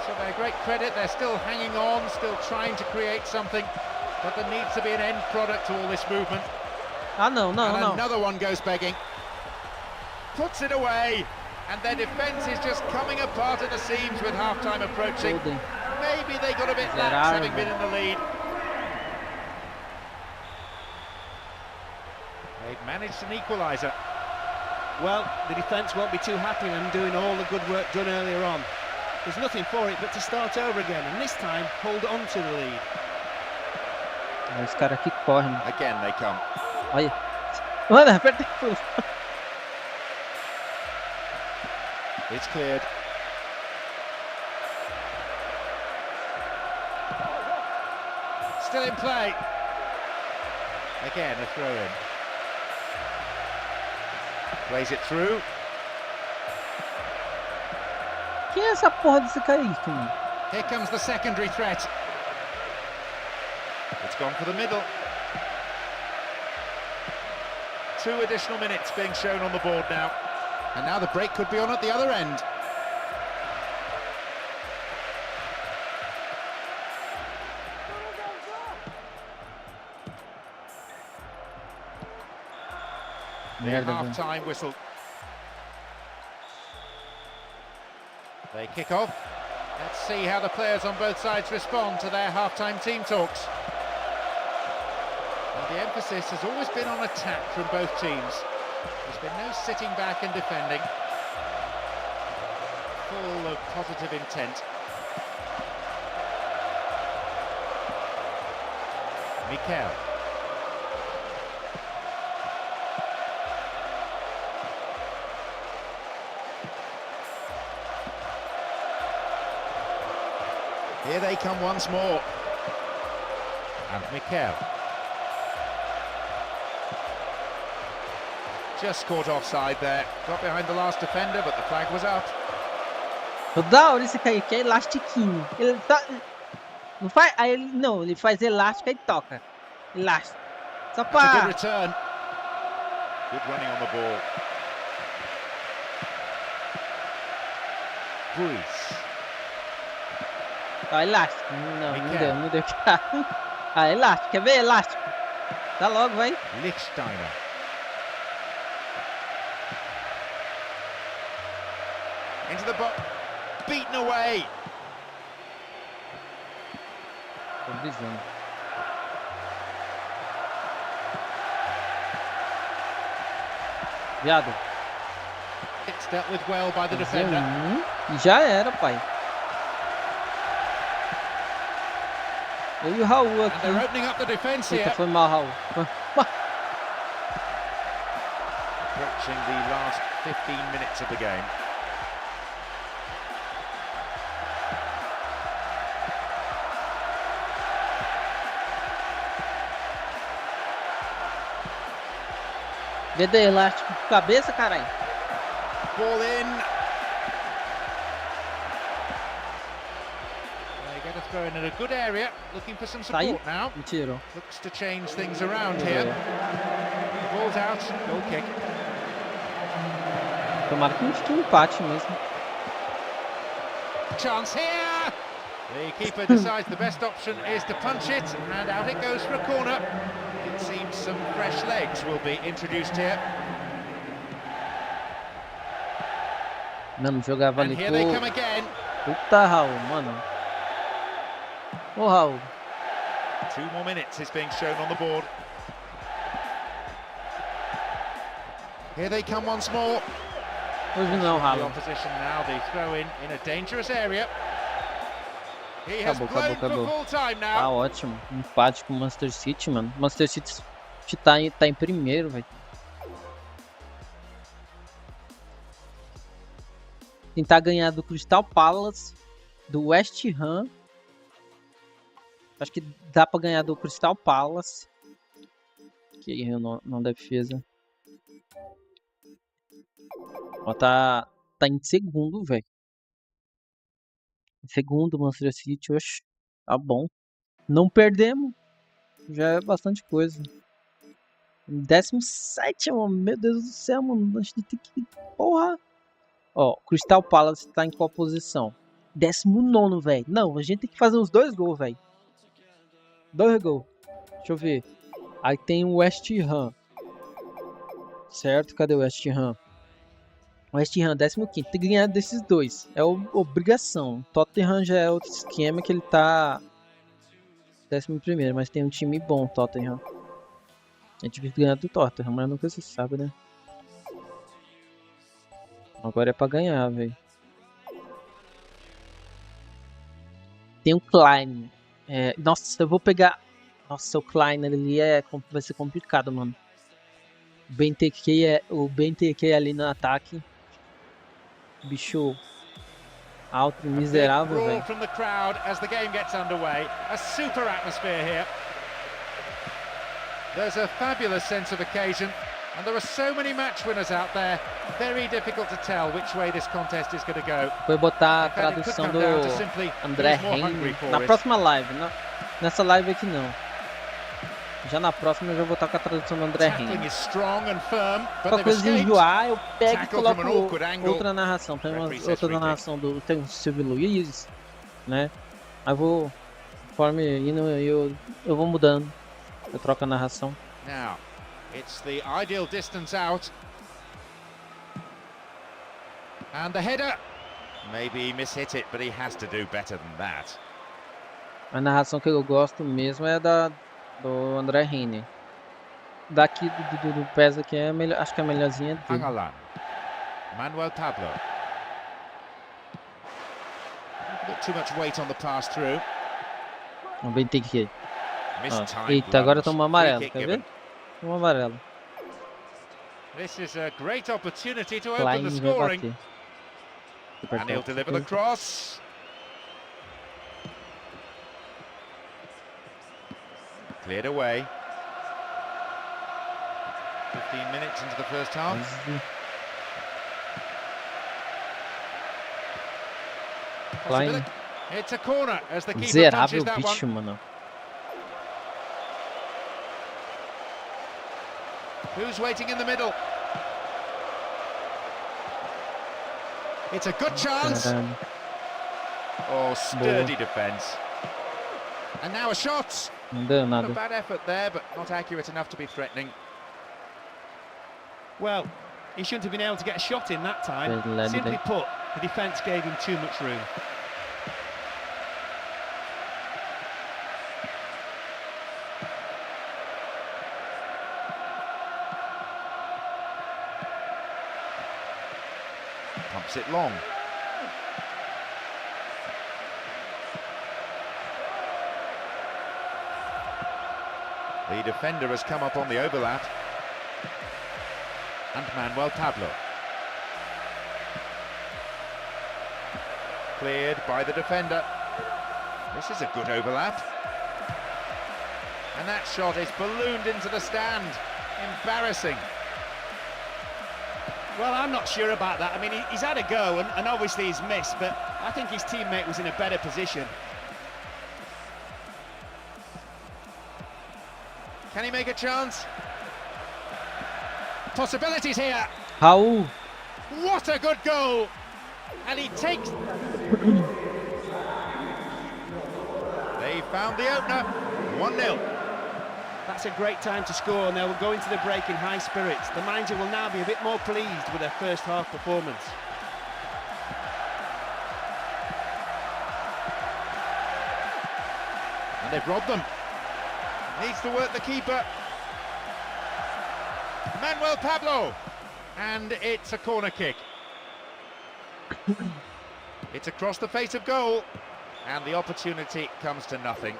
Speaker 3: So they're great credit, they're still hanging on, still trying to create something. But there needs to be an end product to all this movement.
Speaker 1: Ah, não.
Speaker 3: Another one goes begging. Puts it away. And their defence is just coming apart at the seams with half-time approaching. Maybe they got a bit lax having been in the lead. They've managed an equaliser.
Speaker 4: Well, the defence won't be too happy with them doing all the good work done earlier on. There's nothing for it but to start over again, and this time hold on to the lead.
Speaker 1: Os caras que correm.
Speaker 3: Again they come.
Speaker 1: Olha. Mano, apertei tudo.
Speaker 3: It's cleared. Still in play. Again a throw-in. Plays it through.
Speaker 1: Quem é essa porra desse cara aí, mano?
Speaker 3: Here comes the secondary threat. It's gone for the middle. 2 additional minutes being shown on the board now. And now the break could be on at the other end. The half-time whistle. They kick off. Let's see how the players on both sides respond to their half-time team talks. Now, the emphasis has always been on attack from both teams. There's been no sitting back and defending. Full of positive intent. Mikel. Here they come once more. And Mikel. Just caught offside there. Got behind the last defender, but the flag was up.
Speaker 1: Toda hora esse cara aqui é elastiquinho. Ele tá... Não faz... Aí ele... Não, ele faz elástico e toca. Elástico. Só
Speaker 3: That's a good
Speaker 1: pra...
Speaker 3: return. Good running on the ball. Bruce.
Speaker 1: Ó, elástico. Não, não deu. Ah, elástico. Quer ver elástico? Tá logo, vai.
Speaker 3: Lichtsteiner. Into the box. Beaten away.
Speaker 1: Tô brisando. Viado.
Speaker 3: It's dealt with well by the defender.
Speaker 1: E já era, pai. Eu e o Raul
Speaker 3: And
Speaker 1: aqui.
Speaker 3: they're opening up the defense
Speaker 1: Eita,
Speaker 3: here.
Speaker 1: foi mal, Raul.
Speaker 3: Approaching the last 15 minutes of the game.
Speaker 1: Cadê elástico? Cabeça, caralho.
Speaker 3: Ball in. They get a throw in a good area. Looking for some support now.
Speaker 1: Me tirou.
Speaker 3: Looks to change things around here. Ball's out. Goal kick.
Speaker 1: Tomara que não fique um empate mesmo.
Speaker 3: Chance here. The keeper decides the best option is to punch it, and out it goes for a corner. It seems some fresh legs will be introduced here.
Speaker 1: Mano, jogava ali
Speaker 3: And here they come again.
Speaker 1: Puta, Raul, mano. Ô, Raul.
Speaker 3: 2 more minutes is being shown on the board. Here they come once more.
Speaker 1: Hoje não,
Speaker 3: The
Speaker 1: Raul.
Speaker 3: opposition now, the throw in a dangerous area. He has
Speaker 1: Acabou.
Speaker 3: blown for full time
Speaker 1: Tá
Speaker 3: now.
Speaker 1: ótimo. Empate com o Manchester City, mano. Manchester City tá em primeiro, velho. Tentar ganhar do Crystal Palace, do West Ham. Acho que dá pra ganhar do Crystal Palace. Que erro na defesa. Ó, tá em segundo, velho. Em segundo, Manchester City, oxe, tá bom. Não perdemos. Já é bastante coisa. 17º, meu Deus do céu, mano. A gente tem que... Porra. Ó, Crystal Palace tá em qual posição? 19º, velho. Não, a gente tem que fazer uns 2 gols, velho. 2 gols. Deixa eu ver. Aí tem o West Ham. Certo? Cadê o West Ham? West Ham, 15º. Tem que ganhar desses 2. É obrigação. Tottenham já é outro esquema que ele tá 11º, mas tem um time bom, Tottenham. A gente vai ganhar do Tottenham, mas nunca se sabe, né? Agora é pra ganhar, velho. Tem o Klein. Nossa, eu vou pegar... Nossa, o Klein ali vai ser complicado, mano. O BNTK ali no ataque. Bicho alto e miserável, velho.
Speaker 3: From the crowd as the game gets underway. A super atmosphere here. There's a fabulous sense of occasion, and there are so many match winners out there. Very difficult to tell which way this contest is going to go.
Speaker 1: Vou botar a tradução do André Henry na próxima live. Nessa live aqui não. Já na próxima eu já vou estar com a tradução do André Henry. Qualquer coisa de enjoar, eu pego e coloco outra narração. Tem outra narração tem o Silvio Luiz, né? Aí vou, conforme indo, eu vou mudando. Eu troco a narração.
Speaker 3: Now, it's the ideal distance out. And the header. Maybe he mishit it, but he has to do better than that.
Speaker 1: A narração que eu gosto mesmo é do André Henry. Daqui do PES aqui é melhor, acho que é a melhorzinha dele.
Speaker 3: Angalan. Manuel Pablo. A bit too much weight on the pass through.
Speaker 1: Também tem que... Eita, agora toma amarelo, quer ver? Toma amarelo.
Speaker 3: This is a great opportunity to open the scoring. And he'll deliver the cross. Cleared away. 15 minutes into the first half. It's a corner as the keeper punches
Speaker 1: Miserável
Speaker 3: that one.
Speaker 1: bicho, mano.
Speaker 3: Who's waiting in the middle? It's a good chance.
Speaker 1: Caralho.
Speaker 3: Oh, sturdy defence. And now a shot.
Speaker 1: Não deu
Speaker 3: Not a
Speaker 1: nada.
Speaker 3: bad effort there, but not accurate enough to be threatening.
Speaker 4: Well, he shouldn't have been able to get a shot in that time.
Speaker 1: Pelé
Speaker 4: Simply
Speaker 1: direito.
Speaker 4: put, the defence gave him too much room.
Speaker 3: Pumps it long. The defender has come up on the overlap. And Manuel Pablo. Cleared by the defender. This is a good overlap. And that shot is ballooned into the stand. Embarrassing.
Speaker 4: Well, I'm not sure about that. I mean, he's had a go, and obviously he's missed, but I think his teammate was in a better position.
Speaker 3: Can he make a chance? Possibilities here.
Speaker 1: Raul!
Speaker 3: What a good goal! And he takes... They found the opener. 1-0.
Speaker 4: That's a great time to score, and they will go into the break in high spirits. The manager will now be a bit more pleased with their first half performance.
Speaker 3: And they've robbed them. Needs to work the keeper. Manuel Pablo. And it's a corner kick. It's across the face of goal. And the opportunity comes to nothing.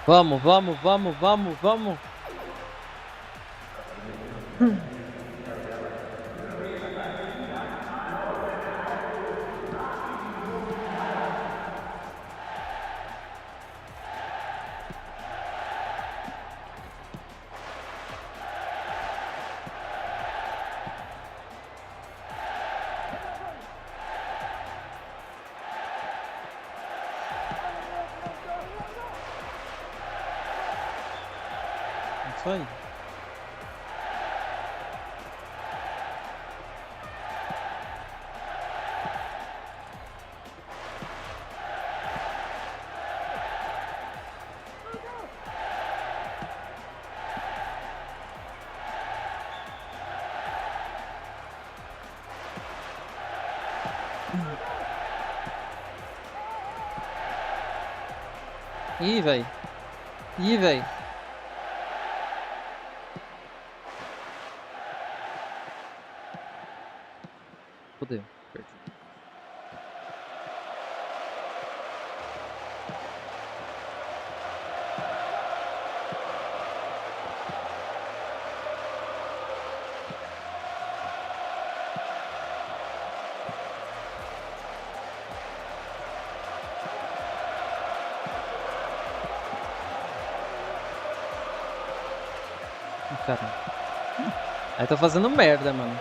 Speaker 1: Vamos, vamos, vamos, vamos, vamos. Isso aí. Ih, velho. Ih, velho. Fodeu. Perdi. Cara. Aí tá fazendo merda, mano.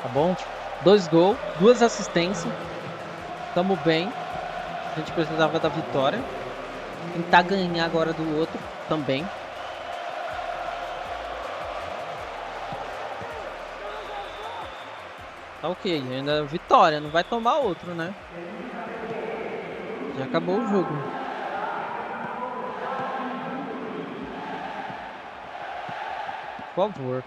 Speaker 1: Tá bom? 2 gols, 2 assistências. Tamo bem. A gente precisava da vitória. Tentar ganhar agora do outro também. Tá ok, ainda é vitória, não vai tomar outro, né? Já acabou o jogo. Por favor.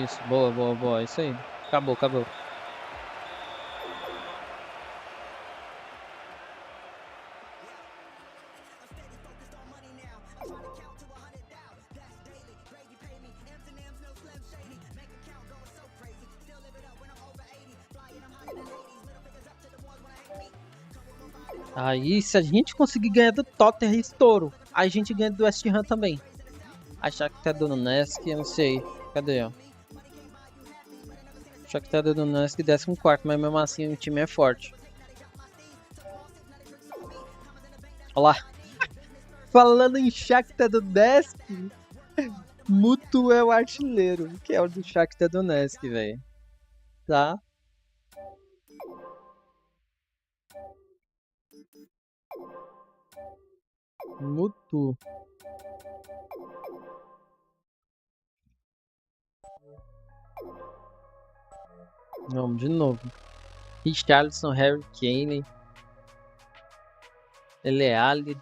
Speaker 1: Isso, boa, boa, boa. Isso aí. Acabou, acabou. Aí, se a gente conseguir ganhar do Tottenham, estouro. Aí a gente ganha do West Ham também. Achar que tá dando Nesk, eu não sei. Cadê, ó? Achar que tá dando Nesk 14º, mas mesmo assim o time é forte. Olha lá. Falando em Shakhtar Donetsk, Muto é o artilheiro, que é o do Shakhtar Donetsk, velho. Tá? Mutu. Vamos de novo. Richarlison, Harry Kane. Eleali.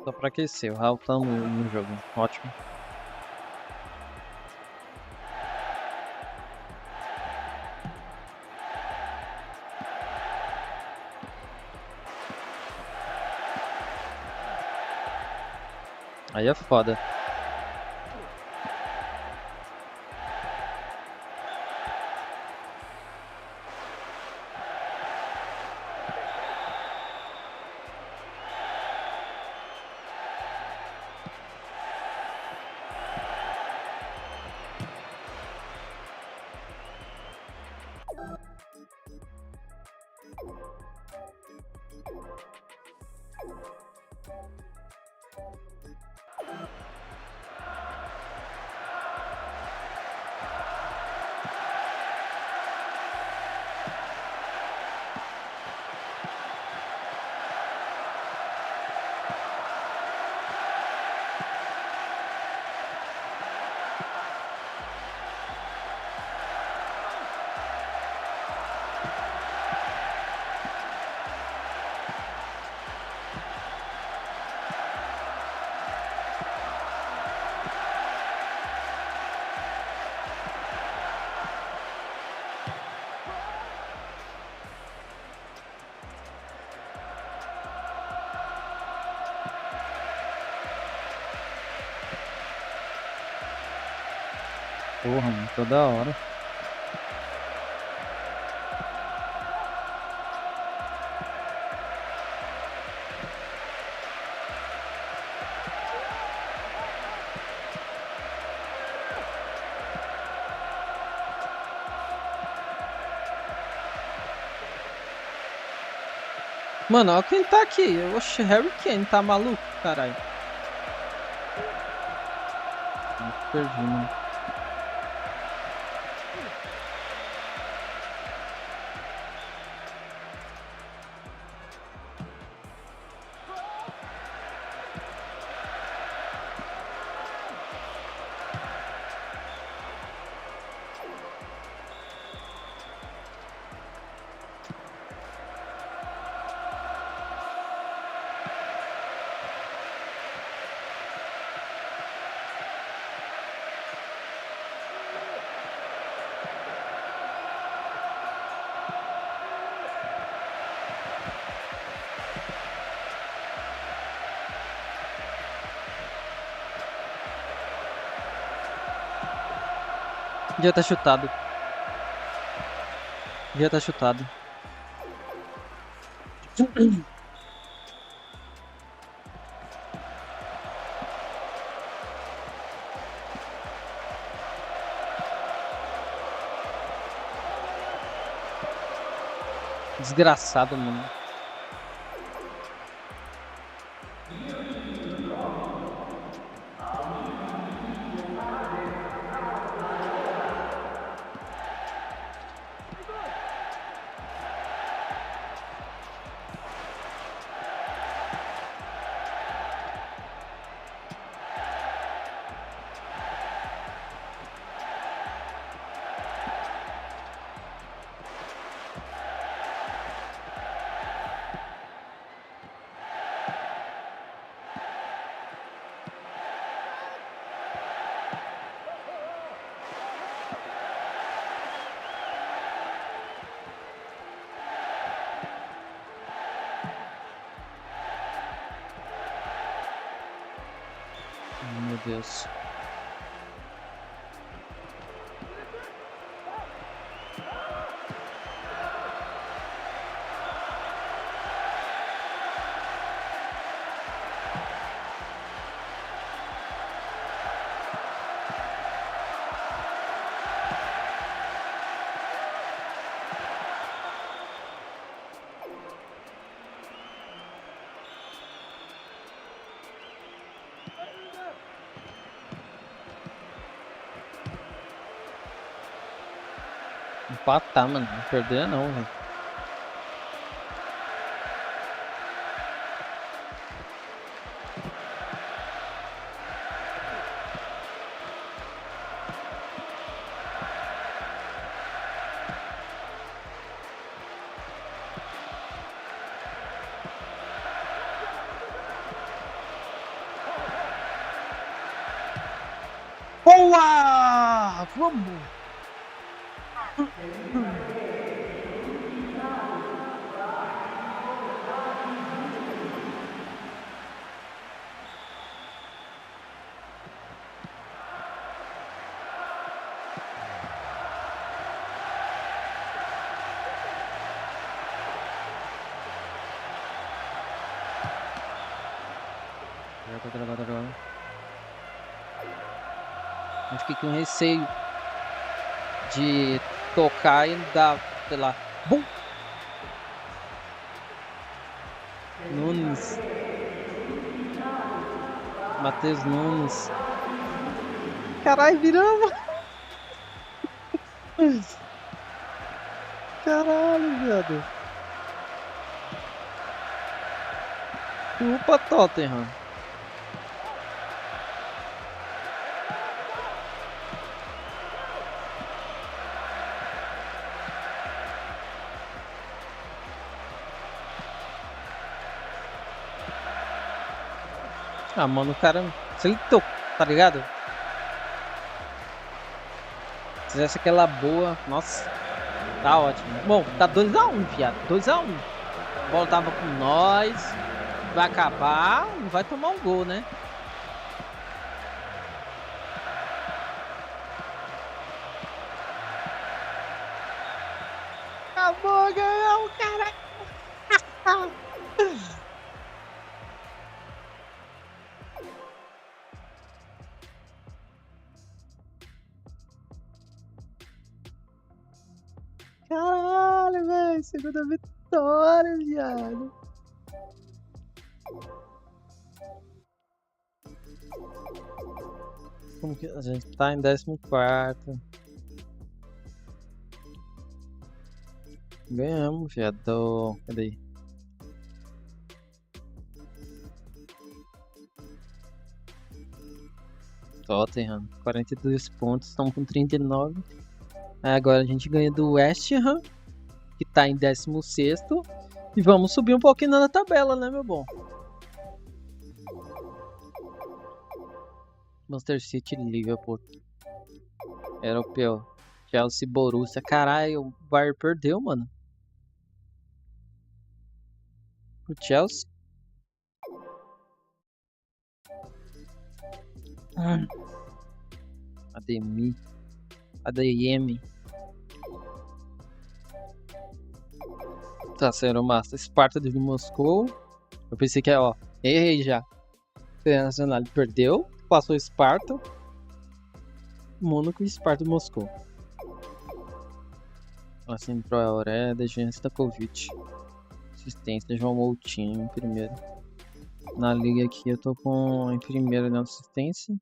Speaker 1: Só pra aquecer, o Raul tá no jogo. Ótimo. Aí é foda. Porra, mano, toda hora. Mano, olha quem tá aqui. Oxe, Harry Kane, tá maluco, caralho. Perdi, mano. Já tá chutado. Já tá chutado. Desgraçado, mano. Meu Deus. Empatar, mano. Não perder não, velho. Boa! Vamos! Já tá gravado agora. Eu fiquei com receio de tocar e dar, sei lá. Bum! Nunes. Matheus Nunes. Caralho, viramos! Caralho, viado. Chupa, Tottenham. Ah, mano, o cara. Se ele tocou, tá ligado? Se fizesse aquela boa. Nossa, tá ótimo. Bom, tá 2x1, viado. 2x1. A bola tava com nós. Vai acabar. Não vai tomar um gol, né? Acabou, ganhou, cara. Caralho, velho. Segunda vitória, viado. Como que a gente tá em 14º. Ganhamos, viado. Cadê? Tottenham, 42 pontos, estão com 39. Agora a gente ganha do West Ham, que tá em 16º. E vamos subir um pouquinho na tabela, né, meu bom? Manchester City, Liverpool. Europeu. Chelsea, Borussia. Caralho, o Bayern perdeu, mano. O Chelsea. Ademir. ADM. Tá sendo massa. Esparta de Moscou. Eu pensei que ó, errei já. Internacional perdeu, passou Esparta, Mônaco e Esparta de Moscou. Assim, pro Auré, Degenência da Covid. Assistência, João Moutinho em primeiro. Na liga aqui eu tô em primeiro na assistência.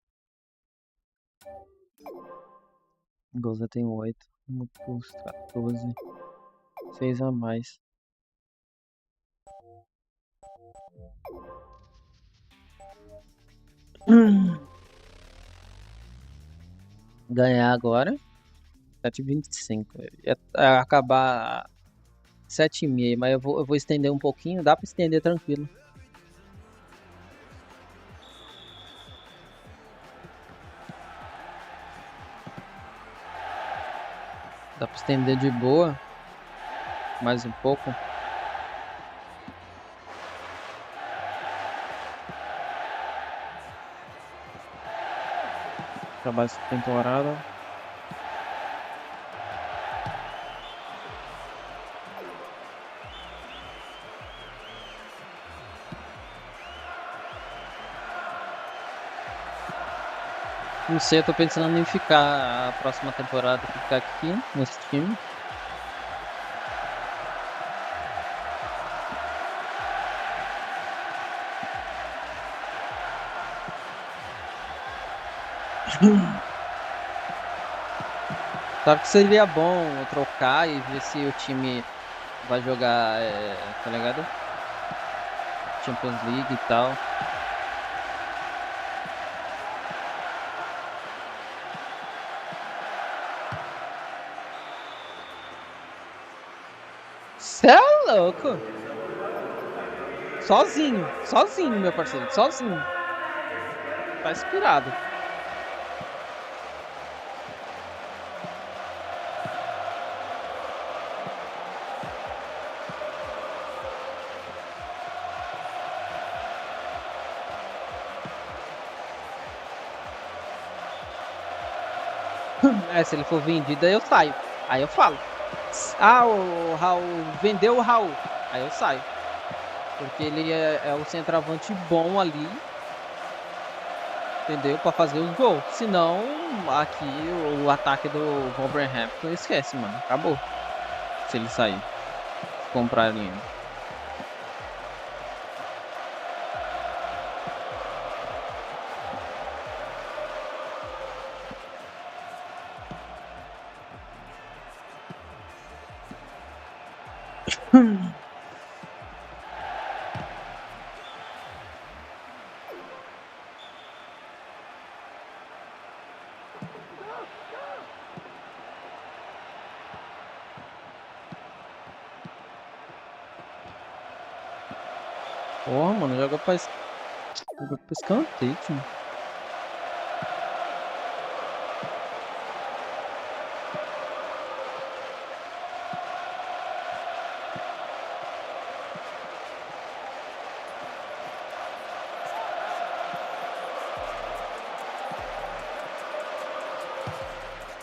Speaker 1: Gols eu tenho 8, muitos 14, 6 a mais. Ganhar agora 7,25. Ia acabar 7,5, mas eu vou estender um pouquinho. Dá pra estender tranquilo. Dá pra estender de boa. Mais um pouco. Acabar essa temporada. Não sei, eu tô pensando em ficar a próxima temporada, ficar aqui nesse time. Claro que seria bom eu trocar e ver se o time vai jogar, tá ligado? Champions League e tal. Cê é louco! Sozinho, meu parceiro, sozinho. Tá inspirado. Se ele for vendido, aí eu saio. Aí eu falo. Ah, o Raul vendeu o Raul. Aí eu saio. Porque ele é o centroavante bom ali. Entendeu? Pra fazer os gols. Senão, aqui o ataque do Wolverhampton esquece, mano. Acabou. Se ele sair. Comprar a linha. Porra, mano, joga pra escanteio, time.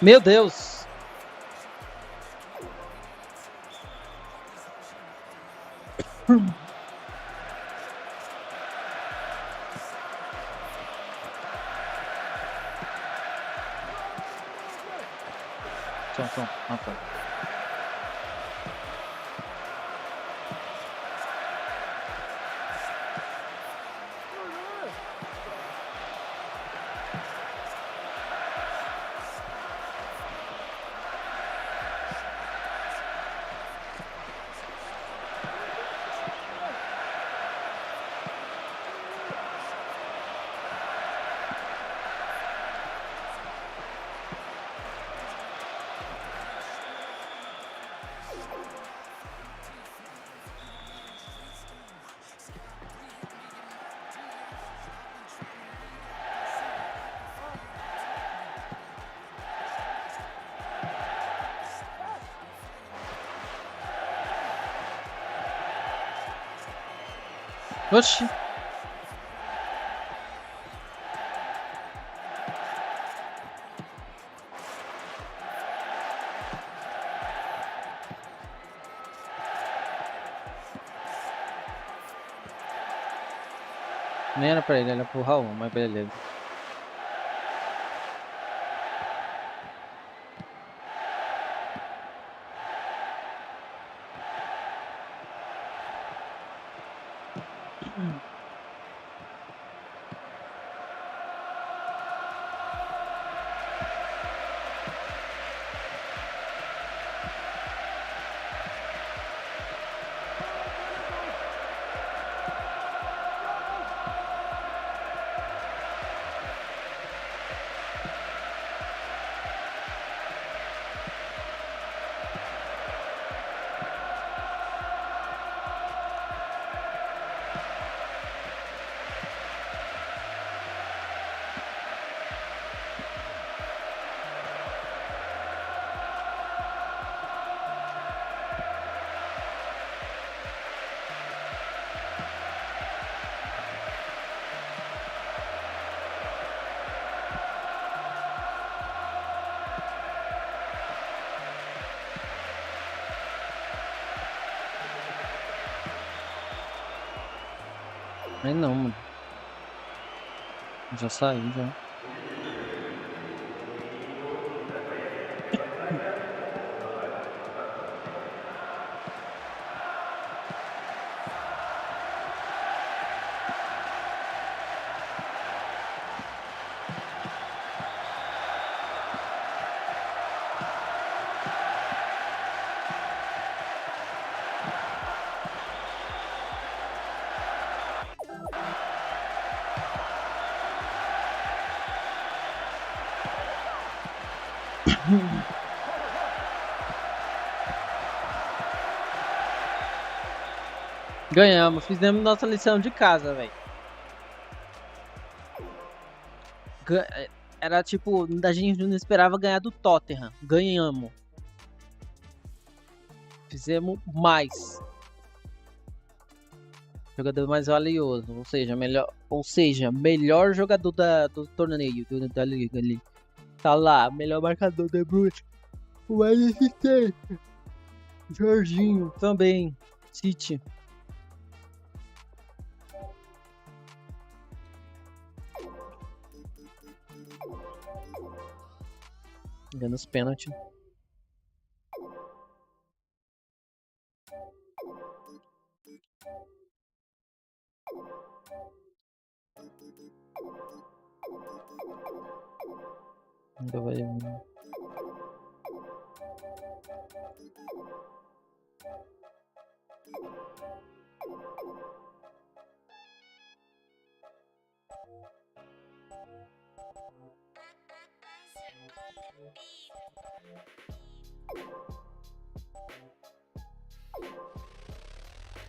Speaker 1: Meu Deus! Som. Ah, tá. Oxi. Nem era pra ele, era pro Raul, mas beleza. Mas não, mano. Já saí, já. Ganhamos, fizemos nossa lição de casa, velho. Era tipo, a gente não esperava ganhar do Tottenham. Ganhamos. Fizemos mais. Jogador mais valioso, ou seja, melhor jogador do torneio, da liga ali. Tá lá, melhor marcador de Brute. O LST. Jorginho também. City. Ganhando os pênaltis. Ainda vai.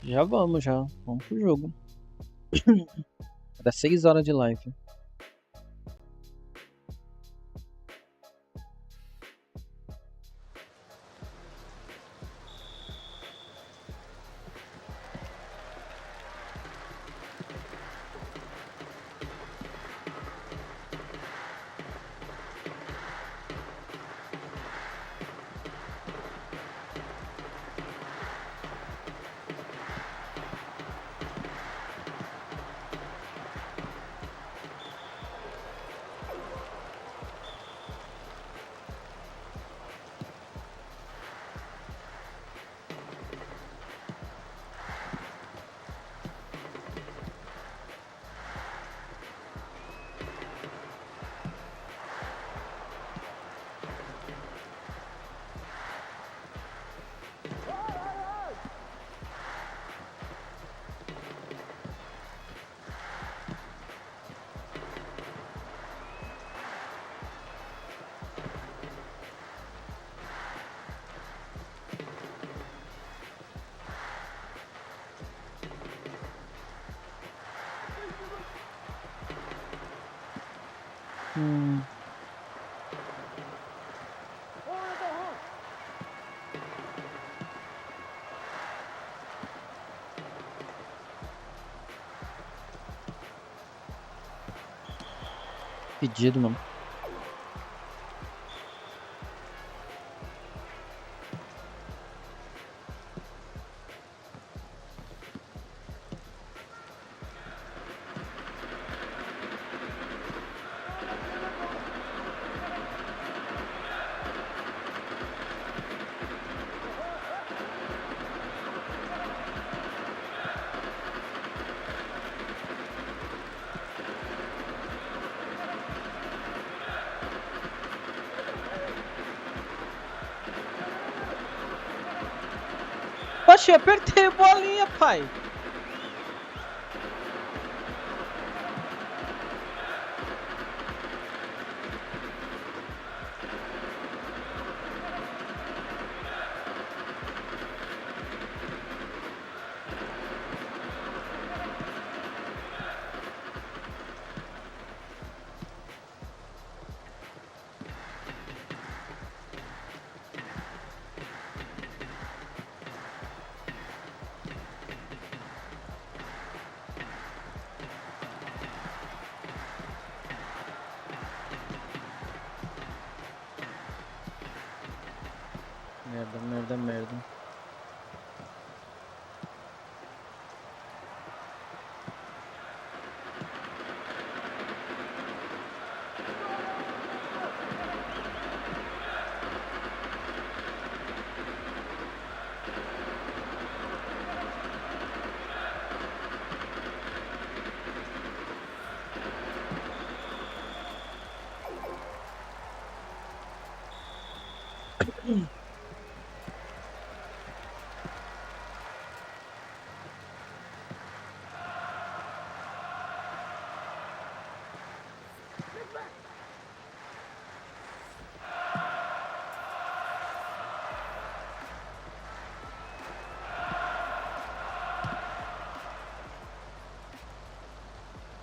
Speaker 1: Já vamos, já. Vamos pro jogo. Era 6 horas de live. Pedido, mano. Oxe, apertei a bolinha, pai. Merda, merda, merda.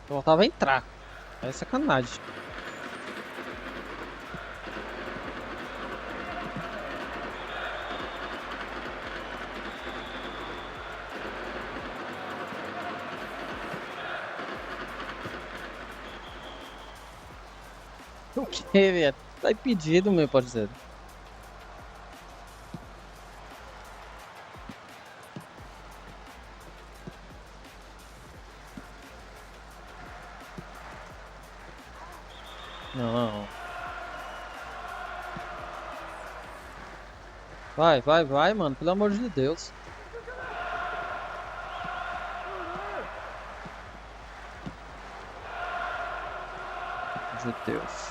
Speaker 1: Voltava a entrar. É sacanagem. O que, velho? Tá impedido, meu parceiro. Não. Vai, vai, vai, mano. Pelo amor de Deus. De Deus.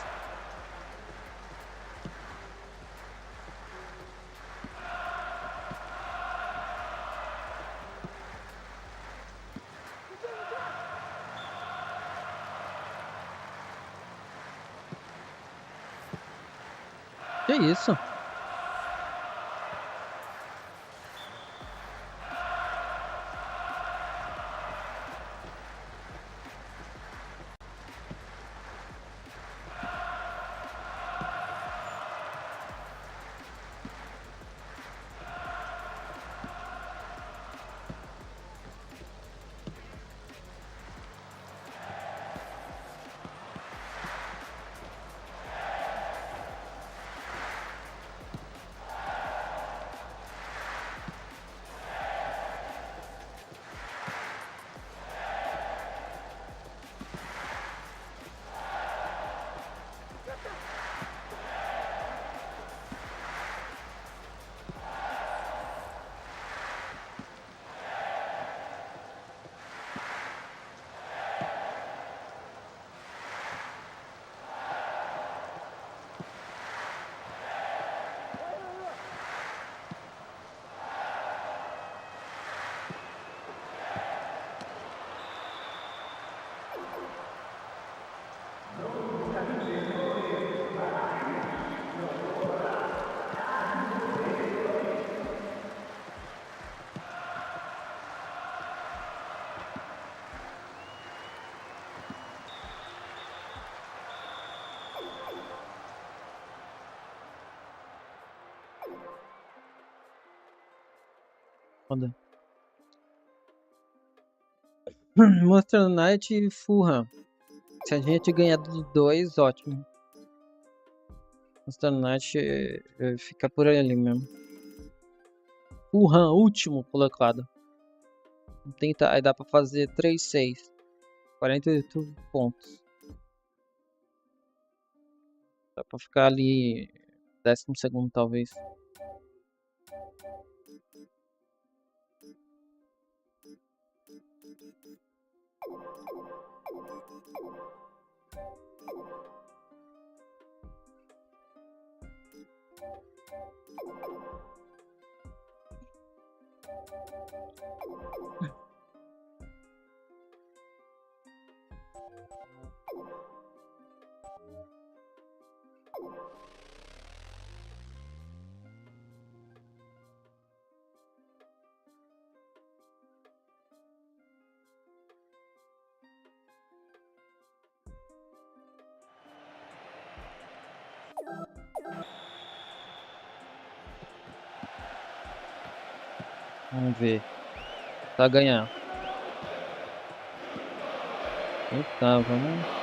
Speaker 1: Que isso? Foda. Mostrando Knight e Fulham. Se a gente ganhar dos dois, ótimo. Mostrando Knight fica por ali mesmo. Fulham, último colocado. Tentar, aí dá pra fazer 3-6. 48 pontos. Dá pra ficar ali 12º talvez. Vamos ver. Tá ganhando. Então, vamos.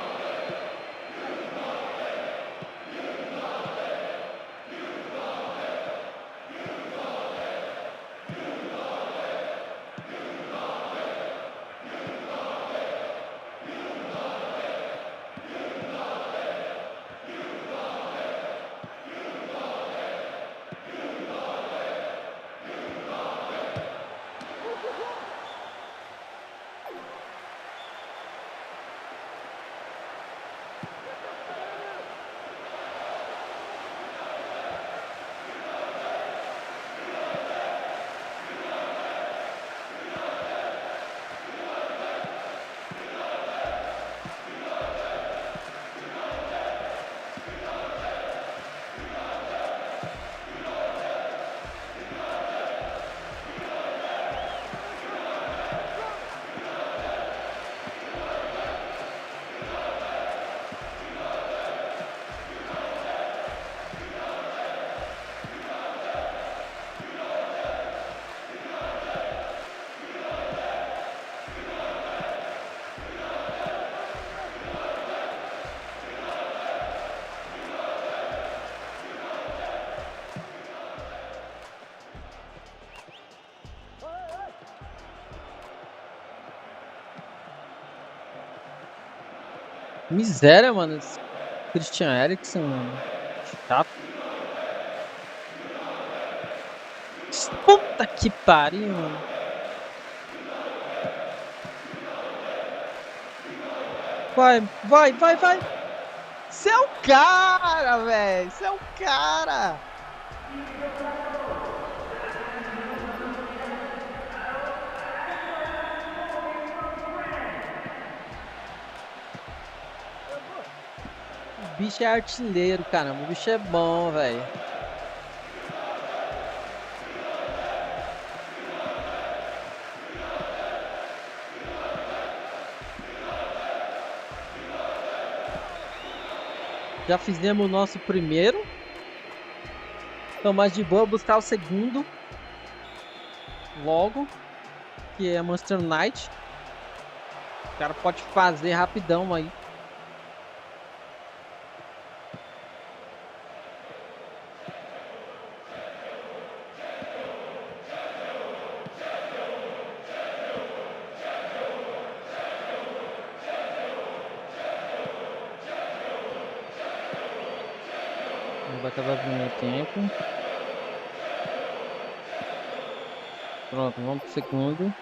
Speaker 1: Miséria, mano. Esse Christian Eriksen, mano. Chato. Puta que pariu, mano. Vai. Você é o cara, velho. Você é o cara. O bicho é artilheiro, caramba. O bicho é bom, velho. Já fizemos o nosso primeiro. Então, mais de boa buscar o segundo. Logo. Que é Monster Knight. O cara pode fazer rapidão aí. Vai acabar o primeiro tempo. Pronto, vamos pro segundo.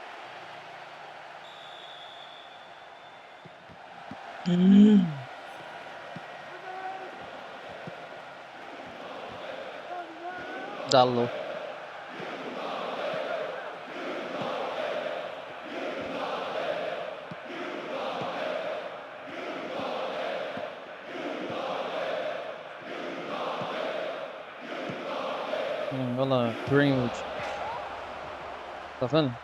Speaker 1: Dalô. Olha lá, Greenwood. Tá vendo?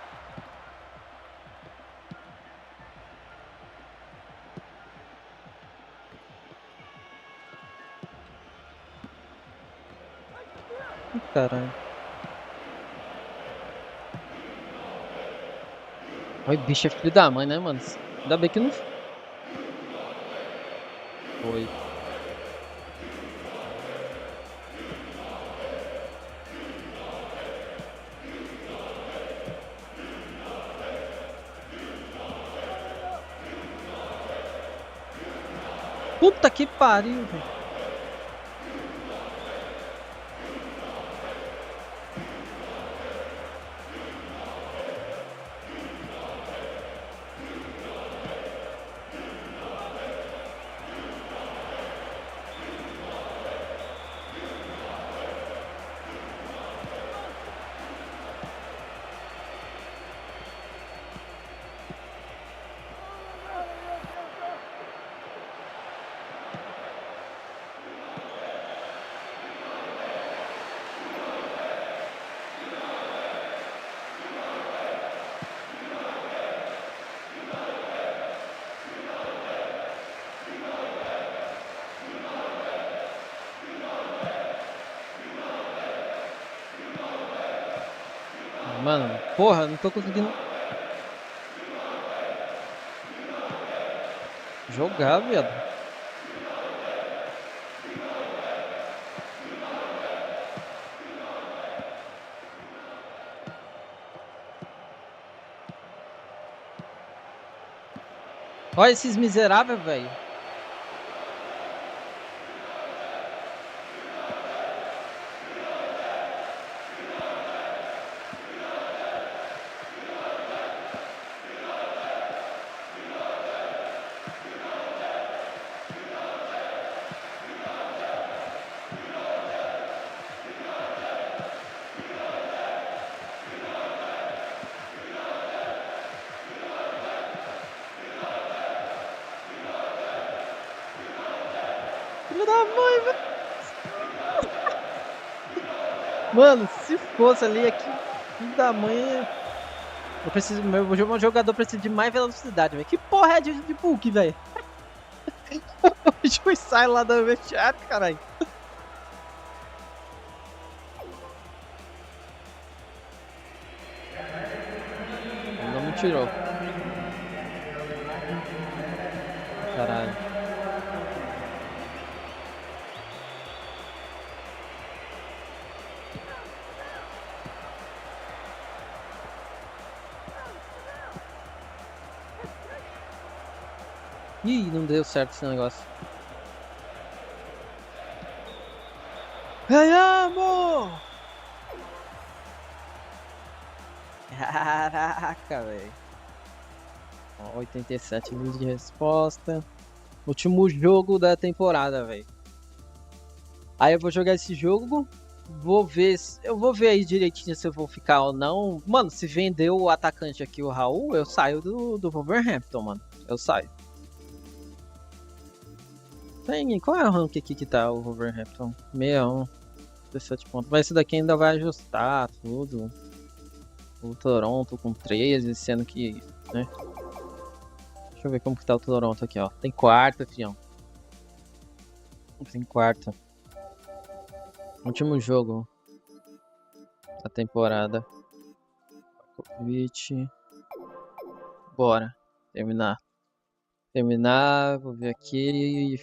Speaker 1: Ih, caralho. Oi, bicho é filho da mãe, né, mano? Ainda bem que não foi. Puta que pariu, velho. Mano, porra, não tô conseguindo jogar, viado. Olha esses miseráveis, velho. Filho da mãe, velho. Mano, se fosse ali aqui, filho da mãe. Eu preciso. Meu jogador precisa de mais velocidade, velho. Que porra é de bug, velho? O juiz sai lá do vestiário, caralho. Não me tirou. Caralho. Ih, não deu certo esse negócio. Ganhamos! Caraca, velho. 87 minutos de resposta. Último jogo da temporada, velho. Aí eu vou jogar esse jogo. Eu vou ver aí direitinho se eu vou ficar ou não. Mano, se vender o atacante aqui, o Raul, eu saio do Wolverhampton, mano. Eu saio. Qual é o rank aqui que tá o Wolverhampton? 61. 17 pontos. Mas esse daqui ainda vai ajustar tudo. O Toronto com 13, sendo que, né? Deixa eu ver como que tá o Toronto aqui, ó. Tem quarta, fião. Tem quarta. Último jogo da temporada. Convite. Bora. Terminar, vou ver aqui.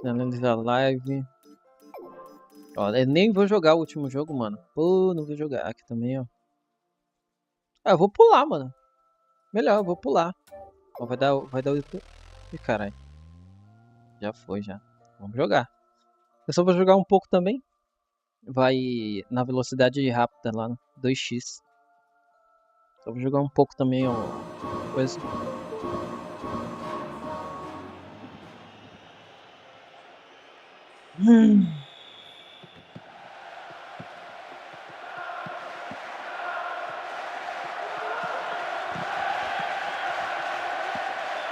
Speaker 1: Finalizar a live. Ó, eu nem vou jogar o último jogo, mano. Pô, não vou jogar aqui também, ó. Ah, eu vou pular, mano. Melhor, eu vou pular. Ó, vai dar o... Ih, caralho. Já foi, já. Vamos jogar. Eu só vou jogar um pouco também. Vai na velocidade rápida lá, 2x. Só vou jogar um pouco também, ó. Coisa.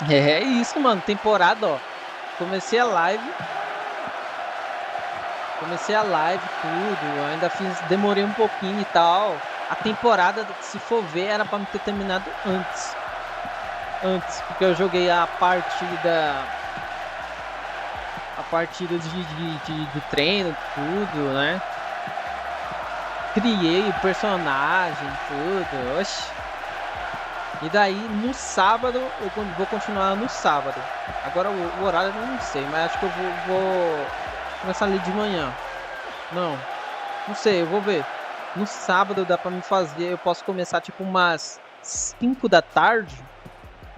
Speaker 1: É isso, mano. Temporada, ó. Comecei a live, tudo. Ainda demorei um pouquinho e tal. A temporada, se for ver, era pra me ter terminado antes. Porque eu joguei a partida de treino, tudo, né? Criei o personagem, tudo. Oxi. E daí, no sábado, eu vou continuar no sábado. Agora, o horário eu não sei, mas acho que eu vou começar ali de manhã. Não sei, eu vou ver. No sábado dá pra me fazer, eu posso começar tipo umas 5 da tarde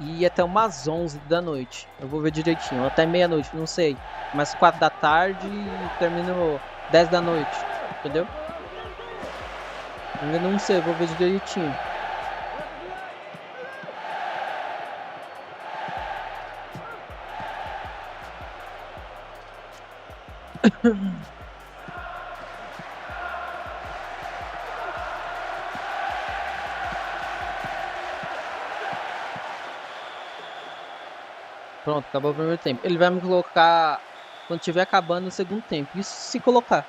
Speaker 1: e ir até umas 11 da noite. Eu vou ver direitinho, até meia-noite, não sei. Mas 4 da tarde e termino 10 da noite, entendeu? Ainda não sei, eu vou ver direitinho. Pronto, acabou o primeiro tempo. Ele vai me colocar quando tiver acabando o segundo tempo. Isso se colocar.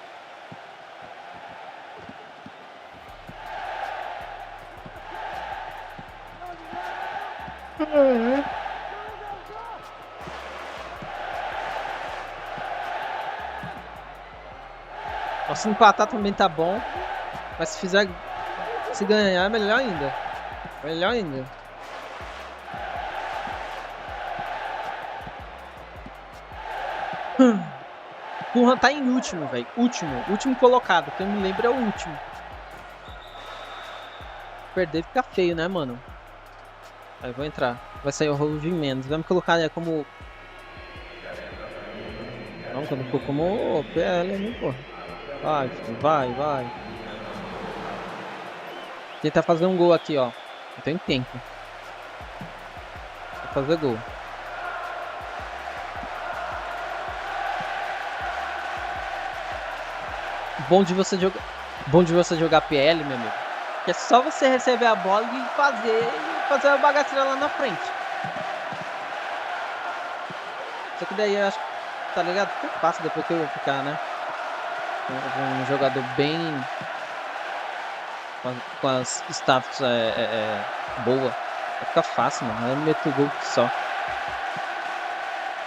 Speaker 1: Se empatar também tá bom. Mas se fizer Se ganhar, melhor ainda. Melhor ainda. Porra, tá em último, velho. Último colocado. Que eu me lembro é o último. Perder fica feio, né, mano? Aí eu vou entrar. Vai sair o rolo de menos. Vai me colocar, né, como... Não, quando for como PL, né, pô. Vai, filho. Vai. Tentar fazer um gol aqui, ó. Não tem tempo. Vou fazer gol. Bom de você jogar PL, meu amigo. Que é só você receber a bola e fazer a bagaceira lá na frente. Só que daí eu acho que, tá ligado? Fica fácil depois que eu vou ficar, né? Um jogador bem... Com as status boa. Vai ficar fácil, mano. Eu meto o gol só.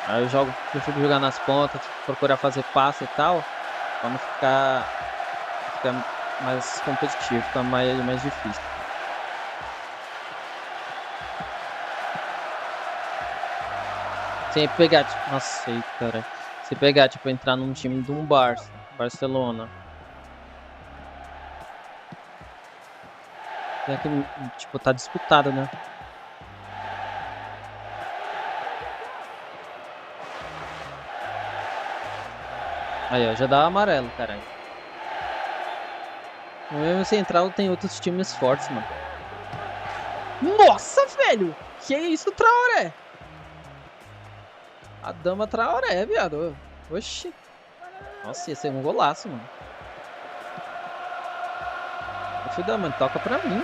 Speaker 1: Aí eu prefiro jogar nas pontas, procurar fazer passe e tal. Pra não ficar mais competitivo, ficar mais difícil. Sem pegar, tipo, nossa, aí, cara. Se pegar, tipo, entrar num time de um Barcelona. É que, tipo, tá disputado, né? Aí, ó, já dá amarelo, caralho. No mesmo central tem outros times fortes, mano. Nossa, velho! Que isso, Traoré? A dama Traoré, viado. Oxi. Nossa, ia ser um golaço, mano. Filho da mãe, toca pra mim.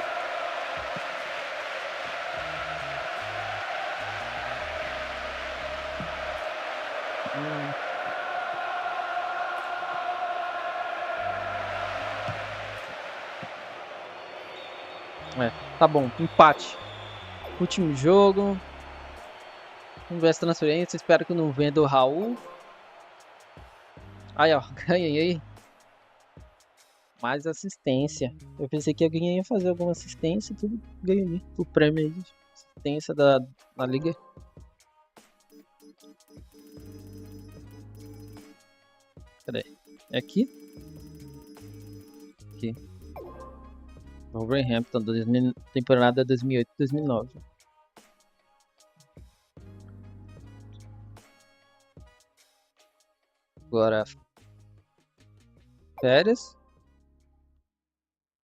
Speaker 1: Tá bom, empate. Último jogo. Vamos ver as transferências. Espero que não venha do Raul. Aí, ó, ganhei. Mais assistência. Eu pensei que alguém ia fazer alguma assistência. Tudo ganhei. O prêmio aí de assistência da liga. Cadê? É aqui? Aqui. Wolverhampton, temporada 2008-2009. Agora, férias.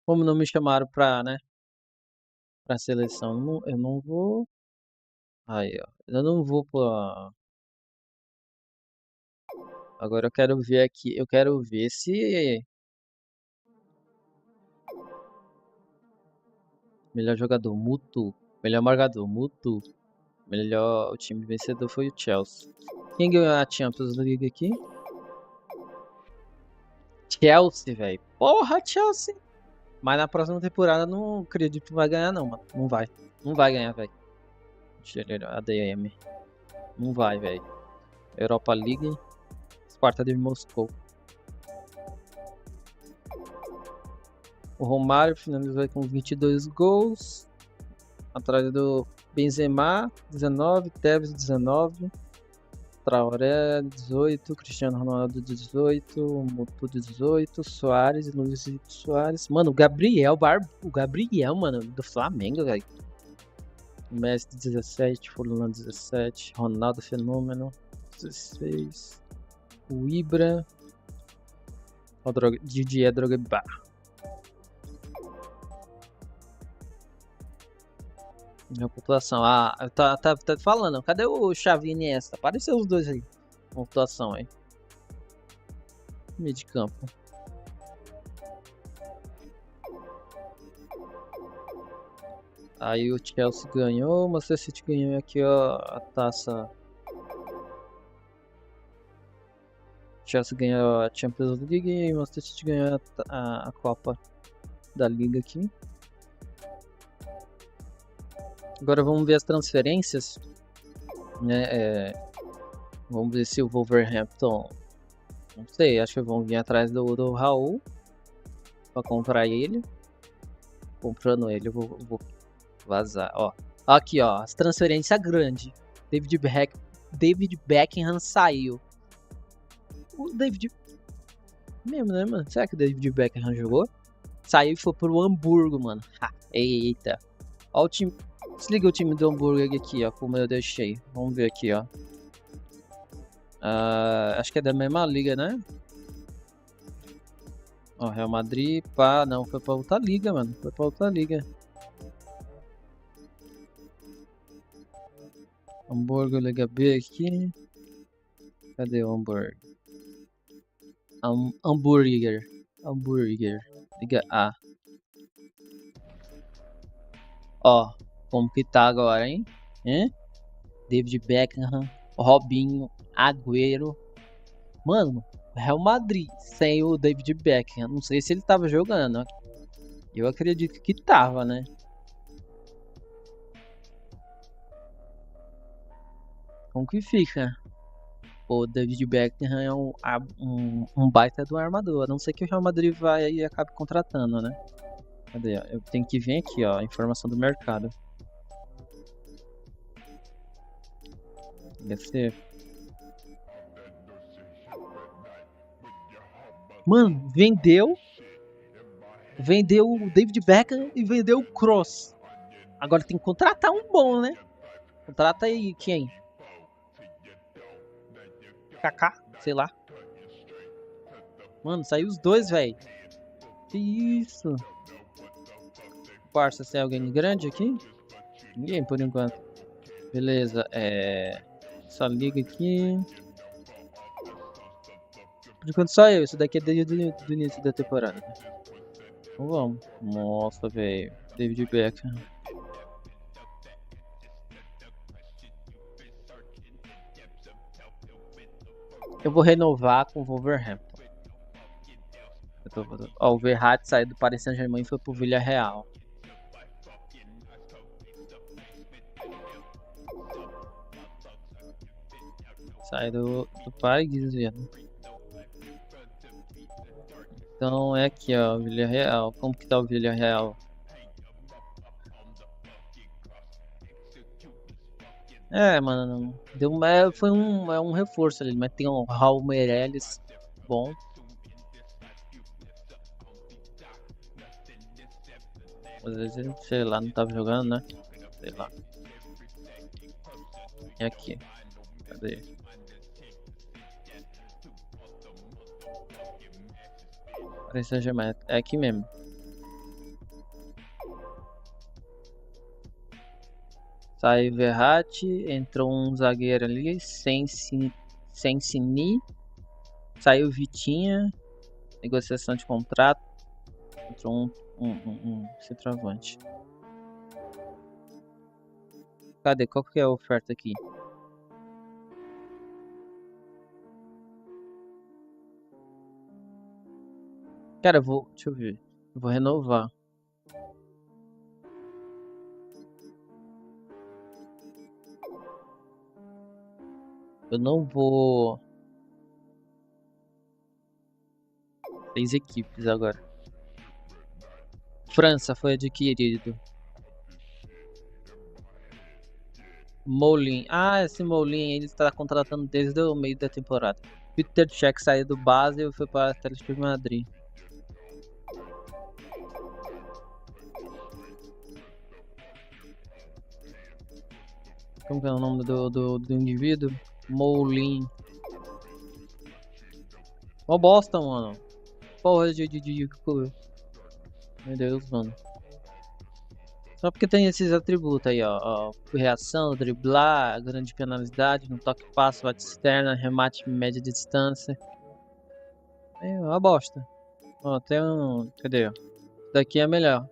Speaker 1: Como não me chamaram pra, né? Pra seleção, eu não vou. Aí, ó. Eu não vou pra. Agora eu quero ver aqui. Eu quero ver se. Melhor jogador, Mutu. Melhor marcador, Mutu. Melhor, o time vencedor foi o Chelsea. Quem ganhou a Champions League aqui? Chelsea, velho. Porra, Chelsea. Mas na próxima temporada não acredito que vai ganhar, não, mano. Não vai. Não vai ganhar, velho. ADM. Não vai, velho. Europa League. Sparta de Moscou. O Romário finalizou com 22 gols. Atrás do Benzema, 19. Tevez, 19. Traoré, 18. Cristiano Ronaldo, 18. Mutu, 18. Soares, Luiz Soares. Mano, o Gabriel, mano, do Flamengo, velho. Messi, 17. Fulano, 17. Ronaldo, Fenômeno, 16. O Ibra. O Didier Drogba. Minha pontuação. Tá falando. Cadê o Xavi e Iniesta? Apareceu os dois aí. Pontuação aí. Meio de campo. Aí o Chelsea ganhou. O Manchester City ganhou aqui, ó, a taça. O Chelsea ganhou a Champions League e o Manchester City ganhou a Copa da Liga aqui. Agora vamos ver as transferências, né? Vamos ver se o Wolverhampton, não sei, acho que vão vir atrás do Raul para comprar ele. comprando ele, eu vou vazar, ó. Aqui, ó, as transferências grandes. David Beckham saiu. O David... Mesmo, né, mano? Será que o David Beckham jogou? Saiu e foi pro Hamburgo, mano. Ha, eita. Ó o time... Desliga o time do Hamburgo aqui, ó, como eu deixei. Vamos ver aqui, ó. Acho que é da mesma liga, né? Ó, Real Madrid, pá, não, foi pra outra liga, mano. Foi pra outra liga. Hamburgo, Liga B aqui. Cadê o Hamburgo? Hambúrguer. Liga A. Ó, como que tá agora, hein? David Beckham, Robinho, Agüero. Mano, Real Madrid sem o David Beckham. Não sei se ele tava jogando. Eu acredito que tava, né? Como que fica? O David Beckham é um baita do armador. A não ser que o Real Madrid vai e acabe contratando, né? Cadê? Eu tenho que vir aqui, ó. Informação do mercado. Deve ser. Mano, vendeu o David Beckham e vendeu o Kroos. Agora tem que contratar um bom, né? Contrata aí quem? Kaká, sei lá. Mano, saiu os dois, velho. Que isso? Barça, tem alguém grande aqui? Ninguém por enquanto. Beleza, só liga aqui. Por enquanto só eu, isso daqui é desde o início da temporada. Então vamos. Nossa, velho. David Beckham. Eu vou renovar com o Wolverhampton. Ó, o Verratti saiu do Paris Saint-Germain e foi pro Villarreal. Sai do Paris, velho. Então é aqui, ó, Villarreal. Como que tá o Villarreal? Mano, foi um reforço ali, mas tem um Raul Meireles bom. Às vezes, sei lá, não tava jogando, né? Sei lá. E aqui. Cadê? É aqui mesmo. Saiu Verratti, entrou um zagueiro ali, sem Sini. Saiu Vitinha, negociação de contrato. Entrou um centroavante. Cadê? Qual que é a oferta aqui? Cara, deixa eu ver. Eu vou renovar. Eu não vou... 6 equipes agora. França foi adquirido. Moulin. Esse Moulin ele está contratando desde o meio da temporada. Peter Cech saiu do Basel e foi para o Atlético de Madrid. Como que é o nome do indivíduo? Moulin. Uma bosta, mano. Porra de... Meu Deus, mano. Só porque tem esses atributos aí, ó. Reação, driblar, grande penalidade, no toque passo, bate externa, remate média de distância. É uma bosta. Ó, tem um... Cadê? Esse daqui é melhor.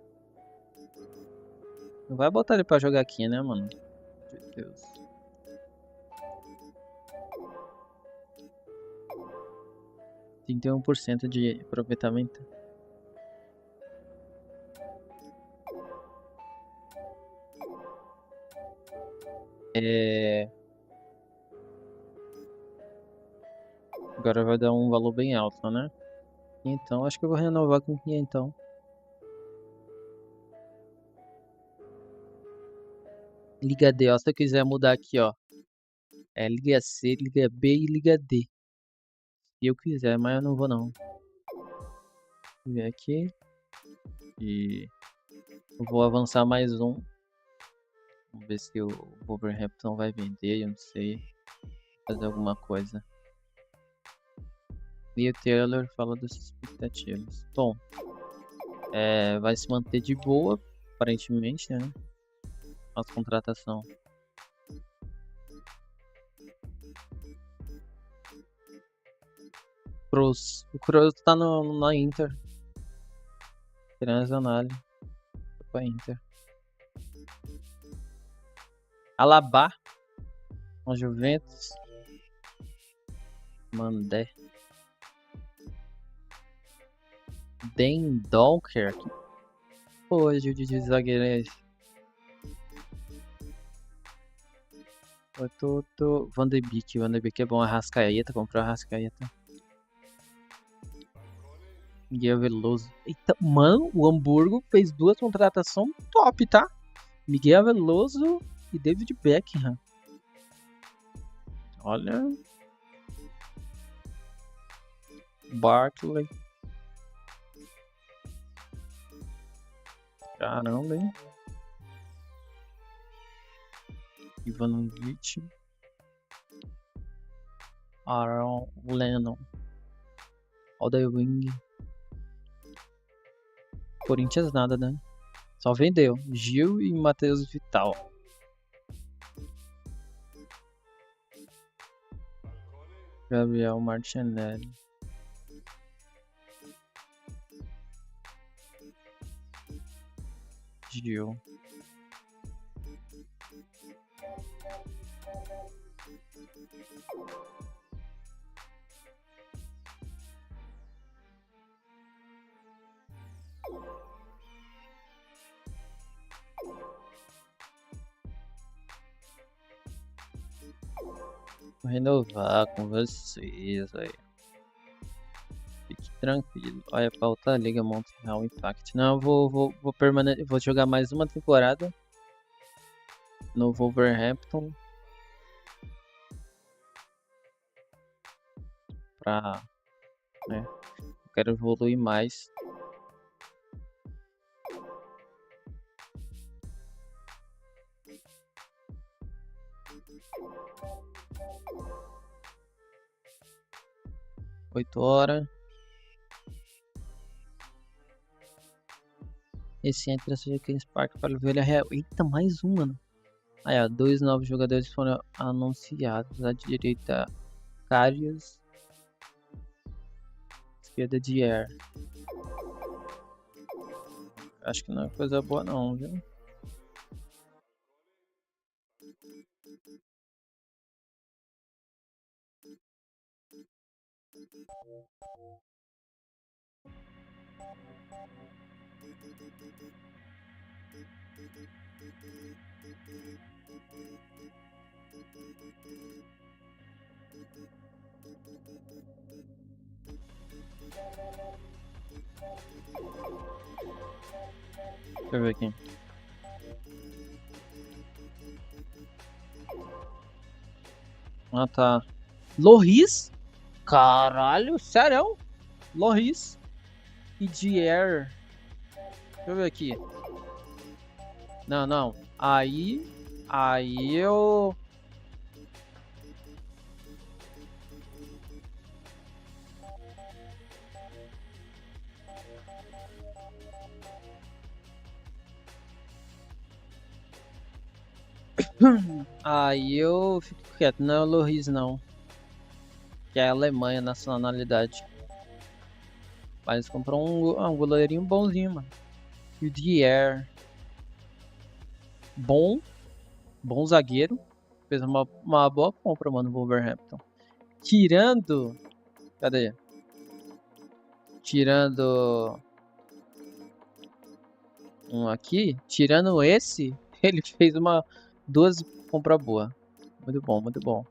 Speaker 1: Não vai botar ele pra jogar aqui, né, mano? Meu Deus. Tem 31% de aproveitamento. Agora vai dar um valor bem alto, né? Então, acho que eu vou renovar com 500. Liga D, ó. Se eu quiser mudar aqui, ó. É Liga C, Liga B e Liga D. Se eu quiser, mas eu não vou não. Vou ver aqui. E eu vou avançar mais um. Vamos ver se o Wolverhampton vai vender, eu não sei. Fazer alguma coisa. E o Taylor fala das expectativas. Bom, vai se manter de boa, aparentemente, né? A contratação. O Kroos tá na Inter. Internacional. Pra Inter. Alaba. Com Juventus. Mandé. Den Donker. Que porra de zagueiro é esse? Eu tô... Van de Beek é bom. Arrascaeta. Comprou Arrascaeta. Miguel Veloso. Eita, mano, o Hamburgo fez 2 contratações top, tá? Miguel Veloso e David Beckham. Olha. Barkley. Caramba, hein? Ivanovic. Aaron Lennon. Wing. Corinthians nada, né? Só vendeu. Gil e Matheus Vital. Gabriel Martinelli. Gil. Vou renovar com vocês aí. Fique tranquilo. Olha pra outra liga Montreal Impact. Não, eu vou permanecer. Vou jogar mais uma temporada no Wolverhampton. Pra. Né? Eu quero evoluir mais. Oito horas. Esse entra seja quem Spark para o Villarreal. Eita, mais um, mano. Aí, ó, 2 novos jogadores foram anunciados. À direita, Carius. Esquerda, Dier. Acho que não é coisa boa não, viu? Deixa eu ver aqui. Ah, tá. Loris? Caralho, sério? Loris e Dier. Deixa eu ver aqui. Não. Aí eu... Aí eu fico quieto. Não é o Loris, não. Que é a Alemanha, nacionalidade. Mas comprou um goleirinho bonzinho, mano. E o Dier. Bom zagueiro. Fez uma boa compra, mano, no Wolverhampton. Tirando... Cadê? Tirando... Um aqui. Tirando esse, ele fez duas compras boas. Muito bom, muito bom.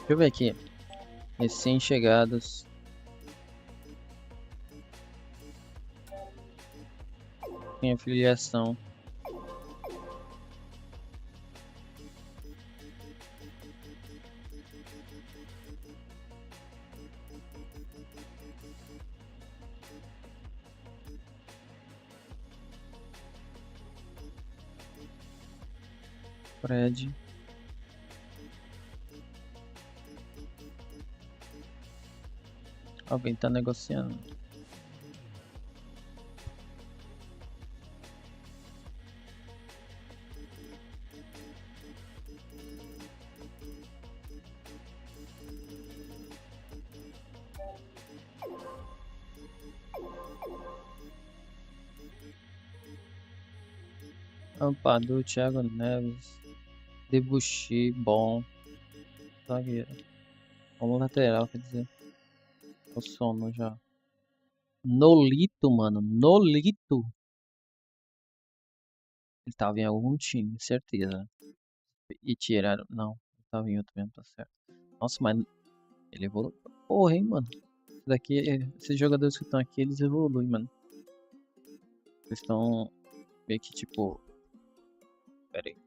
Speaker 1: Deixa eu ver aqui. Recém-chegados. Tem afiliação. Fred. Alguém tá negociando. Ampadu, Thiago Neves. Debuchy, bom. Zagueiro. Vamos lateral, quer dizer. O sono já. Nolito, mano. Nolito. Ele tava em algum time, certeza. E tiraram. Não, ele tava em outro mesmo, tá certo. Nossa, mas ele evoluiu. Porra, hein, mano. Esses jogadores que estão aqui, eles evoluem, mano. Eles estão meio que tipo. Pera aí.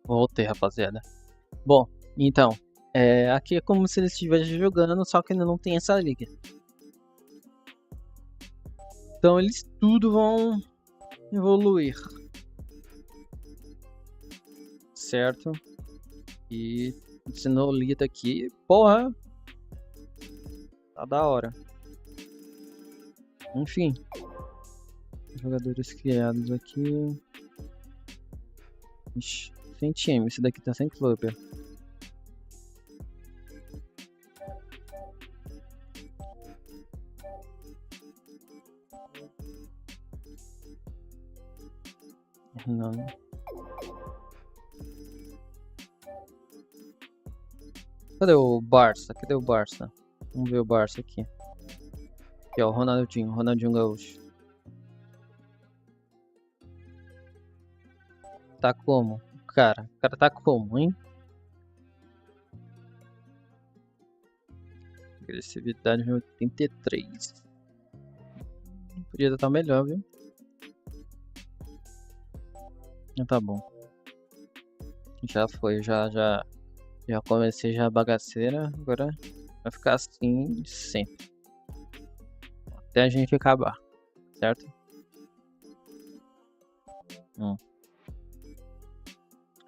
Speaker 1: Voltei, rapaziada. Bom, então. Aqui é como se eles estivessem jogando, só que ainda não tem essa liga. Então eles tudo vão evoluir. Certo? E esse Nolito aqui, porra. Tá da hora. Enfim. Jogadores criados aqui. Ixi, sem time, esse daqui tá sem clube. Não. Cadê o Barça? Cadê o Barça? Vamos ver o Barça aqui. Aqui ó, o Ronaldinho Gaúcho. Tá como? O cara tá como, hein? Agressividade 83. Podia estar melhor, viu? Tá bom. Já foi, já comecei já a bagaceira, agora vai ficar assim sempre. Até a gente acabar, certo?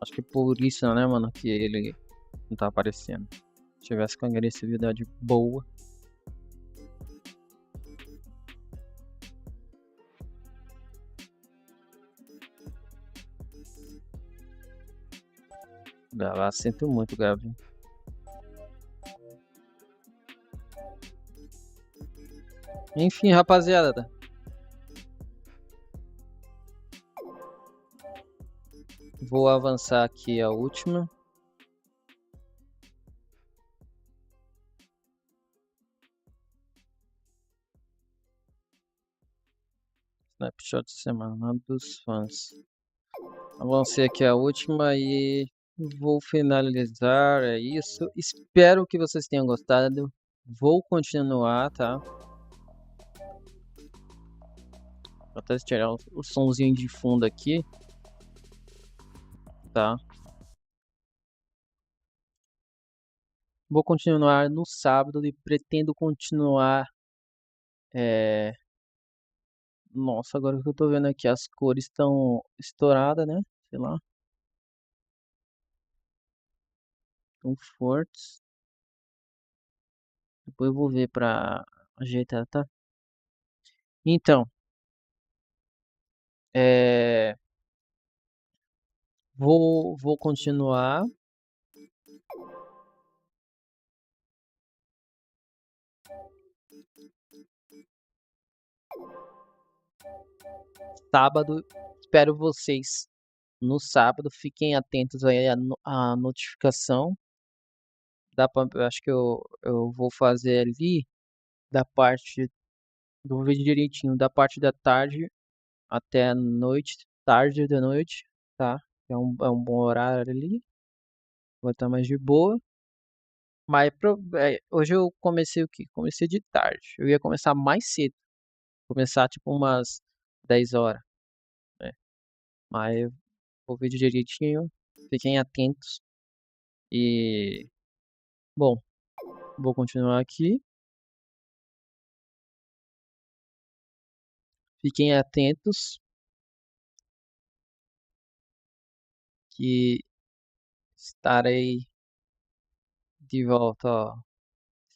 Speaker 1: Acho que por isso, né, mano, que ele não tá aparecendo. Se tivesse com agressividade boa. Gavá, sinto muito, Gabi. Enfim, rapaziada. Vou avançar aqui a última. Snapshot de semana dos fãs. Avancei aqui a última e vou finalizar, é isso. Espero que vocês tenham gostado. Vou continuar, tá? Vou até tirar o somzinho de fundo aqui. Tá? Vou continuar no sábado e pretendo continuar. Nossa, agora que eu tô vendo aqui, as cores estão estouradas, né? Sei lá. Tão fortes. Depois eu vou ver pra ajeitar, tá? Então. Vou continuar. sábado. Espero vocês no sábado. Fiquem atentos aí à notificação. Eu acho que eu vou fazer ali da parte do vídeo direitinho, da parte da tarde até a noite, tarde da noite, tá? É um bom horário ali. Vou estar mais de boa. Mas hoje eu comecei o quê? Comecei de tarde. Eu ia começar mais cedo. Começar tipo umas 10 horas, né? Mas eu vou ver direitinho. Fiquem atentos. E bom, vou continuar aqui. Fiquem atentos que estarei de volta, ó.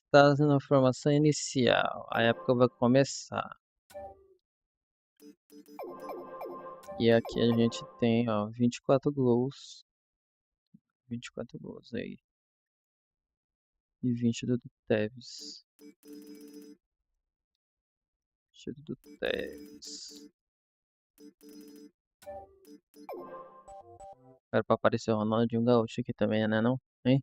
Speaker 1: Está na formação inicial. A época vai começar. E aqui a gente tem, ó, 24 gols. 24 gols aí. E 20 do Tevez. 20 do Tevez. Era pra aparecer o Ronaldo Gaúcho aqui também, né não? Hein?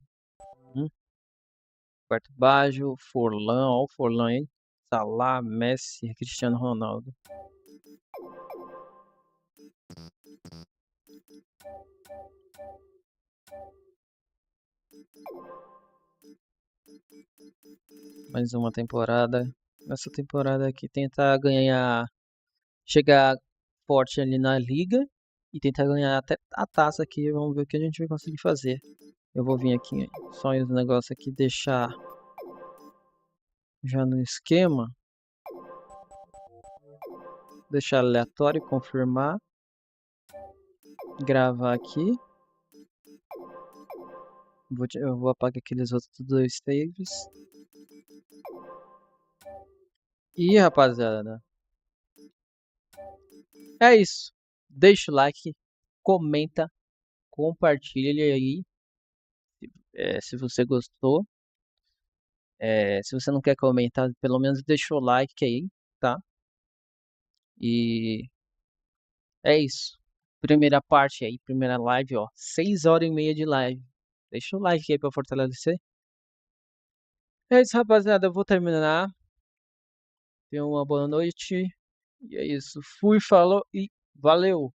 Speaker 1: Quarto Baggio, Forlan, ó o Forlan, hein? Salah, Messi, Cristiano Ronaldo. Mais uma temporada. Nessa temporada aqui tentar ganhar, chegar forte ali na liga e tentar ganhar até a taça aqui. Vamos ver o que a gente vai conseguir fazer. Eu vou vir aqui só os negócios aqui, deixar já no esquema. Deixar aleatório, confirmar. Gravar aqui. Eu vou apagar aqueles outros dois saves. E rapaziada, é isso. Deixa o like, comenta, compartilha aí se você gostou. Se você não quer comentar, pelo menos deixa o like aí, tá? E é isso. Primeira parte aí, primeira live, ó. 6h30 de live. Deixa o like aí pra fortalecer. É isso, rapaziada. Eu vou terminar. Tenha uma boa noite. E é isso. Fui, falou e valeu!